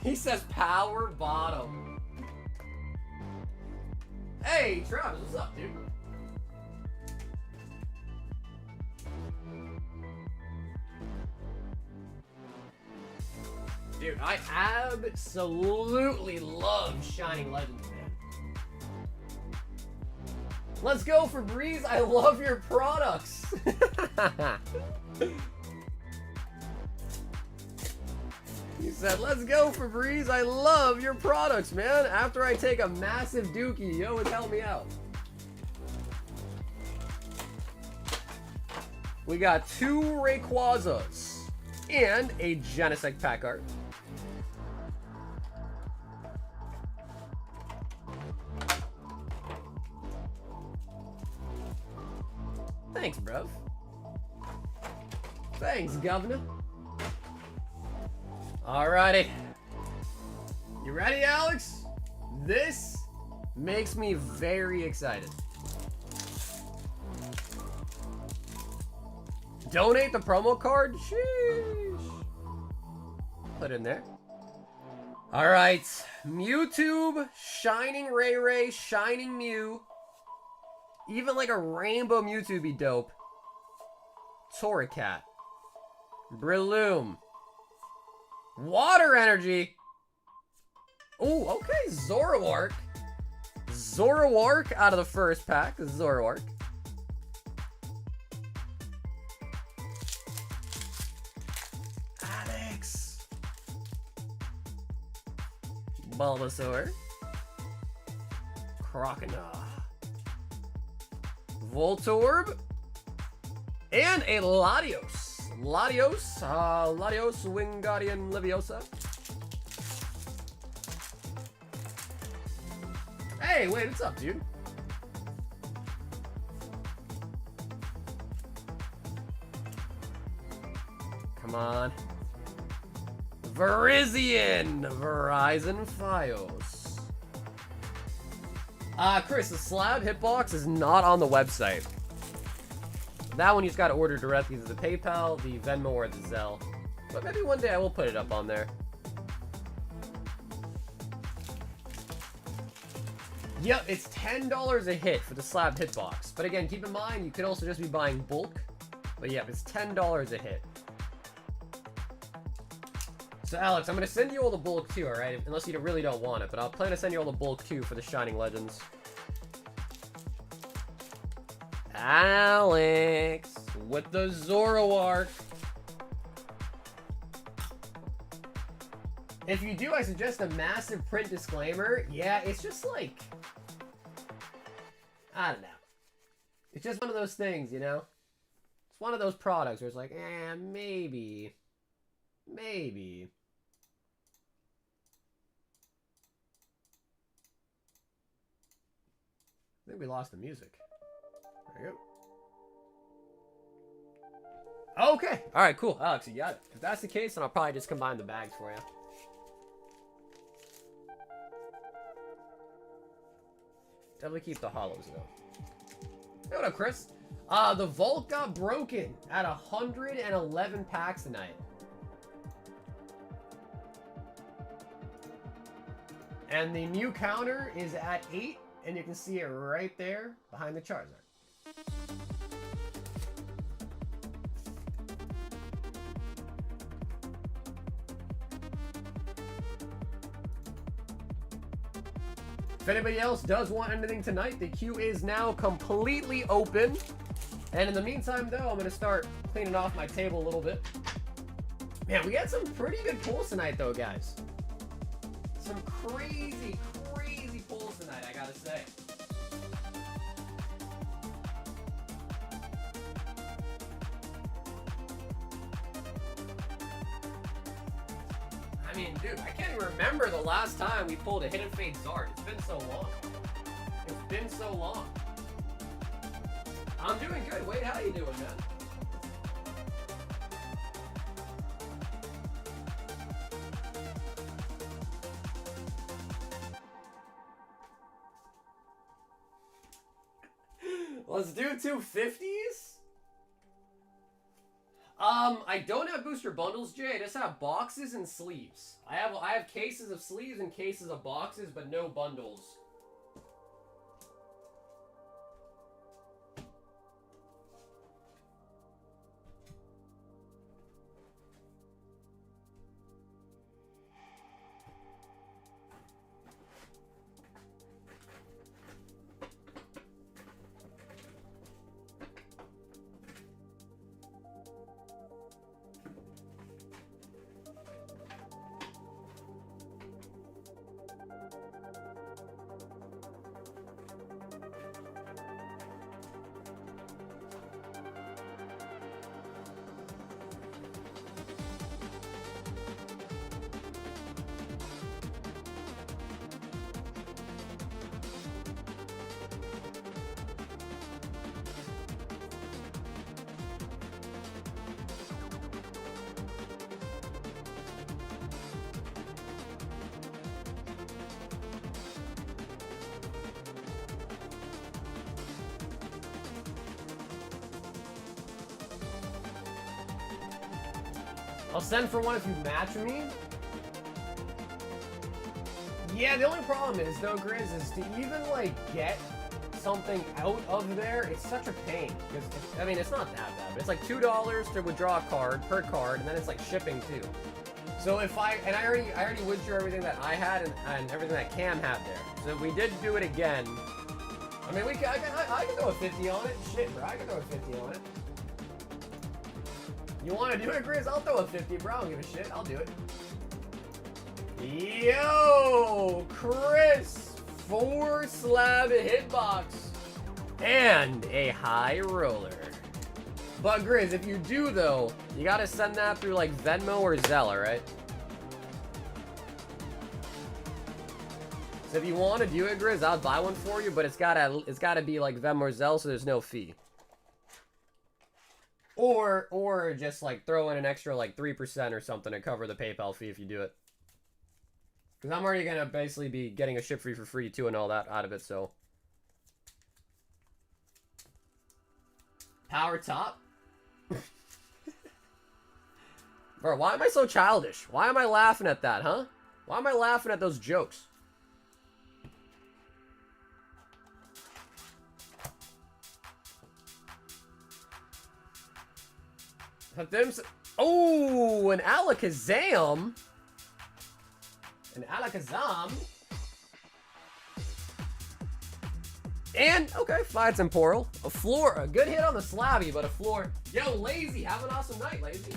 S1: He says power bottom. Hey, Travis, what's up, dude? Dude, I absolutely love Shining Legends, man. Let's go for Breeze. I love your products. He said, let's go for Breeze. I love your products, man. After I take a massive dookie, you always help me out. We got 2 Rayquazas and a Genesect pack art. Thanks, bruv. Thanks, Governor. Alrighty. You ready, Alex? This makes me very excited. Donate the promo card? Sheesh. Put it in there. Alright. Mewtwo, Shining Ray, Shining Mew. Even like a Rainbow Mewtwo would be dope. Torracat. Breloom. Water Energy. Oh, okay. Zoroark. Zoroark out of the first pack. Zoroark. Alex. Bulbasaur. Crocodile. Voltorb. And a Latios. Latios Wingardium Leviosa. Hey, wait, what's up, dude? Come on. Verizon Fios. Chris, the slab hitbox is not on the website. That one you just gotta order directly to the PayPal, the Venmo, or the Zelle. But maybe one day I will put it up on there. Yep, it's $10 a hit for the slab hitbox. But again, keep in mind, you could also just be buying bulk. But yeah, it's $10 a hit. So Alex, I'm gonna send you all the bulk too, alright? Unless you really don't want it, but I'll plan to send you all the bulk too for the Shining Legends. Alex, with the Zoroark. If you do, I suggest a massive print disclaimer. Yeah, it's just like, I don't know. It's just one of those things, you know? It's one of those products where it's like, maybe. Maybe. I think we lost the music. There you go. Okay. All right, cool. Alex, you got it. If that's the case, then I'll probably just combine the bags for you. Definitely keep the holos, though. Hey, what up, Chris? The vault got broken at 111 packs tonight. And the Mew counter is at 8, and you can see it right there behind the Charizard. If anybody else does want anything tonight, the queue is now completely open. And in the meantime, though, I'm going to start cleaning off my table a little bit. Man, we had some pretty good pulls tonight, though, guys. Some crazy, crazy pulls tonight, I gotta say. I mean, dude, I can't even remember the last time we pulled a Hidden Fate Zard. It's been so long. It's been so long. I'm doing good. Wade, how you doing, man? Let's do 250s. I don't have booster bundles, Jay. I just have boxes and sleeves. I have cases of sleeves and cases of boxes, but no bundles. I'll send for one if you match me. Yeah, the only problem is, though, Grizz, is to even, like, get something out of there, it's such a pain. Because, I mean, it's not that bad, but it's like $2 to withdraw a card per card, and then it's like shipping too. So if I already withdrew everything that I had and everything that Cam had there. So if we did do it again, I mean, I can throw a 50 on it. Shit, bro, I can throw a 50 on it. You want to do it, Grizz? I'll throw a 50, bro. I don't give a shit. I'll do it. Yo, Chris, 4 slab hitbox and a high roller. But Grizz, if you do though, you gotta send that through like Venmo or Zelle, right? So if you want to do it, Grizz, I'll buy one for you, but it's gotta be like Venmo or Zelle, so there's no fee. Or just like throw in an extra like 3% or something to cover the PayPal fee if you do it. Because I'm already going to basically be getting a ship fee for free too and all that out of it, so. Power top? Bro, why am I so childish? Why am I laughing at that, huh? Why am I laughing at those jokes? Oh, an Alakazam. An Alakazam. And, okay, fine temporal. A floor. A good hit on the slabby, but a floor. Yo, Lazy, have an awesome night, Lazy.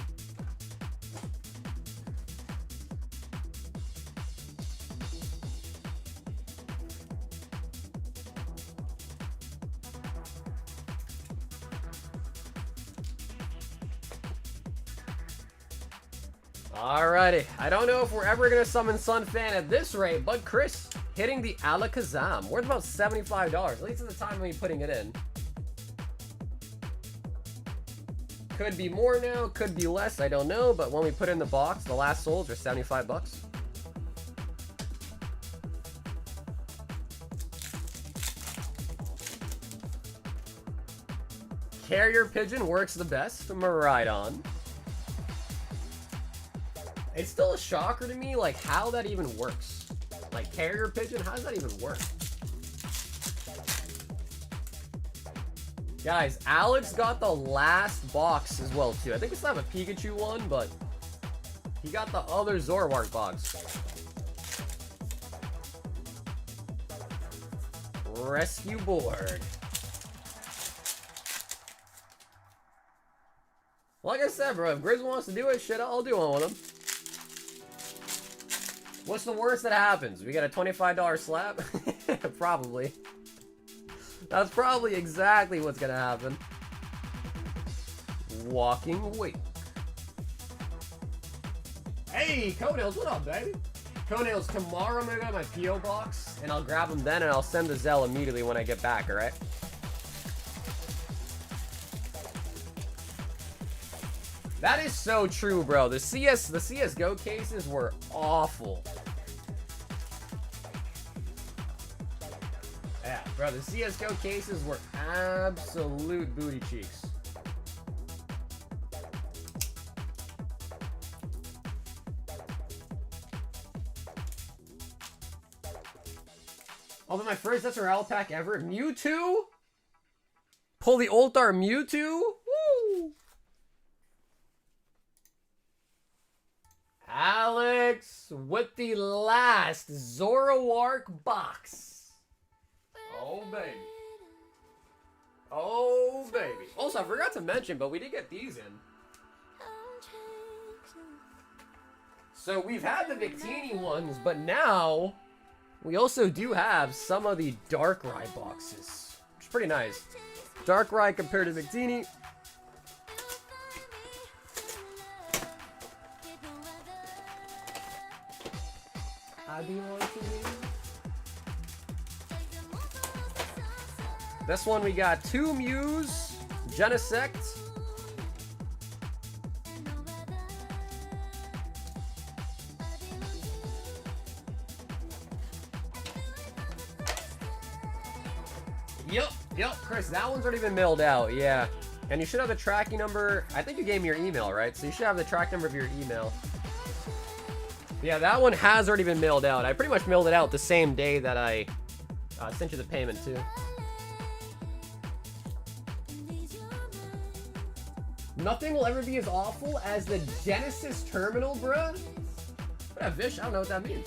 S1: Alrighty, I don't know if we're ever gonna summon Sun Fan at this rate, but Chris hitting the Alakazam, worth about $75, at least at the time when you're putting it in. Could be more now, could be less, I don't know, but when we put in the box, the last souls are 75 bucks. Carrier Pigeon works the best, Maridon. It's still a shocker to me, like, how that even works. Like, Carrier Pigeon, how does that even work? Guys, Alex got the last box as well, too. I think we still have a Pikachu one, but he got the other Zoroark box. Rescue board. Like I said, bro, if Grizz wants to do it, shit, I'll do one with him. What's the worst that happens? We get a $25 slab? Probably. That's probably exactly what's gonna happen. Walking Wake. Hey, Conails, what up, baby? Conails, tomorrow I'm gonna go to my P.O. box, and I'll grab them then, and I'll send the Zelle immediately when I get back, alright? That is so true, bro. The CSGO cases were awful. Yeah, bro, the CSGO cases were absolute booty cheeks. Although my first SRL pack ever, Mewtwo? Pull the Ultar Mewtwo? Woo! Alex with the last Zoroark box. Oh, baby. Oh, baby. Also, I forgot to mention, but we did get these in. So we've had the Victini ones, but now we also do have some of the Darkrai boxes, which is pretty nice. Darkrai compared to Victini. This one we got 2 Mews, Genesect, Yup, Chris, that one's already been milled out, yeah. And you should have the tracking number. I think you gave me your email, right? So you should have the track number of your email. Yeah, that one has already been mailed out. I pretty much mailed it out the same day that I sent you the payment too. Nothing will ever be as awful as the Genesis terminal, bruh. What up, Vish? I don't know what that means.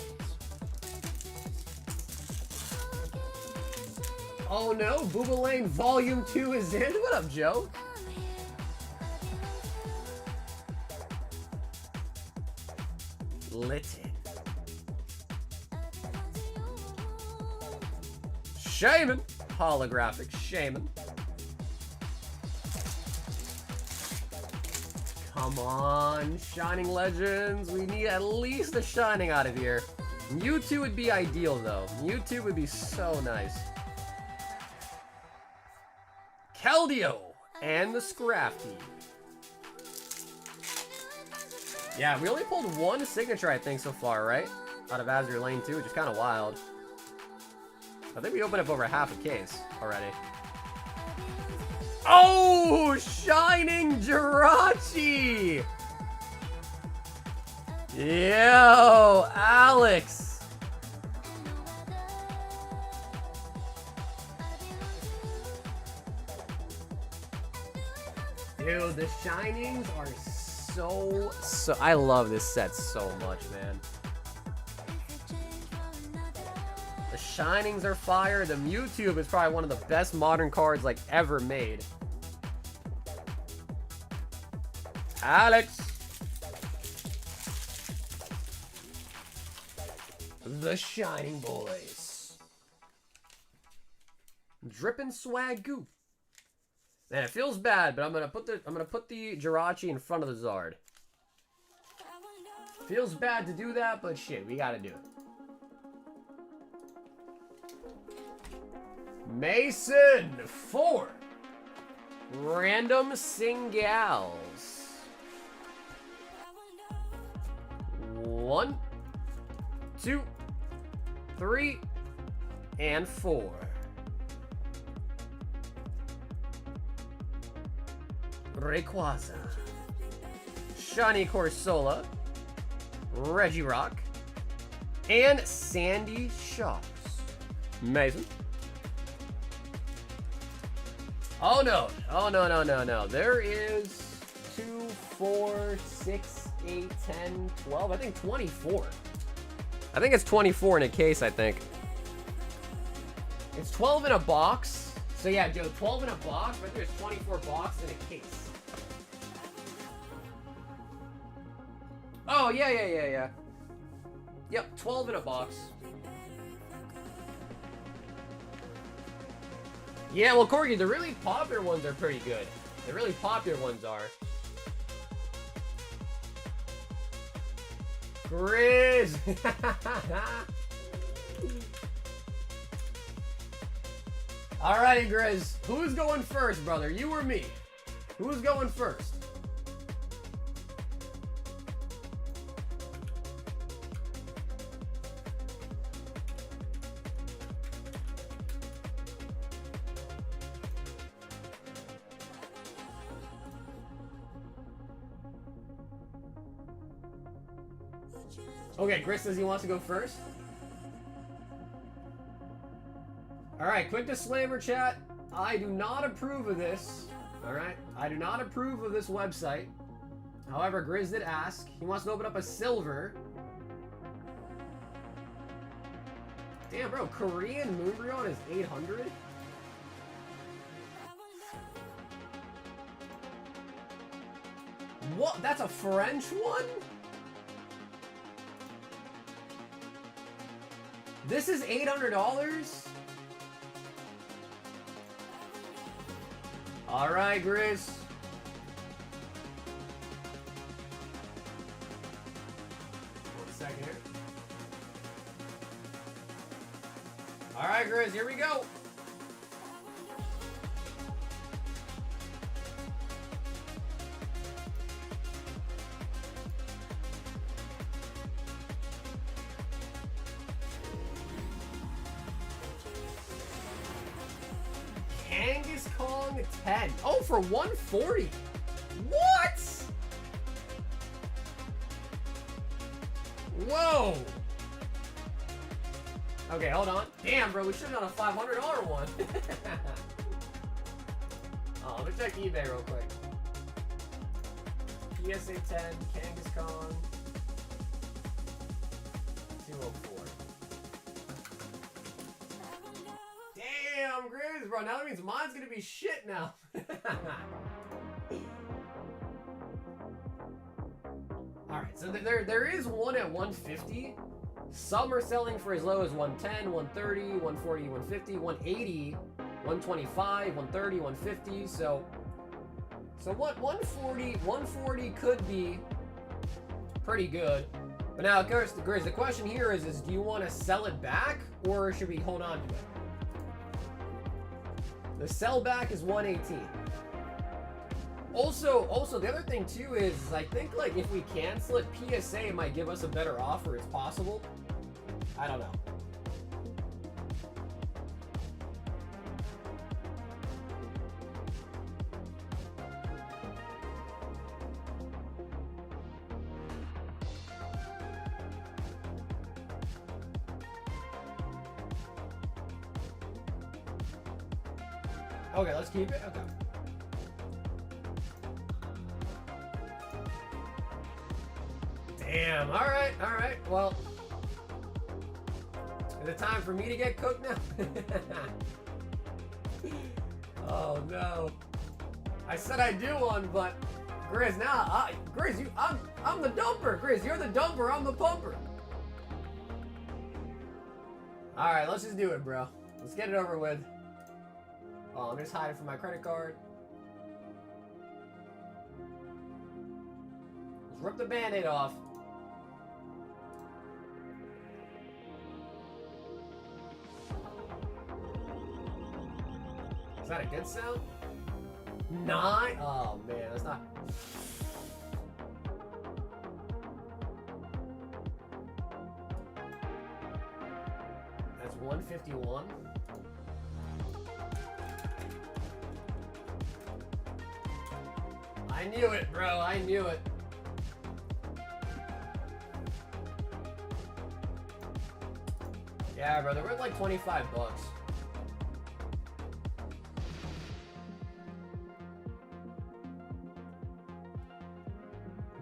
S1: Oh no, Booba Lane Volume 2 is in. What up, Joe? Litten. Shaman. Holographic Shaman. Come on, Shining Legends. We need at least a Shining out of here. Mewtwo would be ideal, though. Mewtwo would be so nice. Keldeo and the Scrafty. Yeah, we only pulled one signature, I think, so far, right? Out of Azur Lane 2, which is kind of wild. I think we opened up over half a case already. Oh, Shining Jirachi! Yo, Alex! Dude, the Shinings are so... I love this set so much, man. The Shinings are fire. The Mewtwo is probably one of the best modern cards, like, ever made. Alex! The Shining Boys. Drippin' Swag Goof. Man, it feels bad, but I'm gonna put the Jirachi in front of the Zard. Feels bad to do that, but shit, we gotta do it. Mason 4 random singles. 1, 2, 3, and 4. Rayquaza, Shiny Corsola, Regirock, and Sandy Shocks. Mason. Oh no. Oh no, no, no, no. There is 2, 4, 6, 8, 10, 12. I think 24. I think it's 24 in a case, I think. It's 12 in a box. So yeah, Joe, 12 in a box, but there's 24 boxes in a case. Oh, yeah. Yep, 12 in a box. Yeah, well, Corgi, the really popular ones are pretty good. The really popular ones are. Grizz! Alrighty, Grizz. Who's going first, brother? You or me? Who's going first? Okay, Grizz says he wants to go first. Alright, quick disclaimer, chat. I do not approve of this. Alright? I do not approve of this website. However, Grizz did ask. He wants to open up a silver. Damn, bro. Korean Moonbrion is 800? What? That's a French one? This is $800? Alright, Grizz. One second here. Alright, Grizz, here we go. Kong 10. Oh, for 140. What? Whoa. Okay, hold on. Damn, bro, we should have done a $500 one. Oh, let me check eBay real quick. PSA 10, Kangas Kong, 204. Damn, Grizz, bro. Now that means mine's gonna be shit now. Alright, so there is one at 150. Some are selling for as low as 110, 130, 140, 150, 180, 125, 130, 150. So what 140 could be pretty good. But now, of course, the question here is do you want to sell it back or should we hold on to it? The sell back is 118. Also, the other thing too is I think like if we cancel it, PSA might give us a better offer. It's possible. I don't know. Okay, let's keep it. Okay. Damn. All right. Well, is it time for me to get cooked now? Oh no. I said I do one, but Grizz, Grizz, I'm the dumper. Grizz, you're the dumper. I'm the pumper. All right, let's just do it, bro. Let's get it over with. Oh, I'm just hiding from my credit card. Let's rip the Band-Aid off. Is that a good sound? 9? Oh man, that's not. That's 151. I knew it, bro. I knew it. Yeah, bro. They're worth like 25 bucks.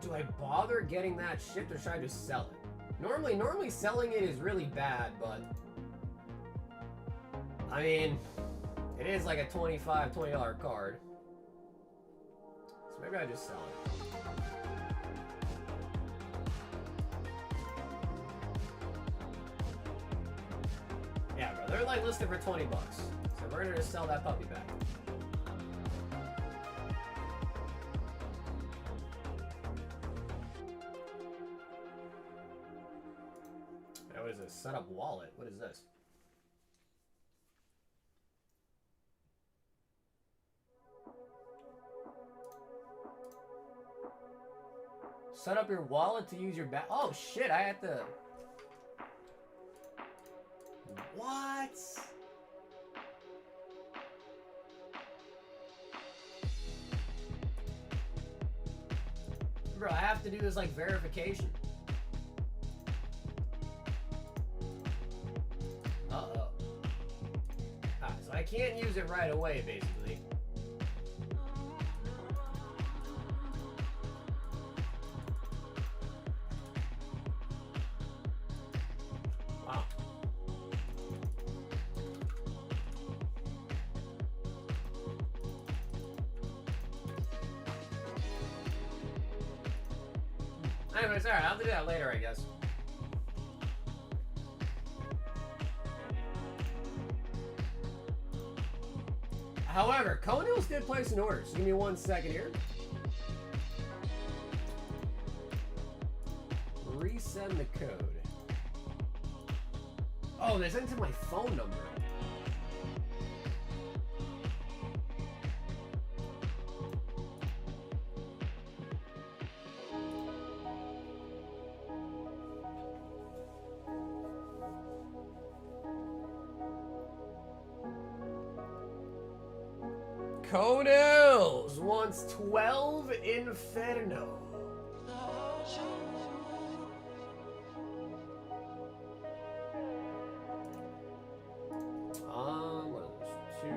S1: Do I bother getting that shit or should I just sell it? Normally selling it is really bad, but I mean, it is like a $20 card. So maybe I just sell it. Yeah, bro, they're like listed for 20 bucks. So we're gonna just sell that puppy back. Now, what is this? Set up wallet. What is this? Set up your wallet to use your back. Oh shit, I had to. What? Bro, I have to do this like verification. Uh-oh. Alright, so I can't use it right away, basically. Wow. Anyways, alright, I'll do that later, I guess. However, Conils did place an order, so give me 1 second here. Resend the code. Oh, they sent it to my phone number. Conels wants 12 Inferno. What are those? 2.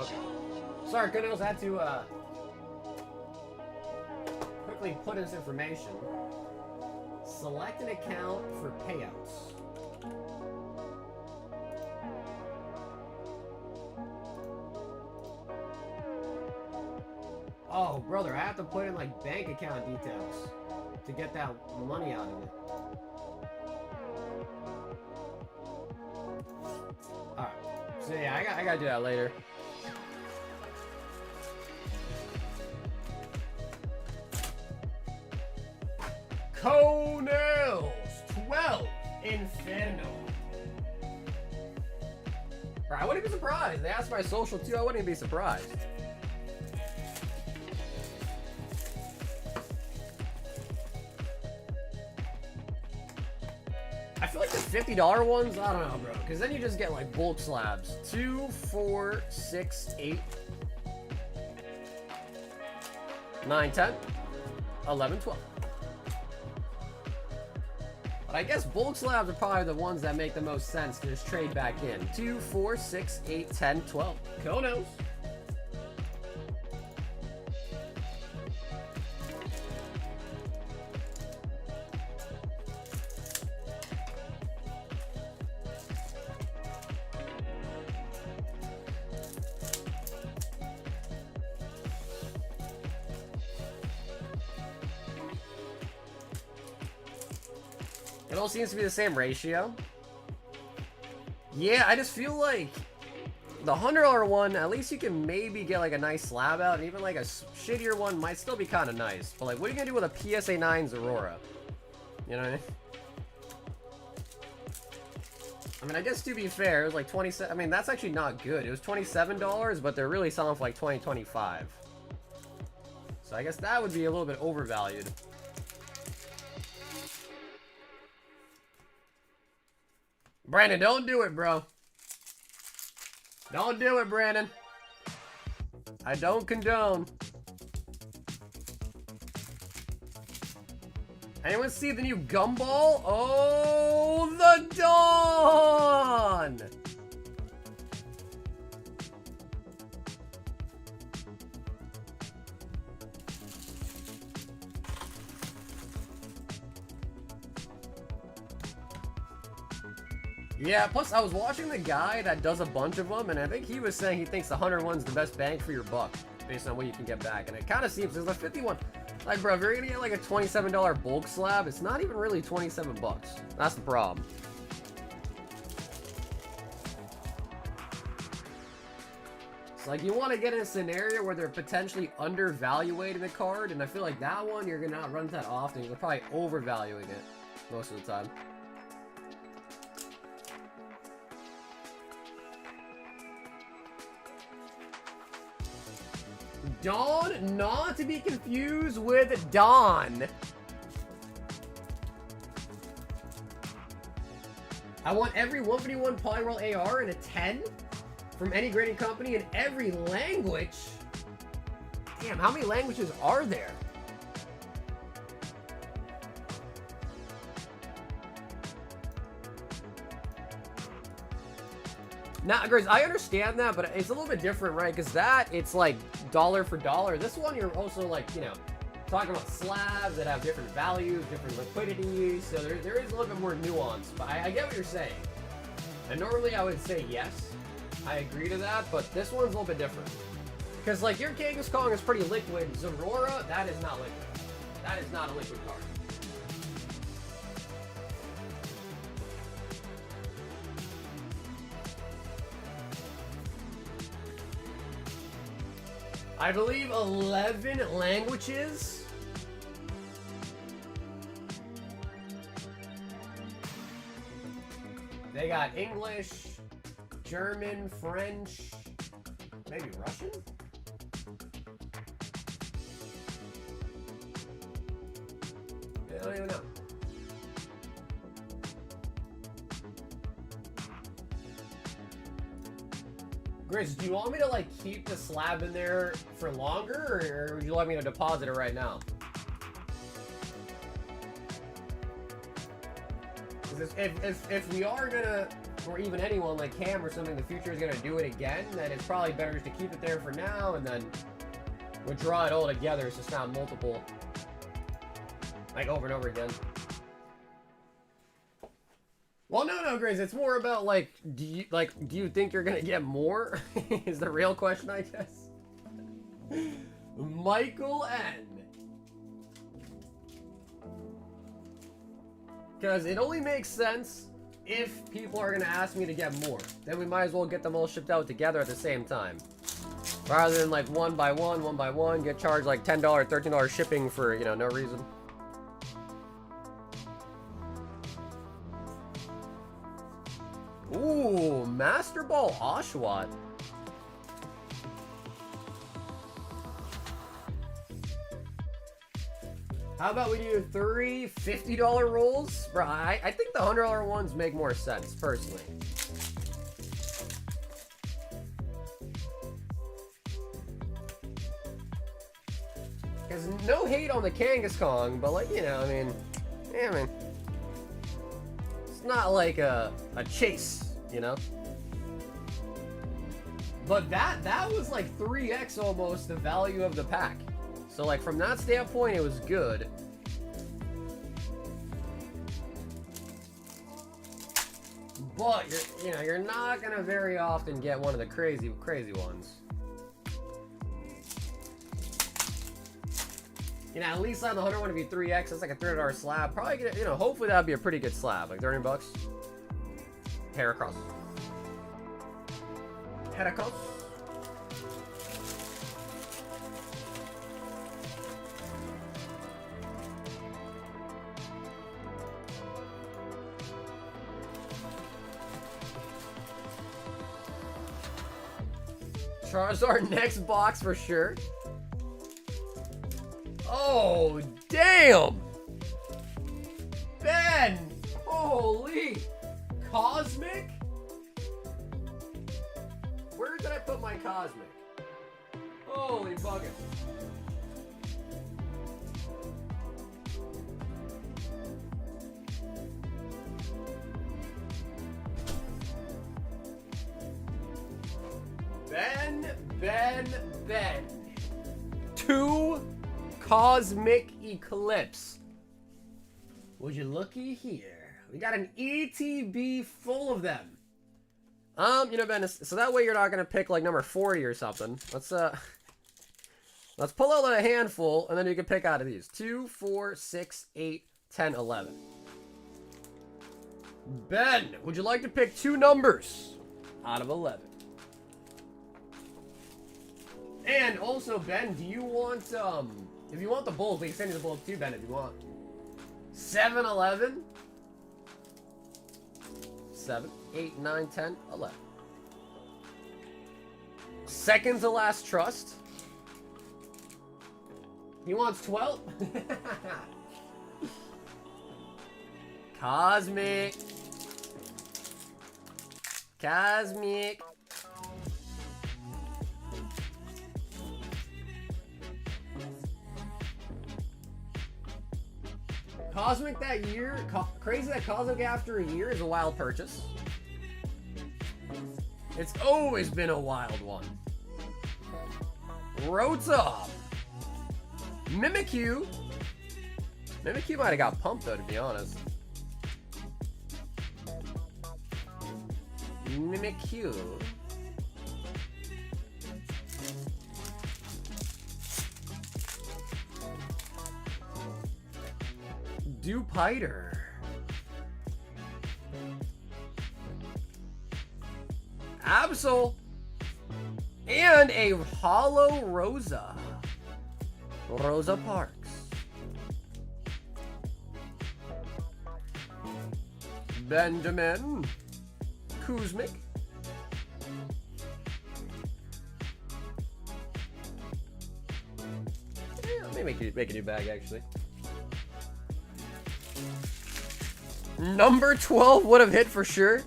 S1: Okay. Sorry, Conels, I had to quickly put in this information. Select an account for payouts. Oh, brother, I have to put in like bank account details to get that money out of it. Alright, so yeah, I gotta do that later. Conels 12 Inferno. Bro, I wouldn't be surprised. They asked my social too. I wouldn't be surprised. I feel like the $50 ones, I don't know, bro. Because then you just get like bulk slabs. 2, 4, 6, 8, 9, 10, 11, 12. But I guess bulk slabs are probably the ones that make the most sense to just trade back in. 2, 4, 6, 8, 10, 12. Konos. It all seems to be the same ratio. Yeah, I just feel like the $100 one, at least you can maybe get like a nice slab out, and even like a shittier one might still be kind of nice. But like, what are you gonna do with a PSA 9's Aurora? You know what I mean? I mean, I guess to be fair, it was like 27. I mean, that's actually not good. It was $27, but they're really selling for like 20, 25. So I guess that would be a little bit overvalued. Brandon, don't do it, bro. Don't do it, Brandon. I don't condone. Anyone see the new gumball? Oh, the dawn! Yeah, plus I was watching the guy that does a bunch of them, and I think he was saying he thinks the 101's the best bang for your buck, based on what you can get back. And it kind of seems, there's a 51, like, bro, if you're gonna get like a $27 bulk slab, it's not even really 27 bucks. That's the problem. So, like, you want to get in a scenario where they're potentially undervaluating the card, and I feel like that one, you're gonna not run that often. You're probably overvaluing it most of the time. Dawn, not to be confused with Dawn. I want every 151 Polyroll AR in a 10 from any grading company in every language. Damn, how many languages are there? Now, guys, I understand that, but it's a little bit different, right? Because that, it's like dollar for dollar. This one, you're also like, you know, talking about slabs that have different values, different liquidity. So there is a little bit more nuance. But I get what you're saying. And normally I would say yes, I agree to that. But this one's a little bit different. Because like your Kangas Kong is pretty liquid. Zorora, that is not liquid. That is not a liquid card. I believe 11 languages. They got English, German, French, maybe Russian? I don't even know. Grizz, do you want me to like keep the slab in there for longer, or would you like me to deposit it right now? If we are gonna, or even anyone like Cam or something, in the future is gonna do it again, then it's probably better just to keep it there for now and then withdraw it all together so it's not multiple, like over and over again. Well, no, Grace. It's more about like, do you think you're gonna get more? Is the real question, I guess. Michael N. Because it only makes sense if people are gonna ask me to get more. Then we might as well get them all shipped out together at the same time, rather than like one by one, get charged like $10, $13 shipping for, you know, no reason. Ooh, Master Ball Oshawott. How about we do 3 $50 rolls? Bro, I think the $100 ones make more sense, personally. Because no hate on the Kangaskong, but like, you know, I mean, yeah, I mean, it's not like a chase, you know? But that was like 3x almost the value of the pack. So like from that standpoint, it was good. But you're not gonna very often get one of the crazy ones. You know, at least on the 100 one to be 3x. That's like a $300 slab. Probably get, you know, hopefully that'd be a pretty good slab, like 30 bucks. Hair across. Head across. Charizard next box for sure. Oh, damn! Ben! Holy! Cosmic? Where did I put my Cosmic? Holy bucket. Ben. 2 Cosmic Eclipse. Would you looky here? We got an ETB full of them. You know, Ben, so that way you're not gonna pick like number 40 or something. Let's pull out a handful, and then you can pick out of these. 2, 4, 6, 8, 10, 11. Ben, would you like to pick 2 numbers out of 11? And also, Ben, do you want, if you want the bulb, we can send you the bulb too, Ben, if you want. 7, 11. 7, 8, 9, 10, 11. Second to last trust. He wants 12. Cosmic. Cosmic that year, crazy that Cosmic after a year is a wild purchase. It's always been a wild one. Rotom. Mimikyu. Mimikyu might have got pumped though, to be honest. Mimikyu. Dewpider. Absol. And a Holo Rosa. Rosa Parks. Benjamin. Kuzmik. Yeah, maybe make a new bag actually. Number 12 would have hit for sure.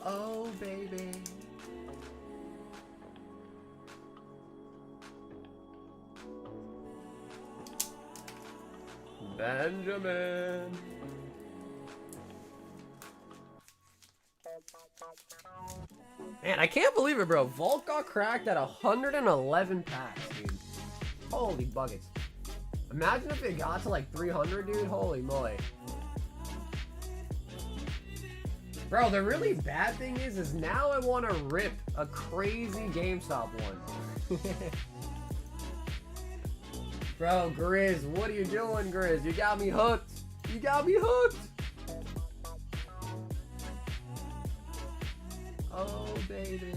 S1: Oh, baby. Benjamin. Man, I can't believe it, bro. Vault got cracked at 111 packs, dude. Holy buckets. Imagine if it got to like 300, dude. Holy moly. Bro, the really bad thing is now I want to rip a crazy GameStop one. Bro, Grizz, what are you doing, Grizz? You got me hooked. You got me hooked. Oh, baby.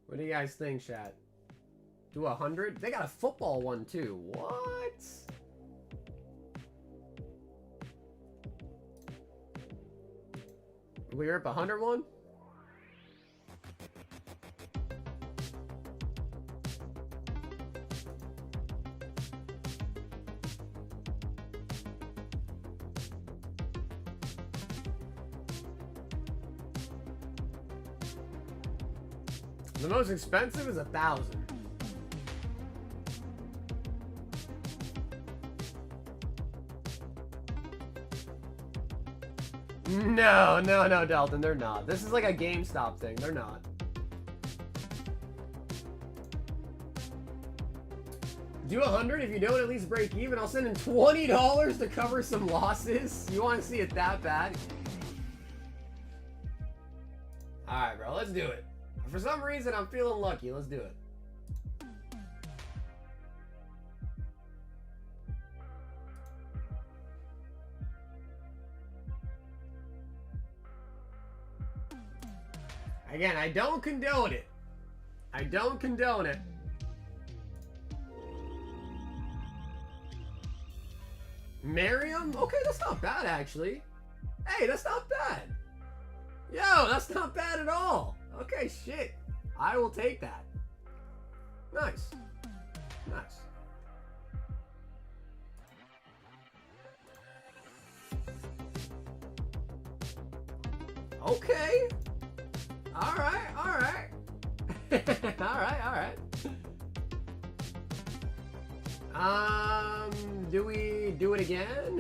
S1: What do you guys think, chat? Do 100? They got a football one too. What? We rip 100 one? The most expensive is 1,000. No, Dalton, they're not. This is like a GameStop thing. They're not. Do 100 if you don't at least break even. I'll send in $20 to cover some losses. You want to see it that bad? Alright, bro, let's do it. For some reason, I'm feeling lucky. Let's do it. Again, I don't condone it. I don't condone it. Miriam? Okay, that's not bad, actually. Hey, that's not bad. Yo, that's not bad at all. Okay, shit. I will take that. Nice. Nice. Okay. Alright, alright. Alright. Do we do it again?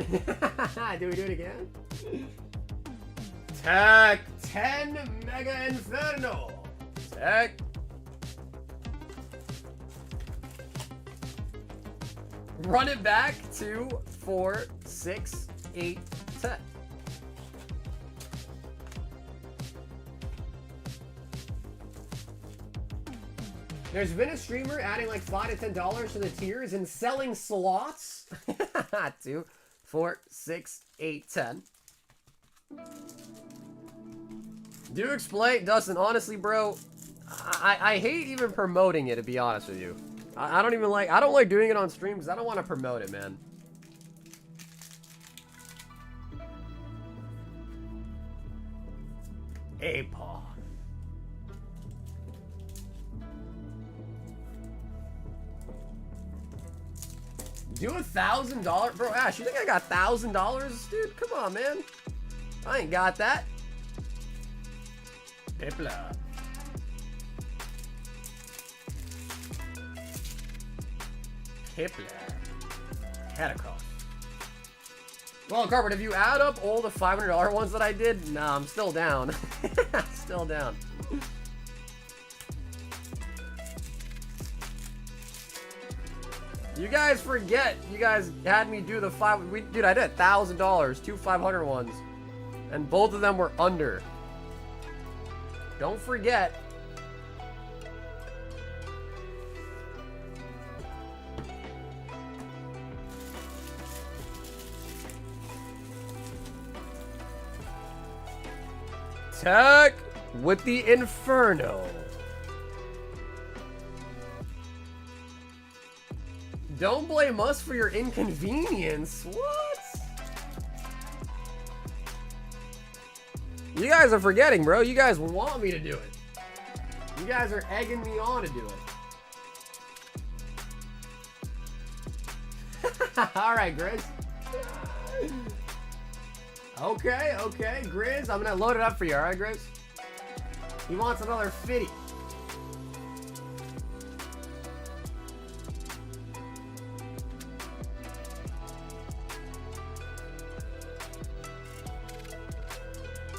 S1: Do we do it again? Tech 10 Mega Inferno. Tech. Run it back to 4, 6, 8, 10. There's been a streamer adding like $5 to $10 to the tiers and selling slots. 2, 4, 6, 8, 10. Do explain, Dustin. Honestly, bro, I hate even promoting it, to be honest with you. I don't like doing it on stream because I don't want to promote it, man. Hey, Paul. Do $1,000, bro. Ash, you think I got $1,000, dude? Come on, man. I ain't got that. Pipla. Pentecost. Well, Carpet, if you add up all the $500 ones that I did, nah, I'm still down. Still down. You guys forget, you guys had me do the dude, I did $1,000, 2 500 ones, and both of them were under. Don't forget. Tech with the Inferno. Don't blame us for your inconvenience. What? You guys are forgetting, bro. You guys want me to do it. You guys are egging me on to do it. Alright, Grizz. Okay, Grizz. I'm gonna load it up for you, alright, Grizz? He wants another 50.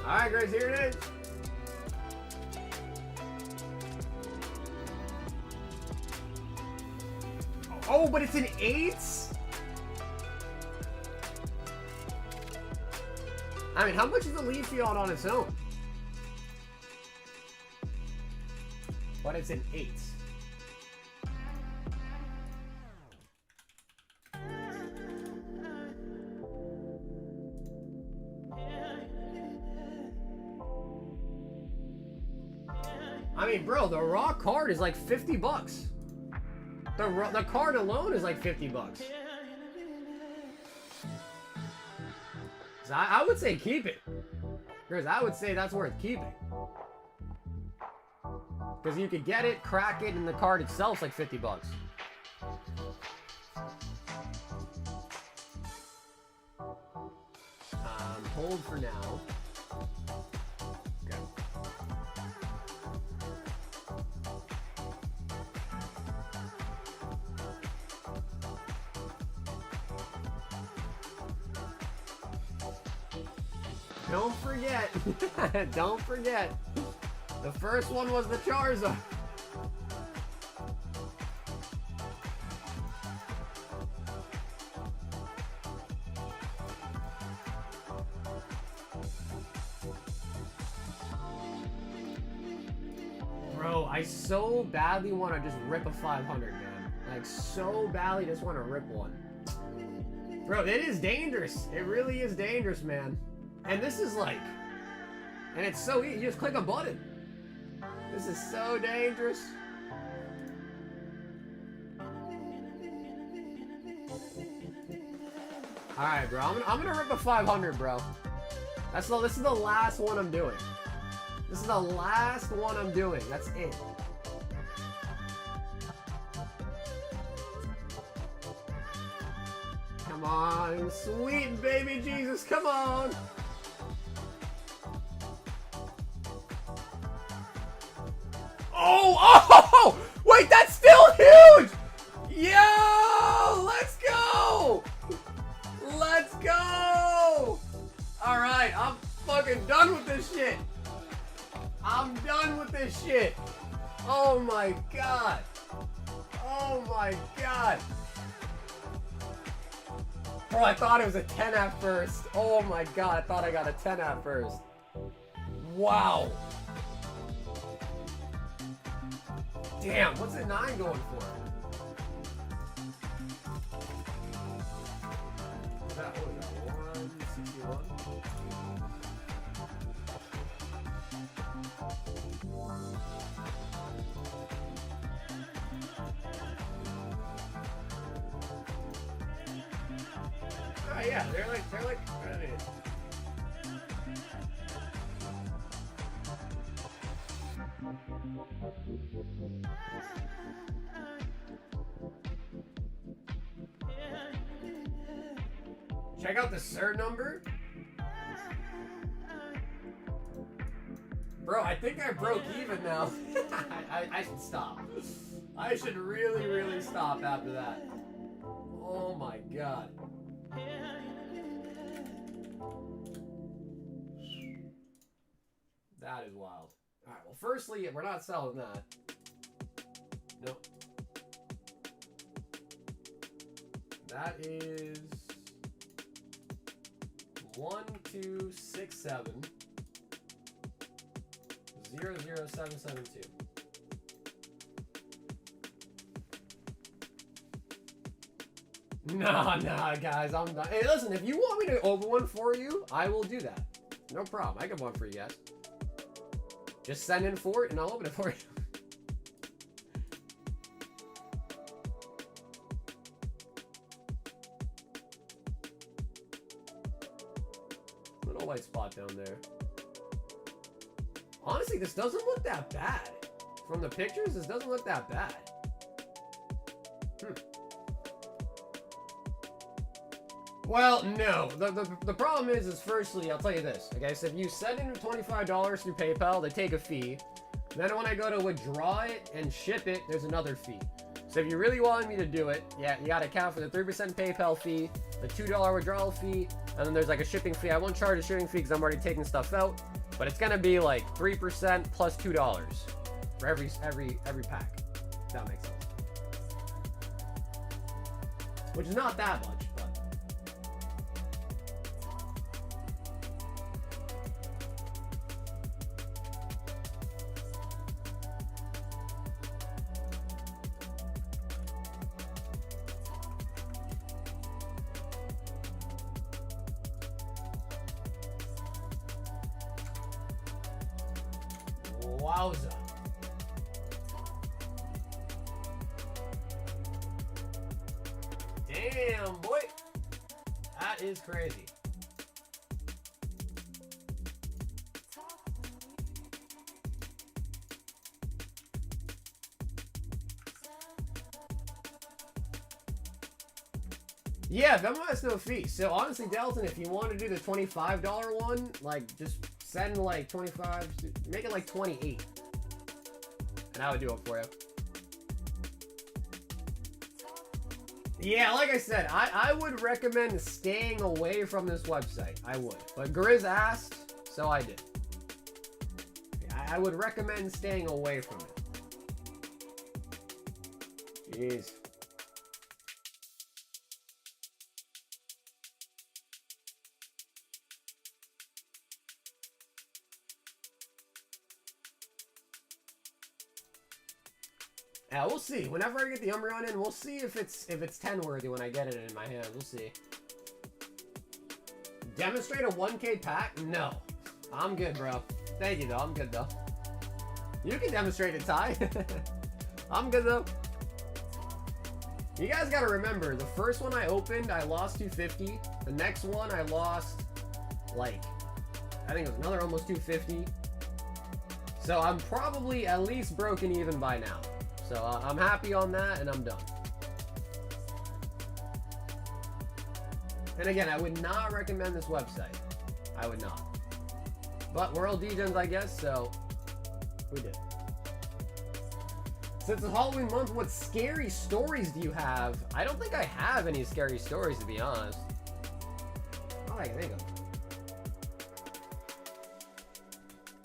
S1: Alright, Grizz, here it is. Oh, but it's an 8? I mean, how much is the lead field on its own? But it's an 8. I mean, bro, the raw card is like 50 bucks. The card alone is like 50 bucks. So I would say keep it. Because I would say that's worth keeping. Because you could get it, crack it, and the card itself's like 50 bucks. Hold for now. Okay. Don't forget. Don't forget. The first one was the Charizard. Bro, I so badly want to just rip a 500, man. Like, so badly just want to rip one. Bro, it is dangerous. It really is dangerous, man. And this is like... And it's so easy. You just click a button. This is so dangerous. Alright, bro. I'm gonna rip a 500, bro. This is the last one I'm doing. This is the last one I'm doing. That's it. Come on. Sweet baby Jesus. Come on. Oh! Wait, that's still huge! Yo! Let's go! Let's go! Alright, I'm fucking done with this shit. I'm done with this shit. Oh my god. Oh my god. Bro, I thought it was a 10 at first. Oh my god, I thought I got a 10 at first. Wow. Damn, what's a 9 going for? What was that? 161? Oh yeah, they're like check out the SIR number. Bro, I think I broke even now. I should stop. I should really stop after that. Oh my god. That is wild. Alright, well firstly, we're not selling that. Nope. That is 1267 00772. Nah, guys, I'm not. Hey, listen, if you want me to open one for you, I will do that. No problem. I got one for you guys. Just send in for it, and I'll open it for you. Little white spot down there. Honestly, this doesn't look that bad. From the pictures, this doesn't look that bad. Well, no. The problem is firstly, I'll tell you this. Okay, so if you send in $25 through PayPal, they take a fee. Then when I go to withdraw it and ship it, there's another fee. So if you really wanted me to do it, yeah, you gotta account for the 3% PayPal fee, the $2 withdrawal fee, and then there's like a shipping fee. I won't charge a shipping fee because I'm already taking stuff out, but it's gonna be like 3% plus $2 for every pack. If that makes sense. Which is not that much, but. Wowza. Damn, boy. That is crazy. Yeah, Venmo has no fee. So honestly, Delton, if you want to do the $25 one, like just send like 25, make it like 28. And I would do it for you. Yeah, like I said, I would recommend staying away from this website. I would. But Grizz asked, so I did. I would recommend staying away from it. Jeez. Yeah, we'll see. Whenever I get the Umbreon in, we'll see if it's 10 worthy when I get it in my hand. We'll see. Demonstrate a 1K pack? No. I'm good, bro. Thank you, though. I'm good, though. You can demonstrate it, Ty. I'm good, though. You guys gotta remember, the first one I opened, I lost 250. The next one, I lost, like, I think it was another almost 250. So I'm probably at least broken even by now. So I'm happy on that, and I'm done. And again, I would not recommend this website. I would not. But we're all DJs, I guess, so we did. Since it's Halloween month, what scary stories do you have? I don't think I have any scary stories, to be honest. Not that I can think of.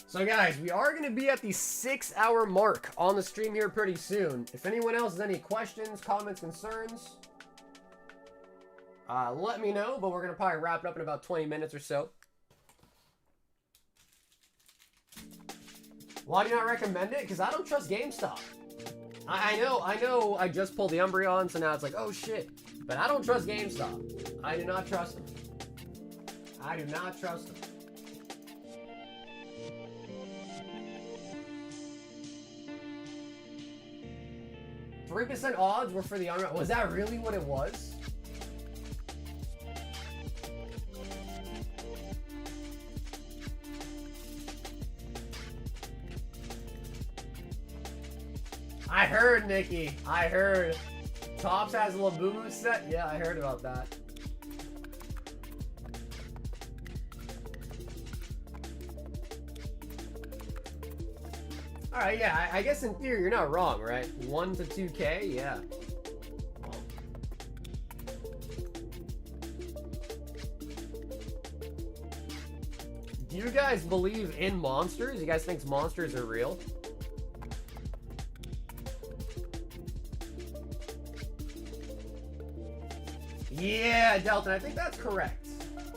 S1: So guys, we are going to be at the 6-hour mark on the stream here pretty soon. If anyone else has any questions, comments, concerns, let me know, but we're going to probably wrap it up in about 20 minutes or so. Why do you not recommend it? Because I don't trust GameStop. I know I just pulled the Umbreon, so now it's like, oh shit. But I don't trust GameStop. I do not trust them. I do not trust them. 3% odds were for the Umbreon. Was that really what it was? I heard, Nikki. I heard. Topps has a Labubu set? Yeah, I heard about that. Alright, yeah, I guess in theory you're not wrong, right? 1 to 2K, yeah. Do you guys believe in monsters? You guys think monsters are real? Yeah, Delton, I think that's correct.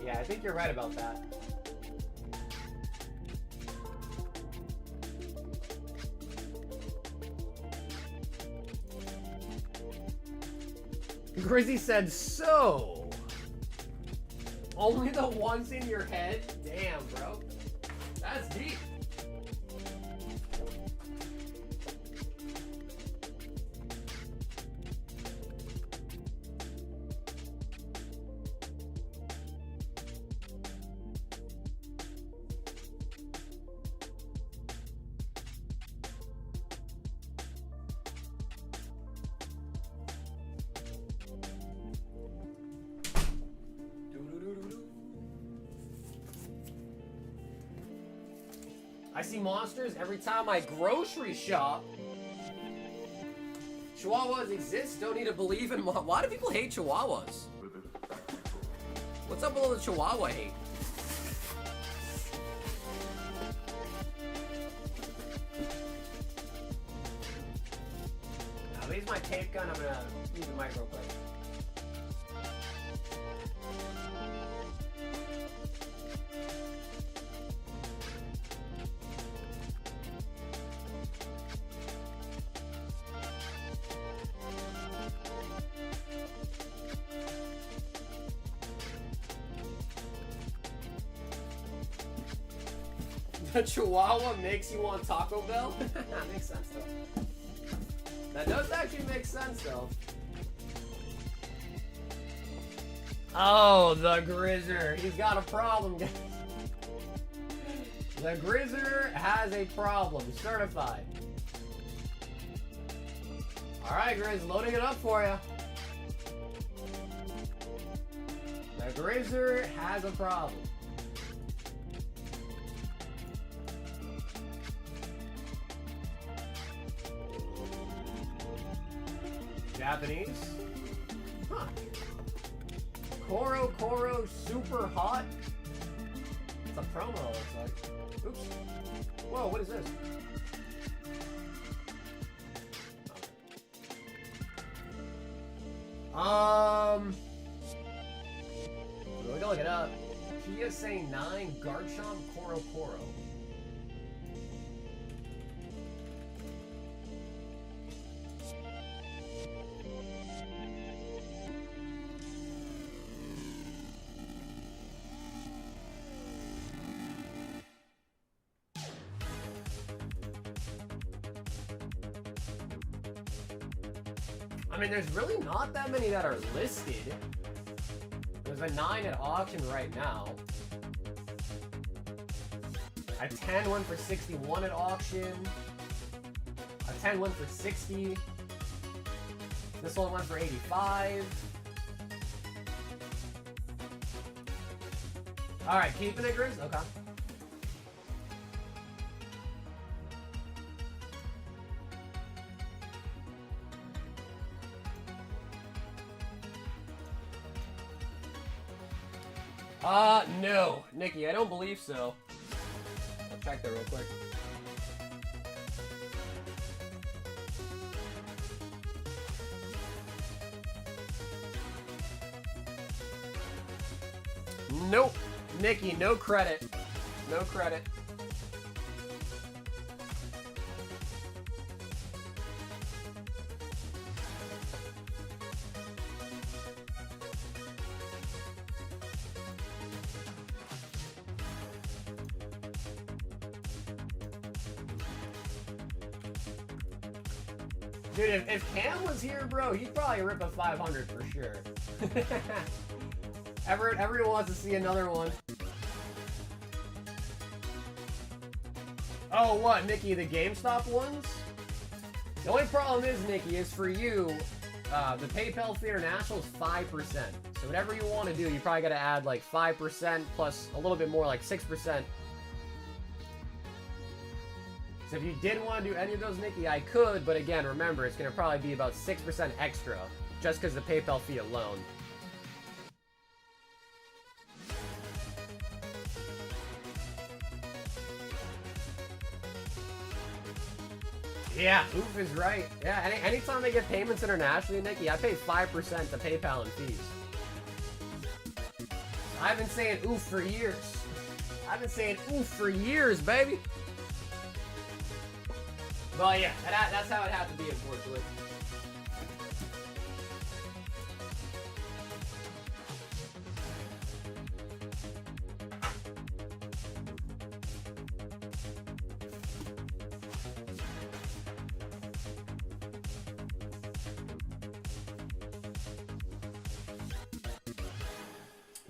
S1: Yeah, I think you're right about that. Grizzy said, so only the ones in your head? Damn, bro. That's deep. I see monsters every time I grocery shop. Chihuahuas exist, don't need to believe in why do people hate Chihuahuas? What's up with all the Chihuahua hate? Now, here's my tape gun, I'm gonna use the mic real quick. The Chihuahua makes you want Taco Bell? That makes sense though. That does actually make sense though. Oh, the Grizzer. He's got a problem, guys. The Grizzer has a problem. Certified. Alright, Grizz, loading it up for you. The Grizzer has a problem. Japanese? Huh. Koro super hot? It's a promo, it looks like. Oops. Whoa, what is this? We're gonna look it up. PSA 9 Garchomp Koro. I mean, there's really not that many that are listed. There's a 9 at auction right now. A 10 went for 61 at auction. A 10 went for 60. This one went for 85. Alright, keeping it, Grizz? Okay. No. Nikki, I don't believe so. I'll check that real quick. Nope. Nikki, no credit. No credit. Dude, if Cam was here, bro, he'd probably rip a 500 for sure. Everyone wants to see another one. Oh, what, Nikki, the GameStop ones? The only problem is, Nikki, is for you, the PayPal fee international is 5%. So whatever you want to do, you probably got to add like 5% plus a little bit more, like 6%. So if you did want to do any of those, Nikki, I could, but again, remember, it's going to probably be about 6% extra, just because of the PayPal fee alone. Yeah, Oof is right. Yeah, anytime I get payments internationally, Nikki, I pay 5% to PayPal and fees. I've been saying oof for years. I've been saying oof for years, baby. Well, yeah, that's how it had to be, unfortunately.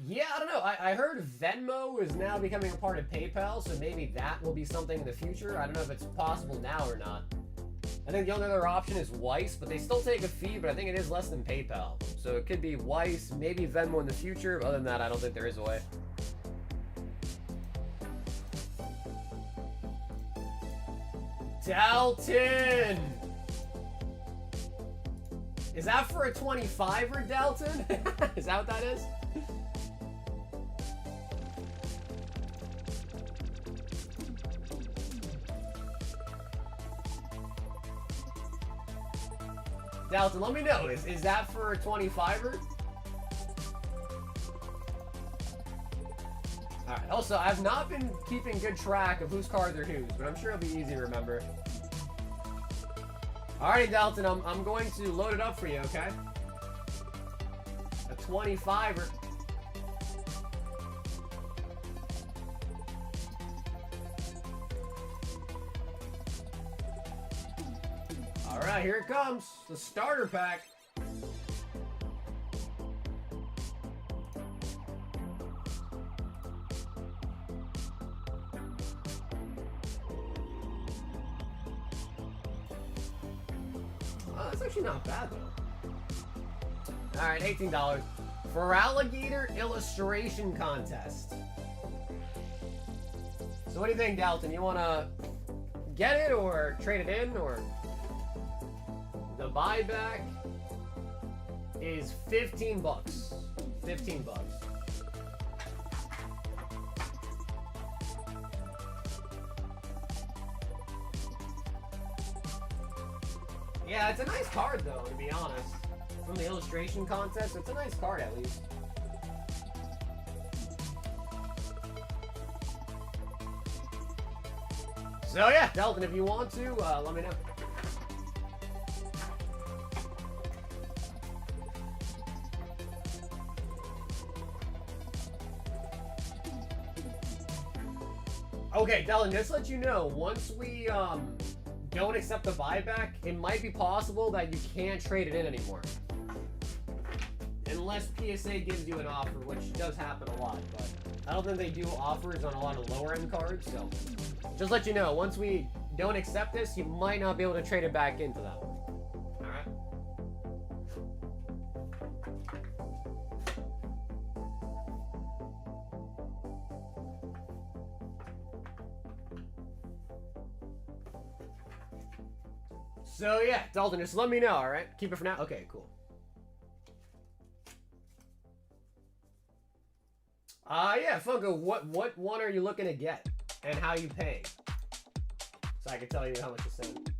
S1: Yeah, I don't know. I heard Venmo is now becoming a part of PayPal, so maybe that will be something in the future. I don't know if it's possible now or not. I think the only other option is Weiss, but they still take a fee, but I think it is less than PayPal. So it could be Weiss, maybe Venmo in the future. But other than that, I don't think there is a way. Dalton! Is that for a 25er, Dalton? Is that what that is? Dalton, let me know. Is that for a 25er? Alright, also, I've not been keeping good track of whose cards are whose, but I'm sure it'll be easy to remember. Alrighty, Dalton, I'm going to load it up for you, okay? A 25er. Alright, here it comes. The starter pack. Oh, that's actually not bad, though. Alright, $18. For Alligator Illustration Contest. So what do you think, Dalton? You want to get it or trade it in, or... The buyback is 15 bucks. 15 bucks. Yeah, it's a nice card though, to be honest. From the illustration contest, it's a nice card at least. So yeah, Dalton, if you want to, let me know. Okay, Dalton, just to let you know, once we don't accept the buyback, it might be possible that you can't trade it in anymore. Unless PSA gives you an offer, which does happen a lot, but I don't think they do offers on a lot of lower end cards, so just let you know, once we don't accept this, you might not be able to trade it back into that one. Alright? So yeah, Dalton, just let me know, alright? Keep it for now? Okay, cool. Yeah, Funko, what one are you looking to get? And how you paying? So I can tell you how much to send.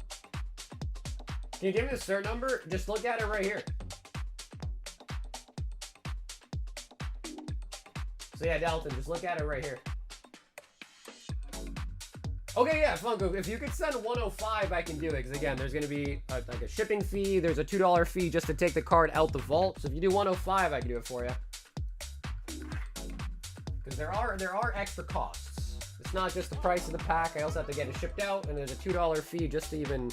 S1: Can you give me the cert number? Just look at it right here. So yeah, Dalton, just look at it right here. Okay, yeah, Funko, if you could send 105, I can do it. Because again, there's going to be like a shipping fee. There's a $2 fee just to take the card out the vault. So if you do 105, I can do it for you. Because there are extra costs. It's not just the price of the pack. I also have to get it shipped out, and there's a $2 fee just to even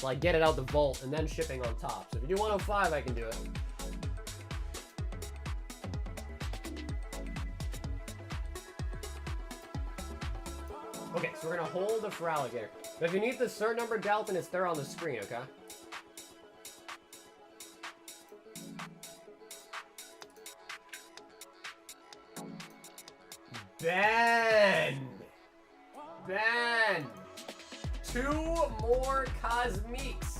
S1: like get it out the vault and then shipping on top. So if you do 105, I can do it. Okay, so we're gonna hold it for Alligator. But if you need the cert number, Dalton, it's there on the screen, okay? Ben! 2 more Cosmiques.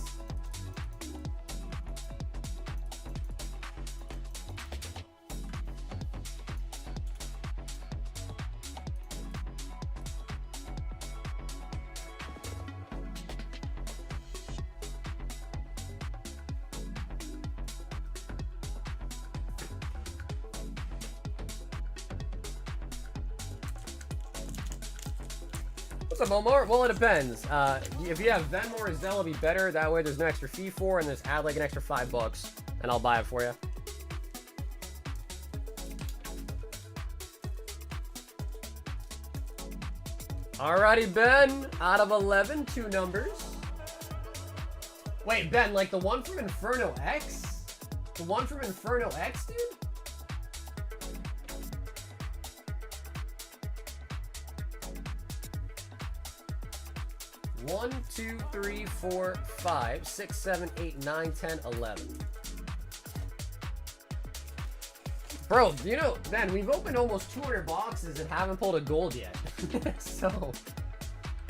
S1: What's up, Omar? Well, it depends. If you have Venmo or Zelle, it'll be better. That way there's no extra fee for, and just add like an extra $5, and I'll buy it for you. Alrighty, Ben. Out of 11, 2 numbers. Wait, Ben, like the one from Inferno X? The one from Inferno X, dude? One, 2, 3, 4, 5, 6, 7, 8, 9, 10, 11. Bro, you know, Ben, we've opened almost 200 boxes and haven't pulled a gold yet. So,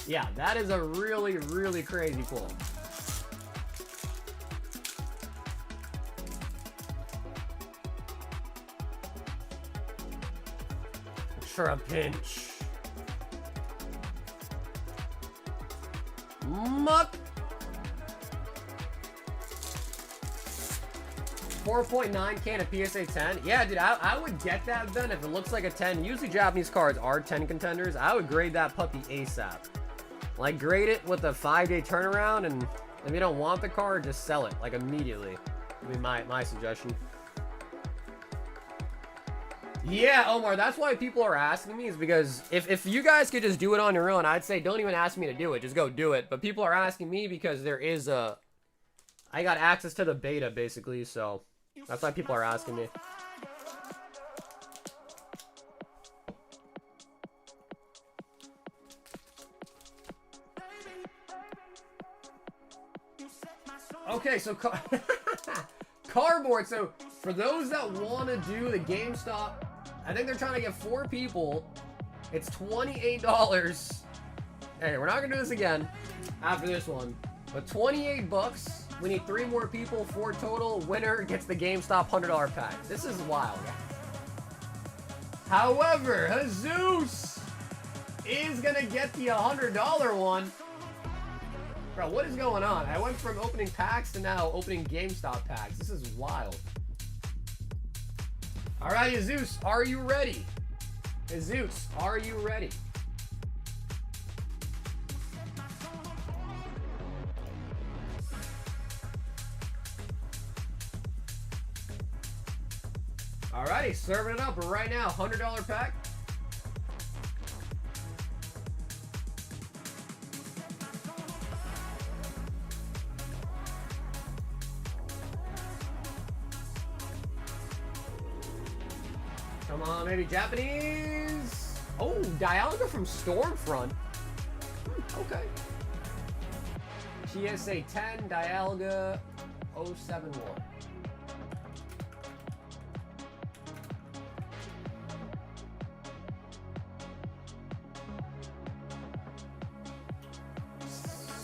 S1: Yeah, that is a really, really crazy pull. For a pinch. Muck. 4.9 can of PSA 10. Yeah, dude, I would get that then if it looks like a 10. Usually Japanese cards are 10 contenders. I would grade that puppy ASAP. Like, grade it with a 5-day turnaround, and if you don't want the card, just sell it, like, immediately. Would be my suggestion. Yeah, Omar, that's why people are asking me, is because if you guys could just do it on your own, I'd say don't even ask me to do it. Just go do it. But people are asking me because there is a... I got access to the beta, basically, so... That's why people are asking me. Okay, so cardboard. So for those that want to do the GameStop, I think they're trying to get 4 people. It's $28. Hey, we're not gonna do this again after this one, but 28 bucks. We need 3 more people, 4 total. Winner gets the GameStop $100 pack. This is wild. However, Jesus is gonna get the $100 one. Bro, what is going on? I went from opening packs to now opening GameStop packs. This is wild. All right, Jesus, are you ready? Jesus, are you ready? Alrighty, serving it up right now. $100 pack. Come on, maybe Japanese. Oh, Dialga from Stormfront. Okay. PSA 10, Dialga 071.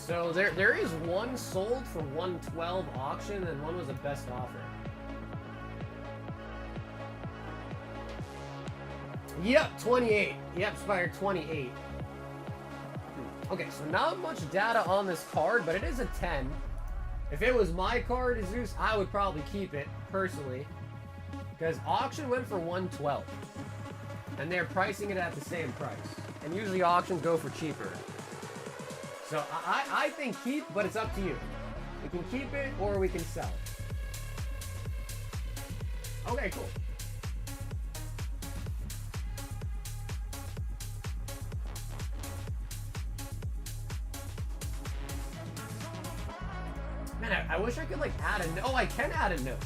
S1: So there is one sold for 112 auction, and one was a best offer. Yep, 28. Yep, expired 28. Okay, so not much data on this card, but it is a 10. If it was my card, Zeus, I would probably keep it, personally. Because auction went for 112. And they're pricing it at the same price. And usually auctions go for cheaper. So I think keep, but it's up to you. We can keep it or we can sell it. Okay, cool. Man, I wish I could like add a note. Oh, I can add a note.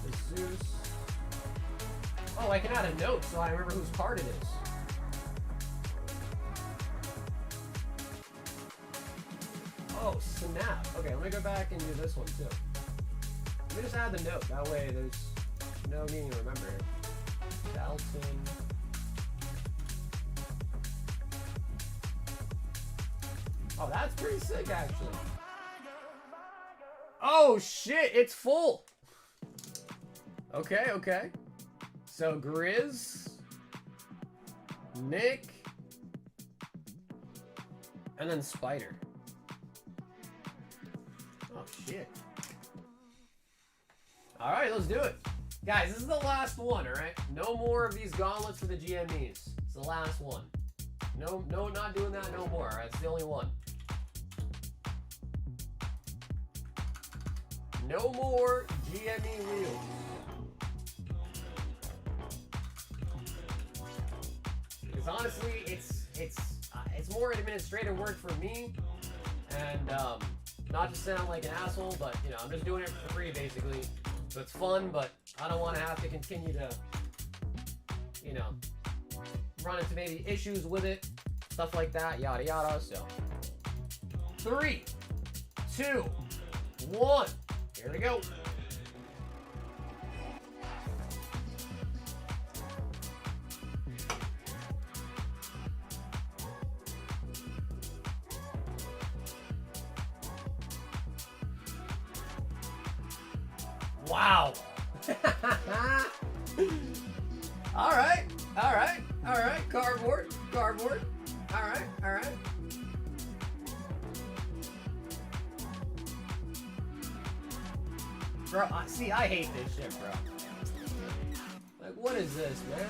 S1: The Zeus. Oh, I can add a note so I remember whose card it is. Oh, snap. Okay, let me go back and do this one too. Let me just add the note. That way there's no meaning to remember here. Dalton. Oh, that's pretty sick, actually. Oh, shit. It's full. Okay, okay. So, Grizz. Nick. And then Spider. Oh, shit. Alright, let's do it. Guys, this is the last one, alright? No more of these gauntlets for the GMEs. It's the last one. No, not doing that no more, alright? It's the only one. No more GME wheels. Because honestly, it's more administrative work for me, and not to sound like an asshole, but you know, I'm just doing it for free basically. So it's fun, but I don't want to have to continue to, you know, run into maybe issues with it, stuff like that, yada yada. So 3, 2, 1. Here we go. Wow. Alright. Cardboard. Alright. Bro, see, I hate this shit, bro. Like, what is this, man?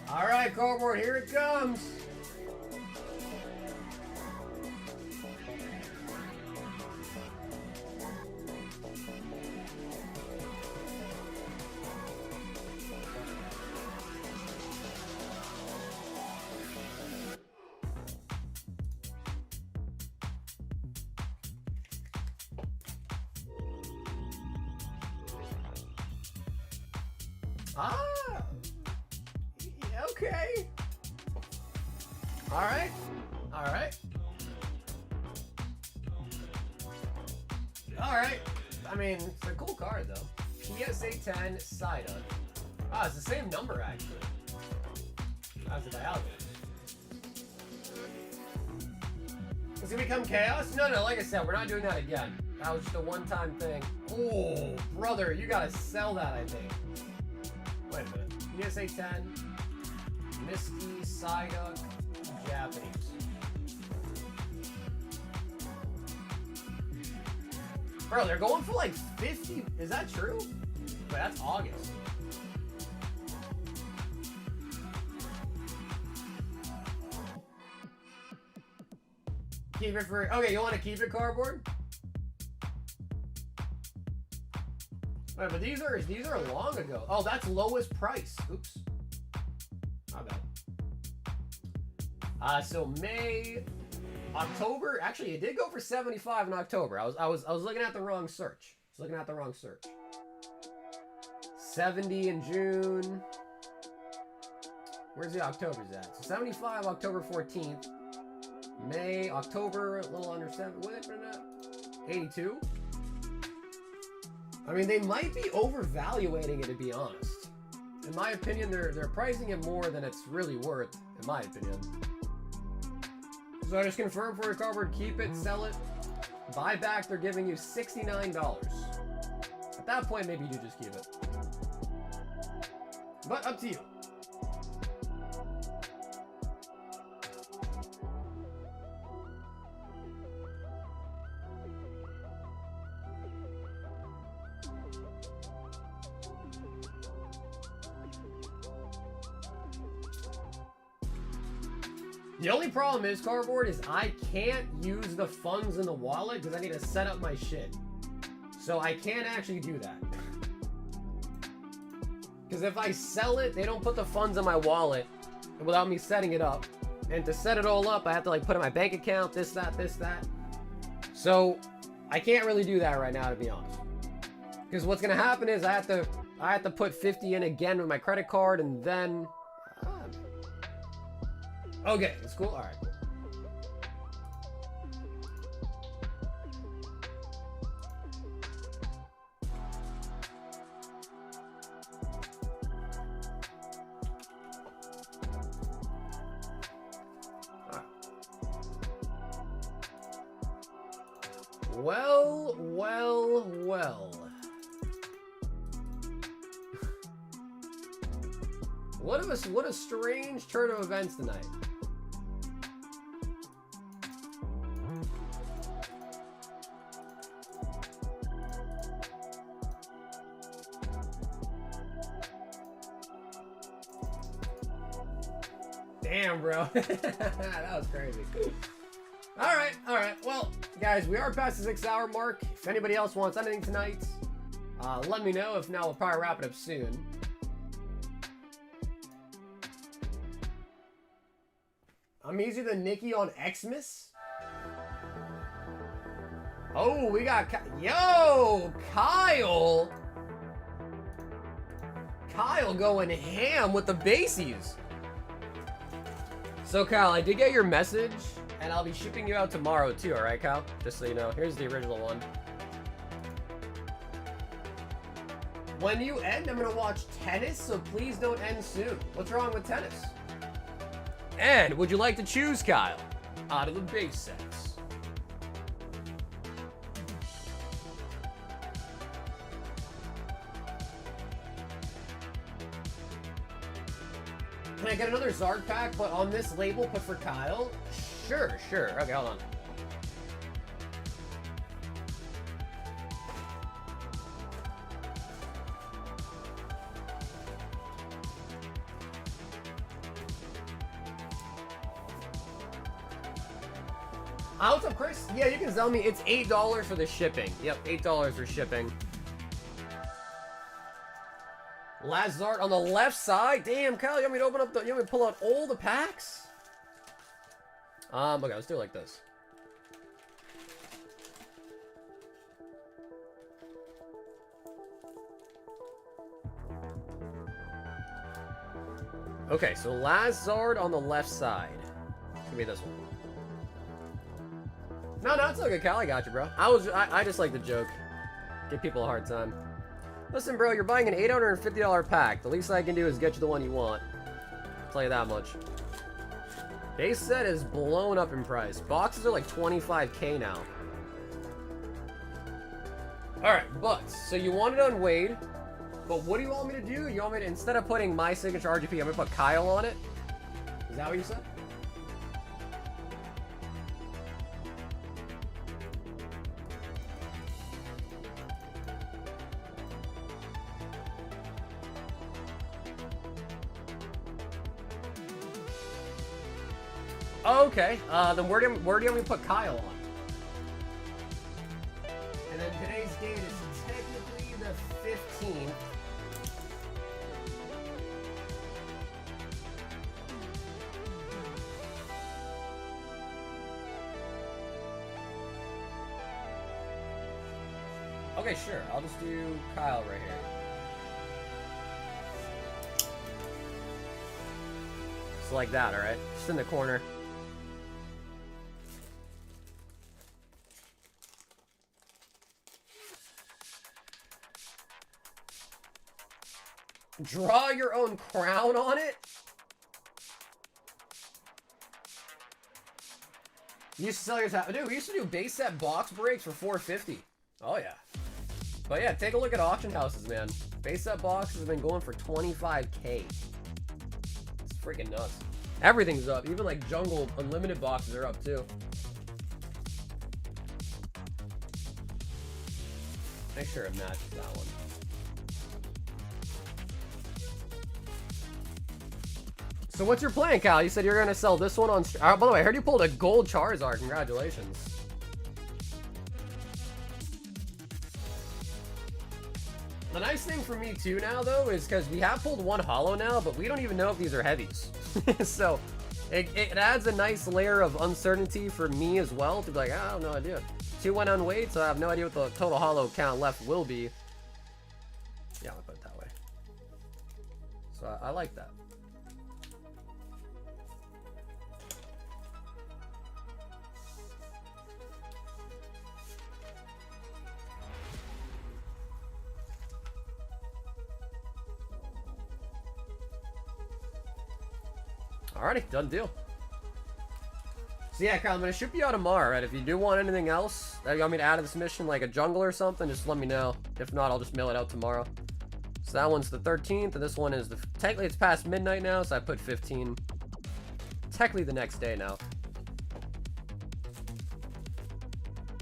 S1: Alright, cardboard, here it comes. Ah, okay. All right. I mean, it's a cool card though. PSA 10 side up. Ah, it's the same number actually. How's it dialog? Does it become chaos? No, like I said, we're not doing that again. That was just a one-time thing. Oh, brother, you gotta sell that, I think. Wait a minute. PSA 10, Misty, Psyduck, Japanese. Bro, they're going for like 50. Is that true? Wait, that's August. Keep it for. Okay, you want to keep it, cardboard? Wait, but these are long ago. Oh, that's lowest price. Oops. My bad. So May, October. Actually, it did go for 75 in October. I was looking at the wrong search. 70 in June. Where's the October's at? So 75 October 14th. May, October, a little under 7. Wait a minute. 82. I mean, they might be overvaluating it, to be honest. In my opinion, they're pricing it more than it's really worth, in my opinion. So I just confirm for your cardboard, keep it, sell it, buy back, they're giving you $69. At that point, maybe you do just keep it. But up to you. The only problem is, cardboard, is I can't use the funds in the wallet because I need to set up my shit. So I can't actually do that. Because if I sell it, they don't put the funds in my wallet without me setting it up. And to set it all up, I have to like put in my bank account, this, that. So I can't really do that right now, to be honest. Because what's gonna happen is I have to put 50 in again with my credit card, and then okay, it's cool. All right, cool. Well. What a strange turn of events tonight. Damn, bro. That was crazy. All right. Well, guys, we are past the 6-hour mark. If anybody else wants anything tonight, let me know. If not, we'll probably wrap it up soon. I'm easier than Nikki on Xmas. Oh, we got Kyle. Kyle going ham with the basies. So Kyle, I did get your message, and I'll be shipping you out tomorrow too, alright Kyle? Just so you know. Here's the original one. When you end, I'm gonna watch tennis, so please don't end soon. What's wrong with tennis? And would you like to choose, Kyle, out of the base sets? Can I get another Zard pack, but on this label put for Kyle? Sure, sure. Okay, hold on. What's up, Chris? Yeah, you can sell me. It's $8 for the shipping. Yep, $8 for shipping. Lazard on the left side. Damn, Kyle, you want me to open up the? You want me to pull out all the packs? Okay, let's do it like this. Okay, so Lazard on the left side. Give me this one. No, it's okay, Cal. I got you, bro. I just like the joke. Give people a hard time. Listen, bro, you're buying an $850 pack. The least I can do is get you the one you want. I'll tell you that much. Base set is blown up in price. Boxes are like $25K now. Alright, but, so you want it on Wade, but what do you want me to do? You want me to, instead of putting my signature RGP, I'm gonna put Kyle on it? Is that what you said? Okay, then where do you want me to put Kyle on? And then today's date is technically the 15th. Okay, sure. I'll just do Kyle right here. Just like that, alright? Just in the corner. Draw your own crown on it? You used to sell your top. Dude, we used to do base set box breaks for $450. Oh, yeah. But yeah, take a look at auction houses, man. Base set boxes have been going for $25K. It's freaking nuts. Everything's up. Even like Jungle Unlimited boxes are up, too. Make sure it matches that one. So what's your plan, Cal? You said you're going to sell this one on... by the way, I heard you pulled a gold Charizard. Congratulations. The nice thing for me, too, now, though, is because we have pulled one holo now, but we don't even know if these are heavies. So it adds a nice layer of uncertainty for me as well, to be like, I have no idea. 2 went on Wade, so I have no idea what the total holo count left will be. Yeah, I'll put it that way. So I like that. Alrighty, done deal. So yeah, Kyle, I'm gonna ship you out tomorrow, right? If you do want anything else that you want me to add to this mission, like a jungle or something, just let me know. If not, I'll just mail it out tomorrow. So that one's the 13th, and this one is the... Technically, it's past midnight now, so I put 15. Technically the next day now.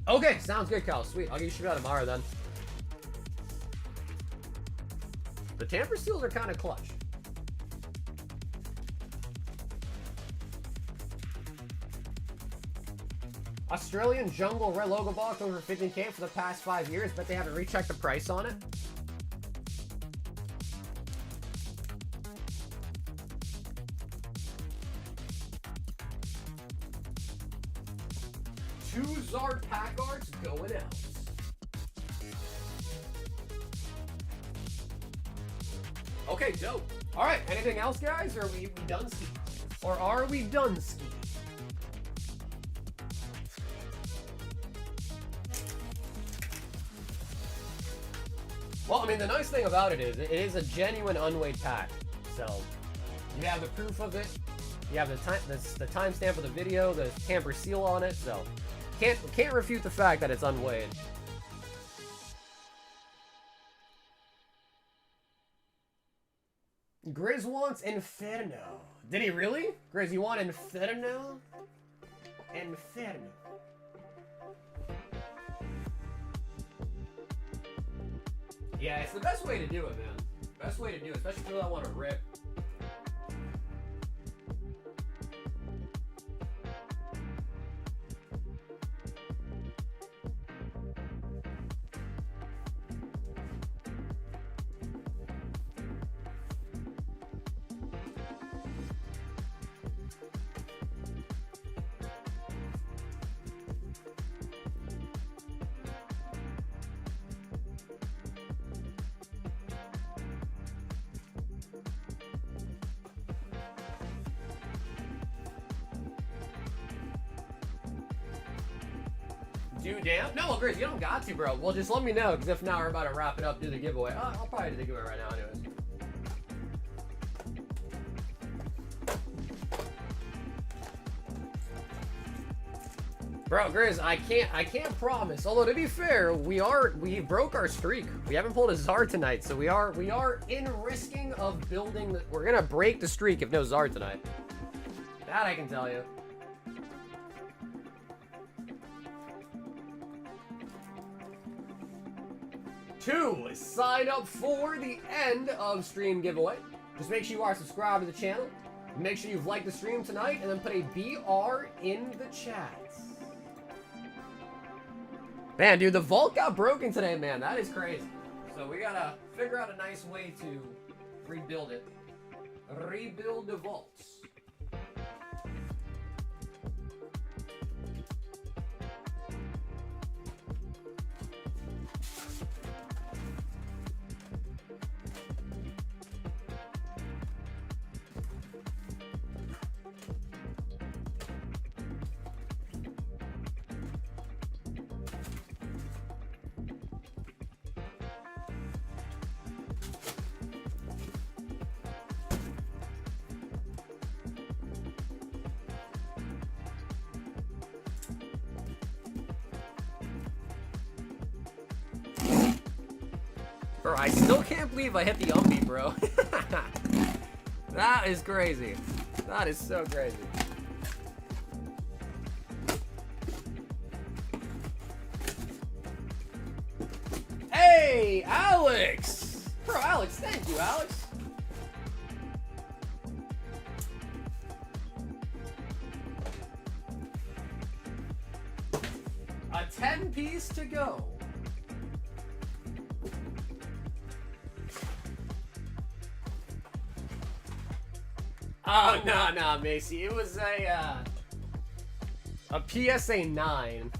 S1: Okay, sounds good, Kyle. Sweet. I'll get you shipped out tomorrow, then. The tamper seals are kind of clutch. Australian Jungle Red Logo box over 15K for the past 5 years, but they haven't rechecked the price on it. Two Zard pack arts going out. Okay, dope. Alright, anything else, guys? Or are we done ski? Or are we done ski? Well, I mean, the nice thing about it is a genuine unweighed pack. So, you have the proof of it. You have the timestamp of the video, the tamper seal on it. So, can't refute the fact that it's unweighed. Grizz wants Inferno. Did he really? Grizz, you want Inferno? Inferno. Yeah, it's the best way to do it, man. Best way to do it, especially if you don't want to rip. Do damn? No, Grizz, you don't got to, bro. Well, just let me know, because if not, we're about to wrap it up, do the giveaway. I'll probably do the giveaway right now, anyways. Bro, Grizz, I can't promise. Although to be fair, we broke our streak. We haven't pulled a Zard tonight, so we are in risking of building. We're gonna break the streak if no Zard tonight. That I can tell you. Sign up for the end of stream giveaway. Just make sure you are subscribed to the channel. Make sure you've liked the stream tonight, and then put a BR in the chat. Man, dude, the vault got broken today, man. That is crazy. So we gotta figure out a nice way to rebuild it. Rebuild the vaults. Bro, I still can't believe I hit the umpy, bro. That is crazy. That is so crazy. Hey, Alex! Bro, Alex, thank you, Alex. A 10-piece to go. Oh, no, Macy. It was a PSA 9.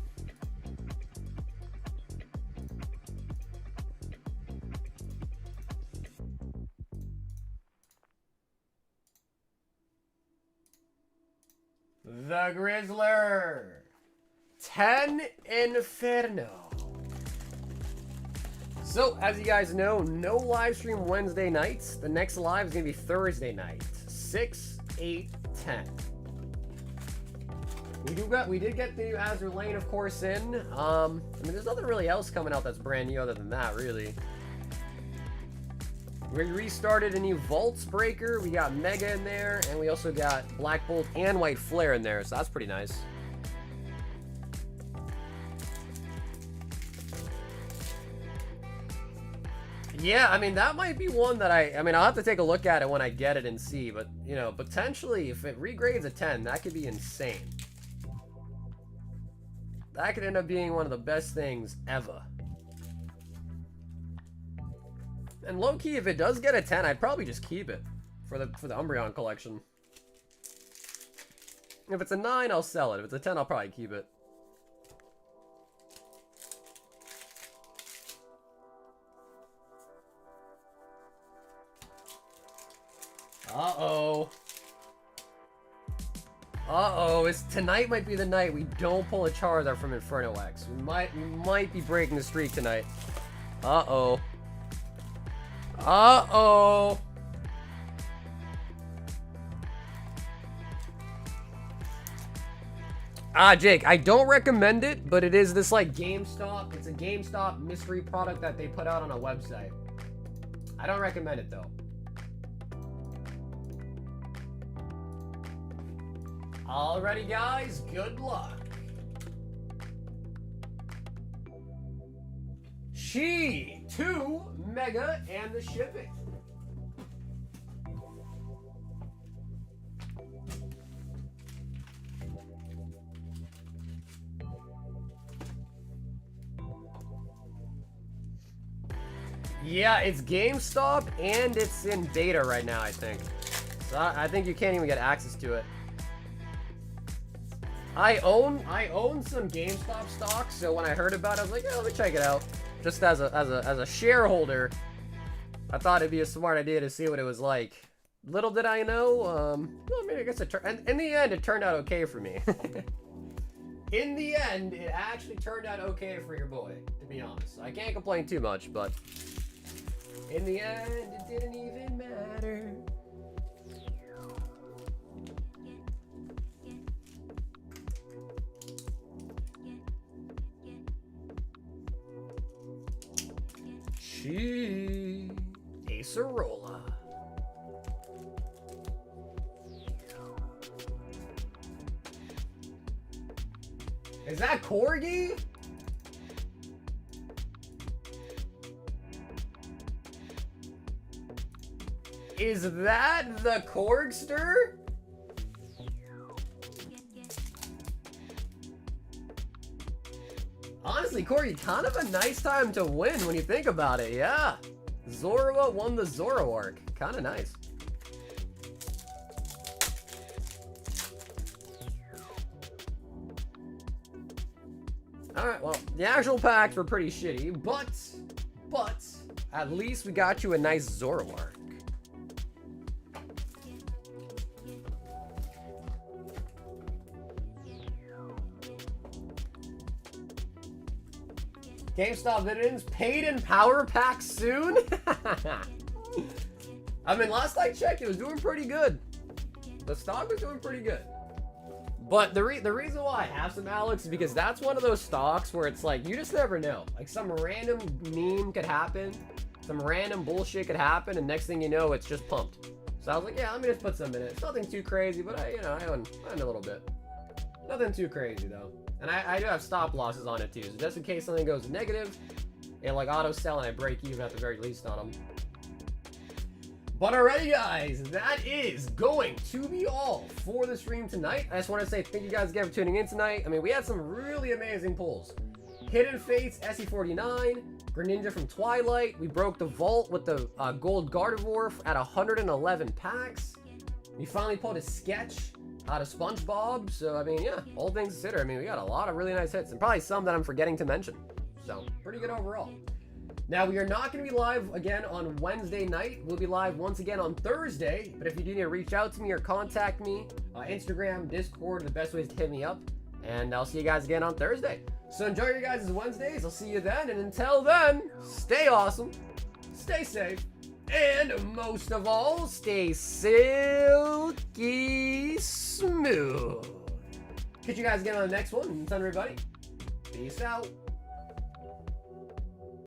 S1: The Grizzler. 10 Inferno. So, as you guys know, no live stream Wednesday nights. The next live is going to be Thursday night. 6, 8, 10. We did get the new Azur Lane, of course, in. I mean, there's nothing really else coming out that's brand new other than that, really. We restarted a new Vaults Breaker. We got Mega in there, and we also got Black Bolt and White Flare in there, so that's pretty nice. Yeah, I mean, that might be one that I mean, I'll have to take a look at it when I get it and see, but, you know, potentially, if it regrades a 10, that could be insane. That could end up being one of the best things ever. And low-key, if it does get a 10, I'd probably just keep it for the Umbreon collection. If it's a 9, I'll sell it. If it's a 10, I'll probably keep it. Uh-oh. Uh-oh, tonight might be the night we don't pull a Charizard from Inferno X. We might be breaking the streak tonight. Uh-oh. Uh-oh. Jake, I don't recommend it, but it is this like GameStop. It's a GameStop mystery product that they put out on a website. I don't recommend it though. Alrighty guys, good luck. She 2 mega and the shipping. Yeah, it's GameStop and it's in beta right now, I think. So I think you can't even get access to it. I own some GameStop stocks, so when I heard about it, I was like, yeah, let me check it out. Just as a shareholder, I thought it'd be a smart idea to see what it was like. Little did I know, well, I mean, I guess in the end, it turned out okay for me. In the end, it actually turned out okay for your boy, to be honest. I can't complain too much, but in the end, it didn't even matter. She Acerola. Is that Corgi? Is that the Corgster? Honestly, Corgi, kind of a nice time to win when you think about it, yeah. Zorua won the Zoroark. Kind of nice. Alright, well, the actual packs were pretty shitty, but at least we got you a nice Zoroark. GameStop dividends paid in power packs soon? I mean, last I checked, it was doing pretty good. The stock was doing pretty good. But the reason why I have some Alex is because that's one of those stocks where it's like, you just never know. Like, some random meme could happen, some random bullshit could happen, and next thing you know, it's just pumped. So I was like, yeah, let me just put some in it. It's nothing too crazy, but I own a little bit. Nothing too crazy, though. And I do have stop losses on it, too. So just in case something goes negative, it like auto sell and I break even at the very least on them. But alrighty, guys, that is going to be all for the stream tonight. I just want to say thank you guys again for tuning in tonight. I mean, we had some really amazing pulls. Hidden Fates, SE49, Greninja from Twilight. We broke the vault with the Gold Gardevoir at 111 packs. We finally pulled a sketch out of Spongebob. So, I mean, yeah, all things considered, I mean, we got a lot of really nice hits and probably some that I'm forgetting to mention. So, pretty good overall. Now, we are not going to be live again on Wednesday night. We'll be live once again on Thursday. But if you do need to reach out to me or contact me, Instagram, Discord are the best ways to hit me up. And I'll see you guys again on Thursday. So enjoy your guys' Wednesdays. I'll see you then. And until then, stay awesome, stay safe, and most of all, stay silky smooth. Catch you guys again on the next one. Until then, everybody, peace out.